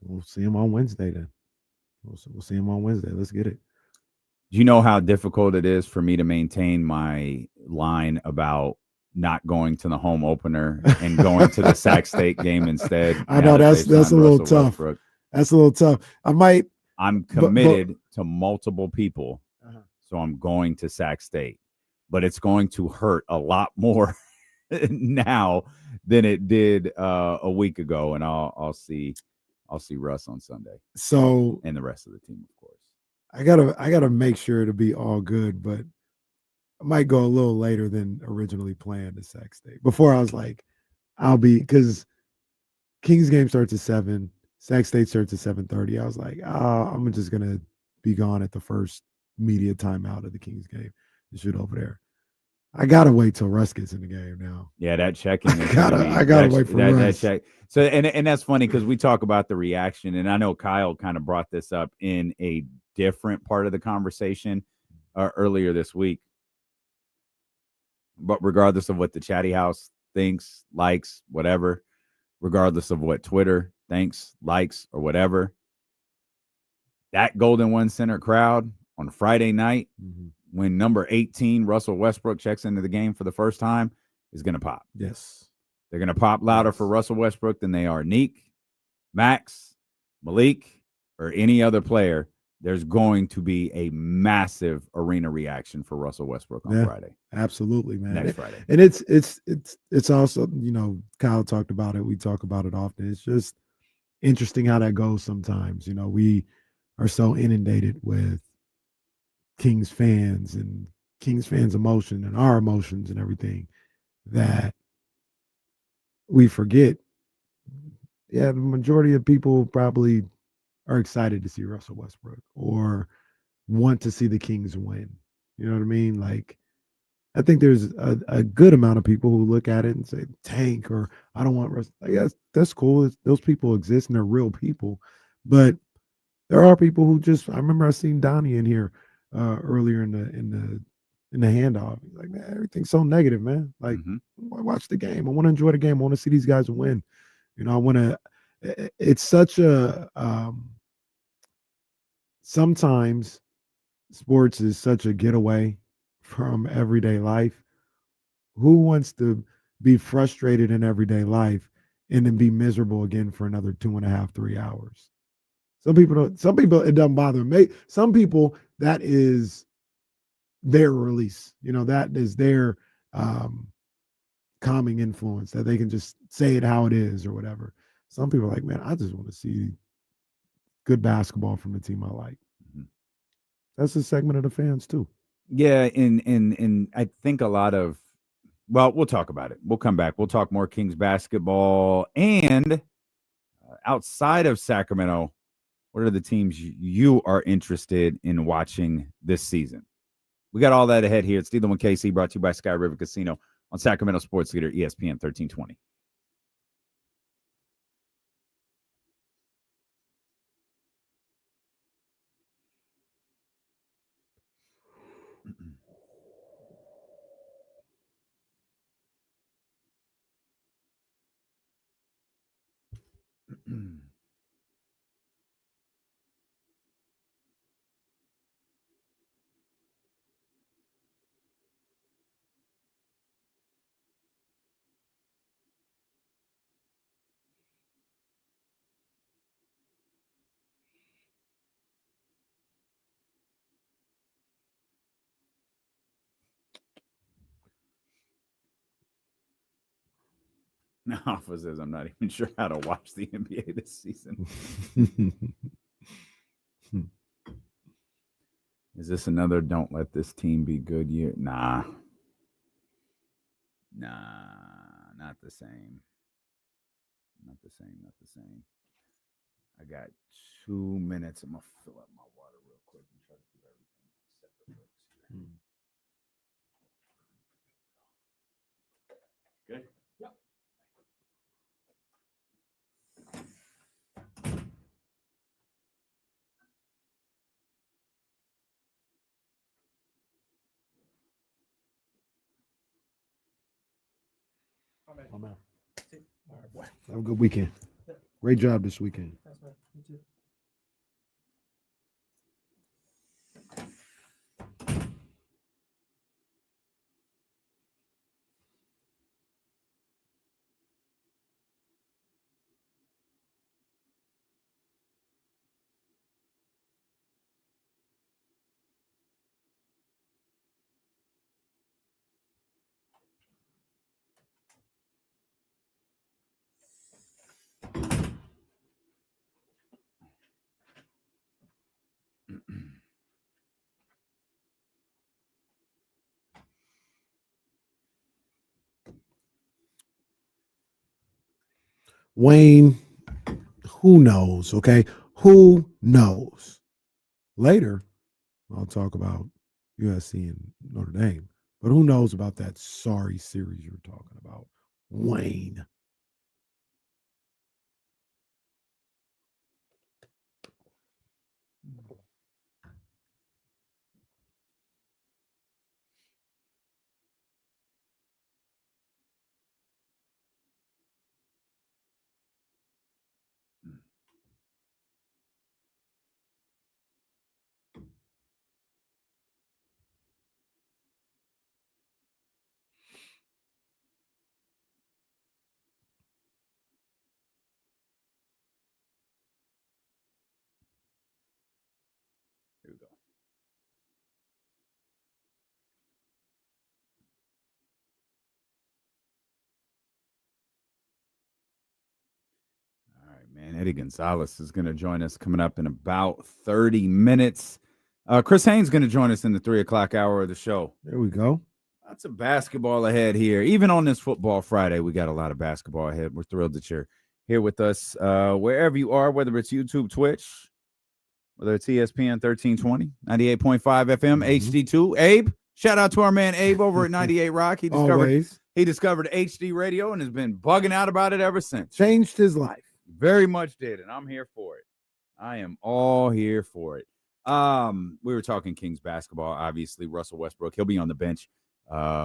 [SPEAKER 7] We'll see him on Wednesday then. We'll see him on Wednesday. Let's get it.
[SPEAKER 6] Do you know how difficult it is for me to maintain my line about not going to the home opener and going to the Sac State game instead?
[SPEAKER 7] I know that's a little tough.
[SPEAKER 6] Westbrook.
[SPEAKER 7] That's a little tough.
[SPEAKER 6] I'm committed to multiple people, so I'm going to Sac State, but it's going to hurt a lot more now than it did a week ago, and I'll see Russ on Sunday.
[SPEAKER 7] So
[SPEAKER 6] and the rest of the team, of course.
[SPEAKER 7] I gotta make sure to be all good, but I might go a little later than originally planned to Sac State. Before I was like, because Kings game starts at 7, Sac State starts at 7:30. I was like, I'm just gonna be gone at the first media timeout of the Kings game and shoot over there. I gotta wait till Russ gets in the game now.
[SPEAKER 6] Yeah, that checking.
[SPEAKER 7] I gotta wait for Russ.
[SPEAKER 6] That check. So and that's funny because we talk about the reaction, and I know Kyle kind of brought this up in a different part of the conversation earlier this week. But regardless of what the Chatty House thinks, likes, whatever, regardless of what Twitter thinks, likes, or whatever, that Golden One Center crowd on Friday night, when number 18, Russell Westbrook, checks into the game for the first time, is going to pop.
[SPEAKER 7] Yes.
[SPEAKER 6] They're going to pop louder for Russell Westbrook than they are Neek, Max, Malik, or any other player. There's going to be a massive arena reaction for Russell Westbrook on Friday.
[SPEAKER 7] Absolutely, man.
[SPEAKER 6] Next Friday.
[SPEAKER 7] And it's also, Kyle talked about it. We talk about it often. It's just interesting how that goes sometimes. We are so inundated with Kings fans and Kings fans' emotion and our emotions and everything that we forget. Yeah, the majority of people probably are excited to see Russell Westbrook or want to see the Kings win. You know what I mean? Like, I think there's a good amount of people who look at it and say, tank, or I don't want Russell. Like, yes, that's cool. Those people exist and they're real people. But there are people who I remember I seen Donnie in here earlier in the handoff. He's like, man, everything's so negative, man. Like, watch the game. I want to enjoy the game. I want to see these guys win. I want to. It's such a. Sometimes sports is such a getaway from everyday life. Who wants to be frustrated in everyday life and then be miserable again for another 2.5, 3 hours? Some people it doesn't bother me. Some people, that is their release. That is their calming influence, that they can just say it how it is or whatever. Some people are like, man, I just want to see good basketball from the team I like. That's a segment of the fans too.
[SPEAKER 6] Yeah, and I think a lot of, well, we'll talk about it. We'll come back. We'll talk more Kings basketball. And outside of Sacramento, what are the teams you are interested in watching this season? We got all that ahead here. It's Steeler 1 KC, brought to you by Sky River Casino on Sacramento Sports Leader ESPN 1320. Now, Alpha says, I'm not even sure how to watch the NBA this season. Is this another don't let this team be good year? Nah, not the same. Not the same. I got 2 minutes. I'm going to fill up my water real quick and try to do everything separate. Good? Yep.
[SPEAKER 7] Oh, man. All right, boy. Have a good weekend. Great job this weekend.
[SPEAKER 10] Thanks, man. You too.
[SPEAKER 7] Wayne, who knows? Okay. Who knows? Later, I'll talk about USC and Notre Dame. But who knows about that sorry series you're talking about? Wayne.
[SPEAKER 6] Here we go. All right, man. Eddie Gonzalez is going to join us coming up in about 30 minutes. Chris Haynes going to join us in the 3 o'clock hour of the show.
[SPEAKER 7] There we go.
[SPEAKER 6] Lots of basketball ahead here. Even on this Football Friday, we got a lot of basketball ahead. We're thrilled that you're here with us wherever you are, whether it's YouTube, Twitch, whether it's ESPN 1320, 98.5 FM, HD2. Abe, shout out to our man Abe over at 98 Rock. He discovered HD radio and has been bugging out about it ever since.
[SPEAKER 7] Changed his life.
[SPEAKER 6] Very much did, and I'm here for it. I am all here for it. We were talking Kings basketball. Obviously, Russell Westbrook, he'll be on the bench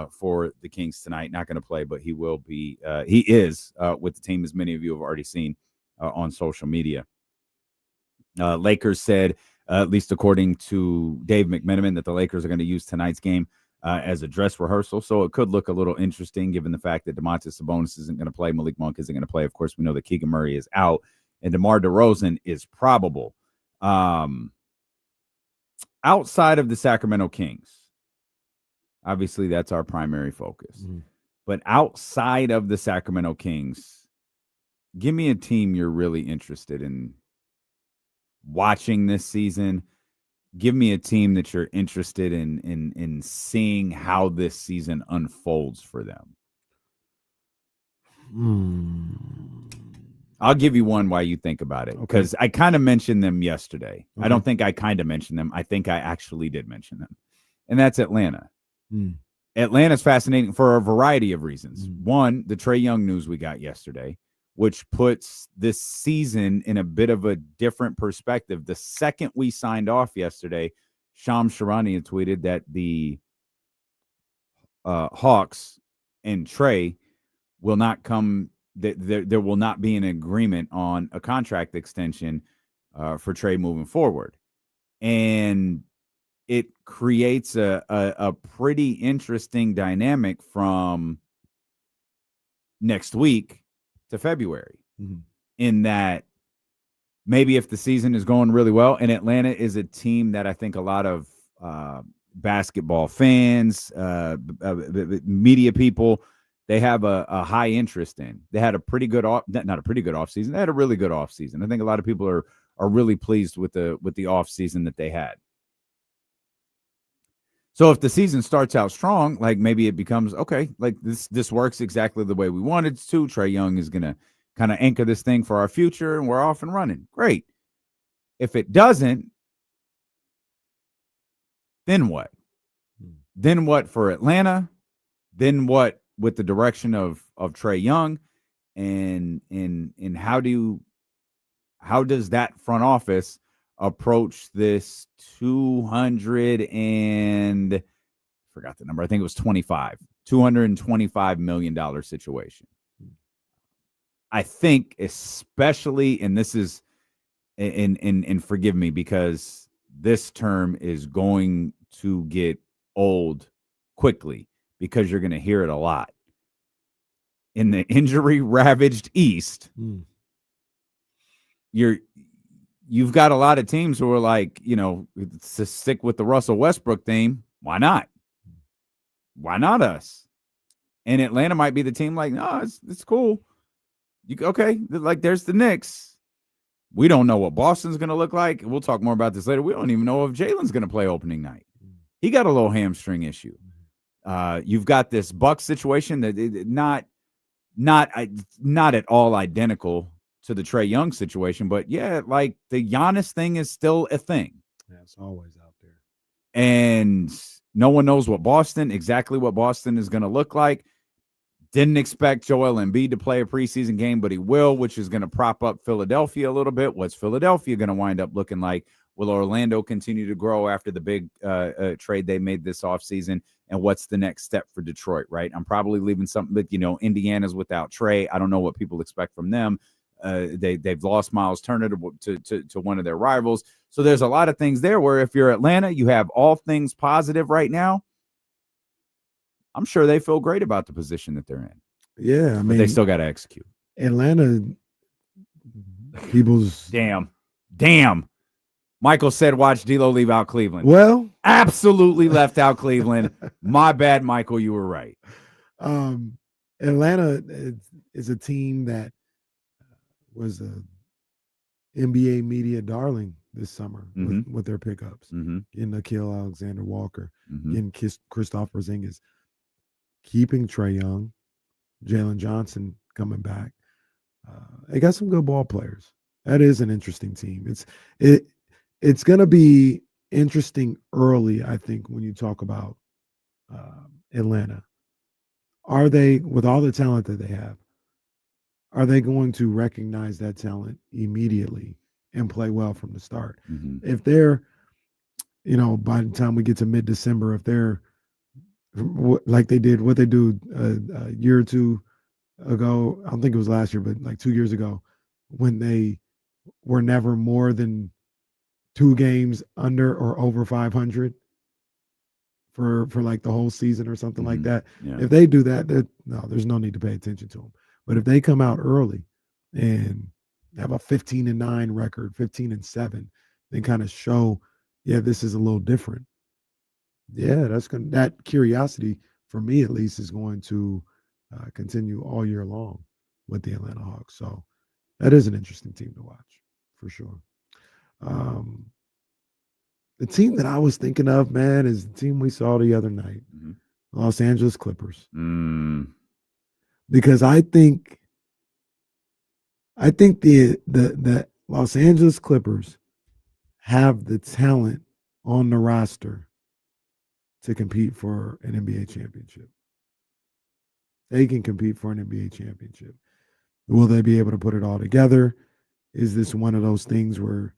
[SPEAKER 6] for the Kings tonight. Not going to play, but he will be. He is with the team, as many of you have already seen on social media. Lakers said, at least according to Dave McMenamin, that the Lakers are going to use tonight's game as a dress rehearsal. So it could look a little interesting given the fact that Domantas Sabonis isn't going to play. Malik Monk isn't going to play. Of course, we know that Keegan Murray is out and DeMar DeRozan is probable. Outside of the Sacramento Kings, obviously that's our primary focus. But outside of the Sacramento Kings, give me a team you're really interested in watching this season. Give me a team that you're interested in seeing how this season unfolds for them. I'll give you one while you think about it, because I kind of mentioned them yesterday. I don't think I kind of mentioned them. I think I actually did mention them, and that's Atlanta. Atlanta's fascinating for a variety of reasons. One, the Trae Young news we got yesterday, which puts this season in a bit of a different perspective. The second we signed off yesterday, Shams Charania had tweeted that the Hawks and Trae will not come, that there will not be an agreement on a contract extension for Trae moving forward. And it creates a pretty interesting dynamic from next week to February, in that maybe if the season is going really well, and Atlanta is a team that I think a lot of basketball fans, media people, they have a high interest in. They had a pretty good not a pretty good offseason. They had a really good offseason. I think a lot of people are really pleased with the offseason that they had. So if the season starts out strong, like maybe it becomes, okay, like this works exactly the way we wanted it to. Trae Young is going to kind of anchor this thing for our future, and we're off and running. Great. If it doesn't, then what? Then what for Atlanta? Then what with the direction of Trae Young? And how does that front office approach this 200 and forgot the number. I think it was $225 million situation. I think especially, and this is, and forgive me because this term is going to get old quickly because you're going to hear it a lot. In the injury ravaged East, you've got a lot of teams who are like, to stick with the Russell Westbrook theme. Why not? Why not us? And Atlanta might be the team like, no, it's cool. Like there's the Knicks. We don't know what Boston's going to look like. We'll talk more about this later. We don't even know if Jalen's going to play opening night. He got a little hamstring issue. You've got this Bucks situation that not not at all identical to the Trae Young situation, but yeah, like the Giannis thing is still a thing.
[SPEAKER 7] Yeah, it's always out there.
[SPEAKER 6] And no one knows exactly what Boston is going to look like. Didn't expect Joel Embiid to play a preseason game, but he will, which is going to prop up Philadelphia a little bit. What's Philadelphia going to wind up looking like? Will Orlando continue to grow after the big trade they made this offseason? And what's the next step for Detroit, right? I'm probably leaving something, but, Indiana's without Trae. I don't know what people expect from them. They've lost Miles Turner to one of their rivals. So there's a lot of things there where if you're Atlanta, you have all things positive right now. I'm sure they feel great about the position that they're in.
[SPEAKER 7] Yeah,
[SPEAKER 6] but they still got to execute.
[SPEAKER 7] Atlanta, people's
[SPEAKER 6] damn. Michael said, "Watch D'Lo leave out Cleveland."
[SPEAKER 7] Well,
[SPEAKER 6] absolutely left out Cleveland. My bad, Michael. You were right.
[SPEAKER 7] Atlanta is a team that was a NBA media darling this summer with their pickups. Getting Nickeil Alexander-Walker, getting Kristaps Porzingis, keeping Trae Young, Jalen Johnson coming back. They got some good ball players. That is an interesting team. It's going to be interesting early, I think, when you talk about Atlanta. Are they, with all the talent that they have, are they going to recognize that talent immediately and play well from the start? If they're, by the time we get to mid-December, if they're like they did what they do a year or two ago, I don't think it was last year, but like 2 years ago, when they were never more than 2 games under or over 500 for like the whole season or something like that.
[SPEAKER 6] Yeah.
[SPEAKER 7] If they do that, there's no need to pay attention to them. But if they come out early and have a 15-9 record, 15-7, then kind of show, this is a little different. Yeah, that curiosity for me at least is going to continue all year long with the Atlanta Hawks. So that is an interesting team to watch for sure. The team that I was thinking of, man, is the team we saw the other night, Los Angeles Clippers. Because I think the Los Angeles Clippers have the talent on the roster to compete for an NBA championship. They can compete for an NBA championship. Will they be able to put it all together? Is this one of those things where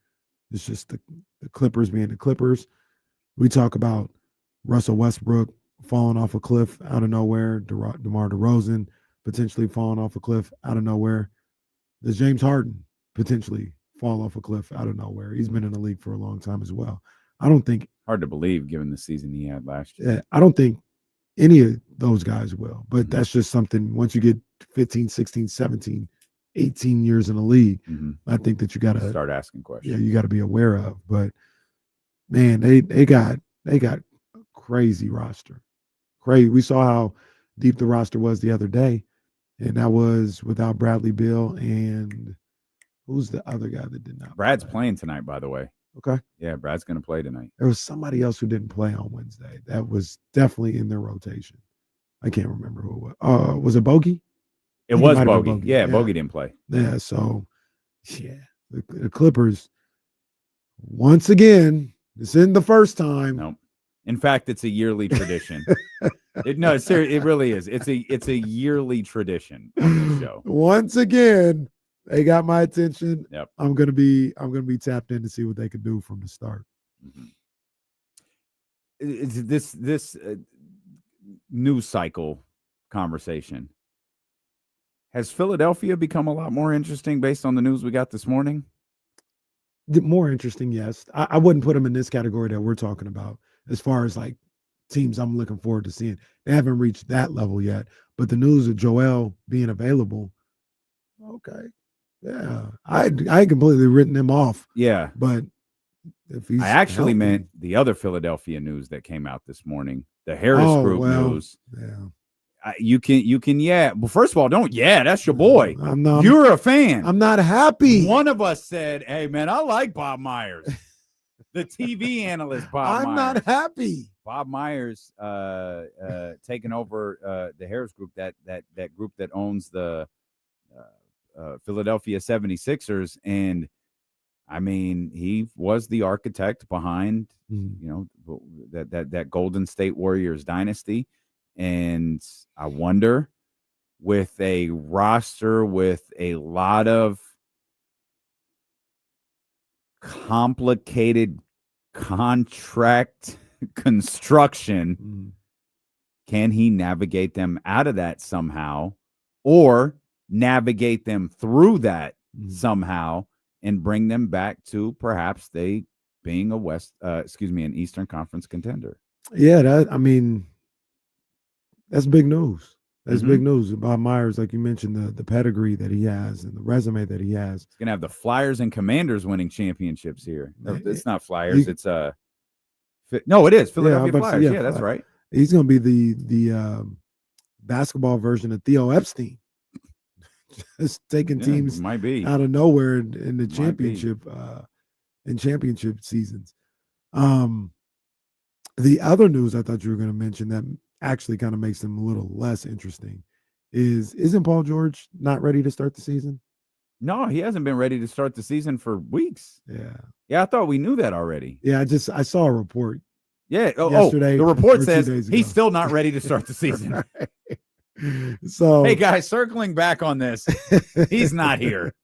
[SPEAKER 7] it's just the Clippers being the Clippers? We talk about Russell Westbrook falling off a cliff out of nowhere, DeMar DeRozan potentially falling off a cliff out of nowhere. Does James Harden potentially fall off a cliff out of nowhere? He's been in the league for a long time as well. I don't think –
[SPEAKER 6] hard to believe given the season he had last year.
[SPEAKER 7] I don't think any of those guys will, but that's just something once you get 15, 16, 17, 18 years in the league, I think that you got to
[SPEAKER 6] start asking questions.
[SPEAKER 7] Yeah, you got to be aware of. But man, they got a crazy roster. Crazy. We saw how deep the roster was the other day, and that was without Bradley Beal and who's the other guy that did not?
[SPEAKER 6] Brad's playing tonight, by the way.
[SPEAKER 7] Okay.
[SPEAKER 6] Yeah, Brad's going to play tonight.
[SPEAKER 7] There was somebody else who didn't play on Wednesday. That was definitely in their rotation. I can't remember who it was. Was it Bogey?
[SPEAKER 6] It was Bogey. Yeah, Bogey didn't play.
[SPEAKER 7] Yeah, so, the Clippers, once again, this isn't the first time.
[SPEAKER 6] No. In fact, it's a yearly tradition. It really is. It's a yearly tradition on this show.
[SPEAKER 7] Once again, they got my attention.
[SPEAKER 6] Yep.
[SPEAKER 7] I'm gonna be tapped in to see what they can do from the start.
[SPEAKER 6] This news cycle conversation, has Philadelphia become a lot more interesting based on the news we got this morning?
[SPEAKER 7] More interesting, yes. I wouldn't put them in this category that we're talking about as far as like teams I'm looking forward to seeing. They haven't reached that level yet, but the news of Joel being available, okay. Yeah, I completely written them off.
[SPEAKER 6] Yeah,
[SPEAKER 7] but if he's
[SPEAKER 6] I actually meant the other Philadelphia news that came out this morning, the Harris Group news.
[SPEAKER 7] Yeah,
[SPEAKER 6] you can. Yeah, well, first of all, don't. Yeah, that's your boy.
[SPEAKER 7] I'm not.
[SPEAKER 6] You're a fan.
[SPEAKER 7] I'm not happy.
[SPEAKER 6] One of us said, "Hey, man, I like Bob Myers." The TV analyst, Bob
[SPEAKER 7] I'm
[SPEAKER 6] Myers.
[SPEAKER 7] not happy.
[SPEAKER 6] Bob Myers taking over the Harris Group, that group that owns the Philadelphia 76ers. And, I mean, he was the architect behind, that Golden State Warriors dynasty. And I wonder, with a roster with a lot of complicated contract construction, can he navigate them out of that somehow, or navigate them through that somehow and bring them back to perhaps they being an Eastern Conference contender?
[SPEAKER 7] Yeah, that's big news. That's big news. Bob Myers, like you mentioned, the pedigree that he has and the resume that he has.
[SPEAKER 6] He's gonna have the Flyers and Commanders winning championships here. It's not Flyers. It is Philadelphia Flyers. Yeah, that's right.
[SPEAKER 7] He's gonna be the basketball version of Theo Epstein, just taking teams
[SPEAKER 6] might be
[SPEAKER 7] out of nowhere in the championship in championship seasons. The other news I thought you were going to mention that actually kind of makes them a little less interesting isn't Paul George not ready to start the season?
[SPEAKER 6] No, he hasn't been ready to start the season for weeks.
[SPEAKER 7] Yeah,
[SPEAKER 6] I thought we knew that already.
[SPEAKER 7] Yeah, I saw a report.
[SPEAKER 6] Yeah,
[SPEAKER 7] yesterday.
[SPEAKER 6] The report says he's still not ready to start the season.
[SPEAKER 7] Right. So,
[SPEAKER 6] hey guys, circling back on this, he's not here.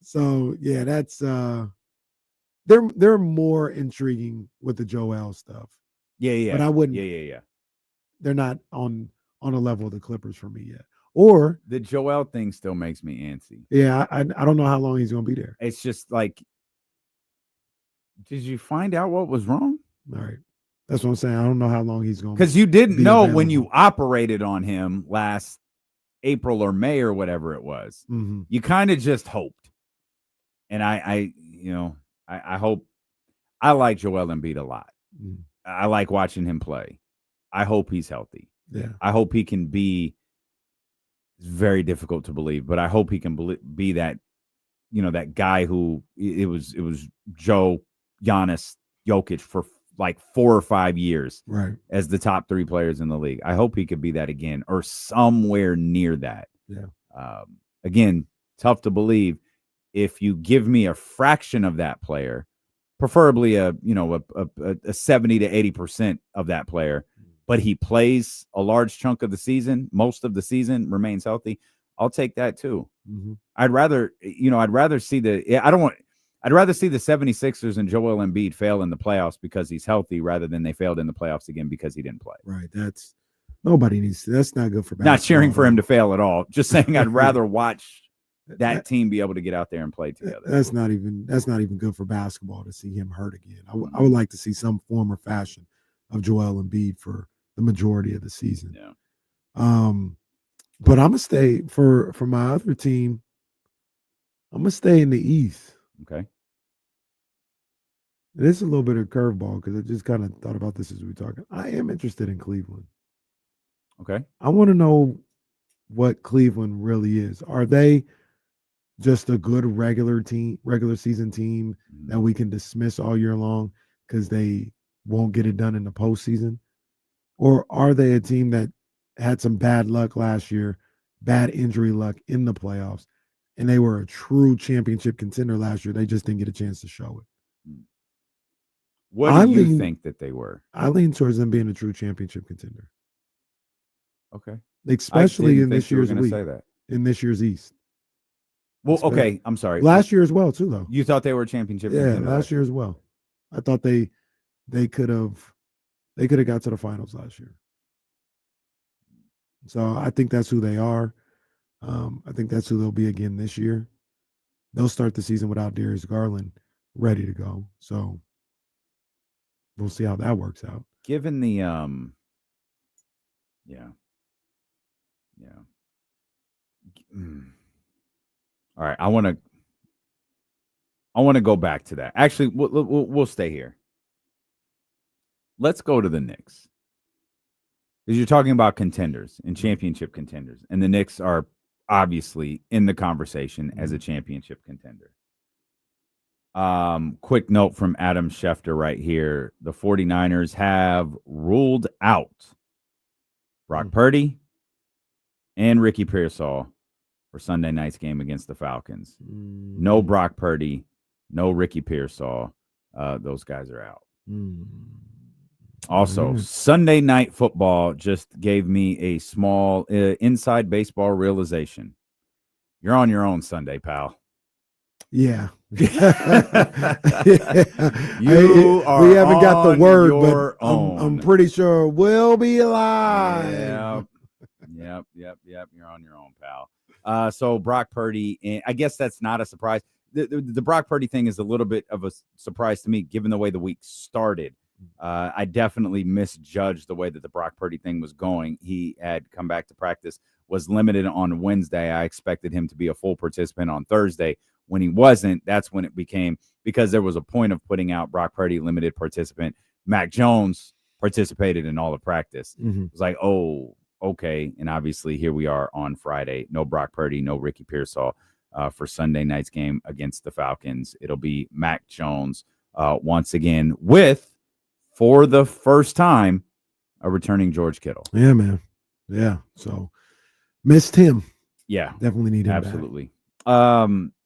[SPEAKER 7] So yeah, that's they're more intriguing with the Joel stuff.
[SPEAKER 6] Yeah.
[SPEAKER 7] But I wouldn't.
[SPEAKER 6] Yeah.
[SPEAKER 7] They're not on a level of the Clippers for me yet. Or
[SPEAKER 6] the Joel thing still makes me antsy.
[SPEAKER 7] Yeah, I don't know how long he's going to be there.
[SPEAKER 6] It's just like, did you find out what was wrong?
[SPEAKER 7] All right. That's what I'm saying. I don't know how long he's going to be.
[SPEAKER 6] Because you didn't know when you operated on him last April or May or whatever it was.
[SPEAKER 7] Mm-hmm.
[SPEAKER 6] You kind of just hoped. And I hope. I like Joel Embiid a lot.
[SPEAKER 7] Mm-hmm.
[SPEAKER 6] I like watching him play. I hope he's healthy.
[SPEAKER 7] Yeah.
[SPEAKER 6] I hope he can be. It's very difficult to believe, but I hope he can be that, that guy who it was Joe, Giannis, Jokic for like 4 or 5 years,
[SPEAKER 7] right,
[SPEAKER 6] as the top 3 players in the league. I hope he could be that again, or somewhere near that.
[SPEAKER 7] Yeah.
[SPEAKER 6] Again, tough to believe. If you give me a fraction of that player, preferably a 70 to 80% of that player, but he plays a large chunk of the season, most of the season, remains healthy, I'll take that too.
[SPEAKER 7] Mm-hmm.
[SPEAKER 6] I'd rather see the 76ers and Joel Embiid fail in the playoffs because he's healthy rather than they failed in the playoffs again because he didn't play.
[SPEAKER 7] Right. That's nobody needs to. That's not good for basketball.
[SPEAKER 6] Not cheering for him to fail at all. Just saying I'd rather watch that team be able to get out there and play together.
[SPEAKER 7] That's not even good for basketball to see him hurt again. I would like to see some form or fashion of Joel Embiid for the majority of the season.
[SPEAKER 6] Yeah.
[SPEAKER 7] But I'm gonna stay for my other team. I'm gonna stay in the East.
[SPEAKER 6] Okay.
[SPEAKER 7] It is a little bit of curveball because I just kind of thought about this as we were talking. I am interested in Cleveland.
[SPEAKER 6] Okay.
[SPEAKER 7] I want to know what Cleveland really is. Are they just a good regular season team that we can dismiss all year long because they won't get it done in the postseason? Or are they a team that had some bad luck last year, bad injury luck in the playoffs, and they were a true championship contender last year? They just didn't get a chance to show it.
[SPEAKER 6] What do you think that they were?
[SPEAKER 7] I lean towards them being a true championship contender.
[SPEAKER 6] Okay.
[SPEAKER 7] Especially in this year's
[SPEAKER 6] league.
[SPEAKER 7] Say that. In this year's East.
[SPEAKER 6] Well, okay. I'm sorry.
[SPEAKER 7] Last year as well, too, though.
[SPEAKER 6] You thought they were a championship
[SPEAKER 7] contender? Yeah, last year as well. I thought they could have got to the finals last year. So I think that's who they are. I think that's who they'll be again this year. They'll start the season without Darius Garland ready to go. So we'll see how that works out.
[SPEAKER 6] Given the all right, I want to go back to that. Actually, we'll stay here. Let's go to the Knicks. Because you're talking about contenders and championship contenders, and the Knicks are obviously in the conversation as a championship contender. Quick note from Adam Schefter right here. The 49ers have ruled out Brock Purdy and Ricky Pearsall for Sunday night's game against the Falcons. No Brock Purdy, no Ricky Pearsall. Those guys are out. Also, Sunday Night Football just gave me a small inside baseball realization. You're on your own Sunday, pal.
[SPEAKER 7] Yeah.
[SPEAKER 6] You
[SPEAKER 7] we haven't got the word, but
[SPEAKER 6] own.
[SPEAKER 7] I'm pretty sure we'll be alive.
[SPEAKER 6] Yep. You're on your own, pal. So Brock Purdy, and I guess that's not a surprise. The Brock Purdy thing is a little bit of a surprise to me, given the way the week started. I definitely misjudged the way that the Brock Purdy thing was going. He had come back to practice, was limited on Wednesday. I expected him to be a full participant on Thursday. When he wasn't, that's when it became, because there was a point of putting out Brock Purdy limited participant. Mac Jones participated in all of practice. It was like, oh, okay. And obviously here we are on Friday. No Brock Purdy, no Ricky Pearsall for Sunday night's game against the Falcons. It'll be Mac Jones once again with, for the first time, a returning George Kittle.
[SPEAKER 7] Yeah, man. Yeah. So missed him.
[SPEAKER 6] Yeah.
[SPEAKER 7] Definitely need him
[SPEAKER 6] absolutely.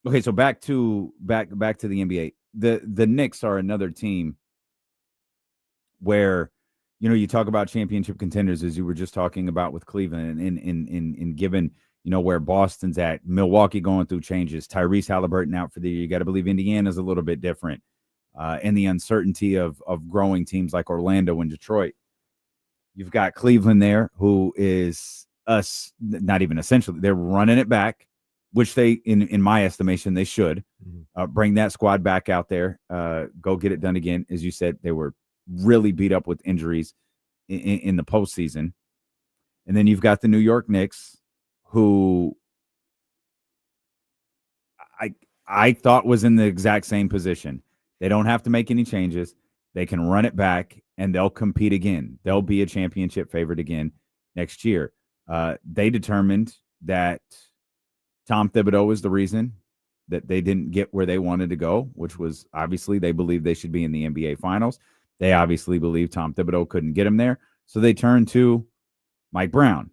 [SPEAKER 6] Okay, so back to the NBA. The Knicks are another team where, you know, you talk about championship contenders, as you were just talking about with Cleveland, and given, you know, where Boston's at, Milwaukee going through changes, Tyrese Halliburton out for the year. You got to believe Indiana's a little bit different. And the uncertainty of growing teams like Orlando and Detroit. You've got Cleveland there, who is not even essentially, they're running it back, which they, in my estimation, they should bring that squad back out there, go get it done again. As you said, they were really beat up with injuries in the postseason. And then you've got the New York Knicks, who I thought was in the exact same position. They don't have to make any changes. They can run it back, and they'll compete again. They'll be a championship favorite again next year. They determined that Tom Thibodeau is the reason that they didn't get where they wanted to go, which was obviously they believed they should be in the NBA Finals. They obviously believe Tom Thibodeau couldn't get them there, so they turned to Mike Brown.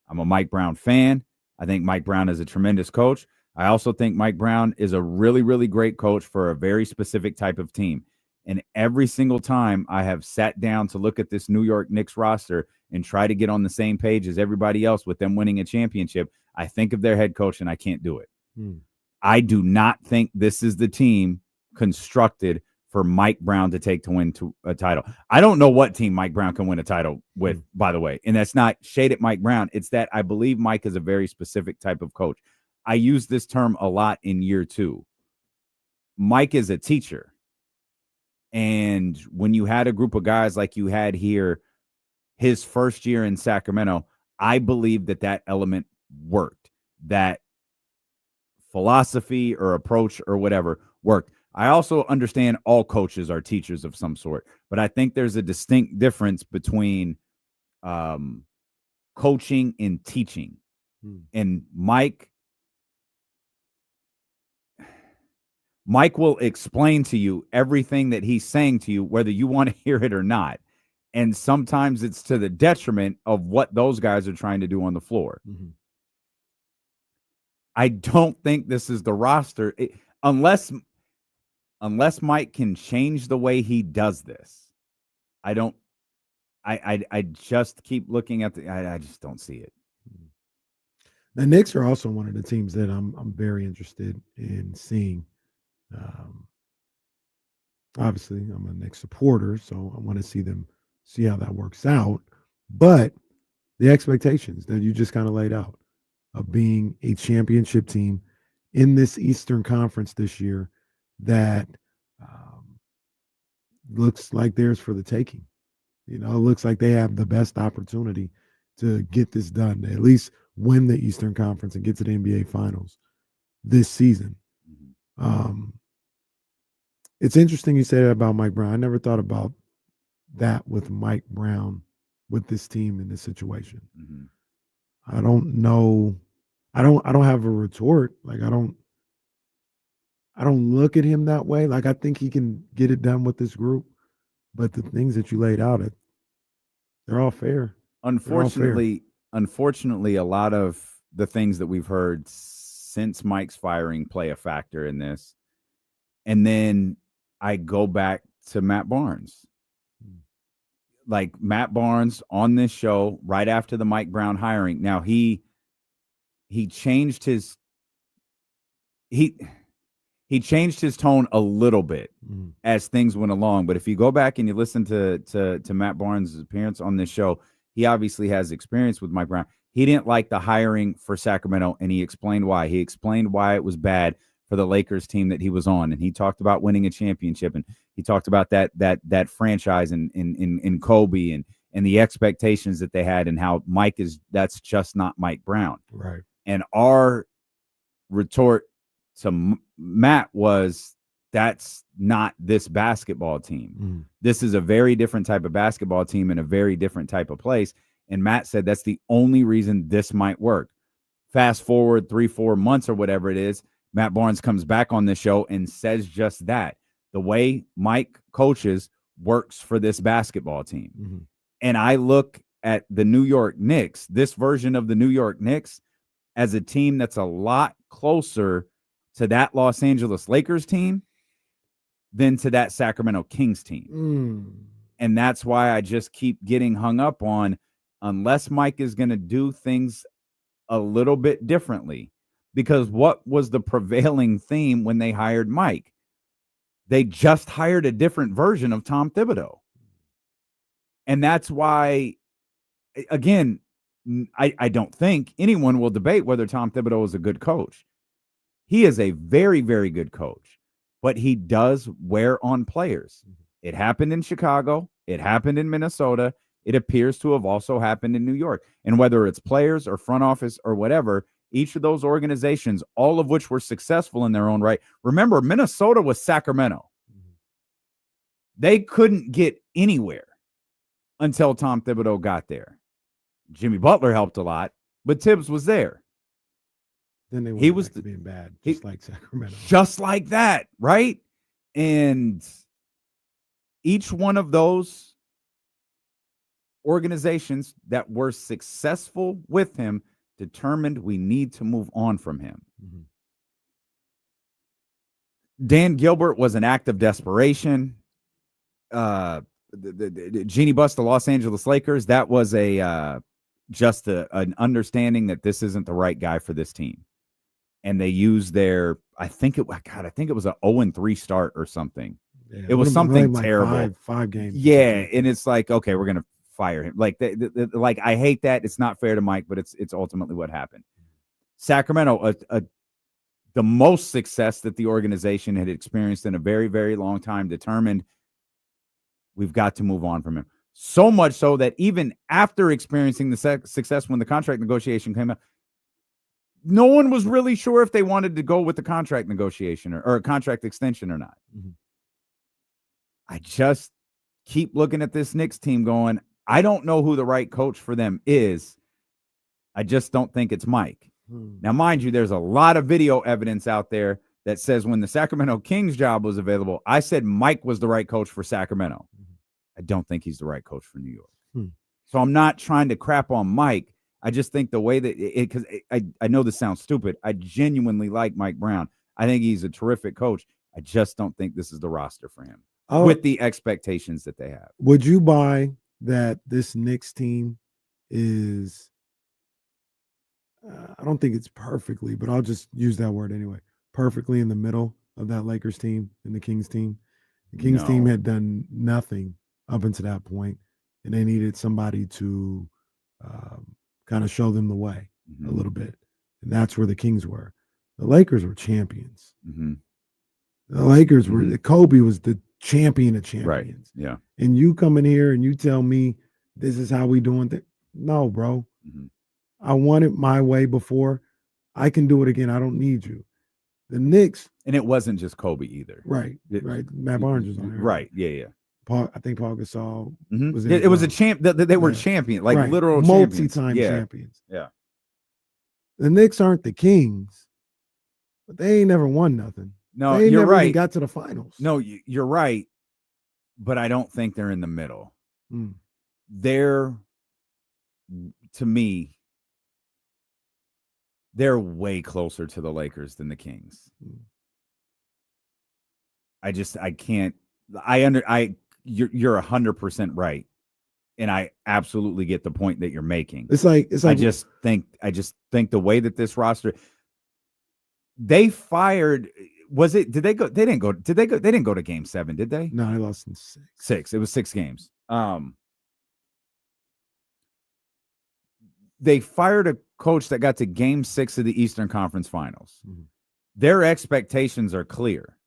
[SPEAKER 6] I'm a Mike Brown fan. I think Mike Brown is a tremendous coach. I also think Mike Brown is a really, really great coach for a very specific type of team. And every single time I have sat down to look at this New York Knicks roster and try to get on the same page as everybody else with them winning a championship, I think of their head coach and I can't do it. I do not think this is the team constructed for Mike Brown to take to win a title. I don't know what team Mike Brown can win a title with, by the way. And that's not shade at Mike Brown. It's that I believe Mike is a very specific type of coach. I use this term a lot in year 2. Mike is a teacher. And when you had a group of guys like you had here, his first year in Sacramento, I believe that element worked. That philosophy or approach or whatever worked. I also understand all coaches are teachers of some sort, but I think there's a distinct difference between coaching and teaching. And Mike will explain to you everything that he's saying to you, whether you want to hear it or not. And sometimes it's to the detriment of what those guys are trying to do on the floor. I don't think this is the roster. Unless Mike can change the way he does this, I just keep looking at I just don't see it.
[SPEAKER 7] The Knicks are also one of the teams that I'm very interested in seeing. Obviously, I'm a Knicks supporter, so I want to see how that works out. But the expectations that you just kind of laid out of being a championship team in this Eastern Conference this year that looks like theirs for the taking. You know, it looks like they have the best opportunity to get this done, to at least win the Eastern Conference and get to the NBA Finals this season. It's interesting you say that about Mike Brown. I never thought about that with Mike Brown with this team in this situation. I don't know. I don't have a retort. Like I I don't look at him that way. Like, I think he can get it done with this group, but the things that you laid out, they're all fair.
[SPEAKER 6] Unfortunately, a lot of the things that we've heard since Mike's firing play a factor in this. And then I go back to Matt Barnes. Like Matt Barnes on this show right after the Mike Brown hiring. Now he changed his he changed his tone a little bit as things went along. But if you go back and you listen to Matt Barnes' appearance on this show, he obviously has experience with Mike Brown. He didn't like the hiring for Sacramento, and he explained why. He explained why it was bad for the Lakers team that he was on, and he talked about winning a championship, and he talked about that franchise in Kobe and the expectations that they had, and how that's just not Mike Brown.
[SPEAKER 7] Right.
[SPEAKER 6] And our retort to Matt was, that's not this basketball team. This is a very different type of basketball team in a very different type of place. And Matt said that's the only reason this might work. Fast forward 3-4 months or whatever it is, Matt Barnes comes back on the show and says just that. The way Mike coaches works for this basketball team. And I look at the New York Knicks, this version of the New York Knicks, as a team that's a lot closer to that Los Angeles Lakers team than to that Sacramento Kings team. And that's why I just keep getting hung up on, unless Mike is going to do things a little bit differently. Because what was the prevailing theme when they hired Mike? They just hired a different version of Tom Thibodeau. And that's why, again, I don't think anyone will debate whether Tom Thibodeau is a good coach. He is a very, very good coach, but he does wear on players. It happened in Chicago. It happened in Minnesota. It appears to have also happened in New York. And whether it's players or front office or whatever, each of those organizations, all of which were successful in their own right. Remember, Minnesota was Sacramento. They couldn't get anywhere until Tom Thibodeau got there. Jimmy Butler helped a lot, but Tibbs was there.
[SPEAKER 7] Then they
[SPEAKER 6] he was
[SPEAKER 7] being bad, just like Sacramento.
[SPEAKER 6] Just like that, right? And each one of those organizations that were successful with him determined we need to move on from him. Dan Gilbert was an act of desperation. The Jeannie Buss, the Los Angeles Lakers, that was just an understanding that this isn't the right guy for this team. And they used their, I think it was a 0-3 start or something.
[SPEAKER 7] Yeah,
[SPEAKER 6] it was something
[SPEAKER 7] like
[SPEAKER 6] terrible.
[SPEAKER 7] Five games.
[SPEAKER 6] Yeah, and it's like, okay, we're gonna fire him. Like, like I hate that. It's not fair to Mike, but it's ultimately what happened. Sacramento, the most success that the organization had experienced in a very, very long time, determined we've got to move on from him. So much so that even after experiencing the success when the contract negotiation came out, no one was really sure if they wanted to go with the contract negotiation or a contract extension or not. I just keep looking at this Knicks team going, I don't know who the right coach for them is. I just don't think it's Mike. Now, mind you, there's a lot of video evidence out there that says when the Sacramento Kings job was available, I said Mike was the right coach for Sacramento. I don't think he's the right coach for New York. So I'm not trying to crap on Mike. I just think the way that because I know this sounds stupid. I genuinely like Mike Brown. I think he's a terrific coach. I just don't think this is the roster for him with the expectations that they have.
[SPEAKER 7] Would you buy that this Knicks team is, I don't think it's perfectly, but I'll just use that word anyway, perfectly in the middle of that Lakers team and the Kings team? The Kings team had done nothing up until that point, and they needed somebody to kind of show them the way a little bit. And that's where the Kings were. The Lakers were champions. The Lakers were, Kobe was the champion of champions.
[SPEAKER 6] Right. Yeah.
[SPEAKER 7] And you come in here and you tell me this is how we doing things. No, bro. I want it my way before. I can do it again. I don't need you. The Knicks.
[SPEAKER 6] And it wasn't just Kobe either.
[SPEAKER 7] Right. Right. Matt Barnes was on there.
[SPEAKER 6] Right. Yeah.
[SPEAKER 7] I think Paul Gasol was in
[SPEAKER 6] it was a champ. They were champion, like literal
[SPEAKER 7] multi-time champions. The Knicks aren't the Kings, but they ain't never won nothing.
[SPEAKER 6] No,
[SPEAKER 7] They
[SPEAKER 6] you're
[SPEAKER 7] never
[SPEAKER 6] right.
[SPEAKER 7] even got to the finals.
[SPEAKER 6] No, you're right. But I don't think they're in the middle.
[SPEAKER 7] Mm.
[SPEAKER 6] They're, to me, they're way closer to the Lakers than the Kings. I can't. You're 100% right, and I absolutely get the point that you're making.
[SPEAKER 7] It's like
[SPEAKER 6] I just think the way that this roster, they fired. Was it? Did they go? They didn't go. Did they go? They didn't go to Game 7, did they?
[SPEAKER 7] No, they lost in 6.
[SPEAKER 6] 6. It was 6 games. They fired a coach that got to Game 6 of the Eastern Conference Finals.
[SPEAKER 7] Mm-hmm.
[SPEAKER 6] Their expectations are clear.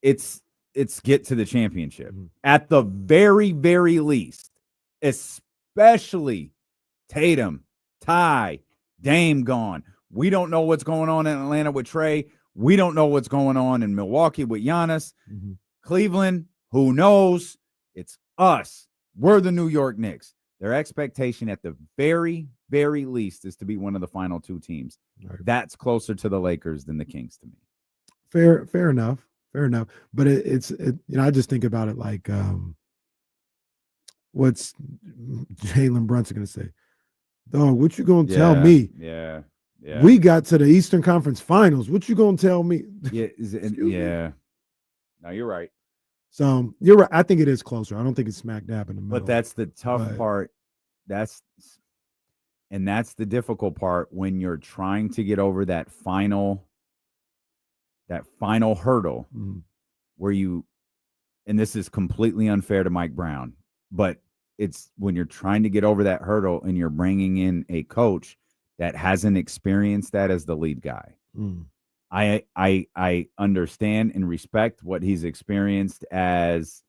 [SPEAKER 6] It's get to the championship at the very, very least, especially Tatum, Ty, Dame gone. We don't know what's going on in Atlanta with Trey. We don't know what's going on in Milwaukee with Giannis. Cleveland, who knows? It's us. We're the New York Knicks. Their expectation at the very, very least is to be one of the final 2 teams.
[SPEAKER 7] Right.
[SPEAKER 6] That's closer to the Lakers than the Kings to me.
[SPEAKER 7] Fair enough. Fair enough. But it's I just think about it like what's Jalen Brunson going to say? Dog, what you going to tell me?
[SPEAKER 6] Yeah.
[SPEAKER 7] We got to the Eastern Conference Finals. What you going to tell me?
[SPEAKER 6] Yeah. No, you're right.
[SPEAKER 7] So you're right. I think it is closer. I don't think it's smack dab in the middle.
[SPEAKER 6] But that's the tough part. That's the difficult part when you're trying to get over that final hurdle where you, and this is completely unfair to Mike Brown, but it's when you're trying to get over that hurdle and you're bringing in a coach that hasn't experienced that as the lead guy. I understand and respect what he's experienced as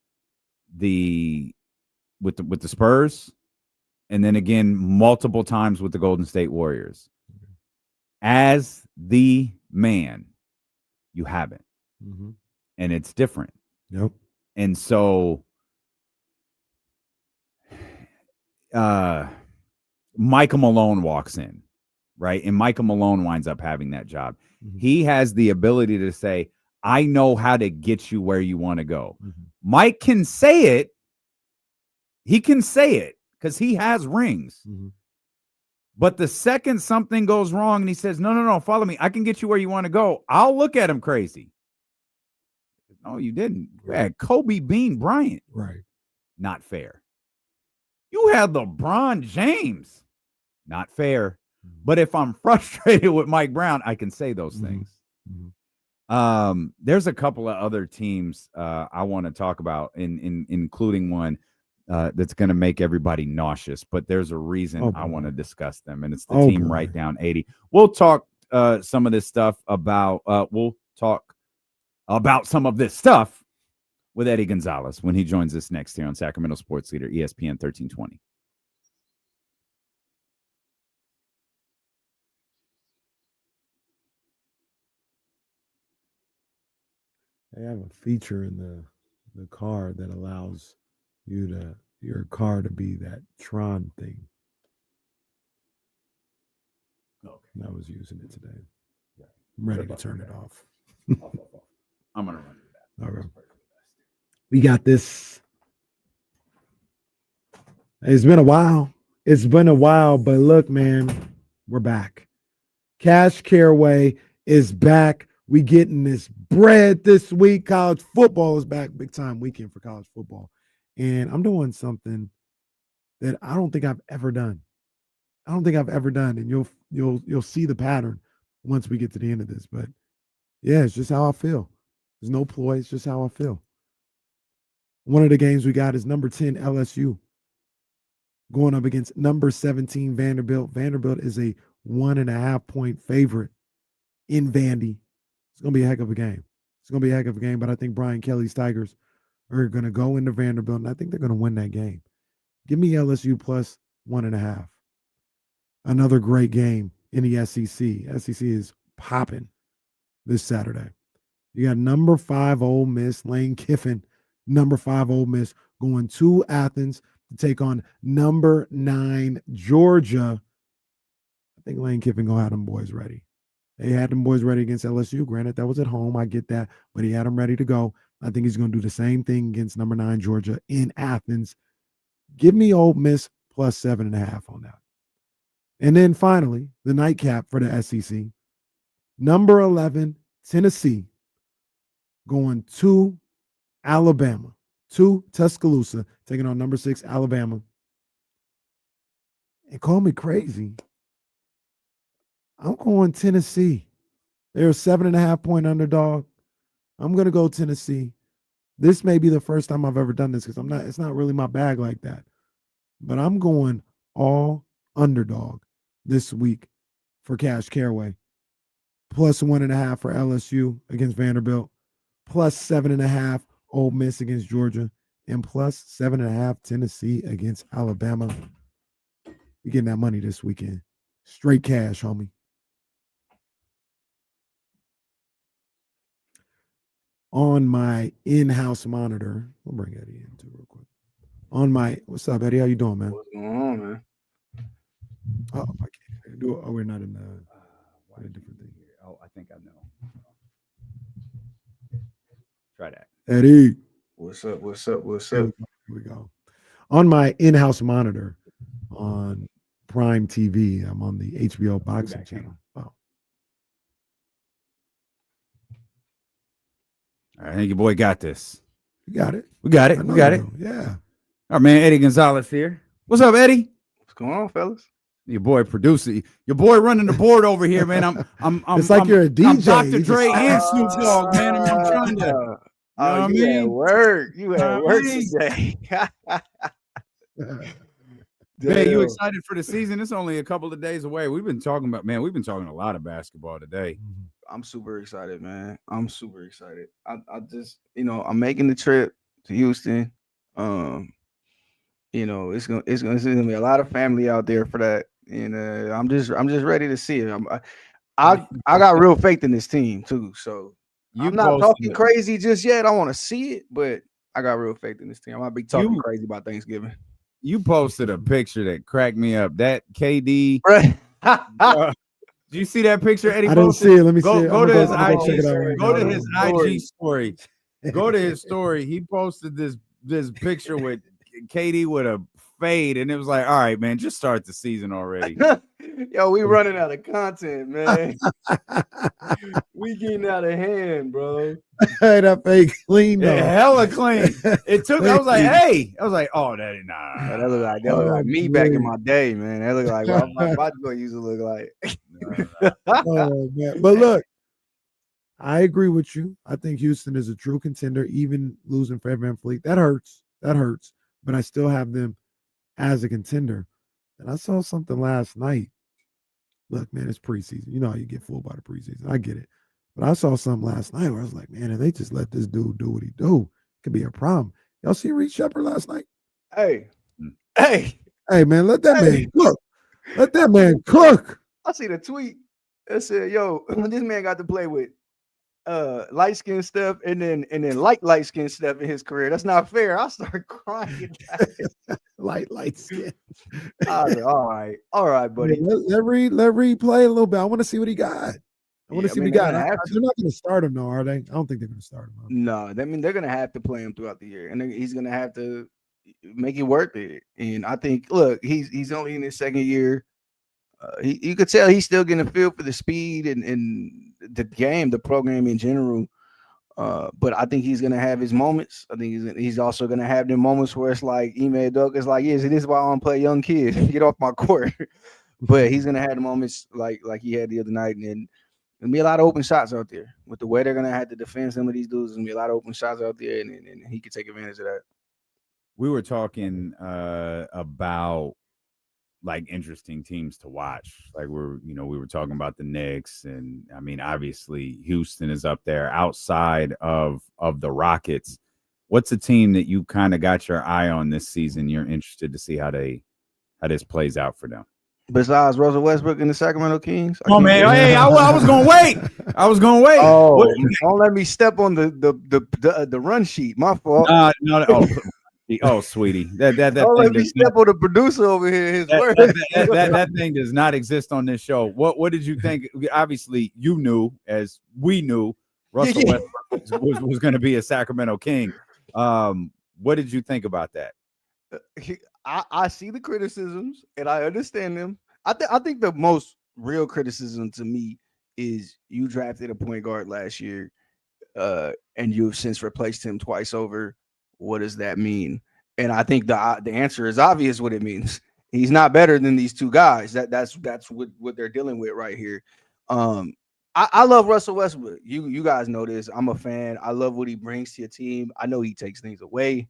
[SPEAKER 6] with the Spurs, and then again multiple times with the Golden State Warriors. As the man, you haven't, and it's different.
[SPEAKER 7] Yep.
[SPEAKER 6] And so, Michael Malone walks in, right? And Michael Malone winds up having that job. He has the ability to say, I know how to get you where you want to go. Mike can say it. He can say it because he has rings. But the second something goes wrong and he says, no, follow me. I can get you where you want to go. I'll look at him crazy. No, you didn't. You had Kobe Bean Bryant.
[SPEAKER 7] Right.
[SPEAKER 6] Not fair. You had LeBron James. Not fair. But if I'm frustrated with Mike Brown, I can say those things. There's a couple of other teams I want to talk about, including one that's going to make everybody nauseous. But there's a reason I want to discuss them, and it's the team right down 80. We'll talk some of this stuff about. We'll talk about some of this stuff with Eddie Gonzalez when he joins us next here on Sacramento Sports Leader, ESPN 1320.
[SPEAKER 7] They have a feature in the car that allows your car to be that Tron thing. Okay. I was using it today. I'm ready to turn it off.
[SPEAKER 6] I'm gonna run through that.
[SPEAKER 7] All right. We got this. It's been a while, but look, man, we're back. Cash Caraway is back. We getting this bread this week. College football is back. Big time weekend for college football. And I'm doing something that I don't think I've ever done. And you'll see the pattern once we get to the end of this. But yeah, it's just how I feel. There's no ploy. It's just how I feel. One of the games we got is number 10 LSU going up against number 17 Vanderbilt. Vanderbilt is a 1.5 point favorite in Vandy. It's going to be a heck of a game. But I think Brian Kelly's Tigers are going to go into Vanderbilt, and I think they're going to win that game. Give me LSU plus 1.5. Another great game in the SEC. SEC is popping this Saturday. You got number 5 Ole Miss, Lane Kiffin, number 5 Ole Miss, going to Athens to take on number 9 Georgia. I think Lane Kiffin going to have them boys ready. They had them boys ready against LSU. Granted, that was at home. I get that. But he had them ready to go. I think he's going to do the same thing against number 9 Georgia in Athens. Give me Ole Miss plus 7.5 on that. And then finally, the nightcap for the SEC. Number 11, Tennessee, going to Alabama, to Tuscaloosa, taking on number 6, Alabama. And call me crazy. I'm going Tennessee. They're a 7.5-point underdog. I'm going to go Tennessee. This may be the first time I've ever done this because it's not really my bag like that. But I'm going all underdog this week for Cash Caraway. Plus 1.5 for LSU against Vanderbilt. Plus 7.5 Ole Miss against Georgia. And plus 7.5 Tennessee against Alabama. You're getting that money this weekend. Straight cash, homie. On my in-house monitor, we'll bring Eddie in too real quick. On my, what's up, Eddie? How you doing, man?
[SPEAKER 11] What's going on, man?
[SPEAKER 7] Oh, I can't do it. Oh, we're not in the a different thing here.
[SPEAKER 6] Oh, I think I know. Try that.
[SPEAKER 7] Eddie.
[SPEAKER 11] What's up? What's up? What's
[SPEAKER 7] Here
[SPEAKER 11] up?
[SPEAKER 7] we go. On my in-house monitor on Prime TV, I'm on the HBO boxing channel. Wow.
[SPEAKER 6] All right, I think your boy got this.
[SPEAKER 7] You got it.
[SPEAKER 6] We got it.
[SPEAKER 7] I
[SPEAKER 6] We
[SPEAKER 7] know
[SPEAKER 6] got
[SPEAKER 7] you
[SPEAKER 6] it.
[SPEAKER 7] do. Yeah.
[SPEAKER 6] Our man Eddie Gonzalez here. What's up, Eddie?
[SPEAKER 11] What's going on, fellas?
[SPEAKER 6] Your boy producer, your boy running the board over here, man. I'm
[SPEAKER 7] It's like you're a DJ.
[SPEAKER 6] I'm Dr.
[SPEAKER 7] You
[SPEAKER 6] Dre
[SPEAKER 7] just-
[SPEAKER 6] and Snoop Dogg, man. I'm trying to. You know what I
[SPEAKER 11] you
[SPEAKER 6] mean?
[SPEAKER 11] at work. You at
[SPEAKER 6] know what I
[SPEAKER 11] work
[SPEAKER 6] mean?
[SPEAKER 11] today.
[SPEAKER 6] Man, you
[SPEAKER 11] Damn.
[SPEAKER 6] excited for the season? It's only a couple of days away. We've been talking a lot of basketball today.
[SPEAKER 11] I'm super excited, man. I'm super excited. I just, I'm making the trip to Houston. It's gonna be a lot of family out there for that. And I'm just ready to see it. I got real faith in this team too. So I'm not talking crazy just yet. I want to see it, but I got real faith in this team. I might be talking crazy about Thanksgiving.
[SPEAKER 6] You posted a picture that cracked me up. That KD. Do you see that picture, Eddie?
[SPEAKER 7] I didn't see it. Let me see it.
[SPEAKER 6] Go to his
[SPEAKER 7] I'm gonna
[SPEAKER 6] IG.
[SPEAKER 7] check it out right
[SPEAKER 6] Go
[SPEAKER 7] now.
[SPEAKER 6] to his IG story. Go to his story. He posted this picture with KD with a fade, and it was like, all right, man, just start the season already.
[SPEAKER 11] Yo, we running out of content, man. We getting out of hand, bro.
[SPEAKER 7] Hey, that fake clean though.
[SPEAKER 6] Yeah, hella clean. It took. I was like, hey. I was like, oh, that ain't nah.
[SPEAKER 11] That look like me back in my day, man. That look like what my bodyguard used to look like.
[SPEAKER 7] Oh, man. But look, I agree with you. I think Houston is a true contender, even losing Fred VanVleet. That hurts. But I still have them as a contender. And I saw something last night. Look, man, it's preseason. You know how you get fooled by the preseason. I get it. But I saw something last night where I was like, man, if they just let this dude do what he do, it could be a problem. Y'all see Reed Shepard last night?
[SPEAKER 11] Hey,
[SPEAKER 7] man, let that man cook. Let that man cook.
[SPEAKER 11] I see the tweet that said, yo, this man got to play with light skin stuff and then light skin stuff in his career. That's not fair. I started crying.
[SPEAKER 7] light skin.
[SPEAKER 11] I was like, all right, buddy.
[SPEAKER 7] Let Reed play a little bit. I want to see what he got. I want to see what he got. They're not going to start him, though, are they? I don't think they're going to start him.
[SPEAKER 11] No, I mean, they're going to have to play him throughout the year, and he's going to have to make it worth it. And I think, look, he's only in his second year. You could tell he's still getting a feel for the speed and the game, the program in general. But I think he's going to have his moments. I think he's also going to have the moments where it's like, Ime Doug is like, yes, it is why I want to play young kids. Get off my court. But he's going to have the moments like he had the other night. And there'll be a lot of open shots out there. With the way they're going to have to defend some of these dudes, there's going to be a lot of open shots out there, and he could take advantage of that.
[SPEAKER 6] We were talking about like interesting teams to watch. Like we were talking about the Knicks, and I mean, obviously Houston is up there outside of the Rockets. What's a team that you kind of got your eye on this season? You're interested to see how this plays out for them.
[SPEAKER 11] Besides Russell Westbrook and the Sacramento Kings?
[SPEAKER 6] Oh man, hey, I was gonna wait.
[SPEAKER 11] Oh, don't let me step on the run sheet. My fault.
[SPEAKER 6] No. Oh, sweetie, that
[SPEAKER 11] Oh,
[SPEAKER 6] thing
[SPEAKER 11] let me
[SPEAKER 6] does not,
[SPEAKER 11] step on the producer over here. His word.
[SPEAKER 6] that thing does not exist on this show. What did you think? Obviously, you knew, as we knew, Russell Westbrook was going to be a Sacramento King. What did you think about that?
[SPEAKER 11] I see the criticisms and I understand them. I think the most real criticism to me is you drafted a point guard last year, and you've since replaced him twice over. What does that mean? And I think the answer is obvious. What it means, he's not better than these two guys. That's what they're dealing with right here. I love Russell Westbrook. You guys know this. I'm a fan. I love what he brings to your team. I know he takes things away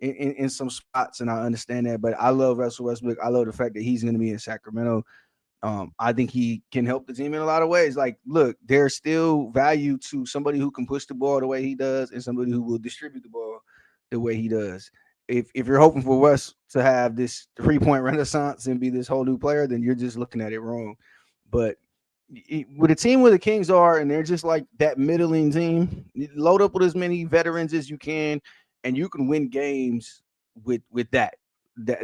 [SPEAKER 11] in some spots, and I understand that. But I love Russell Westbrook. I love the fact that he's going to be in Sacramento. I think he can help the team in a lot of ways. Like, look, there's still value to somebody who can push the ball the way he does and somebody who will distribute the ball the way he does. If you're hoping for West to have this 3-point renaissance and be this whole new player, then you're just looking at it wrong. But with a team where the Kings are, and they're just like that middling team, load up with as many veterans as you can, and you can win games with that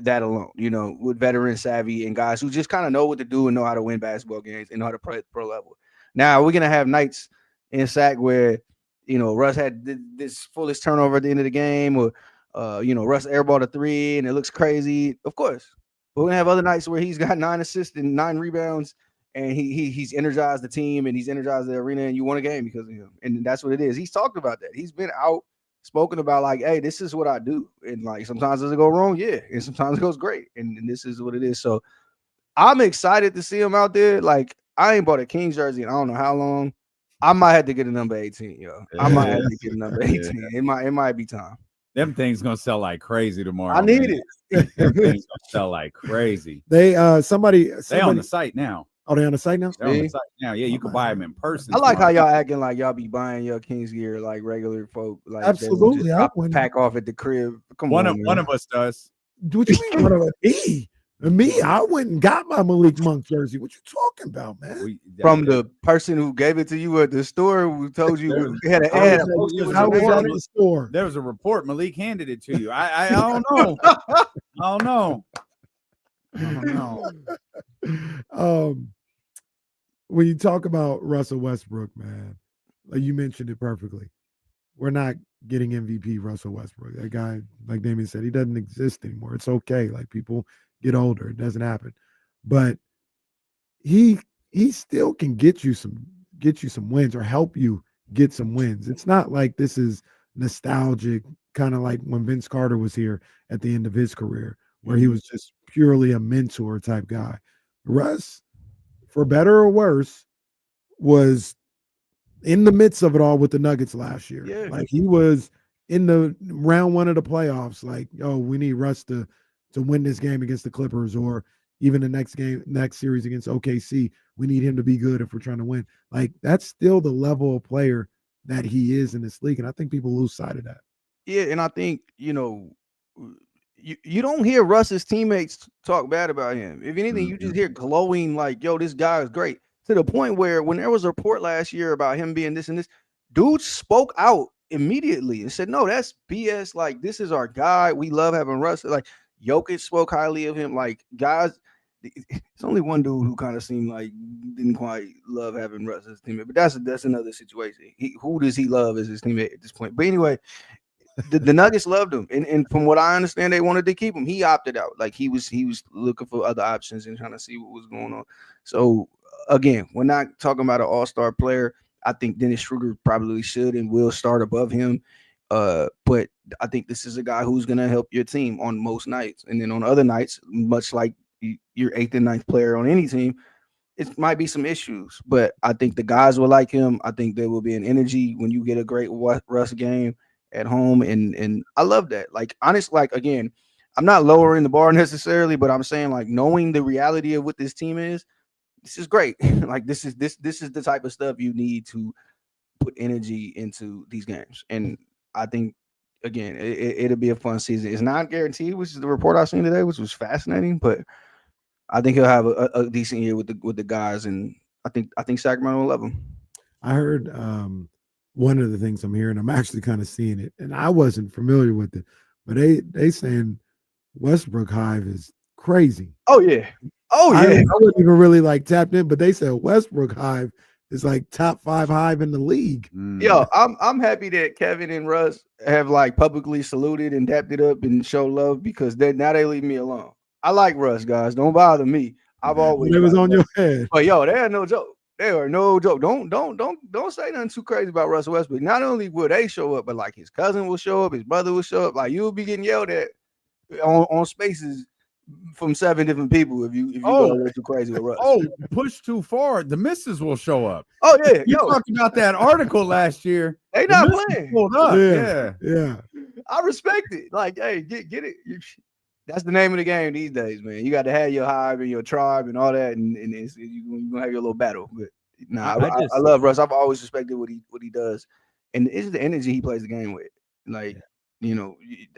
[SPEAKER 11] alone, with veteran savvy and guys who just kind of know what to do and know how to win basketball games and know how to play at the pro level. Now we're gonna have nights in Sac where Russ had this foolish turnover at the end of the game, or Russ airballed a 3 and it looks crazy, of course. But we're gonna have other nights where he's got 9 assists and 9 rebounds, and he's energized the team and he's energized the arena, and you won a game because of him. And that's what it is. He's talked about that. He's been outspoken about, like, hey, this is what I do. And like, sometimes does it go wrong? Yeah. And sometimes it goes great. And this is what it is. So I'm excited to see him out there. Like, I ain't bought a Kings jersey in I don't know how long. I might have to get a number 18, yo. I might have to get a number 18. It might be time.
[SPEAKER 6] Them things gonna sell like crazy tomorrow.
[SPEAKER 11] I need it.
[SPEAKER 6] Them things gonna sell like crazy.
[SPEAKER 7] They somebody
[SPEAKER 6] on the site now.
[SPEAKER 7] Oh, they on the site now?
[SPEAKER 6] They're on the site now. Yeah, you can buy them in person.
[SPEAKER 11] I like how y'all acting like y'all be buying your Kings gear like regular folk. Like,
[SPEAKER 7] absolutely, I
[SPEAKER 11] pack off at the crib. Come
[SPEAKER 6] on,
[SPEAKER 11] man.
[SPEAKER 6] One of us does.
[SPEAKER 7] What you mean? One of us? Me, I went and got my Malik Monk jersey. What you talking about, man?
[SPEAKER 11] From the person who gave it to you at the store, who told you we had an ad.
[SPEAKER 7] I was at the store.
[SPEAKER 6] There was a report. Malik handed it to you. I don't know. I don't know.
[SPEAKER 7] When you talk about Russell Westbrook, man, like you mentioned it perfectly. We're not getting MVP Russell Westbrook. That guy, like Damien said, he doesn't exist anymore. It's okay. Like, people get older. It doesn't happen. But he still can get you some wins or help you get some wins. It's not like this is nostalgic, kind of like when Vince Carter was here at the end of his career, where he was just purely a mentor type guy. Russ, for better or worse, was in the midst of it all with the Nuggets last year.
[SPEAKER 11] Yeah.
[SPEAKER 7] Like, he was in the round 1 of the playoffs. Like, we need Russ to win this game against the Clippers, or even the next series against OKC. We need him to be good if we're trying to win. Like, that's still the level of player that he is in this league. And I think people lose sight of that.
[SPEAKER 11] Yeah. And I think, you don't hear Russ's teammates talk bad about him. If anything, you just hear glowing, like, yo, this guy is great. To the point where when there was a report last year about him being this and this, dude spoke out immediately and said, no, that's BS. Like, this is our guy. We love having Russ. Like, Jokic spoke highly of him. Like, guys, it's only one dude who kind of seemed like didn't quite love having Russ as his teammate. But that's another situation. Who does he love as his teammate at this point? But anyway, the Nuggets loved him, and from what I understand, they wanted to keep him. He opted out. Like, he was looking for other options and trying to see what was going on. So again, we're not talking about an all-star player. I think Dennis Schroeder probably should and will start above him. But I think this is a guy who's going to help your team on most nights. And then on other nights, much like your 8th and 9th player on any team, it might be some issues. But I think the guys will like him. I think there will be an energy when you get a great Russ game at home. And I love that. Like, honestly, like, again, I'm not lowering the bar necessarily, but I'm saying, like, knowing the reality of what this team is, this is great. Like, this is the type of stuff you need to put energy into these games. And I think, again, it'll be a fun season. It's not guaranteed, which is the report I seen today, which was fascinating. But I think he'll have a decent year with the guys, and I think Sacramento will love him.
[SPEAKER 7] I heard one of the things I'm hearing, I'm actually kind of seeing it, and I wasn't familiar with it, but they saying Westbrook Hive is crazy.
[SPEAKER 11] Oh yeah.
[SPEAKER 7] I wasn't even really like tapped in, but they said Westbrook Hive is like top 5 hive in the league.
[SPEAKER 11] Yo, I'm happy that Kevin and Russ have like publicly saluted and dapped it up and show love because now they leave me alone. I like Russ, guys. Don't bother me. I've always
[SPEAKER 7] It was on
[SPEAKER 11] Russ.
[SPEAKER 7] your head.
[SPEAKER 11] But yo, they are no joke. They are no joke. Don't say nothing too crazy about Russell Westbrook. Not only will they show up, but like his cousin will show up, his brother will show up. Like you'll be getting yelled at on spaces from 7 different people if you go a little too crazy with Russ.
[SPEAKER 12] Oh, push too far, the missus will show up.
[SPEAKER 11] Oh yeah,
[SPEAKER 12] you talked about that article last year.
[SPEAKER 11] They not playing.
[SPEAKER 12] Pulled up.
[SPEAKER 7] Yeah.
[SPEAKER 11] I respect it. Like, hey, get it. That's the name of the game these days, man. You got to have your hive and your tribe and all that, and you're gonna have your little battle. But I love Russ. I've always respected what he does, and it's the energy he plays the game with. Like,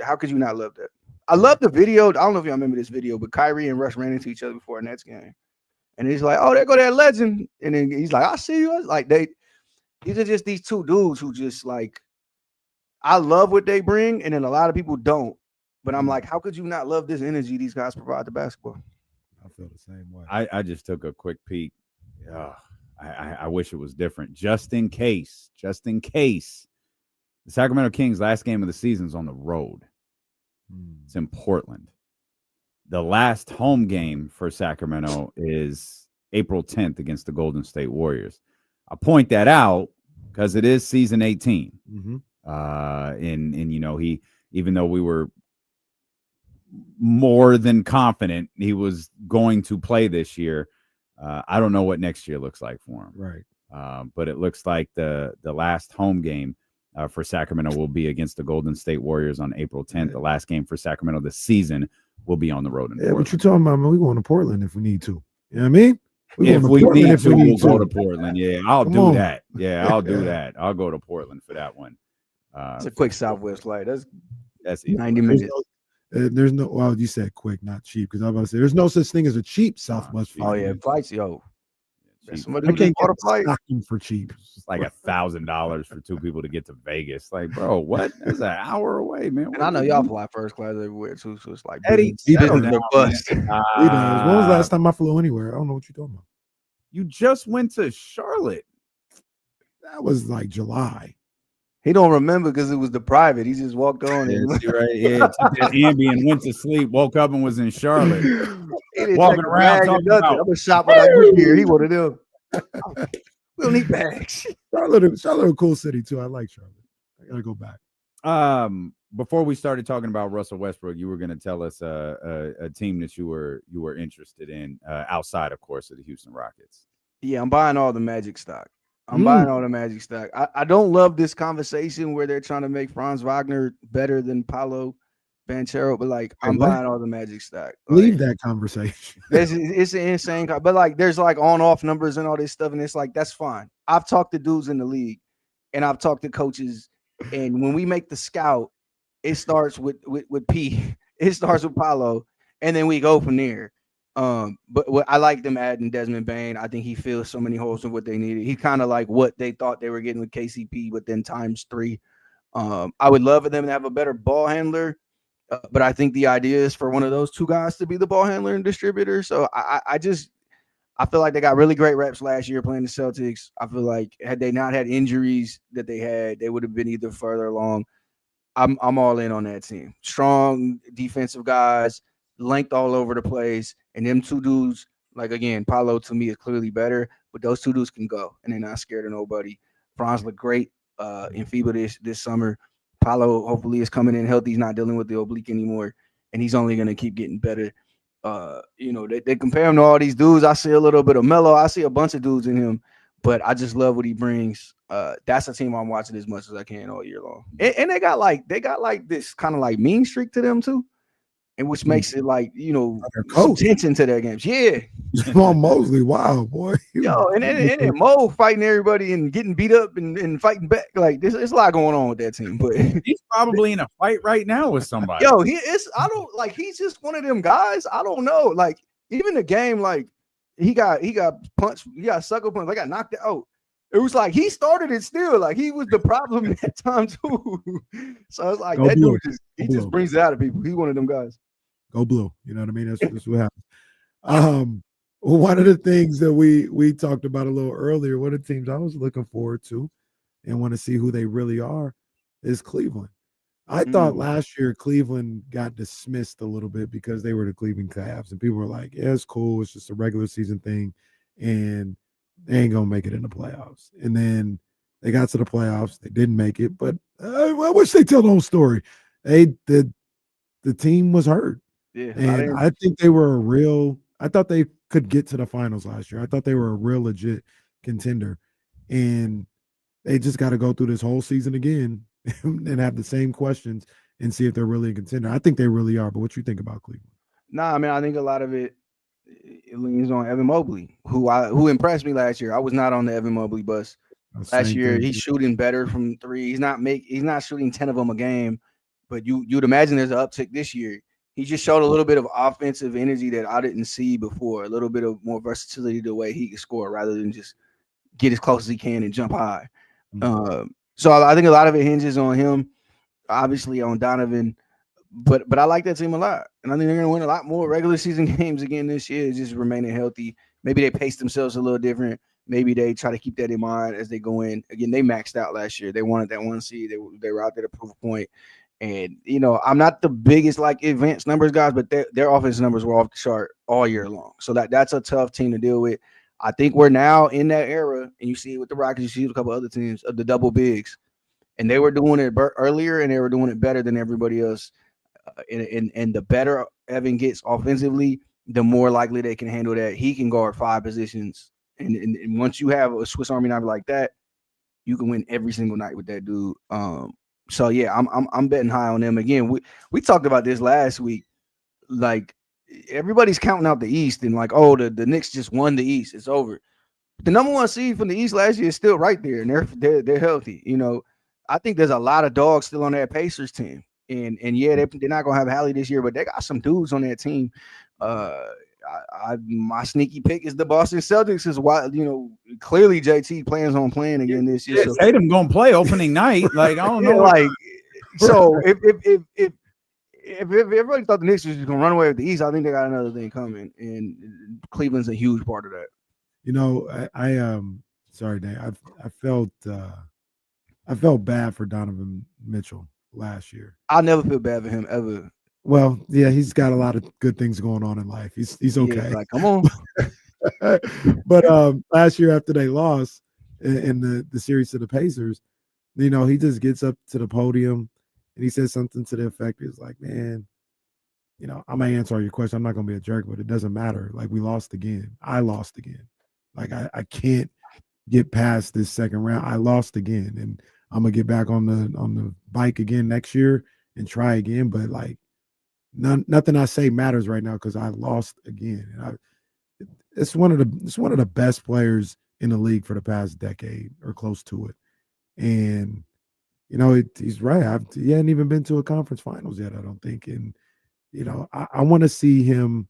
[SPEAKER 11] how could you not love that? I love the video. I don't know if y'all remember this video, but Kyrie and Russ ran into each other before a Nets game. And he's like, oh, there go that legend. And then he's like, I see you. Like these are just these two dudes who just like, I love what they bring. And then a lot of people don't. But I'm like, how could you not love this energy these guys provide to basketball?
[SPEAKER 7] I feel the same way.
[SPEAKER 6] I just took a quick peek. I wish it was different. Just in case. The Sacramento Kings last game of the season is on the road. It's in Portland. The last home game for Sacramento is April 10th against the Golden State Warriors. I point that out because it is season 18. And even though we were more than confident he was going to play this year, I don't know what next year looks like for him.
[SPEAKER 7] Right.
[SPEAKER 6] But it looks like the last home game for Sacramento will be against the Golden State Warriors on April 10th. Yeah. The last game for Sacramento this season will be on the road in Portland.
[SPEAKER 7] What you talking about, man? We going to Portland if we need to. You know what I mean?
[SPEAKER 6] If we need to, we'll go to Portland. Yeah, I'll do that. Yeah, I'll do that. I'll go to Portland for that one.
[SPEAKER 11] It's a quick Southwest flight. That's 90
[SPEAKER 7] easy.
[SPEAKER 11] minutes.
[SPEAKER 7] There's no, well, you said quick, not cheap, because I was about to say there's no such thing as a cheap Southwest flight.
[SPEAKER 11] Oh yeah, flights, yo.
[SPEAKER 7] Somebody I can't get flight for cheap.
[SPEAKER 6] It's like $1,000 for 2 people to get to Vegas. Like, bro, what? That's an hour away, man.
[SPEAKER 11] And I know y'all fly first class everywhere too, so it's like
[SPEAKER 7] Eddie, business bust. When was the last time I flew anywhere? I don't know what you're talking about.
[SPEAKER 6] You just went to Charlotte.
[SPEAKER 7] That was like July.
[SPEAKER 11] He don't remember because it was the private. He just walked on
[SPEAKER 6] and took that Ambien, went to sleep, woke up and was in Charlotte. Walking around talking about,
[SPEAKER 11] I'm gonna shop when I get here. He wanted them. We don't need bags.
[SPEAKER 7] Charlotte a cool city too. I like Charlotte. I gotta go back.
[SPEAKER 6] Before we started talking about Russell Westbrook, you were going to tell us a team that you were interested in outside, of course, of the Houston Rockets.
[SPEAKER 11] Yeah, I'm buying all the Magic stock. I don't love this conversation where they're trying to make Franz Wagner better than Paolo Banchero, but like I'm buying all the Magic stock.
[SPEAKER 7] Leave that conversation.
[SPEAKER 11] It's an insane, but like there's like on-off numbers and all this stuff, and it's like that's fine. I've talked to dudes in the league, and I've talked to coaches, and when we make the scout, it starts with P. It starts with Paolo, and then we go from there. But I like them adding Desmond Bane. I think he fills so many holes of what they needed. He's kind of like what they thought they were getting with KCP, but then times 3. I would love for them to have a better ball handler, but I think the idea is for one of those 2 guys to be the ball handler and distributor. So I feel like they got really great reps last year playing the Celtics. I feel like had they not had injuries that they had, they would have been either further along. I'm all in on that team. Strong defensive guys, length all over the place, and them 2 dudes, like again, Paolo to me is clearly better, but those 2 dudes can go, and they're not scared of nobody. Franz looked great in FIBA this summer. Paolo hopefully is coming in healthy. He's not dealing with the oblique anymore, and he's only going to keep getting better. They compare him to all these dudes. I see a little bit of Melo. I see a bunch of dudes in him, but I just love what he brings. That's a team I'm watching as much as I can all year long. And they got like this kind of like mean streak to them too, and which makes it like some tension to their games. Yeah,
[SPEAKER 7] Jamal Mosley, wow boy,
[SPEAKER 11] and then Mo fighting everybody and getting beat up and fighting back. Like there's a lot going on with that team. But
[SPEAKER 6] he's probably in a fight right now with somebody.
[SPEAKER 11] He's just one of them guys. I don't know. Like even the game, like he got punched, he got sucker punched. I got knocked out. It was like he started it still. Like he was the problem at time too. So it's like
[SPEAKER 7] Go
[SPEAKER 11] that
[SPEAKER 7] blue.
[SPEAKER 11] dude
[SPEAKER 7] Go
[SPEAKER 11] just
[SPEAKER 7] blue.
[SPEAKER 11] brings it out of people. He's one of them guys.
[SPEAKER 7] Go blue. You know what I mean? That's what happens. One of the things that we talked about a little earlier, one of the teams I was looking forward to and want to see who they really are is Cleveland. I thought last year Cleveland got dismissed a little bit because they were the Cleveland Cavs, and people were like, yeah, it's cool. It's just a regular season thing, and they ain't going to make it in the playoffs. And then they got to the playoffs. They didn't make it, but I wish they tell the whole story. The team was hurt.
[SPEAKER 11] Yeah.
[SPEAKER 7] And I think they were I thought they could get to the finals last year. I thought they were a real legit contender. And they just got to go through this whole season again and have the same questions and see if they're really a contender. I think they really are. But what you think about Cleveland?
[SPEAKER 11] Nah, I mean, I think a lot of it leans on Evan Mobley, who impressed me last year. I was not on the Evan Mobley bus last year. He's shooting better from three. He's not shooting 10 of them a game, but you'd imagine there's an uptick this year. He just showed a little bit of offensive energy that I didn't see before, a little bit of more versatility the way he can score rather than just get as close as he can and jump high. So I think a lot of it hinges on him, obviously on Donovan, but I like that team a lot. And I think they're going to win a lot more regular season games again this year, just remaining healthy. Maybe they pace themselves a little different. Maybe they try to keep that in mind as they go in. Again, they maxed out last year. They wanted that 1 seed. They were out there to prove a point. And, I'm not the biggest advanced numbers guys, but their offense numbers were off the chart all year long. So that's a tough team to deal with. I think we're now in that era, and you see it with the Rockets, you see it with a couple other teams, of the double bigs. And they were doing it earlier, and they were doing it better than everybody else. And the better Evan gets offensively, the more likely they can handle that. He can guard 5 positions. And once you have a Swiss Army knife like that, you can win every single night with that dude. So yeah, I'm betting high on them. Again, we talked about this last week. Like everybody's counting out the East and like, oh, the Knicks just won the East. It's over. The number 1 seed from the East last year is still right there, and they're healthy. I think there's a lot of dogs still on that Pacers team. And yeah, they're not gonna have Hallie this year, but they got some dudes on that team. My sneaky pick is the Boston Celtics. Is why clearly JT plans on playing again this year.
[SPEAKER 12] So Tatum gonna play opening night. Like I don't know.
[SPEAKER 11] Like so, if everybody thought the Knicks was just gonna run away with the East, I think they got another thing coming, and Cleveland's a huge part of that.
[SPEAKER 7] I sorry, Dan. I felt bad for Donovan Mitchell last year.
[SPEAKER 11] I'll never feel bad for him ever.
[SPEAKER 7] Well, yeah, he's got a lot of good things going on in life. He's okay.
[SPEAKER 11] Yeah, like, come on.
[SPEAKER 7] But last year after they lost in the series to the Pacers, he just gets up to the podium and he says something to the effect is like, man, I may answer all your questions. I'm not gonna be a jerk, but it doesn't matter. Like we lost again. I lost again. Like I can't get past this second round. I lost again, and I'm gonna get back on the bike again next year and try again. But like nothing I say matters right now because I lost again. And it's one of the best players in the league for the past decade or close to it. And he's right. He hadn't even been to a conference finals yet, I don't think. And I want to see him,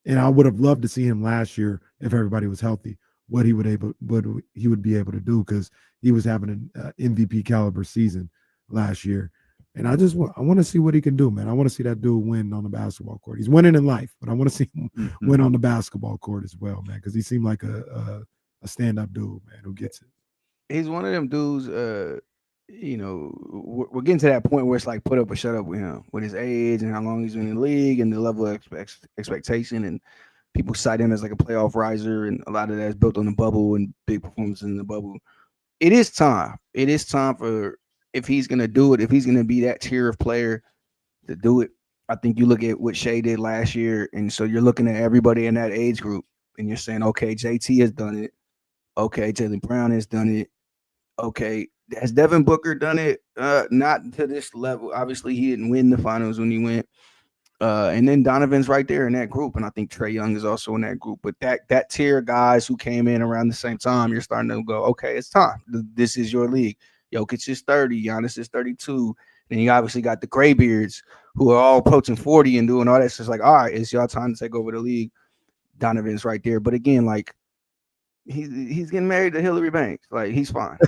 [SPEAKER 7] and I would have loved to see him last year if everybody was healthy. What he would be able to do because he was having an MVP caliber season last year, and I want to see what he can do, man. I want to see that dude win on the basketball court. He's winning in life, but I want to see him win on the basketball court as well, man, because he seemed like a stand-up dude, man, who gets it.
[SPEAKER 11] He's one of them dudes. We're getting to that point where it's like put up or shut up with him, with his age and how long he's been in the league and the level of expectation and. People cite him as like a playoff riser, and a lot of that is built on the bubble and big performances in the bubble. It is time. It is time for if he's going to do it, if he's going to be that tier of player to do it. I think you look at what Shea did last year, and so you're looking at everybody in that age group, and you're saying, okay, JT has done it. Okay, Jaylen Brown has done it. Okay, has Devin Booker done it? Not to this level. Obviously, he didn't win the finals when he went. And then Donovan's right there in that group, and I think Trae Young is also in that group. But that tier of guys who came in around the same time, you're starting to go, okay, it's time. This is your league. Jokic is 30, Giannis is 32. Then you obviously got the graybeards who are all approaching 40 and doing all that. So it's like, all right, it's y'all time to take over the league. Donovan's right there. But again, like he's getting married to Hillary Banks. Like he's fine.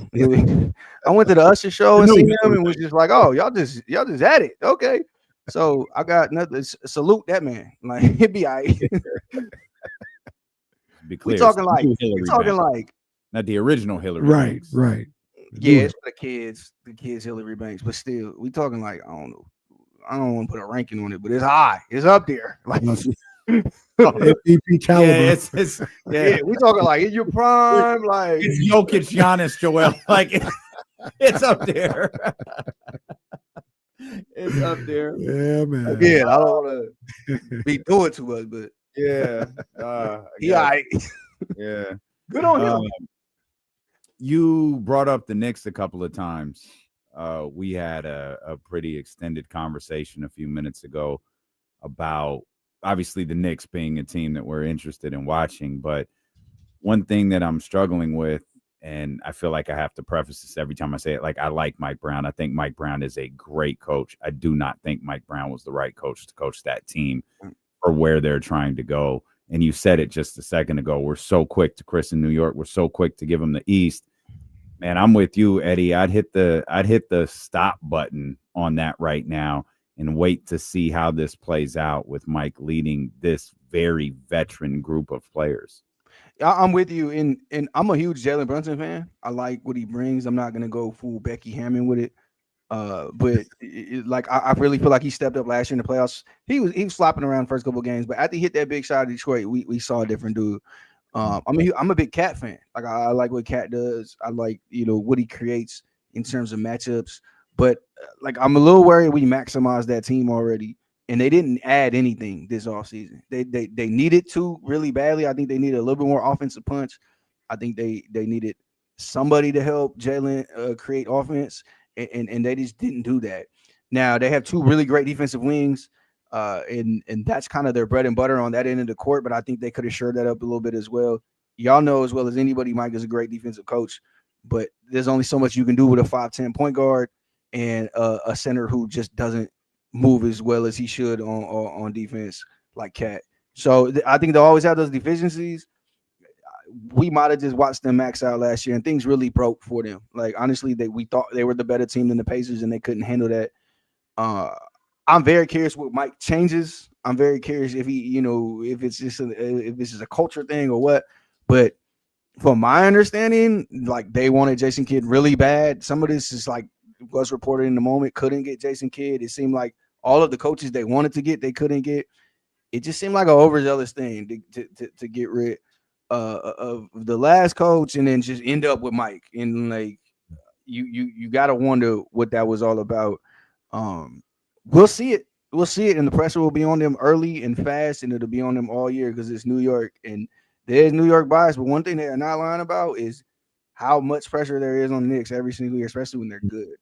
[SPEAKER 11] I went to the Usher show and seen him and was just like, oh, y'all just at it. Okay. So I got nothing. Salute that man. Like it'd be all right.
[SPEAKER 6] Be clear.
[SPEAKER 11] We talking like
[SPEAKER 6] not the original Hillary
[SPEAKER 7] Right,
[SPEAKER 6] Banks.
[SPEAKER 7] right.
[SPEAKER 11] Yeah, it's for the kids Hillary Banks, but still, we talking like I don't know. I don't want to put a ranking on it, but it's high. It's up there. Like
[SPEAKER 7] MVP caliber.
[SPEAKER 11] Yeah, we talking like in your prime, like
[SPEAKER 12] it's Jokic, Giannis, Joel. Like it's up there. It's up there.
[SPEAKER 7] Yeah, man.
[SPEAKER 11] Again, I don't want to be doing too much, but
[SPEAKER 6] Yeah.
[SPEAKER 11] he all right.
[SPEAKER 6] Yeah.
[SPEAKER 11] Good on him.
[SPEAKER 6] You brought up the Knicks a couple of times. We had a pretty extended conversation a few minutes ago about obviously the Knicks being a team that we're interested in watching. But one thing that I'm struggling with, and I feel like I have to preface this every time I say it, like I like Mike Brown. I think Mike Brown is a great coach. I do not think Mike Brown was the right coach to coach that team for where they're trying to go. And you said it just a second ago. We're so quick to christen New York. We're so quick to give them the East. Man, I'm with you, Eddie. I'd hit the stop button on that right now and wait to see how this plays out with Mike leading this very veteran group of players.
[SPEAKER 11] I'm with you, and I'm a huge Jalen Brunson fan. I like what he brings. I'm not gonna go full Becky Hammond with it, but like I really feel like he stepped up last year in the playoffs. He was flopping around the first couple of games, but after he hit that big shot at Detroit, we saw a different dude. I'm a big Cat fan. Like I like what Cat does. I like what he creates in terms of matchups. But like I'm a little worried we maximized that team already, and they didn't add anything this offseason. They needed to really badly. I think they needed a little bit more offensive punch. I think they needed somebody to help Jalen create offense, and they just didn't do that. Now they have two really great defensive wings. And that's kind of their bread and butter on that end of the court, but I think they could have shored that up a little bit as well. Y'all know as well as anybody, Mike is a great defensive coach, but there's only so much you can do with a 5'10" point guard and a center who just doesn't move as well as he should on defense like Cat. So I think they'll always have those deficiencies. We might have just watched them max out last year, and things really broke for them. Like honestly, we thought they were the better team than the Pacers, and they couldn't handle that. I'm very curious what Mike changes. I'm very curious if he, if it's just if this is a culture thing or what. But from my understanding, like they wanted Jason Kidd really bad. Some of this is like was reported in the moment, couldn't get Jason Kidd. It seemed like all of the coaches they wanted to get, they couldn't get. It just seemed like an overzealous thing to get rid of the last coach and then just end up with Mike. And like you got to wonder what that was all about. We'll see it. We'll see it, and the pressure will be on them early and fast, and it'll be on them all year because it's New York, and there's New York bias. But one thing they're not lying about is how much pressure there is on the Knicks every single year, especially when they're good.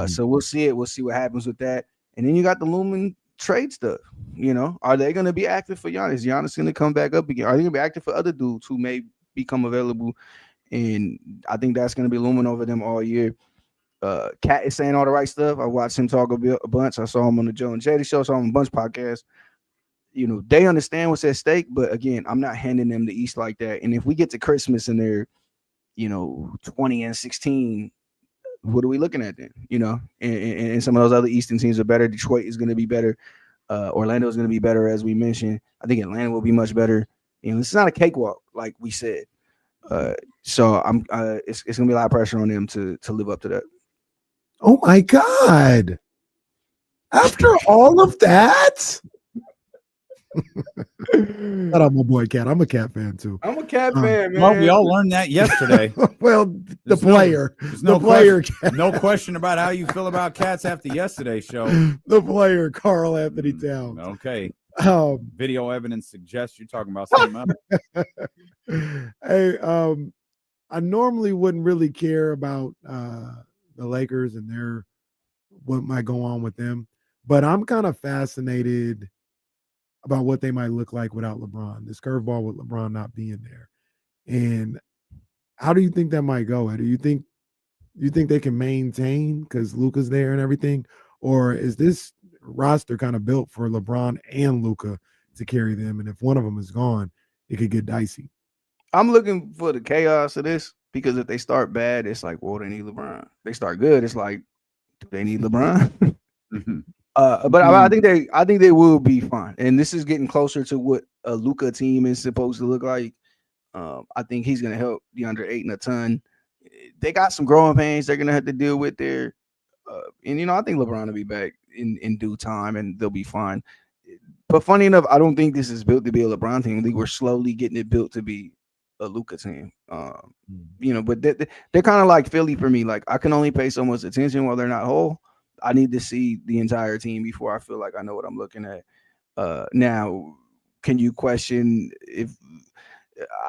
[SPEAKER 11] So we'll see it. We'll see what happens with that. And then you got the looming trade stuff. Are they going to be active for Giannis? Giannis going to come back up again? Are they going to be active for other dudes who may become available? And I think that's going to be looming over them all year. Cat is saying all the right stuff. I watched him talk a bunch. I saw him on the Joe and Jady show, saw him on a bunch of podcasts. They understand what's at stake, but again, I'm not handing them the East like that. And if we get to Christmas and they're, 20-16, what are we looking at then? And some of those other Eastern teams are better. Detroit is going to be better. Orlando is going to be better, as we mentioned. I think Atlanta will be much better. It's not a cakewalk, like we said. So it's going to be a lot of pressure on them to live up to that.
[SPEAKER 7] Oh my God. After all of that? Shout out my boy Cat. I'm a Cat fan too.
[SPEAKER 11] I'm a Cat fan, man.
[SPEAKER 12] Well, we all learned that yesterday.
[SPEAKER 7] Well, the player.
[SPEAKER 12] No question about how you feel about Cats after yesterday's show.
[SPEAKER 7] The player, Carl Anthony Towns.
[SPEAKER 6] Okay. Video evidence suggests you're talking about something else.
[SPEAKER 7] Hey, I normally wouldn't really care about the Lakers and what might go on with them, but I'm kind of fascinated about what they might look like without LeBron. This curveball with LeBron not being there, and how do you think that might go? Do you think they can maintain because Luka's there and everything, or is this roster kind of built for LeBron and Luka to carry them? And if one of them is gone, it could get dicey.
[SPEAKER 11] I'm looking for the chaos of this because if they start bad, it's like, well, they need LeBron. They start good, it's like, do they need LeBron? But I think they will be fine. And this is getting closer to what a Luka team is supposed to look like. I think he's going to help DeAndre Ayton a ton. They got some growing pains they're going to have to deal with there. And I think LeBron will be back in due time, and they'll be fine. But funny enough, I don't think this is built to be a LeBron team. I think we're slowly getting it built to be a Luka team. But they're kind of like Philly for me. Like, I can only pay so much attention while they're not whole. I need to see the entire team before I feel like I know what I'm looking at. Now, can you question if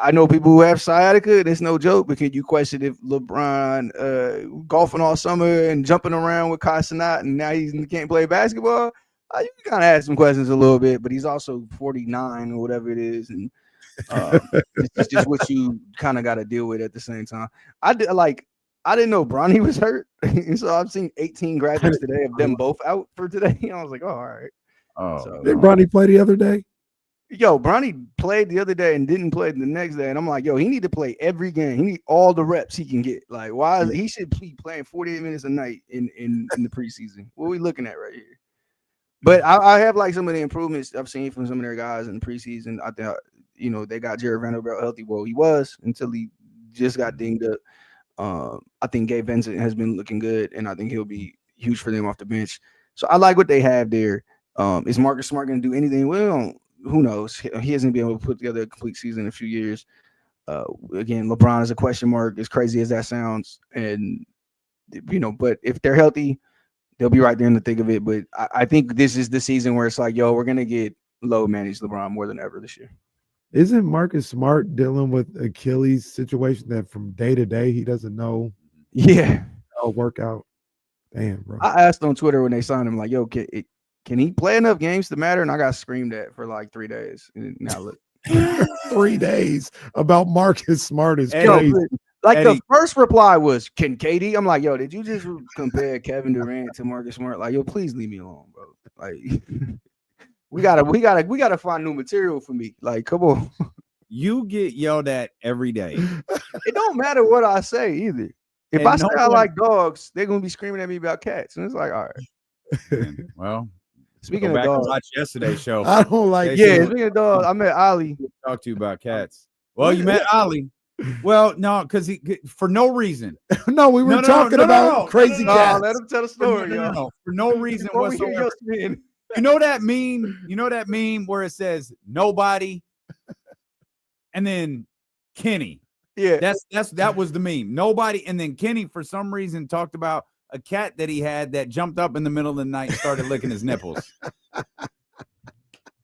[SPEAKER 11] I know people who have sciatica? It's no joke, but can you question if LeBron golfing all summer and jumping around with Kai Cenat and now he can't play basketball? You can kind of ask some questions a little bit, but he's also 49 or whatever it is, and it's just what you kind of got to deal with at the same time. I didn't know Bronny was hurt, and so I've seen 18 graphics today of them both out for today. I was like, oh, all right.
[SPEAKER 7] Oh, so, did Bronny play the other day?
[SPEAKER 11] Yo, Bronny played the other day and didn't play the next day, and I'm like, yo, he need to play every game. He need all the reps he can get. Like, why he should be playing 48 minutes a night in the preseason? What are we looking at right here? But I have like some of the improvements I've seen from some of their guys in the preseason. I think they got Jared Vanderbilt healthy. Well, he was until he just got dinged up. I think Gabe Vincent has been looking good, and I think he'll be huge for them off the bench. So I like what they have there. Is Marcus Smart going to do anything? Well, who knows? He hasn't been able to put together a complete season in a few years. Again, LeBron is a question mark, as crazy as that sounds. And, but if they're healthy, they'll be right there in the thick of it. But I think this is the season where it's like, yo, we're going to get low managed LeBron more than ever this year.
[SPEAKER 7] Isn't Marcus Smart dealing with Achilles situation that from day to day he doesn't know?
[SPEAKER 11] Yeah.
[SPEAKER 7] How work out. Damn, bro.
[SPEAKER 11] I asked on Twitter when they signed him, like, yo, can he play enough games to matter? And I got screamed at for like 3 days. And now look.
[SPEAKER 7] 3 days about Marcus Smart is crazy.
[SPEAKER 11] The first reply was, can KD? I'm like, yo, did you just compare Kevin Durant to Marcus Smart? Like, yo, please leave me alone, bro. Like, we gotta find new material for me. Like, come on.
[SPEAKER 12] You get yelled at every day.
[SPEAKER 11] It don't matter what I say either. If I say I like dogs, they're gonna be screaming at me about cats. And it's like, all right.
[SPEAKER 12] Well,
[SPEAKER 11] speaking
[SPEAKER 12] go
[SPEAKER 11] of
[SPEAKER 12] back
[SPEAKER 11] dogs,
[SPEAKER 12] and watch yesterday's show.
[SPEAKER 7] I don't like.
[SPEAKER 11] Speaking of dogs, I met Ali.
[SPEAKER 12] Talk to you about cats. Well, you met Ali. Well, no, because for no reason.
[SPEAKER 7] No, we were talking about crazy cats.
[SPEAKER 11] Let him tell the story.
[SPEAKER 12] No, for no reason whatsoever. You know that meme? You know that meme where it says nobody, and then Kenny.
[SPEAKER 11] Yeah,
[SPEAKER 12] that was the meme. Nobody, and then Kenny for some reason talked about a cat that he had that jumped up in the middle of the night and started licking his nipples.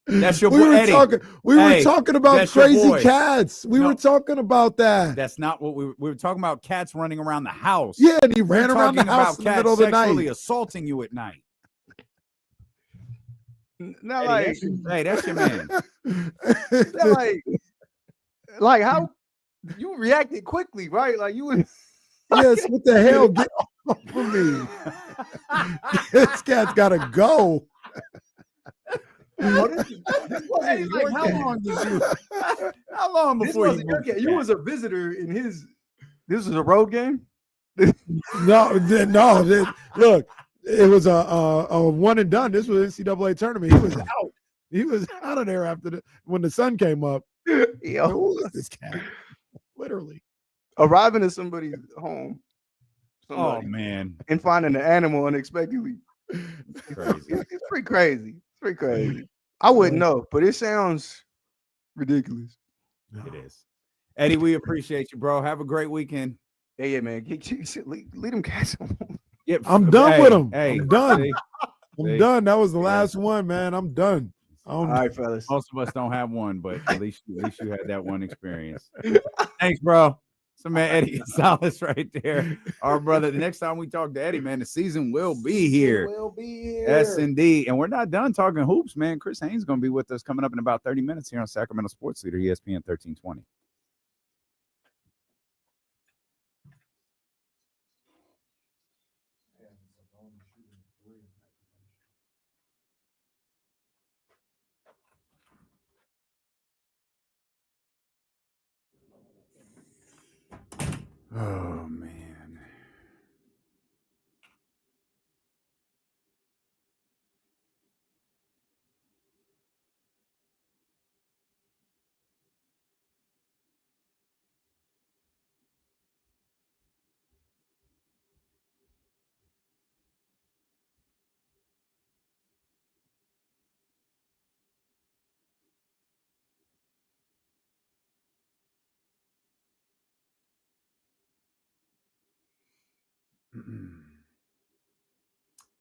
[SPEAKER 12] That's your boy, Eddie.
[SPEAKER 7] We were talking about crazy cats. We were talking about that.
[SPEAKER 12] That's not what we were talking about. Cats running around the house.
[SPEAKER 7] Yeah, and he ran around the house in the middle of the night,
[SPEAKER 12] sexually assaulting you at night.
[SPEAKER 11] Not
[SPEAKER 12] Eddie, that's your man.
[SPEAKER 11] like how you reacted quickly, right? Like you would.
[SPEAKER 7] Yes, what the hell? Get off of me! This cat's gotta go.
[SPEAKER 11] How long before you was a visitor in his? This was a road game.
[SPEAKER 7] No. Look, it was a one and done. This was NCAA tournament. He was out. He was out of there after when the sun came up.
[SPEAKER 11] Yo,
[SPEAKER 7] who is this cat? Literally
[SPEAKER 11] arriving at somebody's home.
[SPEAKER 12] Oh man,
[SPEAKER 11] and finding an animal unexpectedly. It's pretty crazy. It's pretty crazy. I wouldn't know, but it sounds ridiculous.
[SPEAKER 12] It is. Eddie, we appreciate you, bro. Have a great weekend.
[SPEAKER 11] Yeah, man. Lead them cats alone.
[SPEAKER 7] Yep. I'm done with them.
[SPEAKER 12] Hey,
[SPEAKER 7] I'm done. I'm done. That was the last one, man. I'm done.
[SPEAKER 11] All right, fellas.
[SPEAKER 12] Most of us don't have one, but at least you had that one experience. Thanks, bro. So, man, Eddie Gonzalez right there. Our brother. The next time we talk to Eddie, man, the season will be here. Yes, indeed. And we're not done talking hoops, man. Chris Haynes is going to be with us coming up in about 30 minutes here on Sacramento Sports Leader, ESPN 1320.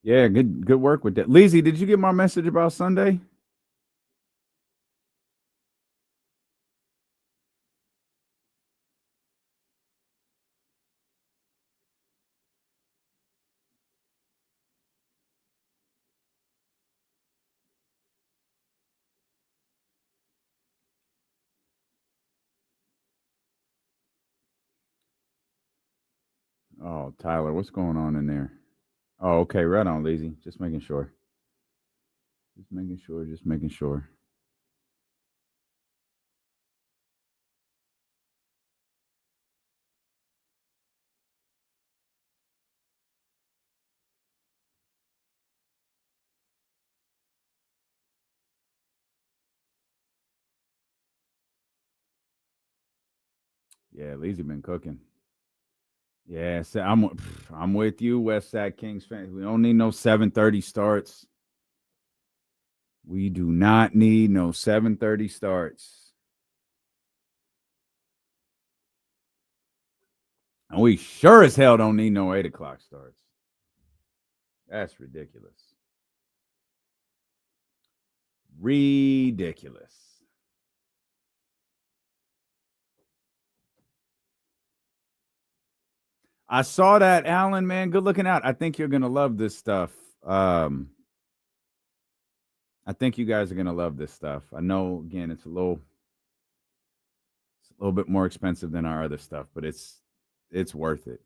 [SPEAKER 12] Yeah, good work with that. Leezy, did you get my message about Sunday? Oh, Tyler, what's going on in there? Oh, okay, right on, Leezy. Just making sure. Just making sure. Yeah, Leezy been cooking. Yeah, so I'm with you, West Side Kings fans. We don't need no 7:30 starts. We do not need no 7:30 starts. And we sure as hell don't need no 8 o'clock starts. That's ridiculous. Ridiculous. I saw that, Alan, man. Good looking out. I think you're going to love this stuff. I think you guys are going to love this stuff. I know, again, it's a little bit more expensive than our other stuff, but it's worth it.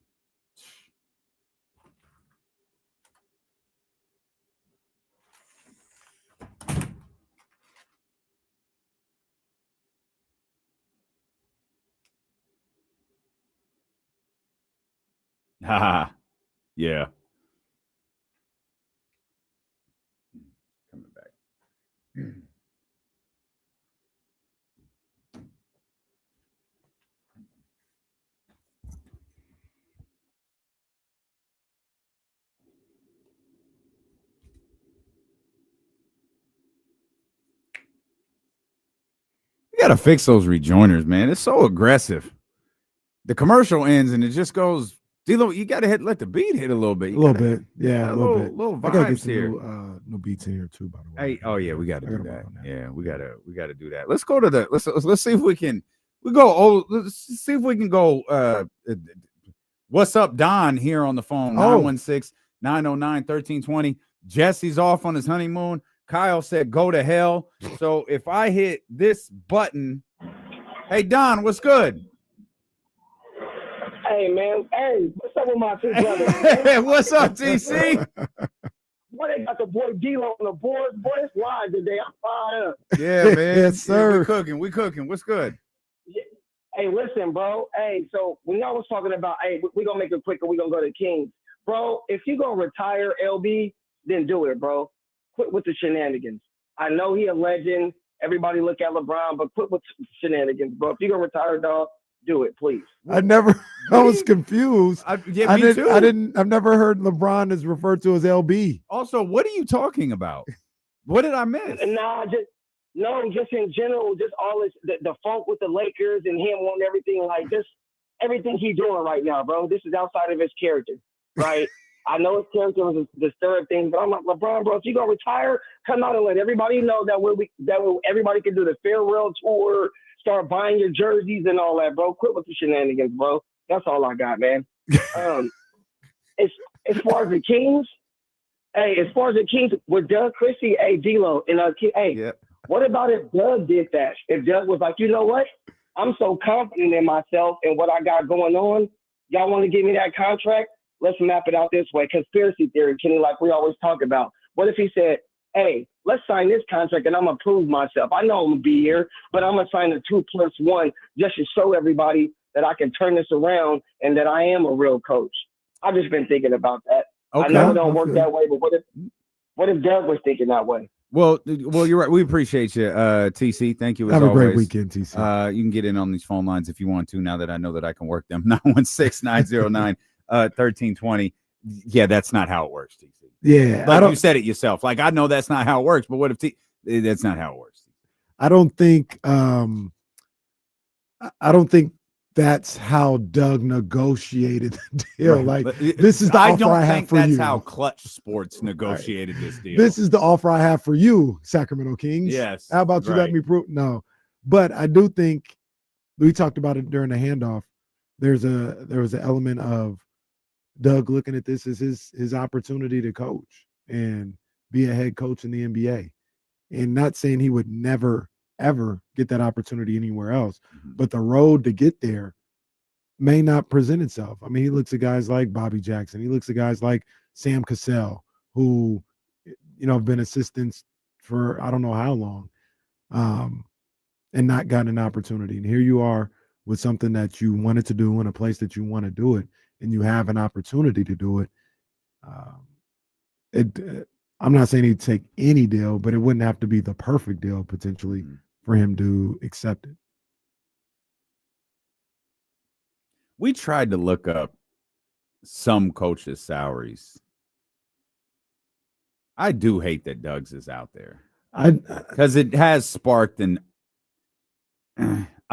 [SPEAKER 12] Ha! Yeah. Coming back. You got to fix those rejoiners, man. It's so aggressive. The commercial ends and it just goes. D-Lo, you got to let the beat hit a little bit.
[SPEAKER 7] A little bit. Yeah, a little bit.
[SPEAKER 12] Little
[SPEAKER 7] I gotta get
[SPEAKER 12] vibes
[SPEAKER 7] some
[SPEAKER 12] here.
[SPEAKER 7] new beats in here too, by the way.
[SPEAKER 12] Hey, oh yeah, we got to do that. Yeah, we got to do that. Let's go to the let's see if we can let's see if we can go what's up, Don, here on the phone. 916-909-1320. Jesse's off on his honeymoon. Kyle said go to hell. So if I hit this button, hey Don, what's good?
[SPEAKER 13] Hey man, hey, what's up with my two brothers?
[SPEAKER 12] Hey, what's up, TC?
[SPEAKER 13] Boy, they got the boy D-Lo on the board. Boy, it's live today. I'm fired up.
[SPEAKER 12] Yeah, man.
[SPEAKER 7] Yes, sir.
[SPEAKER 12] We cooking. What's good?
[SPEAKER 13] Hey, listen, bro. Hey, so when y'all was talking about, hey, we gonna make it quick and we gonna go to Kings. Bro, if you gonna retire LB, then do it, bro. Quit with the shenanigans. I know he a legend. Everybody look at LeBron, but quit with shenanigans, bro. If you gonna retire, dog, do it, please.
[SPEAKER 7] I was confused.
[SPEAKER 12] Yeah, me too.
[SPEAKER 7] I've never heard LeBron is referred to as LB.
[SPEAKER 12] Also, what are you talking about? What did I miss?
[SPEAKER 13] Just in general, just all this, the funk with the Lakers and him wanting everything, like just everything he's doing right now, bro. This is outside of his character, right? I know his character was the stirred thing, but I'm like, LeBron, bro, if you gonna retire, come out and let everybody know that everybody can do the farewell tour, start buying your jerseys and all that, bro. Quit with the shenanigans, bro. That's all I got, man. As far as the Kings, with Doug Christie, hey, D-Lo, and what about if Doug did that? If Doug was like, you know what? I'm so confident in myself and what I got going on. Y'all want to give me that contract? Let's map it out this way. Conspiracy theory, Kenny, like we always talk about. What if he said, hey, let's sign this contract and I'm going to prove myself. I know I'm going to be here, but I'm going to sign a 2+1 just to show everybody that I can turn this around and that I am a real coach. I've just been thinking about that. Okay. I know it don't work that way, but what if Doug was thinking that way?
[SPEAKER 12] Well, you're right. We appreciate you, TC. Thank you.
[SPEAKER 7] Have a great weekend, TC.
[SPEAKER 12] You can get in on these phone lines if you want to, now that I know that I can work them. 916-909-1320. Yeah, that's not how it works, TC.
[SPEAKER 7] Yeah.
[SPEAKER 12] Like you said it yourself. Like, I know that's not how it works, but what if that's not how it works?
[SPEAKER 7] I don't think that's how Doug negotiated the deal.
[SPEAKER 12] Right.
[SPEAKER 7] Like, this is the offer I have for you.
[SPEAKER 12] I don't think that's how Clutch Sports negotiated this deal.
[SPEAKER 7] This is the offer I have for you, Sacramento Kings.
[SPEAKER 12] Yes.
[SPEAKER 7] How about you let me prove? No. But I do think we talked about it during the handoff. There was an element of Doug looking at this as his opportunity to coach and be a head coach in the NBA. And not saying he would never, ever get that opportunity anywhere else. But the road to get there may not present itself. I mean, he looks at guys like Bobby Jackson. He looks at guys like Sam Cassell, who, have been assistants for I don't know how long, and not gotten an opportunity. And here you are with something that you wanted to do in a place that you want to do it, and you have an opportunity to do it. I'm not saying he'd take any deal, but it wouldn't have to be the perfect deal potentially for him to accept it.
[SPEAKER 12] We tried to look up some coaches' salaries. I do hate that Doug's is out there because it has sparked I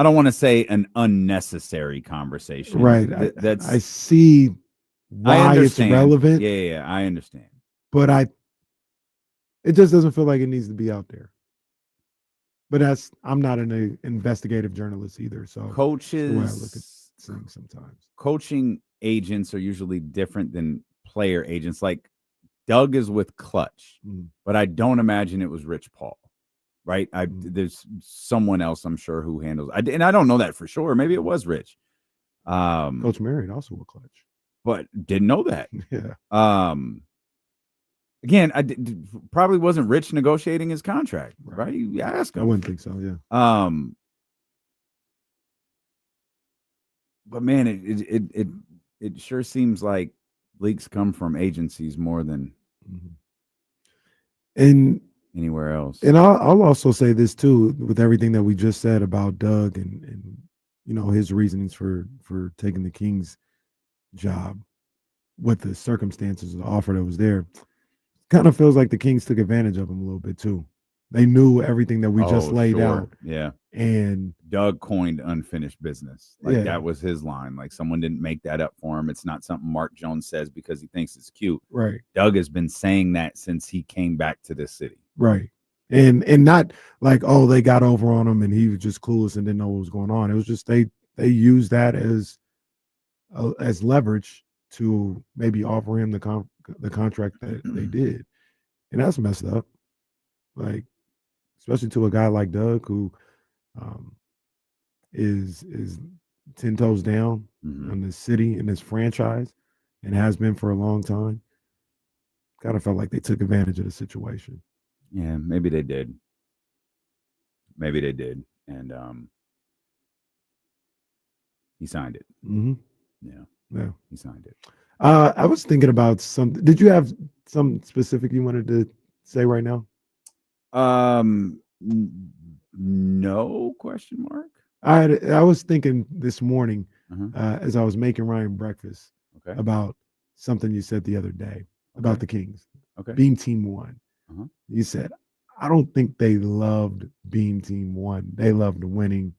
[SPEAKER 12] don't want to say an unnecessary conversation.
[SPEAKER 7] Right. I see why it's relevant.
[SPEAKER 12] Yeah, I understand.
[SPEAKER 7] But it just doesn't feel like it needs to be out there. But I'm not an investigative journalist either. So
[SPEAKER 12] coaches,
[SPEAKER 7] the way I look at things sometimes.
[SPEAKER 12] Coaching agents are usually different than player agents. Like Doug is with Clutch, but I don't imagine it was Rich Paul, right? There's someone else I'm sure who handles. And I don't know that for sure. Maybe it was Rich.
[SPEAKER 7] Coach Marion also with Clutch,
[SPEAKER 12] but didn't know that.
[SPEAKER 7] Yeah.
[SPEAKER 12] Again, probably wasn't Rich negotiating his contract, right? You ask him.
[SPEAKER 7] I wouldn't think so. Yeah.
[SPEAKER 12] But man, it sure seems like leaks come from agencies more than anywhere else.
[SPEAKER 7] And I'll also say this too, with everything that we just said about Doug and his reasonings for taking the Kings job, with the circumstances of the offer that was there. Kind of feels like the Kings took advantage of him a little bit too. They knew everything that we just laid out.
[SPEAKER 12] Yeah.
[SPEAKER 7] And
[SPEAKER 12] Doug coined unfinished business. That was his line. Like someone didn't make that up for him. It's not something Mark Jones says because he thinks it's cute.
[SPEAKER 7] Right.
[SPEAKER 12] Doug has been saying that since he came back to this city.
[SPEAKER 7] Right. And not like, oh, they got over on him and he was just clueless and didn't know what was going on. It was just they used that as leverage to maybe offer him the contract that they did. And that's messed up. Like, especially to a guy like Doug who is 10 toes down on this city and this franchise and has been for a long time. Kind of felt like they took advantage of the situation.
[SPEAKER 12] Yeah, maybe they did. And he signed it.
[SPEAKER 7] Yeah,
[SPEAKER 12] he signed it.
[SPEAKER 7] I was thinking about something. Did you have some specific you wanted to say right now?
[SPEAKER 12] No question mark.
[SPEAKER 7] I was thinking this morning as I was making Ryan breakfast about something you said the other day about the Kings being team one. You said, I don't think they loved being team one. They loved winning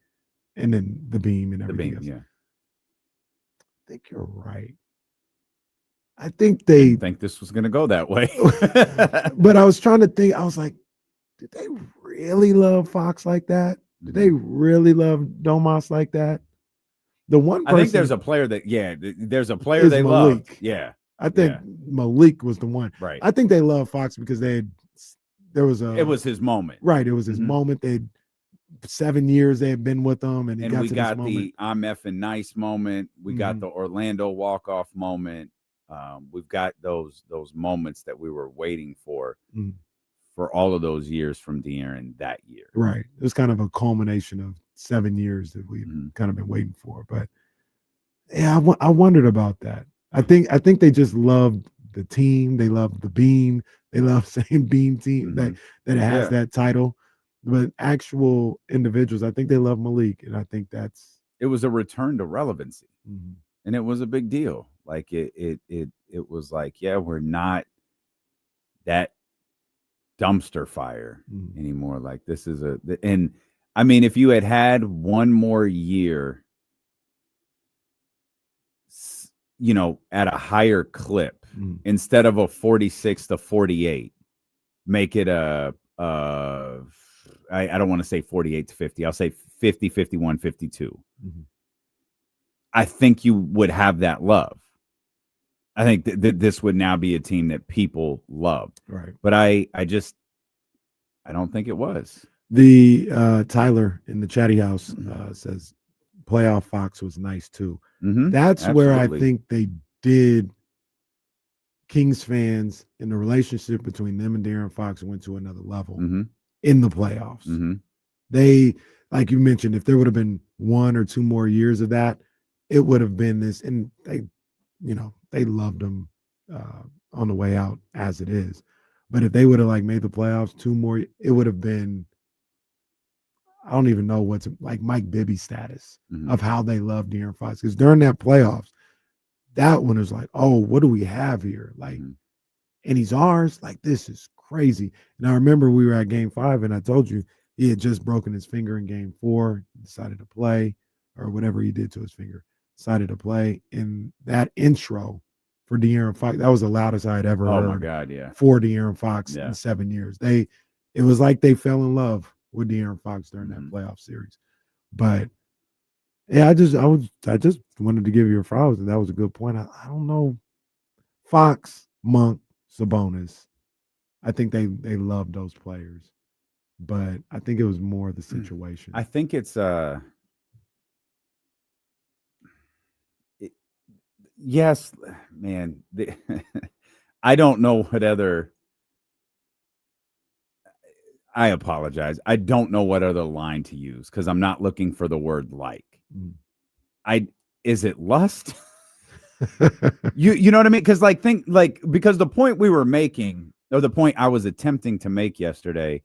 [SPEAKER 7] and then the beam and everything else.
[SPEAKER 12] Yeah.
[SPEAKER 7] I think you're right. I think they
[SPEAKER 12] didn't think this was going to go that way.
[SPEAKER 7] But I was trying to think. I was like, did they really love Fox like that? Did they really love Domas like that? The one person,
[SPEAKER 12] I think there's a player there's a player they love. Yeah.
[SPEAKER 7] I think Malik was the one.
[SPEAKER 12] Right.
[SPEAKER 7] I think they love Fox because it was
[SPEAKER 12] his moment.
[SPEAKER 7] Right. It was his moment. 7 years they had been with them, and
[SPEAKER 12] we got the I'm effing nice moment. We got the Orlando walk-off moment. We've got those moments that we were waiting for all of those years from De'Aaron that year.
[SPEAKER 7] Right. It was kind of a culmination of 7 years that we've kind of been waiting for. But yeah, I wondered about that. I think they just loved the team. They loved the beam. They love saying beam team that it has that title. But actual individuals, I think they love Malik, and I think
[SPEAKER 12] it was a return to relevancy, and it was a big deal. Like it was like, yeah, we're not that dumpster fire anymore. Like this is and I mean, if you had one more year
[SPEAKER 6] at a higher clip instead of a 46-48, make it I don't want to say 48-50. I'll say 50, 51, 52. I think you would have that love. I think that this would now be a team that people loved.
[SPEAKER 7] Right.
[SPEAKER 6] But I don't think it was.
[SPEAKER 7] The Tyler in the chatty house says playoff Fox was nice too. That's
[SPEAKER 6] Absolutely.
[SPEAKER 7] where I think they did Kings fans and the relationship between them and De'Aaron Fox went to another level in the playoffs. They, like you mentioned, if there would have been 1 or 2 more years of that, it would have been this. And they loved them on the way out as it is. But if they would have made the playoffs 2 more, it would have been, I don't even know what's like Mike Bibby status of how they love De'Aaron Fox. Because during that playoffs, that one was like, oh, what do we have here? And he's ours. This is crazy. And I remember we were at Game 5, and I told you he had just broken his finger in Game 4, decided to play, or whatever he did to his finger, decided to play. And that intro for De'Aaron Fox, that was the loudest I had ever heard.
[SPEAKER 6] Oh my God, yeah.
[SPEAKER 7] For De'Aaron Fox in 7 years. It was like they fell in love with De'Aaron Fox during that playoff series. But yeah, I just wanted to give you a flowers, and that was a good point. I don't know. Fox, Monk, Sabonis, I think they love those players. But I think it was more the situation.
[SPEAKER 6] I think it's yes, man. I don't know what other. I apologize. I don't know what other line to use because I'm not looking for the word like. Is it lust? you know what I mean? Because because the point we were making, or the point I was attempting to make yesterday,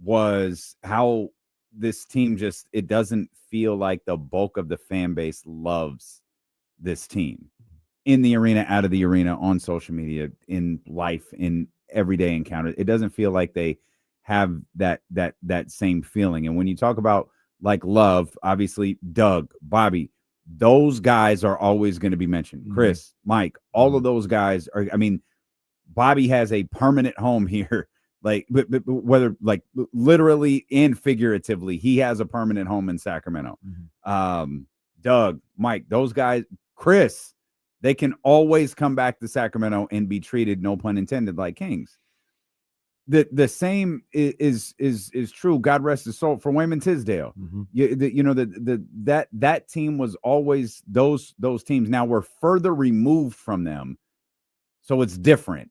[SPEAKER 6] was how this team it doesn't feel like the bulk of the fan base loves this team in the arena, out of the arena, on social media, in life, in everyday encounters. It doesn't feel like they have that same feeling. And when you talk about love, obviously Doug, Bobby, those guys are always going to be mentioned. Chris, Mike, all of those guys are. I mean, Bobby has a permanent home here. But whether literally and figuratively, he has a permanent home in Sacramento. Doug, Mike, those guys, Chris, they can always come back to Sacramento and be treated, no pun intended, like kings. The same is true. God rest his soul, for Wayman Tisdale. That team was always those teams. Now we're further removed from them, so it's different.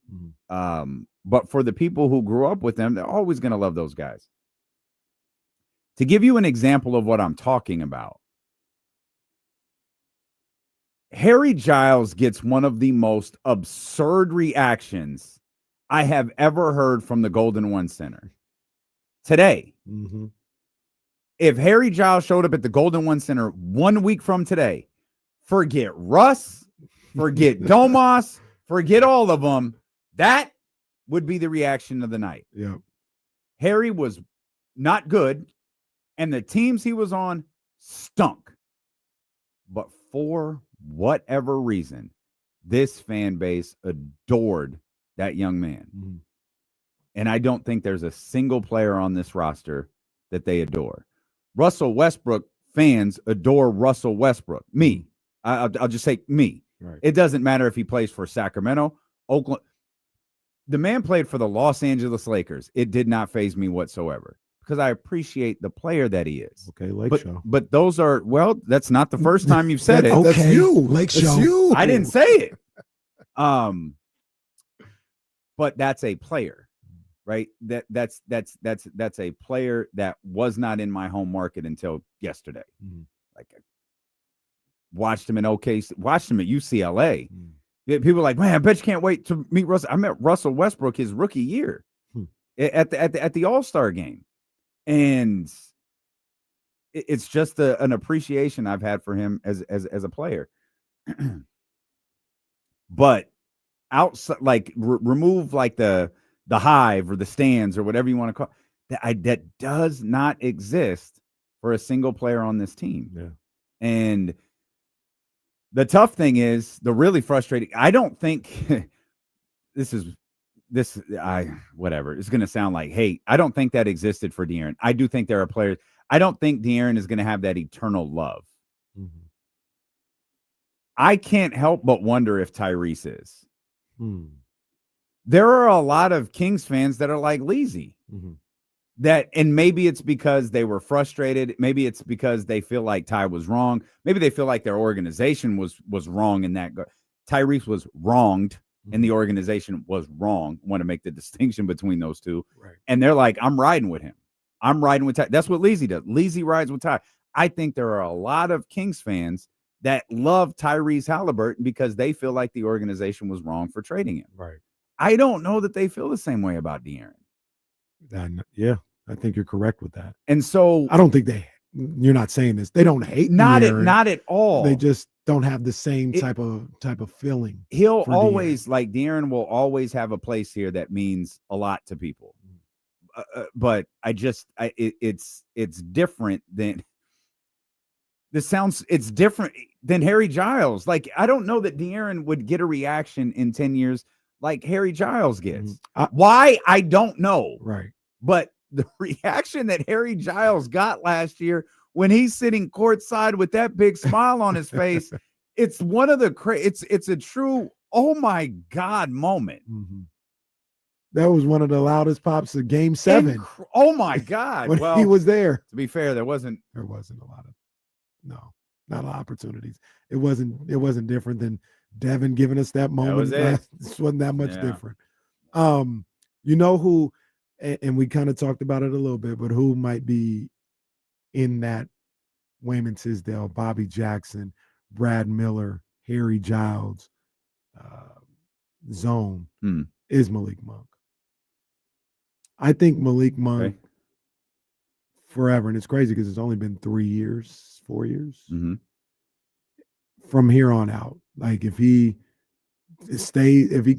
[SPEAKER 6] But for the people who grew up with them, they're always going to love those guys. To give you an example of what I'm talking about, Harry Giles gets one of the most absurd reactions I have ever heard from the Golden One Center today. If Harry Giles showed up at the Golden One Center 1 week from today, forget Russ, forget Domas, forget all of them. That would be the reaction of the night.
[SPEAKER 7] Yeah.
[SPEAKER 6] Harry was not good, and the teams he was on stunk. But for whatever reason, this fan base adored that young man. And I don't think there's a single player on this roster that they adore. Russell Westbrook fans adore Russell Westbrook. Me. I'll just say me.
[SPEAKER 7] Right.
[SPEAKER 6] It doesn't matter if he plays for Sacramento, Oakland. The man played for the Los Angeles Lakers. It did not faze me whatsoever because I appreciate the player that he is.
[SPEAKER 7] Okay, Lake Show.
[SPEAKER 6] But those are, that's not the first time you've said it.
[SPEAKER 7] Okay.
[SPEAKER 14] That's you, Lake Show.
[SPEAKER 7] That's you.
[SPEAKER 6] I didn't say it. But that's a player, right? That's a player that was not in my home market until yesterday. Watched him in OKC, watched him at UCLA. People were like, man, I bet you can't wait to meet Russell. I met Russell Westbrook his rookie year at the All-Star game. And it's just an appreciation I've had for him as a player. But outside, remove the hive or the stands or whatever you want to call it, that does not exist for a single player on this team.
[SPEAKER 7] Yeah.
[SPEAKER 6] And
[SPEAKER 12] The tough thing is the really frustrating. I don't think whatever. It's going to sound like hate. I don't think that existed for De'Aaron. I do think there are players. I don't think De'Aaron is going to have that eternal love.
[SPEAKER 7] Mm-hmm.
[SPEAKER 12] I can't help but wonder if Tyrese is. There are a lot of Kings fans that are like Leezy. And maybe it's because they were frustrated. Maybe it's because they feel like Ty was wrong. Maybe they feel like their organization was wrong in that. Tyrese was wronged and the organization was wrong. I want to make the distinction between those two.
[SPEAKER 7] Right.
[SPEAKER 12] And they're like, I'm riding with him. I'm riding with Ty. That's what Leezy does. Leezy rides with Ty. I think there are a lot of Kings fans that love Tyrese Halliburton because they feel like the organization was wrong for trading him.
[SPEAKER 7] Right.
[SPEAKER 12] I don't know that they feel the same way about De'Aaron.
[SPEAKER 7] Yeah, I think you're correct with that.
[SPEAKER 12] And so
[SPEAKER 7] I don't think you're not saying this. They don't hate
[SPEAKER 12] not
[SPEAKER 7] De'Aaron.
[SPEAKER 12] at all.
[SPEAKER 7] They just don't have the same type of feeling.
[SPEAKER 12] He'll always De'Aaron will always have a place here that means a lot to people. But it's different than it's different than Harry Giles. Like, I don't know that De'Aaron would get a reaction in 10 years like Harry Giles gets. Why? I don't know.
[SPEAKER 7] Right.
[SPEAKER 12] But the reaction that Harry Giles got last year when he's sitting courtside with that big smile on his face, it's one of the it's a true, oh my God moment.
[SPEAKER 7] That was one of the loudest pops of Game 7.
[SPEAKER 12] Oh my God.
[SPEAKER 7] When
[SPEAKER 12] well,
[SPEAKER 7] he was there.
[SPEAKER 12] To be fair, there wasn't
[SPEAKER 7] a lot of not a lot of opportunities. It wasn't different than Devin giving us that moment.
[SPEAKER 12] It
[SPEAKER 7] wasn't that much different. You know who, and we kind of talked about it a little bit, but who might be in that Wayman Tisdale, Bobby Jackson, Brad Miller, Harry Giles zone is Malik Monk. I think Malik Monk forever, and it's crazy because it's only been 4 years. From here on out, like if he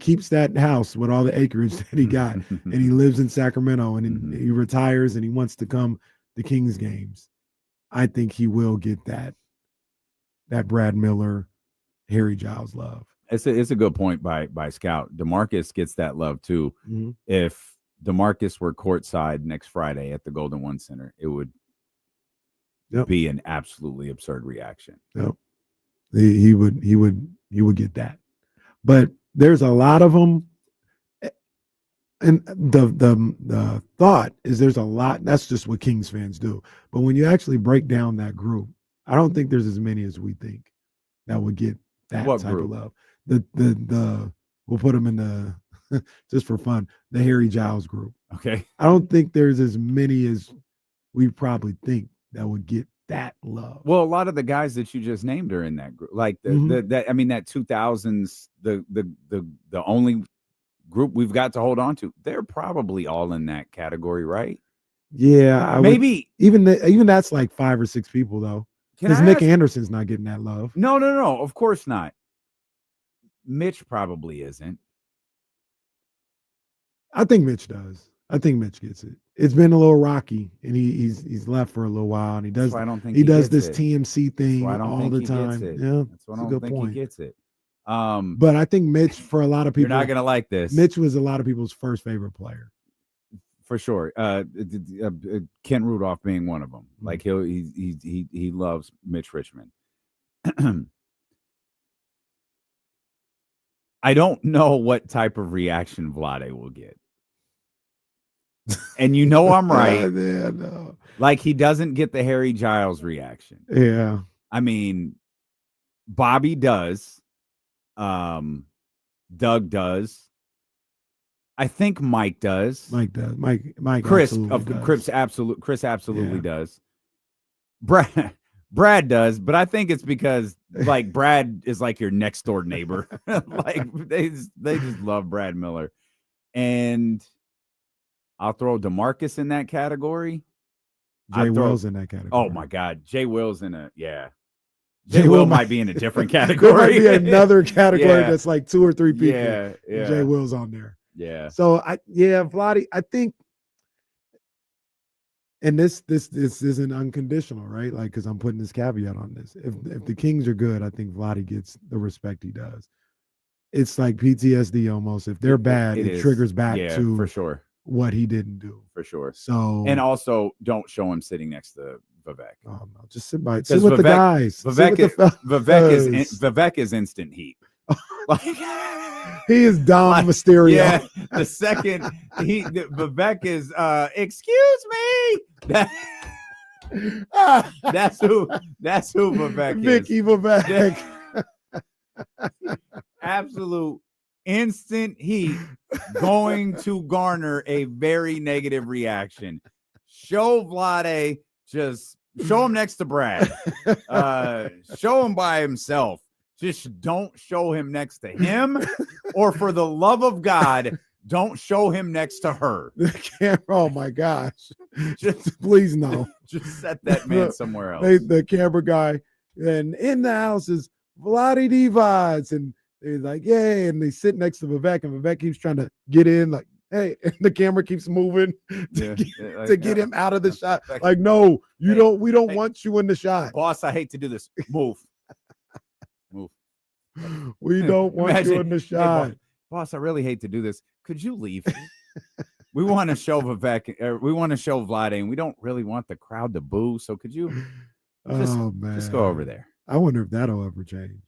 [SPEAKER 7] keeps that house with all the acreage that he got, and he lives in Sacramento, and he retires, and he wants to come to Kings games, I think he will get that Brad Miller, Harry Giles love.
[SPEAKER 12] It's a good point by Scout. DeMarcus gets that love too. If DeMarcus were courtside next Friday at the Golden One Center, it would be an absolutely absurd reaction.
[SPEAKER 7] Yep. He would get that. But there's a lot of them, and the thought is there's a lot. That's just what Kings fans do. But when you actually break down that group, I don't think there's as many as we think that would get that type of love. The we'll put them in the just for fun, the Harry Giles group.
[SPEAKER 12] Okay.
[SPEAKER 7] I don't think there's as many as we probably think that would get that love.
[SPEAKER 12] Well, a lot of the guys that you just named are in that group. Like that 2000s, the only group we've got to hold on to, they're probably all in that category, right?
[SPEAKER 7] Yeah, even that's like 5 or 6 people though. Because Nick Anderson's not getting that love.
[SPEAKER 12] No, of course not. Mitch probably isn't.
[SPEAKER 7] I think Mitch does. I think Mitch gets it. It's been a little rocky, and he's left for a little while, and he does this TMC thing all the time. Yeah,
[SPEAKER 12] that's why I don't think he gets it.
[SPEAKER 7] But I think Mitch, for a lot of people,
[SPEAKER 12] you're not gonna like this.
[SPEAKER 7] Mitch was a lot of people's first favorite player,
[SPEAKER 12] for sure. Ken Rudolph being one of them. Like he loves Mitch Richmond. I don't know what type of reaction Vlade will get. And you know I'm right.
[SPEAKER 7] Yeah, no.
[SPEAKER 12] Like he doesn't get the Harry Giles reaction.
[SPEAKER 7] Yeah.
[SPEAKER 12] I mean, Bobby does. Doug does. I think Mike does.
[SPEAKER 7] Mike does. Mike
[SPEAKER 12] Chris
[SPEAKER 7] absolutely
[SPEAKER 12] does. Brad does, but I think it's because like Brad is like your next door neighbor. Like they just love Brad Miller. And I'll throw DeMarcus in that category.
[SPEAKER 7] Jay Will's in that category.
[SPEAKER 12] Oh my God. Jay Will's in Jay Will might be in a different category.
[SPEAKER 7] There might be another category that's like 2 or 3 people.
[SPEAKER 12] Yeah.
[SPEAKER 7] Jay Will's on there.
[SPEAKER 12] Yeah.
[SPEAKER 7] So Vlade, I think And this isn't unconditional, right? Like, because I'm putting this caveat on this. If the Kings are good, I think Vlade gets the respect he does. It's like PTSD almost. If they're bad, it triggers back to
[SPEAKER 6] for sure
[SPEAKER 7] what he didn't do.
[SPEAKER 6] For sure.
[SPEAKER 7] So,
[SPEAKER 6] and also don't show him sitting next to Vivek.
[SPEAKER 7] Oh no, just sit with the guys.
[SPEAKER 6] Vivek is instant heat. Like,
[SPEAKER 7] he is Dom Mysterio.
[SPEAKER 6] Yeah, the second Vivek is excuse me. That's who Vivek is.
[SPEAKER 7] Vicky Vivek.
[SPEAKER 6] Absolute instant heat, going to garner a very negative reaction. Show Vlade, just show him next to Brad. Show him by himself. Just don't show him next to him, or for the love of God, don't show him next to her.
[SPEAKER 7] The camera, oh my gosh. Just please no.
[SPEAKER 6] Just set that man somewhere else.
[SPEAKER 7] The camera guy, and in the house is Vlade Divac, and they're like, yay, and they sit next to Vivek, and Vivek keeps trying to get in, like, hey, and the camera keeps moving to get him out of the shot. Like, no, we don't want you in the shot.
[SPEAKER 6] Boss, I hate to do this. Move.
[SPEAKER 7] We don't want you in the shot.
[SPEAKER 6] Hey, boss, I really hate to do this. Could you leave? We want to show Vivek, we want to show Vlade, and we don't really want the crowd to boo. So could you just go over there?
[SPEAKER 7] I wonder if that'll ever change.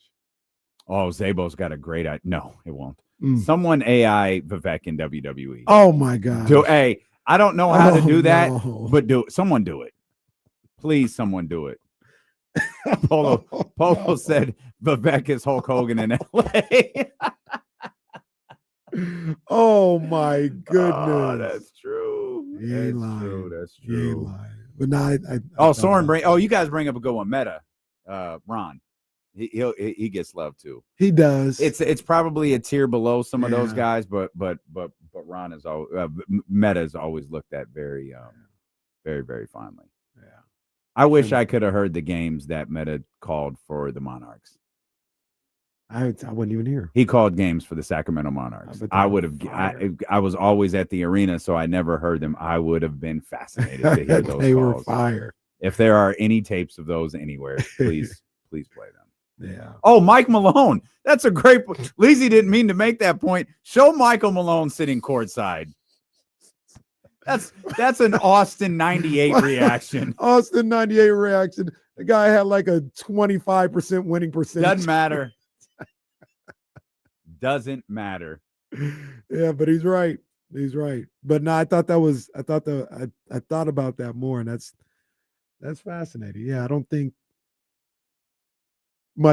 [SPEAKER 6] Oh, Zabo's got a great idea. No, it won't. Someone AI Vivek in WWE.
[SPEAKER 7] Oh my God.
[SPEAKER 6] Hey, I don't know how to do that, but someone do it. Please, someone do it. Polo said Vivek is Hulk Hogan in LA.
[SPEAKER 7] Oh my goodness.
[SPEAKER 6] Oh, that's true.
[SPEAKER 7] He ain't lying.
[SPEAKER 6] That's true.
[SPEAKER 7] He ain't lying. But no,
[SPEAKER 6] Soren you guys bring up a good one. Meta. Ron. He gets love too.
[SPEAKER 7] He does.
[SPEAKER 6] It's probably a tier below some of those guys, but Ron is always Meta is always looked at very very, very fondly.
[SPEAKER 7] Yeah.
[SPEAKER 6] I wish I could have heard the games that Meta called for the Monarchs.
[SPEAKER 7] I wasn't even here.
[SPEAKER 6] He called games for the Sacramento Monarchs. I would have. I was always at the arena, so I never heard them. I would have been fascinated to hear those.
[SPEAKER 7] They
[SPEAKER 6] calls.
[SPEAKER 7] were fire.
[SPEAKER 6] If there are any tapes of those anywhere, please play them.
[SPEAKER 7] Yeah.
[SPEAKER 6] Oh, Mike Malone. That's a great point. Lizzie didn't mean to make that point. Show Michael Malone sitting courtside. That's an Austin 98 reaction.
[SPEAKER 7] Austin 98 reaction. The guy had like a 25% winning percentage.
[SPEAKER 6] Doesn't matter. Doesn't matter.
[SPEAKER 7] Yeah, but he's right. He's right. But no, I thought about that more, and that's fascinating. Yeah, I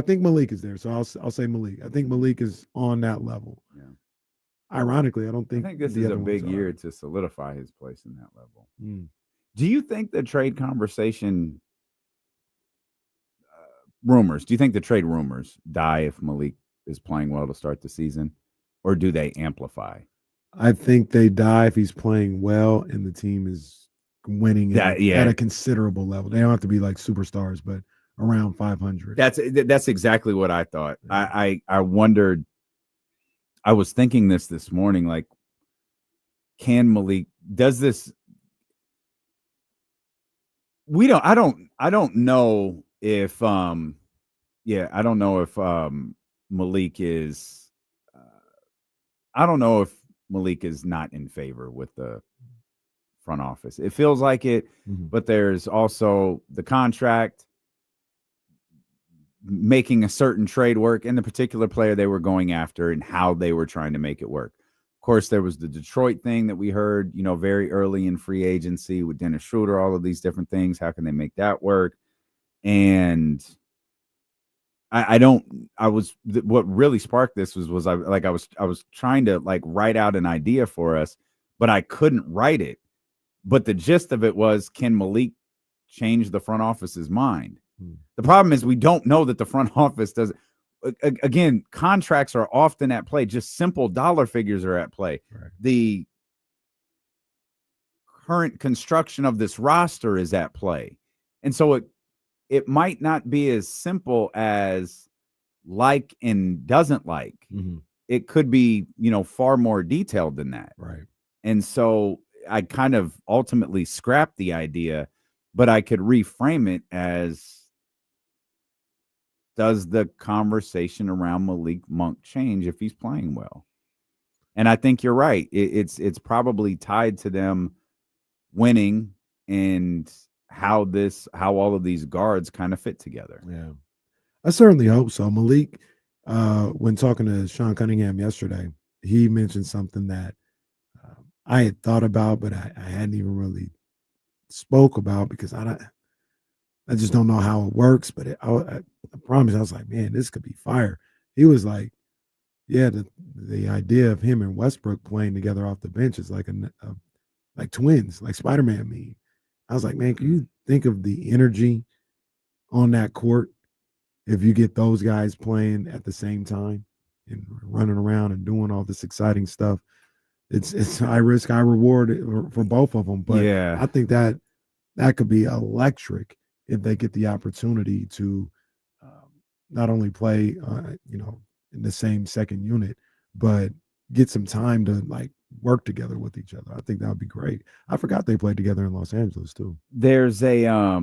[SPEAKER 7] think Malik is there, so I'll say Malik. I think Malik is on that level.
[SPEAKER 6] Yeah.
[SPEAKER 7] Ironically, I
[SPEAKER 6] think this is a big year to solidify his place in that level.
[SPEAKER 7] Do
[SPEAKER 6] you think the trade conversation rumors? Do you think the trade rumors die if Malik is playing well to start the season, or do they amplify?
[SPEAKER 7] I think they die if he's playing well and the team is winning at a considerable level. They don't have to be like superstars, but around 500.
[SPEAKER 6] That's exactly what I thought. I wondered. I was thinking this morning, like, can Malik does this? I don't know if I don't know if Malik is I don't know if Malik is not in favor with the front office. It feels like it, but there's also the contract making a certain trade work and the particular player they were going after and how they were trying to make it work. Of course, there was the Detroit thing that we heard, very early in free agency with Dennis Schroeder, all of these different things. How can they make that work? And what really sparked this was I was trying to like write out an idea for us, but I couldn't write it. But the gist of it was, can Malik change the front office's mind? The problem is we don't know that the front office does. Again, contracts are often at play. Just simple dollar figures are at play.
[SPEAKER 7] Right.
[SPEAKER 6] The current construction of this roster is at play. And so it might not be as simple as like and doesn't like.
[SPEAKER 7] Mm-hmm.
[SPEAKER 6] It could be, far more detailed than that.
[SPEAKER 7] Right.
[SPEAKER 6] And so
[SPEAKER 12] I kind of ultimately scrapped the idea, but I could reframe it as, does the conversation around Malik Monk change if he's playing well? And I think you're right. It's probably tied to them winning and how all of these guards kind of fit together.
[SPEAKER 7] Yeah, I certainly hope so. Malik, when talking to Sean Cunningham yesterday, he mentioned something that I had thought about, but I hadn't even really spoke about because I just don't know how it works. But I promise, I was like, man, this could be fire. He was like, yeah, the idea of him and Westbrook playing together off the bench is like like twins, like Spider-Man meme. I was like, man, can you think of the energy on that court if you get those guys playing at the same time and running around and doing all this exciting stuff? It's high risk, high reward for both of them. But
[SPEAKER 12] yeah,
[SPEAKER 7] I think that could be electric if they get the opportunity to not only play, in the same second unit, but get some time to like work together with each other. I think that would be great. I forgot they played together in Los Angeles too.
[SPEAKER 12] There's a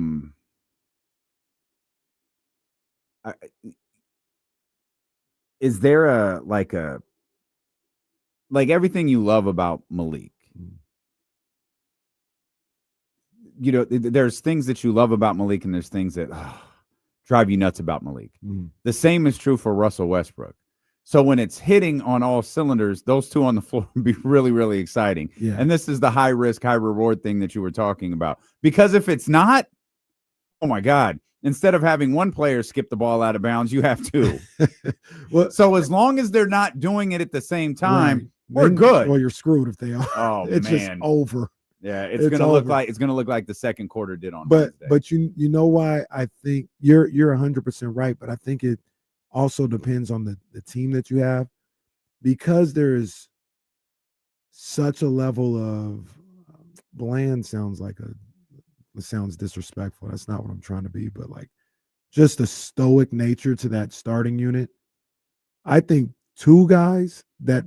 [SPEAKER 12] is there a like everything you love about Malik? You know, there's things that you love about Malik, and there's things that drive you nuts about Malik. The same is true for Russell Westbrook. So when it's hitting on all cylinders, those two on the floor would be really, really exciting.
[SPEAKER 7] Yeah.
[SPEAKER 12] And this is the high risk, high reward thing that you were talking about. Because if it's not, oh my God, instead of having one player skip the ball out of bounds, you have two.
[SPEAKER 7] Well,
[SPEAKER 12] so as long as they're not doing it at the same time,
[SPEAKER 7] right.
[SPEAKER 12] we're good.
[SPEAKER 7] Well, you're screwed if they are.
[SPEAKER 12] Oh,
[SPEAKER 7] it's
[SPEAKER 12] man.
[SPEAKER 7] just over.
[SPEAKER 12] Yeah, it's gonna look like the second quarter did on Wednesday.
[SPEAKER 7] But you know why I think you're 100% right, but I think it also depends on the team that you have, because there's such a level of bland sounds disrespectful. That's not what I'm trying to be, but like just a stoic nature to that starting unit. I think two guys that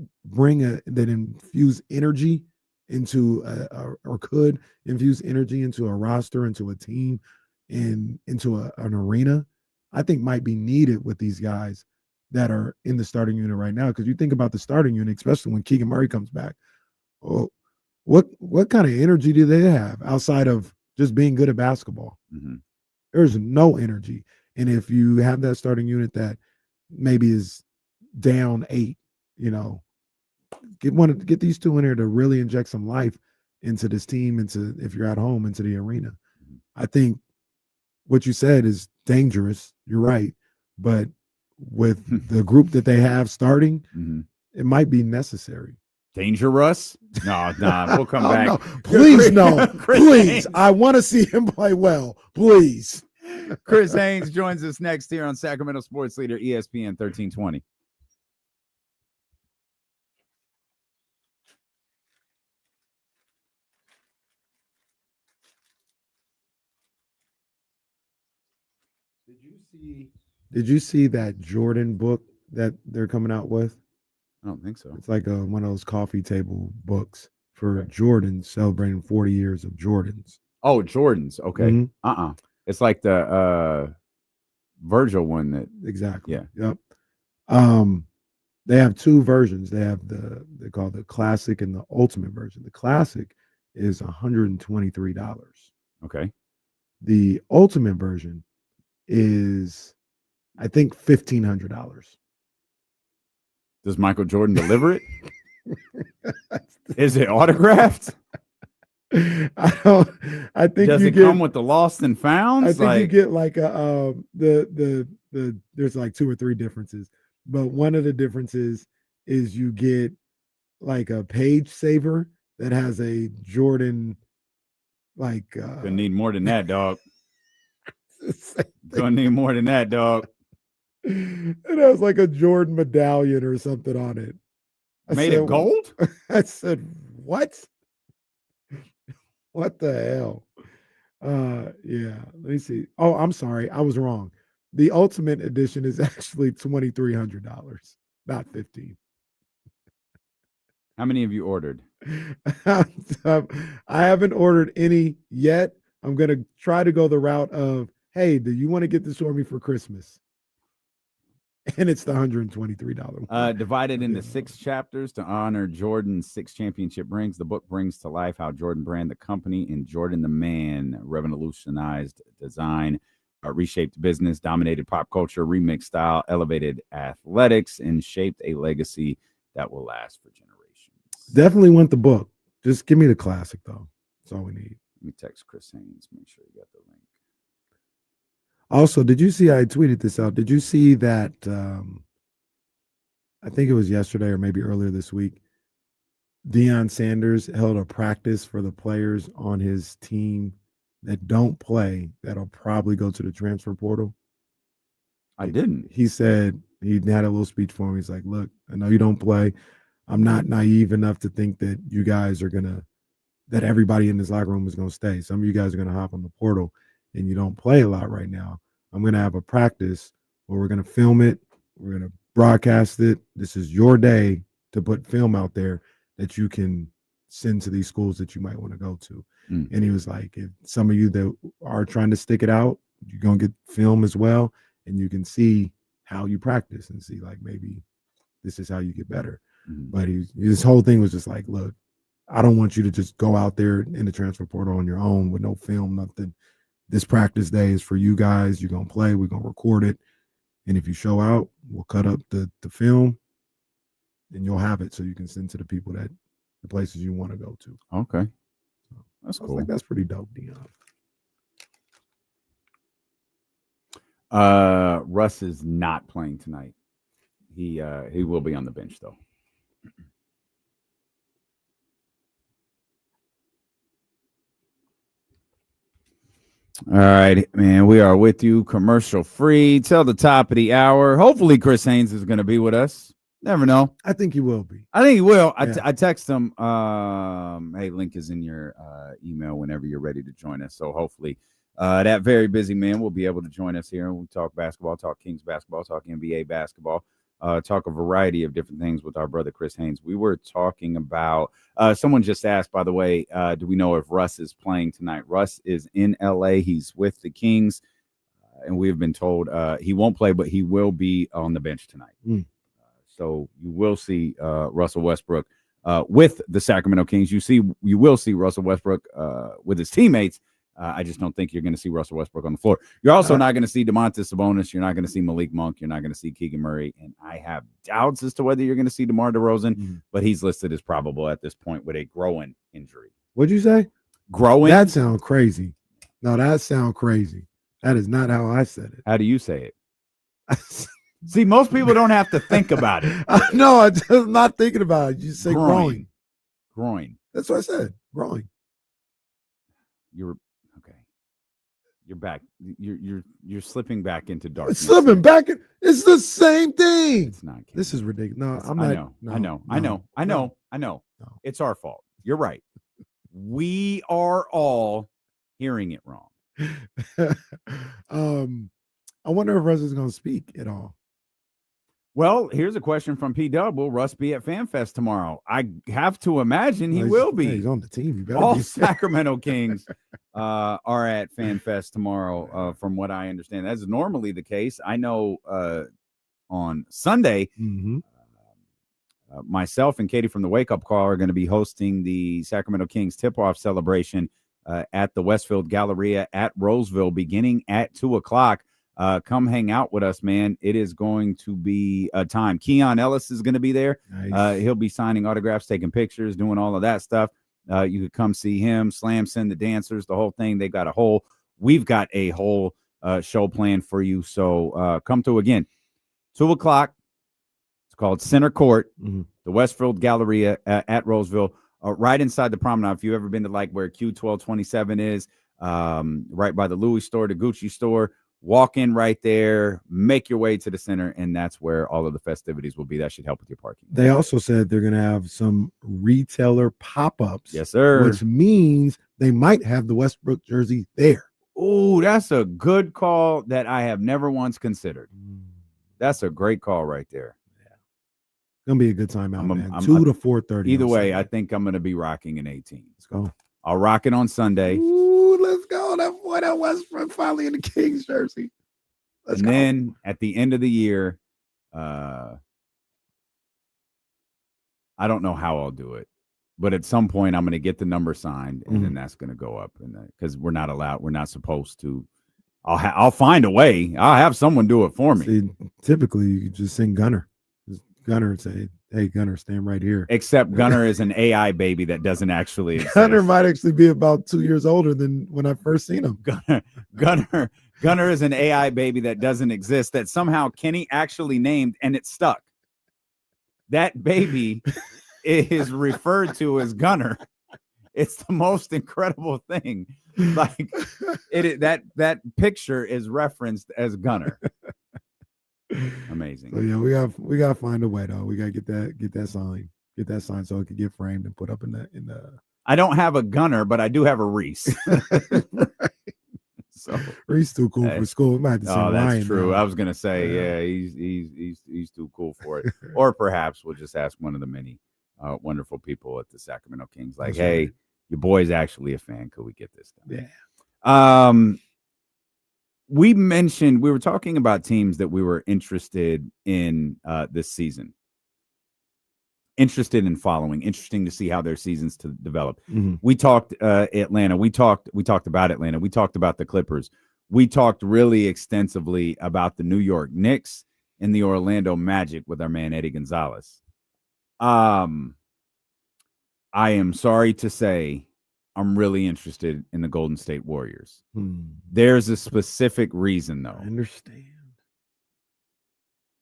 [SPEAKER 7] infuse energy into or could infuse energy into a roster, into a team, and into an arena, I think might be needed with these guys that are in the starting unit right now. Because you think about the starting unit, especially when Keegan Murray comes back. Oh, what kind of energy do they have outside of just being good at basketball?
[SPEAKER 12] Mm-hmm.
[SPEAKER 7] There's no energy. And if you have that starting unit that maybe is down 8, get these two in here to really inject some life into this team, if you're at home, into the arena. I think what you said is dangerous. You're right. But with the group that they have starting, it might be necessary.
[SPEAKER 12] Dangerous? No, we'll come back.
[SPEAKER 7] No. Please, no. Please. I want to see him play well. Please.
[SPEAKER 12] Chris Haynes joins us next here on Sacramento Sports Leader, ESPN 1320.
[SPEAKER 7] Did you see that Jordan book that they're coming out with?
[SPEAKER 12] I don't think so.
[SPEAKER 7] It's like one of those coffee table books for Jordan, celebrating 40 years of Jordans.
[SPEAKER 12] Oh, Jordans. Okay.
[SPEAKER 7] Mm-hmm.
[SPEAKER 12] It's like the Virgil one that
[SPEAKER 7] exactly.
[SPEAKER 12] Yeah.
[SPEAKER 7] Yep. They have two versions. They have they call the classic and the ultimate version. The classic is $123.
[SPEAKER 12] Okay.
[SPEAKER 7] The ultimate version is, I think, $1,500.
[SPEAKER 12] Does Michael Jordan deliver it? Is it autographed?
[SPEAKER 7] I think
[SPEAKER 12] does it come with the lost and found?
[SPEAKER 7] I think you get like there's like 2 or 3 differences, but one of the differences is you get like a page saver that has a Jordan like
[SPEAKER 12] gonna need more than that, dog. Gonna need more than that, dog.
[SPEAKER 7] It has like a Jordan medallion or something on it.
[SPEAKER 12] Made of gold?
[SPEAKER 7] I said, what? What the hell? Yeah, let me see. Oh, I'm sorry. I was wrong. The ultimate edition is actually $2,300, not $15.
[SPEAKER 12] How many have you ordered?
[SPEAKER 7] I haven't ordered any yet. I'm going to try to go the route of, hey, do you want to get this for me for Christmas? And it's the $123 one.
[SPEAKER 12] Divided into 6 chapters to honor Jordan's 6 championship rings. The book brings to life how Jordan Brand, the company, and Jordan the man revolutionized design, reshaped business, dominated pop culture, remixed style, elevated athletics, and shaped a legacy that will last for generations.
[SPEAKER 7] Definitely want the book. Just give me the classic, though. That's all we need.
[SPEAKER 12] Let me text Chris Haynes. Make sure you got the link.
[SPEAKER 7] Also, did you see, I tweeted this out. Did you see that, I think it was yesterday or maybe earlier this week, Deion Sanders held a practice for the players on his team that don't play that'll probably go to the transfer portal?
[SPEAKER 12] I didn't.
[SPEAKER 7] He said, he had a little speech for him. He's like, look, I know you don't play. I'm not naive enough to think that you guys are that everybody in this locker room is going to stay. Some of you guys are going to hop on the portal and you don't play a lot right now. I'm going to have a practice where we're going to film it. We're going to broadcast it. This is your day to put film out there that you can send to these schools that you might want to go to. And he was like, if some of you that are trying to stick it out, you're going to get film as well. And you can see how you practice and see like, maybe this is how you get better. But his whole thing was just like, look, I don't want you to just go out there in the transfer portal on your own with no film, nothing. This practice day is for you guys. You're going to play. We're going to record it. And if you show out, we'll cut up the film and you'll have it so you can send to the people that the places you want to go to.
[SPEAKER 12] Okay.
[SPEAKER 7] So
[SPEAKER 12] That's
[SPEAKER 7] I was
[SPEAKER 12] cool.
[SPEAKER 7] like, that's pretty dope, Deion.
[SPEAKER 12] Russ is not playing tonight. He will be on the bench though. All right, man. We are with you commercial free till the top of the hour. Hopefully Chris Haynes is going to be with us. Never know.
[SPEAKER 7] I think he will be.
[SPEAKER 12] I think he will.
[SPEAKER 7] Yeah.
[SPEAKER 12] I text him. Hey, link is in your email whenever you're ready to join us. So hopefully that very busy man will be able to join us here. And we talk basketball, talk Kings basketball, talk NBA basketball, talk a variety of different things with our brother Chris Haynes. We were talking about someone just asked, by the way, do we know if Russ is playing tonight? Russ is in LA. He's with the Kings. And we have been told he won't play, but he will be on the bench tonight. So you will see Russell Westbrook with the Sacramento Kings. You will see Russell Westbrook with his teammates. I just don't think you're going to see Russell Westbrook on the floor. You're also not going to see Domantas Sabonis. You're not going to see Malik Monk. You're not going to see Keegan Murray. And I have doubts as to whether you're going to see DeMar DeRozan, but he's listed as probable at this point with a growing injury.
[SPEAKER 7] What'd you say?
[SPEAKER 12] Growing?
[SPEAKER 7] That sounds crazy. No, that sounds crazy. That is not how I said it.
[SPEAKER 12] How do you say it? See, most people don't have to think about it.
[SPEAKER 7] No, I'm just not thinking about it. You say growing.
[SPEAKER 12] Groin.
[SPEAKER 7] That's what I said. Growing.
[SPEAKER 12] You're okay. You're back. You're slipping back into darkness.
[SPEAKER 7] Slipping back. It's the same thing.
[SPEAKER 12] It's not.
[SPEAKER 7] This is ridiculous. No, I'm not.
[SPEAKER 12] I know. It's our fault. You're right. We are all hearing it wrong.
[SPEAKER 7] I wonder if Russ is going to speak at all.
[SPEAKER 12] Well, here's a question from P-Dub. Will Russ be at FanFest tomorrow? I have to imagine he will be.
[SPEAKER 7] He's on the team.
[SPEAKER 12] All Sacramento Kings are at FanFest tomorrow, from what I understand. That's normally the case. I know on Sunday, myself and Katie from the Wake Up Call are going to be hosting the Sacramento Kings tip-off celebration at the Westfield Galleria at Roseville beginning at 2:00. Come hang out with us, man. It is going to be a time. Keon Ellis is going to be there. Nice. He'll be signing autographs, taking pictures, doing all of that stuff. You could come see him, Slamson, the dancers, the whole thing. We've got a whole show planned for you. So come to, again, 2:00. It's called Center Court, the Westfield Galleria at Roseville, right inside the promenade. If you've ever been to like where Q1227 is, right by the Louis store, the Gucci store, walk in right there, make your way to the center, and that's where all of the festivities will be. That should help with your parking.
[SPEAKER 7] They also said they're going to have some retailer pop-ups.
[SPEAKER 12] Yes, sir.
[SPEAKER 7] Which means they might have the Westbrook jersey there.
[SPEAKER 12] Oh, that's a good call that I have never once considered. That's a great call right there.
[SPEAKER 7] gonna be a good time out, man.
[SPEAKER 12] I'm
[SPEAKER 7] 2 to 4:30.
[SPEAKER 12] Either
[SPEAKER 7] on
[SPEAKER 12] way,
[SPEAKER 7] Sunday.
[SPEAKER 12] I think I'm gonna be rocking an 18.
[SPEAKER 7] Let's go.
[SPEAKER 12] I'll rock it on Sunday.
[SPEAKER 7] Ooh, let's go. That boy, that Westbrook finally in the Kings jersey. Let's go.
[SPEAKER 12] Then at the end of the year, I don't know how I'll do it, but at some point I'm going to get the number signed, and then that's going to go up, and because we're not supposed to. I'll find a way. I'll have someone do it for me.
[SPEAKER 7] See, typically, you could just sing Gunner. Just Gunner and say, "Hey, Gunner, stand right here."
[SPEAKER 12] Except Gunner is an AI baby that doesn't actually exist.
[SPEAKER 7] Gunner might actually be about 2 years older than when I first seen him.
[SPEAKER 12] Gunner is an AI baby that doesn't exist, that somehow Kenny actually named, and it stuck. That baby is referred to as Gunner. It's the most incredible thing. Like that picture is referenced as Gunner. Amazing.
[SPEAKER 7] So yeah, we got to find a way though. We got to get that signed so it could get framed and put up in the.
[SPEAKER 12] I don't have a Gunner, but I do have a Reese.
[SPEAKER 7] Right. So Reese too cool for school. We might have to send
[SPEAKER 12] that's
[SPEAKER 7] Ryan
[SPEAKER 12] true.
[SPEAKER 7] now.
[SPEAKER 12] I was gonna say, yeah, he's too cool for it. Or perhaps we'll just ask one of the many wonderful people at the Sacramento Kings, like,
[SPEAKER 7] That's
[SPEAKER 12] hey,
[SPEAKER 7] right.
[SPEAKER 12] your boy's actually a fan. Could we get this done?
[SPEAKER 7] Yeah.
[SPEAKER 12] We were talking about teams that we were interested in this season. Interested in following, interesting to see how their seasons to develop. We talked Atlanta. We talked about Atlanta. We talked about the Clippers. We talked really extensively about the New York Knicks and the Orlando Magic with our man Eddie Gonzalez. I am sorry to say I'm really interested in the Golden State Warriors. There's a specific reason, though.
[SPEAKER 7] I understand.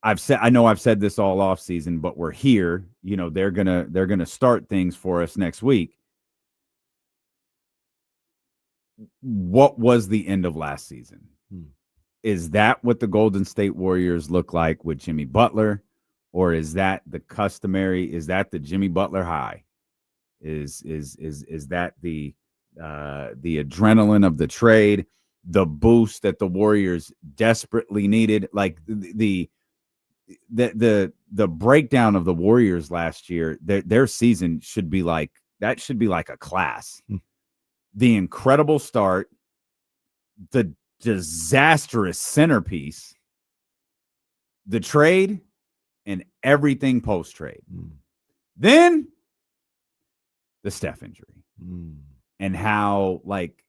[SPEAKER 12] I know I've said this all off season, but we're here. You know, they're gonna start things for us next week. What was the end of last season? Is that what the Golden State Warriors look like with Jimmy Butler, or is that the customary? Is that the Jimmy Butler high? Is that the adrenaline of the trade, the boost that the Warriors desperately needed? Like the breakdown of the Warriors last year, their season should be like a class. The incredible start, the disastrous centerpiece, the trade, and everything post-trade. Then the Steph injury. And how, like,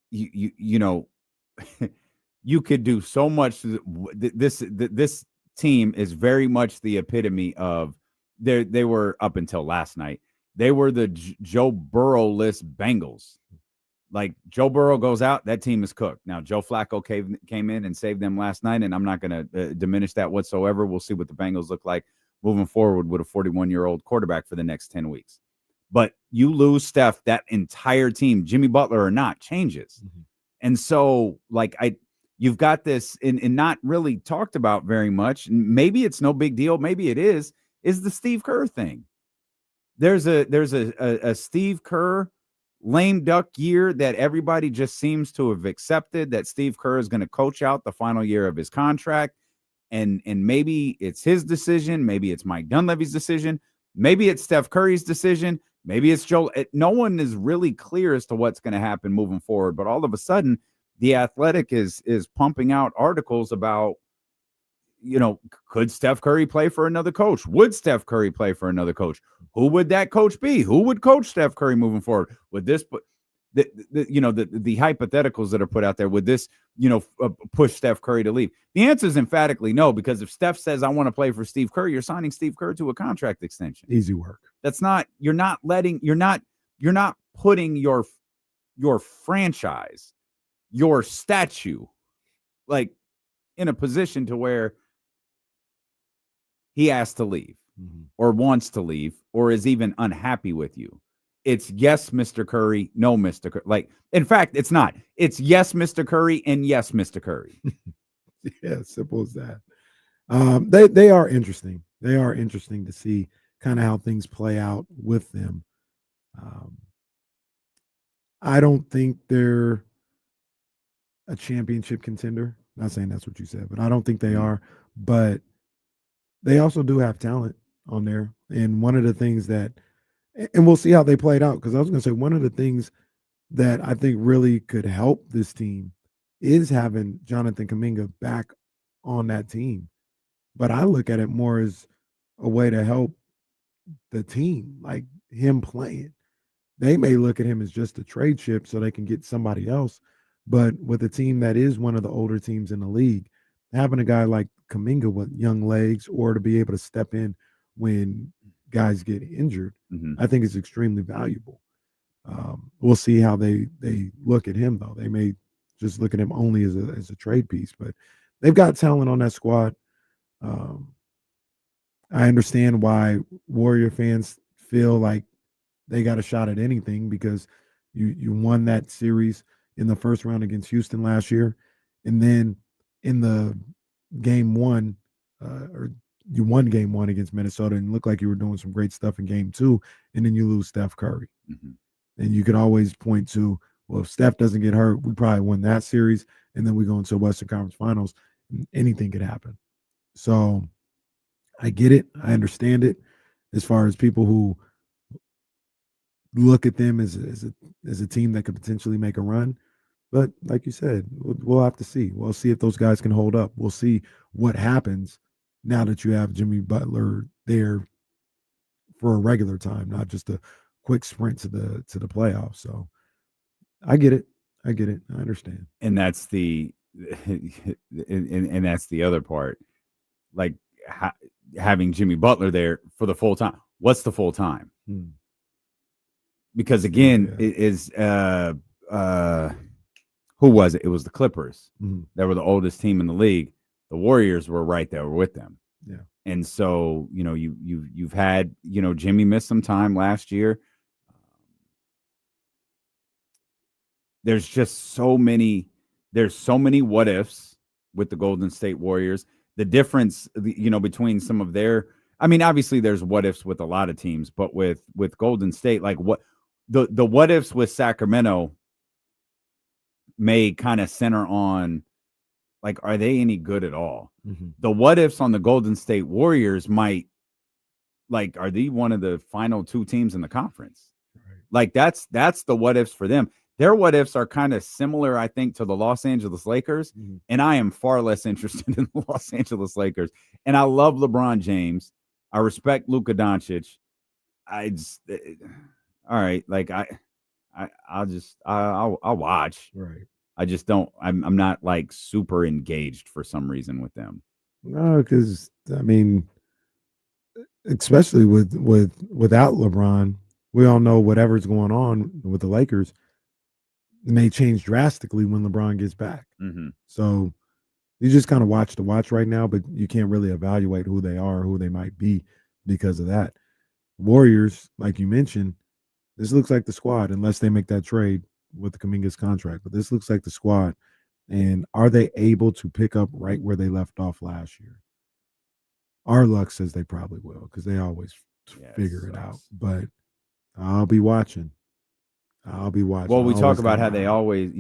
[SPEAKER 12] you know, you could do so much. This team is very much the epitome of they were, up until last night, they were the Joe Burrow-less Bengals. Like, Joe Burrow goes out, that team is cooked. Now, Joe Flacco came in and saved them last night, and I'm not going to diminish that whatsoever. We'll see what the Bengals look like moving forward with a 41-year-old quarterback for the next 10 weeks. But you lose Steph, that entire team, Jimmy Butler or not, changes. And so, like, you've got this and not really talked about very much. Maybe it's no big deal. Maybe it is the Steve Kerr thing. There's a Steve Kerr lame duck year that everybody just seems to have accepted, that Steve Kerr is going to coach out the final year of his contract. And maybe it's his decision. Maybe it's Mike Dunleavy's decision. Maybe it's Steph Curry's decision. Maybe it's Joel. No one is really clear as to what's going to happen moving forward. But all of a sudden, The Athletic is pumping out articles about, you know, could Steph Curry play for another coach? Would Steph Curry play for another coach? Who would that coach be? Who would coach Steph Curry moving forward? Would this, the hypotheticals that are put out there, would this, push Steph Curry to leave? The answer is emphatically no, because if Steph says, I want to play for Steve Kerr, you're signing Steve Kerr to a contract extension.
[SPEAKER 7] Easy work.
[SPEAKER 12] That's not, you're not putting your franchise, your statue, like, in a position to where he has to leave or wants to leave or is even unhappy with you. It's yes, Mr. Curry, no, Mr. Curry. Like, in fact, it's not. It's yes, Mr. Curry, and yes, Mr. Curry.
[SPEAKER 7] Yeah, simple as that. They are interesting. They are interesting to see kind of how things play out with them. I don't think they're a championship contender. Not saying that's what you said, but I don't think they are. But they also do have talent. on there. And one of the things that, and we'll see how they played out, because I was going to say one of the things that I think really could help this team is having Jonathan Kuminga back on that team. But I look at it more as a way to help the team, like him playing. They may look at him as just a trade chip so they can get somebody else. But with a team that is one of the older teams in the league, having a guy like Kuminga with young legs, or to be able to step in when guys get injured, I think is extremely valuable. We'll see how they look at him, though. They may just look at him only as a trade piece, but they've got talent on that squad. I understand why Warrior fans feel like they got a shot at anything, because you won that series in the first round against Houston last year, and then in the game one, or you won game one against Minnesota and looked like you were doing some great stuff in game two, and then you lose Steph Curry. And you could always point to, well, if Steph doesn't get hurt, we probably win that series, and then we go into Western Conference Finals. Anything could happen. So I get it. I understand it, as far as people who look at them as a team that could potentially make a run. But like you said, we'll have to see. We'll see if those guys can hold up. We'll see what happens now that you have Jimmy Butler there for a regular time, not just a quick sprint to the playoffs. So I get it. I understand.
[SPEAKER 12] And that's the and that's the other part. Like having Jimmy Butler there for the full time. What's the full time? Because again, it is who was it? It was the Clippers that were the oldest team in the league. The Warriors were right there with them.
[SPEAKER 7] Yeah.
[SPEAKER 12] And so, you've had, Jimmy missed some time last year. There's just so many what ifs with the Golden State Warriors. The difference, between some of their, obviously there's what ifs with a lot of teams, but with Golden State, like what the what ifs with Sacramento may kind of center on, like, are they any good at all? The what ifs on the Golden State Warriors might, like, are they one of the final two teams in the conference? Right. Like that's the what ifs for them. Their what ifs are kind of similar, I think, to the Los Angeles Lakers. And I am far less interested in the Los Angeles Lakers. And I love LeBron James. I respect Luka Doncic. All right. Like I'll watch.
[SPEAKER 7] Right.
[SPEAKER 12] I just don't, I'm not like super engaged for some reason with them.
[SPEAKER 7] No, because especially without LeBron, we all know whatever's going on with the Lakers, it may change drastically when LeBron gets back. So you just kind of watch the watch right now, but you can't really evaluate who they are, who they might be because of that. Warriors, like you mentioned, this looks like the squad, unless they make that trade with the Kuminga's contract. But this looks like the squad. And are they able to pick up right where they left off last year? Our luck says they probably will, because they always figure it out. But I'll be watching.
[SPEAKER 12] Well, we talk about how they always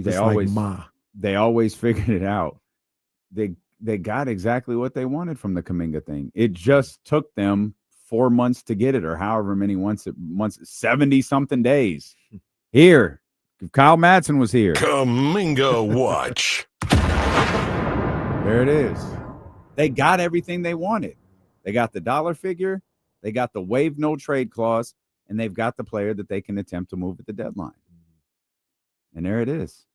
[SPEAKER 12] figured it out. They got exactly what they wanted from the Kuminga thing. It just took them 4 months to get it, or however many months, 70 something days. Here, if Kyle Madsen was here.
[SPEAKER 3] Kuminga watch.
[SPEAKER 12] There it is. They got everything they wanted. They got the dollar figure, they got the waive no trade clause, and they've got the player that they can attempt to move at the deadline. And there it is.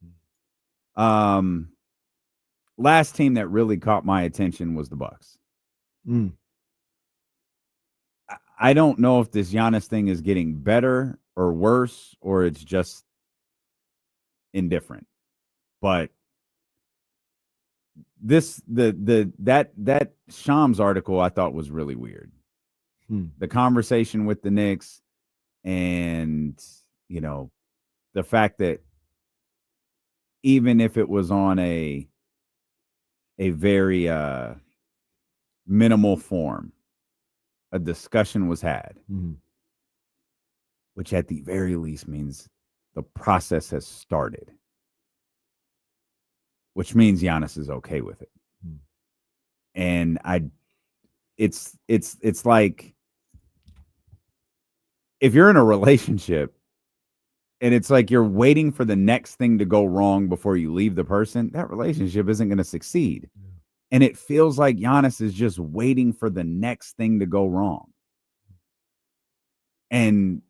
[SPEAKER 12] Last team that really caught my attention was the Bucks. I don't know if this Giannis thing is getting better or worse, or it's just indifferent. But that Shams article I thought was really weird. The conversation with the Knicks, and the fact that even if it was on a very minimal form, a discussion was had, which at the very least means the process has started, which means Giannis is okay with it. And it's like
[SPEAKER 6] if you're in a relationship and it's like you're waiting for the next thing to go wrong before you leave the person, that relationship isn't going to succeed. Yeah. And it feels like Giannis is just waiting for the next thing to go wrong. And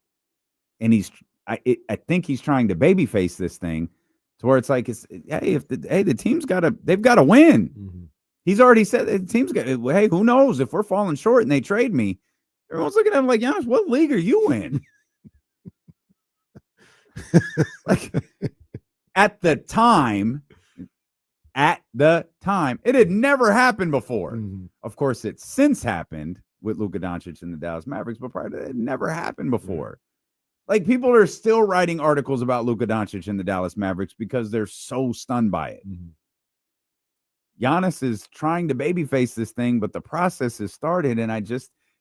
[SPEAKER 6] I think he's trying to babyface this thing to where it's like, the team's they've got to win. Mm-hmm. He's already said the team's got, hey, who knows if we're falling short and they trade me? Everyone's looking at him like, Giannis, what league are you in? Like, at the time, it had never happened before. Mm-hmm. Of course, it's since happened with Luka Doncic and the Dallas Mavericks, but prior to that, it never happened before. Mm-hmm. Like, people are still writing articles about Luka Doncic and the Dallas Mavericks because they're so stunned by it. Mm-hmm. Giannis is trying to babyface this thing, but the process has started, and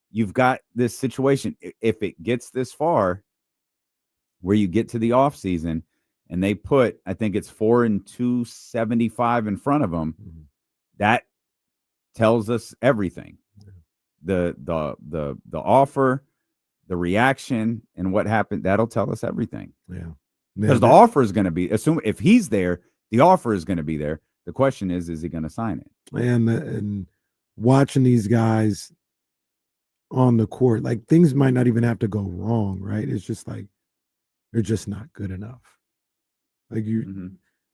[SPEAKER 6] you've got this situation. If it gets this far, where you get to the offseason, and they put, I think it's 4 and 275 in front of them, mm-hmm. that tells us everything. Yeah. The offer, the reaction, and what happened, that'll tell us everything. Yeah. Because the offer is going to be, if he's there, the offer is going to be there. The question is he going to sign it?
[SPEAKER 7] And watching these guys on the court, like, things might not even have to go wrong, right? It's just like, they're just not good enough. Like, mm-hmm.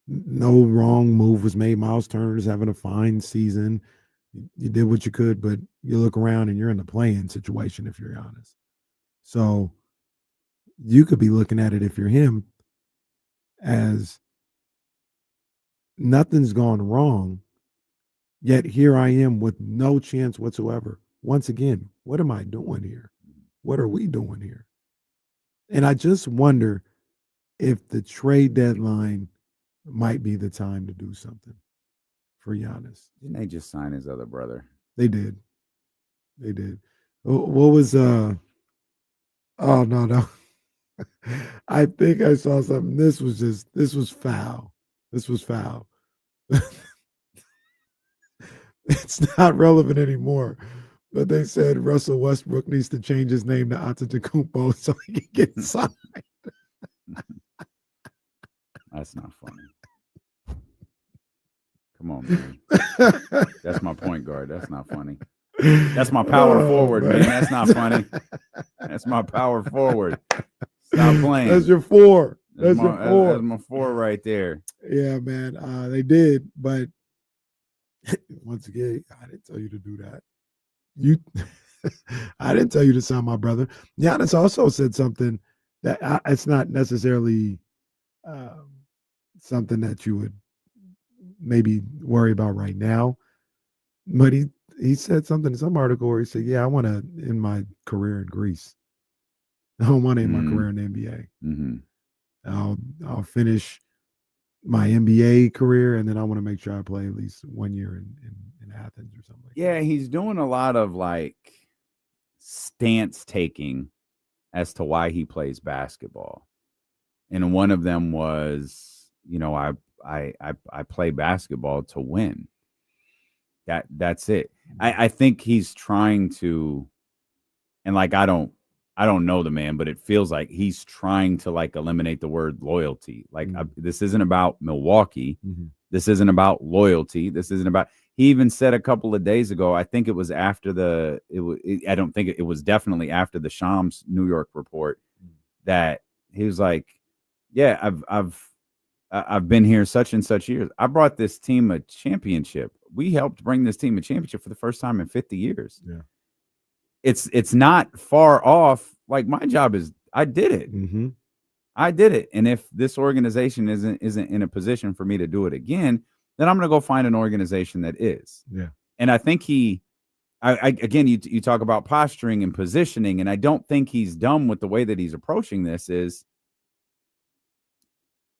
[SPEAKER 7] no wrong move was made. Miles Turner's having a fine season. You did what you could, but you look around and you're in the play-in situation, if you're honest. So you could be looking at it, if you're him, as nothing's gone wrong, yet here I am with no chance whatsoever. Once again, what am I doing here? What are we doing here? And I just wonder if the trade deadline might be the time to do something for Giannis.
[SPEAKER 6] Didn't they just sign his other brother?
[SPEAKER 7] They did. What was oh no. I think I saw something. This was foul. It's not relevant anymore. But they said Russell Westbrook needs to change his name to Antetokounmpo so he can get signed.
[SPEAKER 6] That's not funny. Come on, man. That's my point guard. That's not funny. That's my power forward, man. That's not funny. That's my power forward. Stop playing.
[SPEAKER 7] That's your 4. That's your 4.
[SPEAKER 6] That's my 4 right there.
[SPEAKER 7] Yeah, man. They did, but once again, I didn't tell you to do that. I didn't tell you to sign my brother. Giannis also said something that it's not necessarily something that you would maybe worry about right now. But he said something in some article where he said, yeah, I want to end my career in Greece. I don't want to end my career in the NBA. Mm-hmm. I'll finish my NBA career, and then I want to make sure I play at least 1 year in Athens or something like that.
[SPEAKER 6] Yeah, he's doing a lot of like stance taking as to why he plays basketball. And one of them was, I play basketball to win. That's it. I think he's trying to, and like I don't know the man, but it feels like he's trying to like eliminate the word loyalty. Like this isn't about Milwaukee. Mm-hmm. This isn't about loyalty. This isn't about. He even said a couple of days ago, I think it was after I don't think it was definitely after the Shams New York report, that he was like, yeah, I've been here such and such years. I brought this team a championship. We helped bring this team a championship for the first time in 50 years. Yeah. It's not far off. Like, my job is, I did it. Mm-hmm. I did it. And if this organization isn't in a position for me to do it again, then I'm going to go find an organization that is. Yeah. And I think again, you talk about posturing and positioning, and I don't think he's dumb with the way that he's approaching this. Is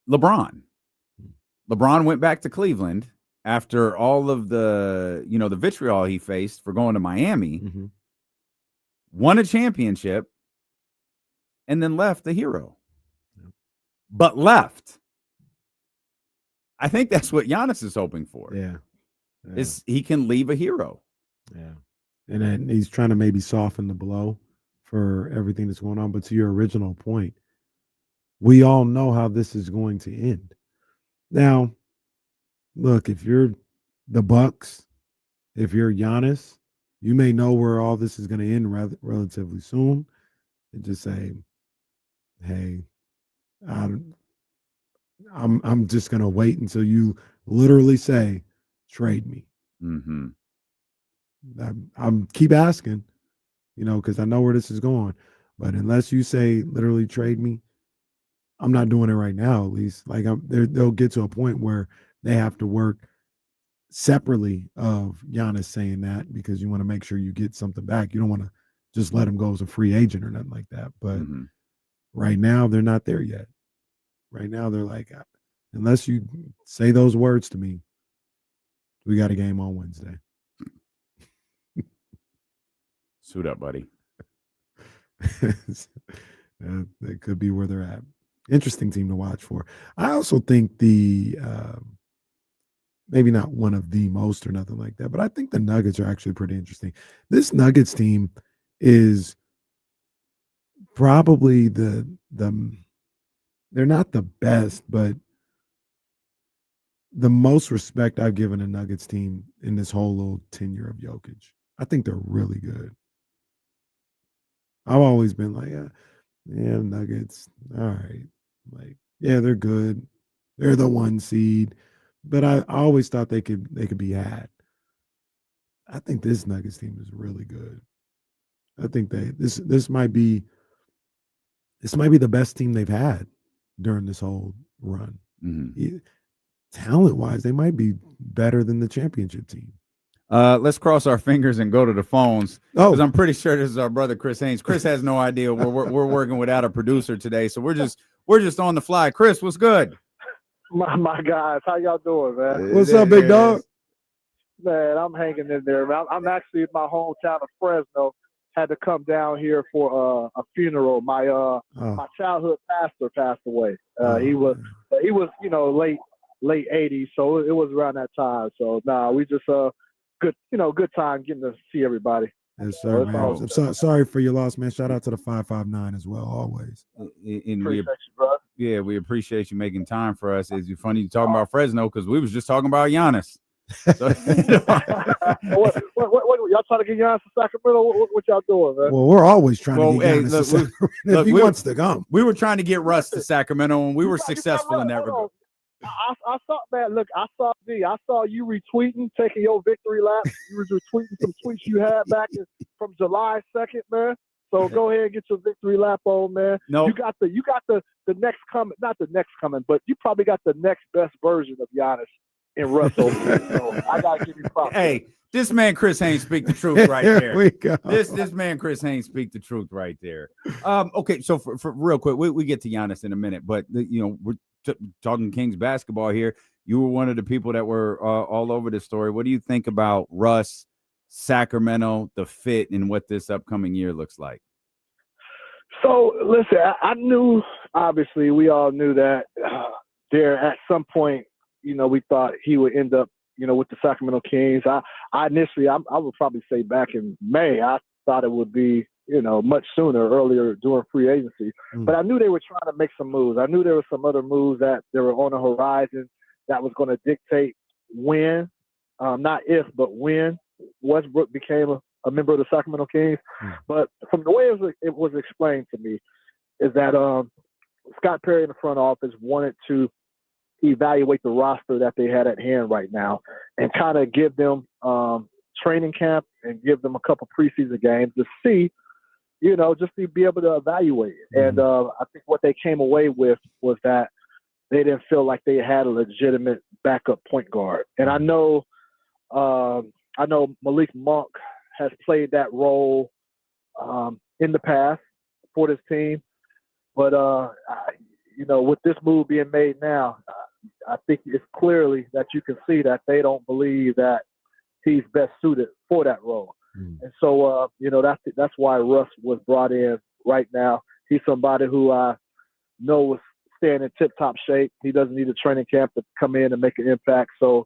[SPEAKER 6] LeBron went back to Cleveland after all of the vitriol he faced for going to Miami, mm-hmm. won a championship, and then left the hero. Yeah. But left. I think that's what Giannis is hoping for.
[SPEAKER 7] Yeah.
[SPEAKER 6] Is he can leave a hero.
[SPEAKER 7] Yeah. And then he's trying to maybe soften the blow for everything that's going on. But to your original point, we all know how this is going to end. Now, look, if you're the Bucks, if you're Giannis, you may know where all this is going to end relatively soon, and just say, "Hey, I'm just going to wait until you literally say, trade me."
[SPEAKER 6] Mm-hmm.
[SPEAKER 7] I'm keep asking, because I know where this is going. But unless you say literally trade me, I'm not doing it right now. At least, like they'll get to a point where they have to work separately of Giannis saying that, because you want to make sure you get something back. You don't want to just let him go as a free agent or nothing like that. But right now, they're not there yet. Right now, they're like, unless you say those words to me, we got a game on Wednesday.
[SPEAKER 6] Suit up, buddy.
[SPEAKER 7] That could be where they're at. Interesting team to watch for. I also think maybe not one of the most or nothing like that, but I think the Nuggets are actually pretty interesting. This Nuggets team is probably they're not the best, but the most respect I've given a Nuggets team in this whole little tenure of Jokic. I think they're really good. I've always been like, yeah, Nuggets, all right. Like, yeah, they're good. They're the 1 seed. But I always thought they could be had. I think this Nuggets team is really good. I think this might be the best team they've had during this whole run.
[SPEAKER 6] Mm-hmm.
[SPEAKER 7] Talent-wise, they might be better than the championship team.
[SPEAKER 6] Let's cross our fingers and go to the phones, because I'm pretty sure this is our brother Chris Haynes. Chris has no idea we're working without a producer today, so we're just on the fly. Chris, what's good?
[SPEAKER 14] My guys, how y'all doing, man?
[SPEAKER 7] What's up, big dog?
[SPEAKER 14] Man, I'm hanging in there, man. I'm actually in my hometown of Fresno. Had to come down here for a funeral. My childhood pastor passed away. He was late 80s, so it was around that time. So we just good time getting to see everybody.
[SPEAKER 7] Yes, sir, man. I'm sorry for your loss, man. Shout out to the 559 as well, always.
[SPEAKER 6] And
[SPEAKER 14] appreciate you, bro.
[SPEAKER 6] Yeah, we appreciate you making time for us. It's funny you talking about Fresno, because we was just talking about Giannis. So,
[SPEAKER 14] what y'all trying to get Giannis to Sacramento? What y'all doing, man?
[SPEAKER 7] Well, we're always trying to get Giannis to Sacramento if he wants to come.
[SPEAKER 6] We were trying to get Russ to Sacramento, and we were successful in that regard.
[SPEAKER 14] I saw, man. Look, I saw you retweeting, taking your victory lap. You were retweeting some tweets you had back from July 2nd, man. So go ahead and get your victory lap on, man.
[SPEAKER 6] No,
[SPEAKER 14] you got the next coming, not the next coming, but you probably got the next best version of Giannis in Russell. So I gotta give you props.
[SPEAKER 6] Hey, this man Chris Haynes speak the truth right there.
[SPEAKER 7] Here we go.
[SPEAKER 6] This man Chris Haynes speak the truth right there. Okay, so for real quick, we get to Giannis in a minute, but we're talking Kings basketball here. You were one of the people that were all over this story. What do you think about Russ, Sacramento, the fit, and what this upcoming year looks like?
[SPEAKER 14] So listen, I knew, obviously we all knew that there at some point, we thought he would end up, with the Sacramento Kings. I initially would probably say back in May, I thought it would be, much sooner, earlier during free agency. But I knew they were trying to make some moves. I knew there were some other moves that they were on the horizon that was going to dictate when, not if, but when Westbrook became a member of the Sacramento Kings. But from the way it was explained to me is that Scott Perry in the front office wanted to evaluate the roster that they had at hand right now and kind of give them training camp and give them a couple preseason games to see, just to be able to evaluate it. And I think what they came away with was that they didn't feel like they had a legitimate backup point guard. And I know Malik Monk has played that role in the past for this team. But, with this move being made now, I think it's clearly that you can see that they don't believe that he's best suited for that role. And so, that's why Russ was brought in right now. He's somebody who I know was staying in tip-top shape. He doesn't need a training camp to come in and make an impact. So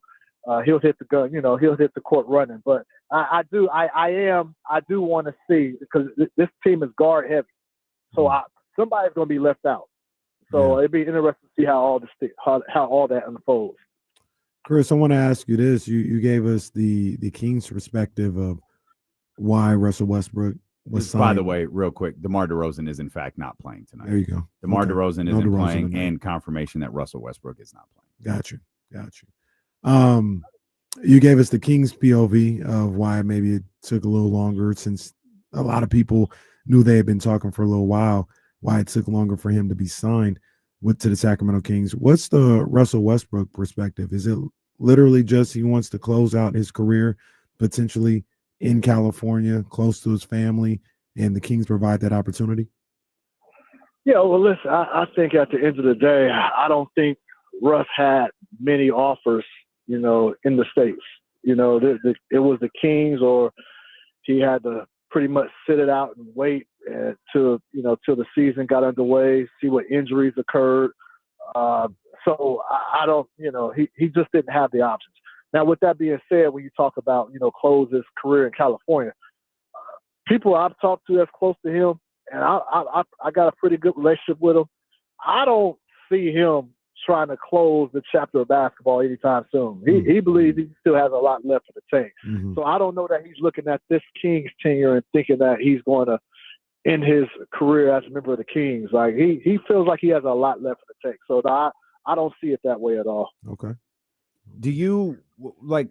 [SPEAKER 14] he'll hit the gun. He'll hit the court running. But I do want to see, because this team is guard heavy, so somebody's going to be left out. So it'd be interesting to see how all that unfolds.
[SPEAKER 7] Chris, I want to ask you this. You gave us the Kings' perspective of why Russell Westbrook was signed.
[SPEAKER 12] By the way, real quick, DeMar DeRozan is in fact not playing tonight.
[SPEAKER 7] There you go.
[SPEAKER 12] DeMar
[SPEAKER 7] Okay.
[SPEAKER 12] DeRozan
[SPEAKER 7] No
[SPEAKER 12] isn't
[SPEAKER 7] DeRozan
[SPEAKER 12] playing,
[SPEAKER 7] tonight.
[SPEAKER 12] and confirmation that Russell Westbrook is not playing.
[SPEAKER 7] Got you. You gave us the Kings' POV of why maybe it took a little longer, since a lot of people knew they had been talking for a little while, why it took longer for him to be signed to the Sacramento Kings. What's the Russell Westbrook perspective? Is it literally just he wants to close out his career potentially in California, close to his family, and the Kings provide that opportunity?
[SPEAKER 14] Yeah, well, listen, I think at the end of the day, I don't think Russ had many offers, in the States. It was the Kings, or he had to pretty much sit it out and wait till the season got underway, see what injuries occurred. So I don't, he just didn't have the options. Now, with that being said, when you talk about, close his career in California, people I've talked to that's close to him, and I got a pretty good relationship with him. I don't see him trying to close the chapter of basketball anytime soon. He believes he still has a lot left in the tank.
[SPEAKER 7] Mm-hmm.
[SPEAKER 14] So I don't know that he's looking at this Kings tenure and thinking that he's going to end his career as a member of the Kings. Like he feels like he has a lot left in the tank. So I don't see it that way at all.
[SPEAKER 7] Okay.
[SPEAKER 12] Do you like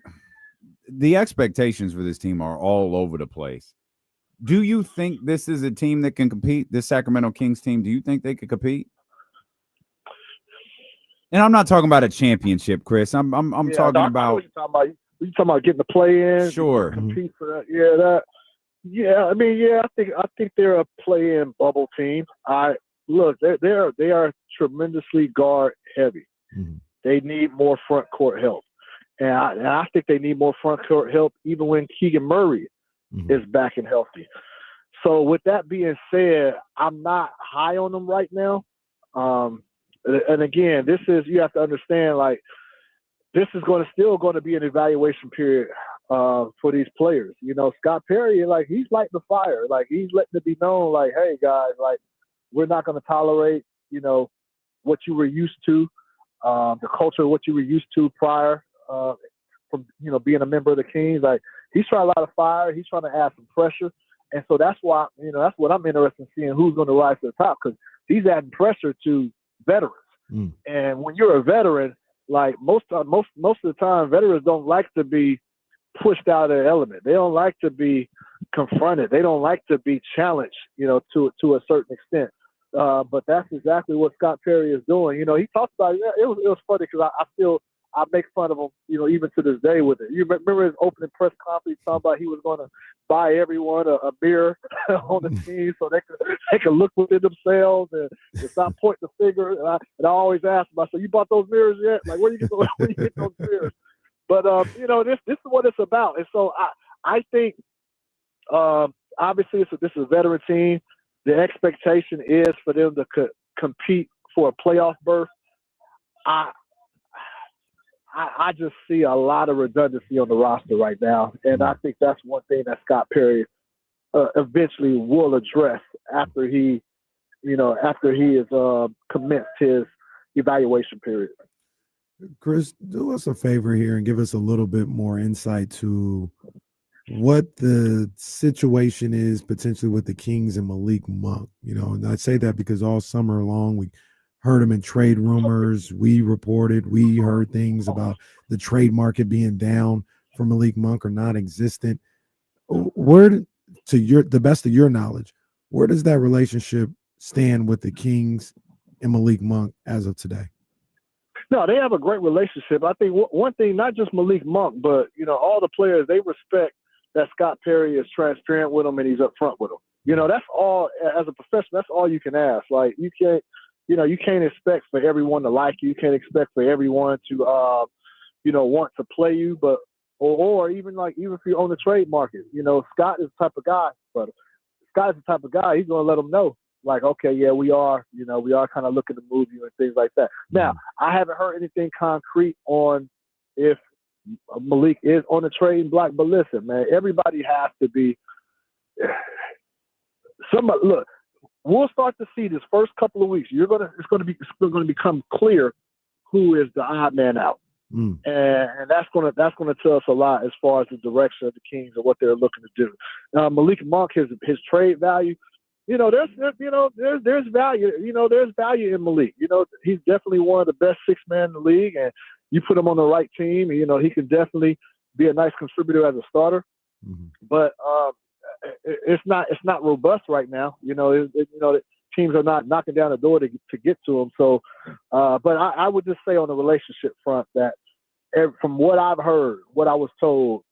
[SPEAKER 12] the expectations for this team are all over the place? Do you think this is a team that can compete? This Sacramento Kings team, do you think they could compete? And I'm not talking about a championship, Chris. I'm talking about.
[SPEAKER 14] You talking about getting the play in?
[SPEAKER 12] Sure.
[SPEAKER 14] Compete for that? Yeah, that. Yeah, I mean, yeah, I think they're a play-in bubble team. They are tremendously guard heavy.
[SPEAKER 7] Mm-hmm.
[SPEAKER 14] They need more front court help, and I think they need more front court help even when Keegan Murray is back and healthy. So with that being said, I'm not high on them right now. And again, you have to understand, like, this is still going to be an evaluation period for these players. Scott Perry, like, he's lighting the fire. Like, he's letting it be known, like, hey, guys, like, we're not going to tolerate, what you were used to, the culture of what you were used to prior from, being a member of the Kings. Like, he's trying to light a fire. He's trying to add some pressure. And so that's why, that's what I'm interested in seeing, who's going to rise to the top, because he's adding pressure to veterans. And when you're a veteran, like most of the time, veterans don't like to be pushed out of their element. They don't like to be confronted. They don't like to be challenged, to a certain extent. But that's exactly what Scott Perry is doing. He talks about it. It was funny because I make fun of him, even to this day with it. You remember his opening press conference talking about he was going to buy everyone a beer on the team so they could look within themselves and stop pointing the finger. And I always ask him, I said, "You bought those mirrors yet? Like, where you get those mirrors?" But this is what it's about. And so I think obviously this is a veteran team. The expectation is for them to compete for a playoff berth. I just see a lot of redundancy on the roster right now, and I think that's one thing that Scott Perry eventually will address after he has commenced his evaluation period.
[SPEAKER 7] Chris, do us a favor here and give us a little bit more insight to what the situation is potentially with the Kings and Malik Monk. And I say that because all summer long we heard him in trade rumors. We heard things about the trade market being down for Malik Monk or non-existent. Where, to the best of your knowledge, where does that relationship stand with the Kings and Malik Monk as of today?
[SPEAKER 14] No, they have a great relationship. I think one thing, not just Malik Monk, but all the players, they respect that Scott Perry is transparent with them and he's upfront with them. That's all. As a professional, that's all you can ask. Like, you can't. You can't expect for everyone to like you. You can't expect for everyone to, want to play you. But or even if you're on the trade market, Scott is the type of guy. But Scott is the type of guy. He's going to let them know, like, okay, yeah, we are kind of looking to move you and things like that. Now, I haven't heard anything concrete on if Malik is on the trading block. But listen, man, everybody has to be. Somebody look. We'll start to see this first couple of weeks. It's going to become clear who is the odd man out, and that's going to tell us a lot as far as the direction of the Kings and what they're looking to do. Malik Monk, his trade value, there's value. There's value in Malik. He's definitely one of the best 6-man in the league, and you put him on the right team, he can definitely be a nice contributor as a starter. But it's not robust right now. Teams are not knocking down the door to get to him. So, but I would just say on the relationship front that from what I've heard, what I was told,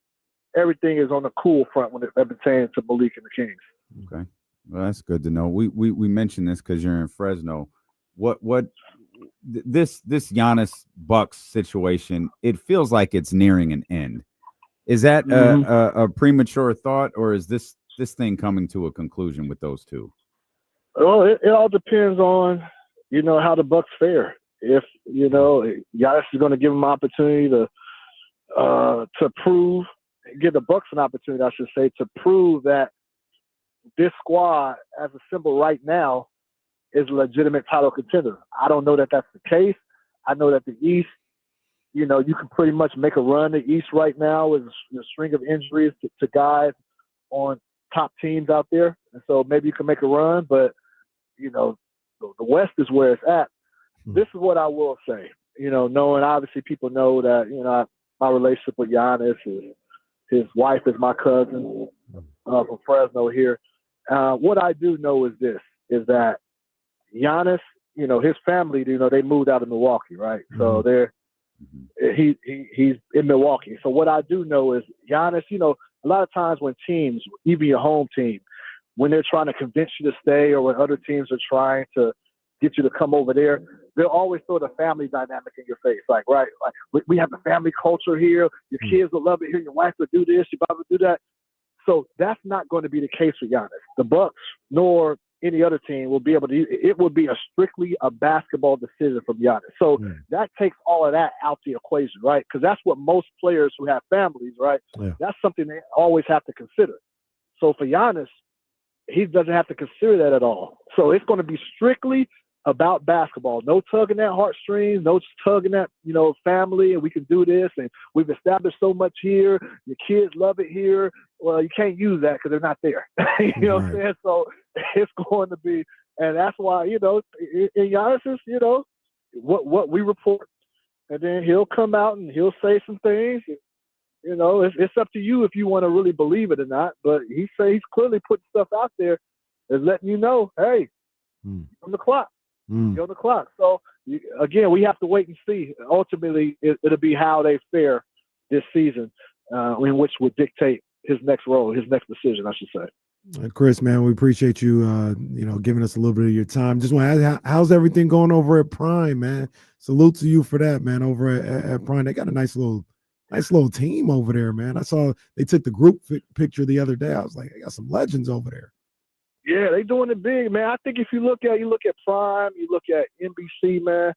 [SPEAKER 14] everything is on the cool front when it pertains to Malik and the Kings.
[SPEAKER 12] Okay, well that's good to know. We mentioned this because you're in Fresno. What this Giannis Bucks situation? It feels like it's nearing an end. Is that a premature thought, or is this thing coming to a conclusion with those two?
[SPEAKER 14] Well, it all depends on, how the Bucks fare. If, Giannis is going to give them an opportunity to prove, give the Bucks an opportunity, I should say, to prove that this squad, as a symbol right now, is a legitimate title contender. I don't know that that's the case. I know that the East, you can pretty much make a run. The East right now with a string of injuries to guys on top teams out there. And so maybe you can make a run, but, the West is where it's at. This is what I will say, knowing obviously people know that, my relationship with Giannis is his wife is my cousin from Fresno here. What I do know is this, is that Giannis, his family, they moved out of Milwaukee, right? So he's in Milwaukee. So what I do know is Giannis, a lot of times when teams, even your home team, when they're trying to convince you to stay or when other teams are trying to get you to come over there, they'll always throw the family dynamic in your face. Like, right, like we have a family culture here. Your kids will love it here. Your wife will do this. Your brother will do that. So that's not going to be the case for Giannis. The Bucks nor any other team will be able to. It will be strictly a basketball decision from Giannis. So that takes all of that out the equation, right? Because that's what most players who have families, right? Yeah. That's something they always have to consider. So for Giannis, he doesn't have to consider that at all. So it's going to be strictly about basketball. No tugging at heartstrings, no tugging at, family, and we can do this, and we've established so much here. Your kids love it here. Well, you can't use that because they're not there. You know what I'm saying? So it's going to be, and that's why, in Giannis's, what we report, and then he'll come out and he'll say some things. It's up to you if you want to really believe it or not. But he's clearly putting stuff out there that's letting you know, hey, on the clock. You're on the clock. So, again, we have to wait and see. Ultimately, it'll be how they fare this season, in which would dictate his next role, his next decision, I should say.
[SPEAKER 7] Chris, man, we appreciate you, giving us a little bit of your time. Just want to ask, how's everything going over at Prime, man? Salute to you for that, man. Over at Prime, they got a nice little team over there, man. I saw they took the group picture the other day. I was like, they got some legends over there.
[SPEAKER 14] Yeah, they doing it big, man. I think if you look at Prime, you look at NBC, man,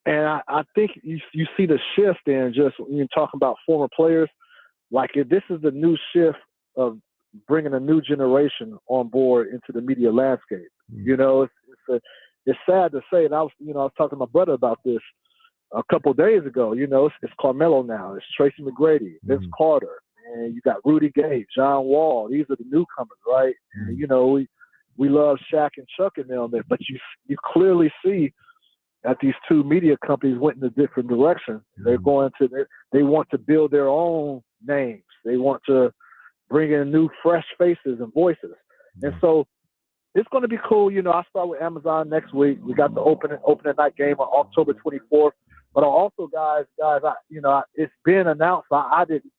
[SPEAKER 14] and I think you see the shift in just when you're talking about former players. Like, this is the new shift of bringing a new generation on board into the media landscape. It's sad to say, and I was talking to my brother about this a couple of days ago. It's Carmelo now, it's Tracy McGrady, Vince Carter, and you got Rudy Gay, John Wall. These are the newcomers, right? And, we love Shaq and Chuck and them, but you clearly see that these two media companies went in a different direction. They're they want to build their own names. They want to bring in new, fresh faces and voices. And so it's going to be cool. I start with Amazon next week. We got the opening night game on October 24th. But also, guys, it's been announced. I didn't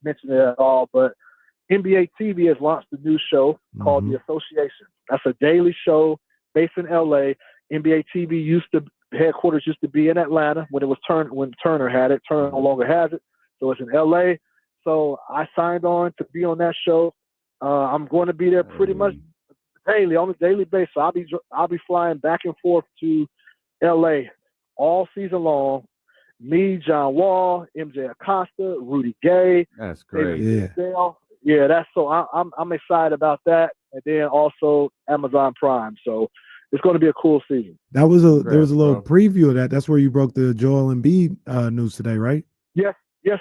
[SPEAKER 14] mention it at all, but NBA TV has launched a new show called The Association. That's a daily show based in LA. NBA TV headquarters used to be in Atlanta when Turner had it. Turner no longer has it, so it's in LA. So I signed on to be on that show. I'm going to be there pretty much daily, on a daily basis. So I'll be flying back and forth to LA all season long. me, John Wall, MJ Acosta, Rudy Gay.
[SPEAKER 12] That's great.
[SPEAKER 14] Yeah, that's so I'm excited about that. And then also Amazon Prime. So it's going to be a cool season.
[SPEAKER 7] There was a little preview of that. That's where you broke the Joel Embiid news today, right?
[SPEAKER 14] Yes,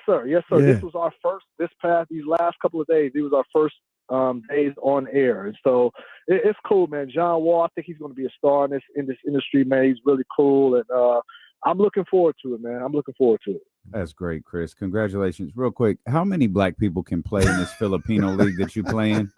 [SPEAKER 14] sir. Yeah. This was our first. These last couple of days, it was our first days on air, and so it's cool, man. John Wall, I think he's going to be a star in this industry, man. He's really cool, and I'm looking forward to it, man. I'm looking forward to it.
[SPEAKER 12] That's great, Chris. Congratulations. Real quick, how many black people can play in this Filipino league that you play in?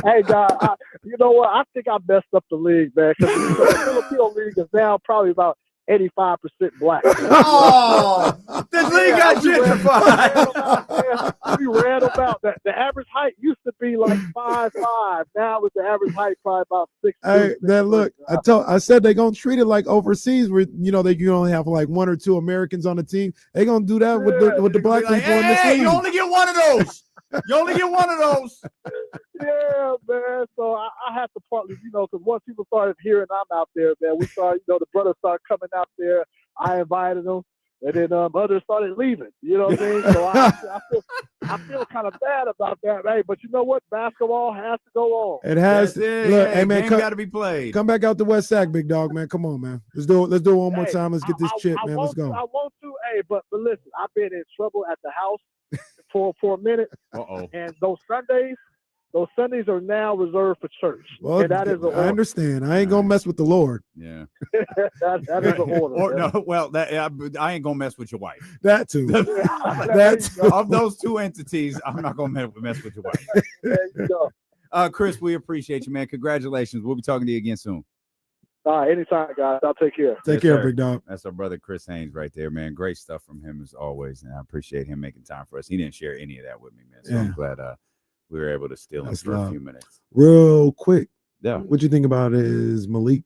[SPEAKER 14] Hey, God, you know what? I think I messed up the league, man, because the Filipino league is now probably about 85% black.
[SPEAKER 12] Oh, this league got gentrified.
[SPEAKER 14] We read about that. The average height used to be like 5'5". Now with the average height probably about 6'2".
[SPEAKER 7] Hey, man, look, I said they're gonna treat it like overseas, where they can only have like 1 or 2 Americans on the team. They're gonna do that with the black people in this league.
[SPEAKER 12] You only get one of those. You only get one of those.
[SPEAKER 14] Yeah, man. So I have to partly, because once people started hearing I'm out there, man, we started, the brothers started coming out there. I invited them, and then others started leaving. You know what I mean? So I feel kind of bad about that, right? But you know what? Basketball has to go on.
[SPEAKER 7] It has. Look, hey man,
[SPEAKER 12] got to be played.
[SPEAKER 7] Come back out the West Sac, big dog, man. Come on, man. Let's do it one more time. Let's get this chip, man. Let's go.
[SPEAKER 14] I want to, but listen, I've been in trouble at the house for a minute. And those Sundays are now reserved for church.
[SPEAKER 7] Well,
[SPEAKER 14] and that is an order.
[SPEAKER 7] I understand. I ain't gonna mess with the Lord.
[SPEAKER 12] Yeah,
[SPEAKER 14] that is an order.
[SPEAKER 12] I ain't gonna mess with your wife.
[SPEAKER 7] That too.
[SPEAKER 12] Of those two entities, I'm not gonna mess with your wife.
[SPEAKER 14] There you go.
[SPEAKER 12] Chris, we appreciate you, man. Congratulations. We'll be talking to you again soon.
[SPEAKER 14] All right, anytime, guys. I'll take care.
[SPEAKER 7] Take care, big dog.
[SPEAKER 12] That's our brother Chris Haynes right there, man. Great stuff from him as always, and I appreciate him making time for us. He didn't share any of that with me, man. So I'm glad we were able to steal him for a few minutes.
[SPEAKER 7] Real quick,
[SPEAKER 12] yeah.
[SPEAKER 7] What you think about his Malik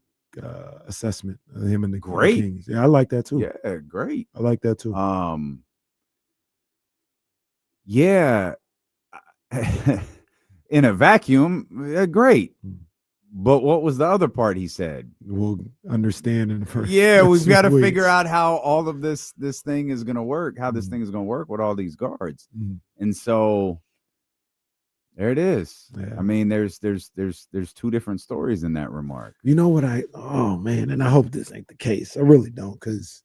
[SPEAKER 7] assessment of him and the Kings? Yeah, I like that too.
[SPEAKER 12] Yeah, great.
[SPEAKER 7] I like that too.
[SPEAKER 12] Yeah, in a vacuum, great. But what was the other part he said?
[SPEAKER 7] We'll understand in the first.
[SPEAKER 12] Yeah, we've got to figure out how all of this thing is going to work, how this thing is going to work with all these guards. And so there it is. Yeah. I mean, there's 2 different stories in that remark.
[SPEAKER 7] You know what oh man, and I hope this ain't the case. I really don't, because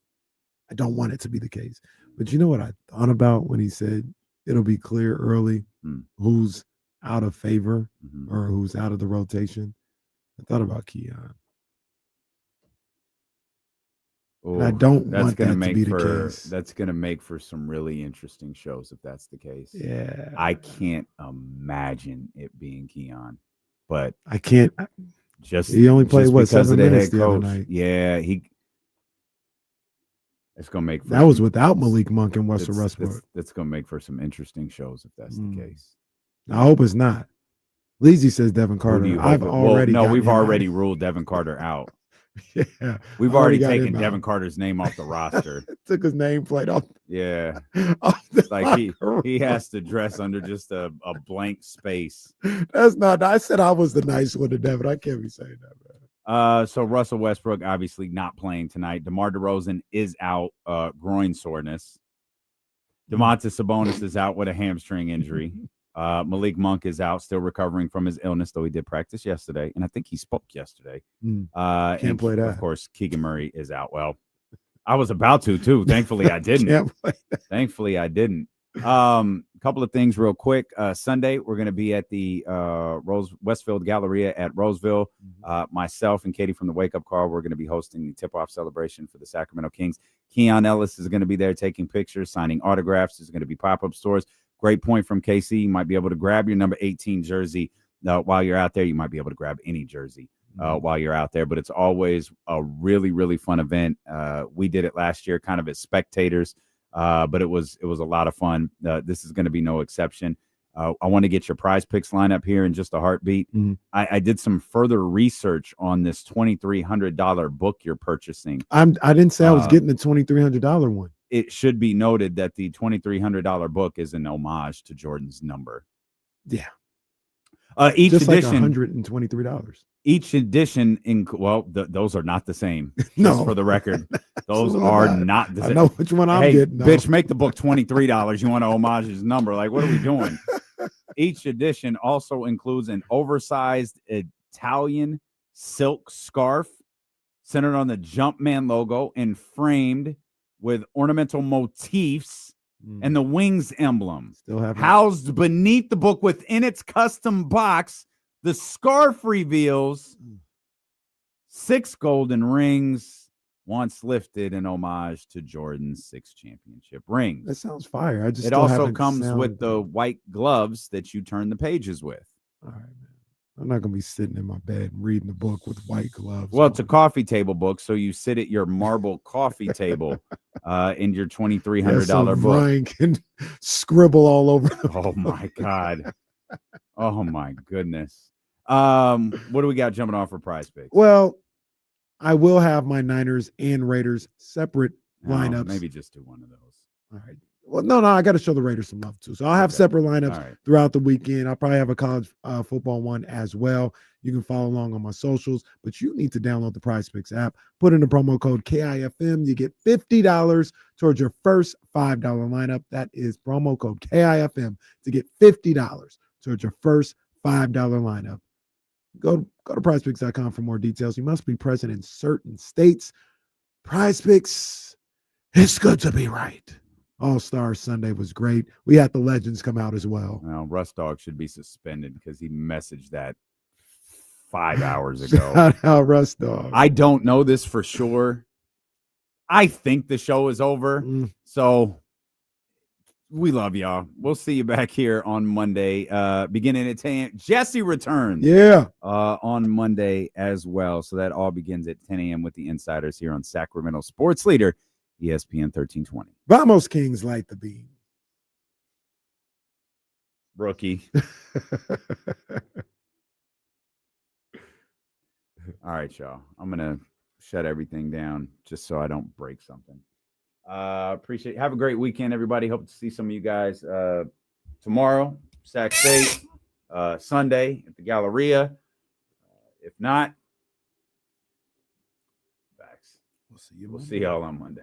[SPEAKER 7] I don't want it to be the case. But you know what I thought about when he said it'll be clear early who's out of favor or who's out of the rotation? I thought about Keon. I don't want that to be the case.
[SPEAKER 12] That's going to make for some really interesting shows if that's the case.
[SPEAKER 7] Yeah.
[SPEAKER 12] I can't imagine it being Keon, but
[SPEAKER 7] I can't. He only played, 7 minutes the other night?
[SPEAKER 12] Yeah, it's going to make.
[SPEAKER 7] That was without Malik Monk and Russell Westbrook.
[SPEAKER 12] That's going to make for some interesting shows if that's the case.
[SPEAKER 7] I hope it's not. Leezy says Devin Carter. We've
[SPEAKER 12] already ruled Devin Carter out.
[SPEAKER 7] Yeah,
[SPEAKER 12] we've already taken Devin Carter's name off the roster.
[SPEAKER 7] Took his nameplate off.
[SPEAKER 12] Yeah,
[SPEAKER 7] it's
[SPEAKER 12] like he has to dress under just a blank space.
[SPEAKER 7] That's not. I said I was the nice one to Devin. I can't be saying that,
[SPEAKER 12] man. So Russell Westbrook obviously not playing tonight. DeMar DeRozan is out, groin soreness. Domantas Sabonis is out with a hamstring injury. Malik Monk is out, still recovering from his illness, though he did practice yesterday, and I think he spoke yesterday.
[SPEAKER 7] Can't play that.
[SPEAKER 12] Of course, Keegan Murray is out. Well, I was about to too. Thankfully, I didn't. Thankfully, I didn't. Couple of things real quick. Sunday, we're going to be at the Westfield Galleria at Roseville. Myself and Katie from the Wake Up Call, we're going to be hosting the tip-off celebration for the Sacramento Kings. Keon Ellis is going to be there taking pictures, signing autographs. There's going to be pop-up stores. Great point from KC. You might be able to grab your number 18 jersey while you're out there. You might be able to grab any jersey while you're out there. But it's always a really, really fun event. We did it last year kind of as spectators, but it was a lot of fun. This is going to be no exception. I want to get your prize picks lineup here in just a heartbeat. I did some further research on this $2,300 book you're purchasing.
[SPEAKER 7] I didn't say I was getting the $2,300 one.
[SPEAKER 12] It should be noted that the $2,300 book is an homage to Jordan's number.
[SPEAKER 7] Yeah.
[SPEAKER 12] Each
[SPEAKER 7] just
[SPEAKER 12] edition,
[SPEAKER 7] like $123.
[SPEAKER 12] Each edition, those are not the same.
[SPEAKER 7] No,
[SPEAKER 12] just for the record, those
[SPEAKER 7] Absolutely
[SPEAKER 12] are
[SPEAKER 7] not.
[SPEAKER 12] not the same.
[SPEAKER 7] I know which one I'm
[SPEAKER 12] hey,
[SPEAKER 7] getting. Though.
[SPEAKER 12] Bitch, make the book $23. You want to homage his number? Like, what are we doing? Each edition also includes an oversized Italian silk scarf centered on the Jumpman logo and framed with ornamental motifs and the Wings emblem. Housed beneath the book within its custom box, the scarf reveals 6 golden rings, once lifted in homage to Jordan's 6 championship rings.
[SPEAKER 7] That sounds fire.
[SPEAKER 12] It also comes with the white gloves that you turn the pages with.
[SPEAKER 7] All right, man. I'm not gonna be sitting in my bed reading the book with white gloves.
[SPEAKER 12] Well, it's a coffee table book, so you sit at your marble coffee table in your $2,300 book.
[SPEAKER 7] Ryan can scribble all over.
[SPEAKER 12] Oh my God. Oh my goodness. What do we got jumping off for Prize Picks?
[SPEAKER 7] Well, I will have my Niners and Raiders separate lineups.
[SPEAKER 12] Maybe just do one of those.
[SPEAKER 7] All right. Well, no, I got to show the Raiders some love too. So I'll have separate lineups throughout the weekend. I'll probably have a college football one as well. You can follow along on my socials, but you need to download the Prize Picks app. Put in the promo code KIFM. You get $50 towards your first $5 lineup. That is promo code KIFM to get $50 towards your first $5 lineup. Go to prizepicks.com for more details. You must be present in certain states. Prize Picks, it's good to be right. All-Star Sunday was great. We had the legends come out as well.
[SPEAKER 12] Well, Russ Dog should be suspended because he messaged that 5 hours ago.
[SPEAKER 7] Shout out Russ Dog.
[SPEAKER 12] I don't know this for sure. I think the show is over. So we love y'all. We'll see you back here on Monday, beginning at 10 a.m. Jesse returns.
[SPEAKER 7] Yeah.
[SPEAKER 12] On Monday as well. So that all begins at 10 a.m. with the Insiders here on Sacramento Sports Leader, ESPN 1320.
[SPEAKER 7] Vamos Kings light the beam.
[SPEAKER 12] Rookie. All right, y'all. I'm going to shut everything down just so I don't break something. Appreciate it. Have a great weekend, everybody. Hope to see some of you guys tomorrow, Sac State, Sunday at the Galleria. If not, we'll see y'all on Monday.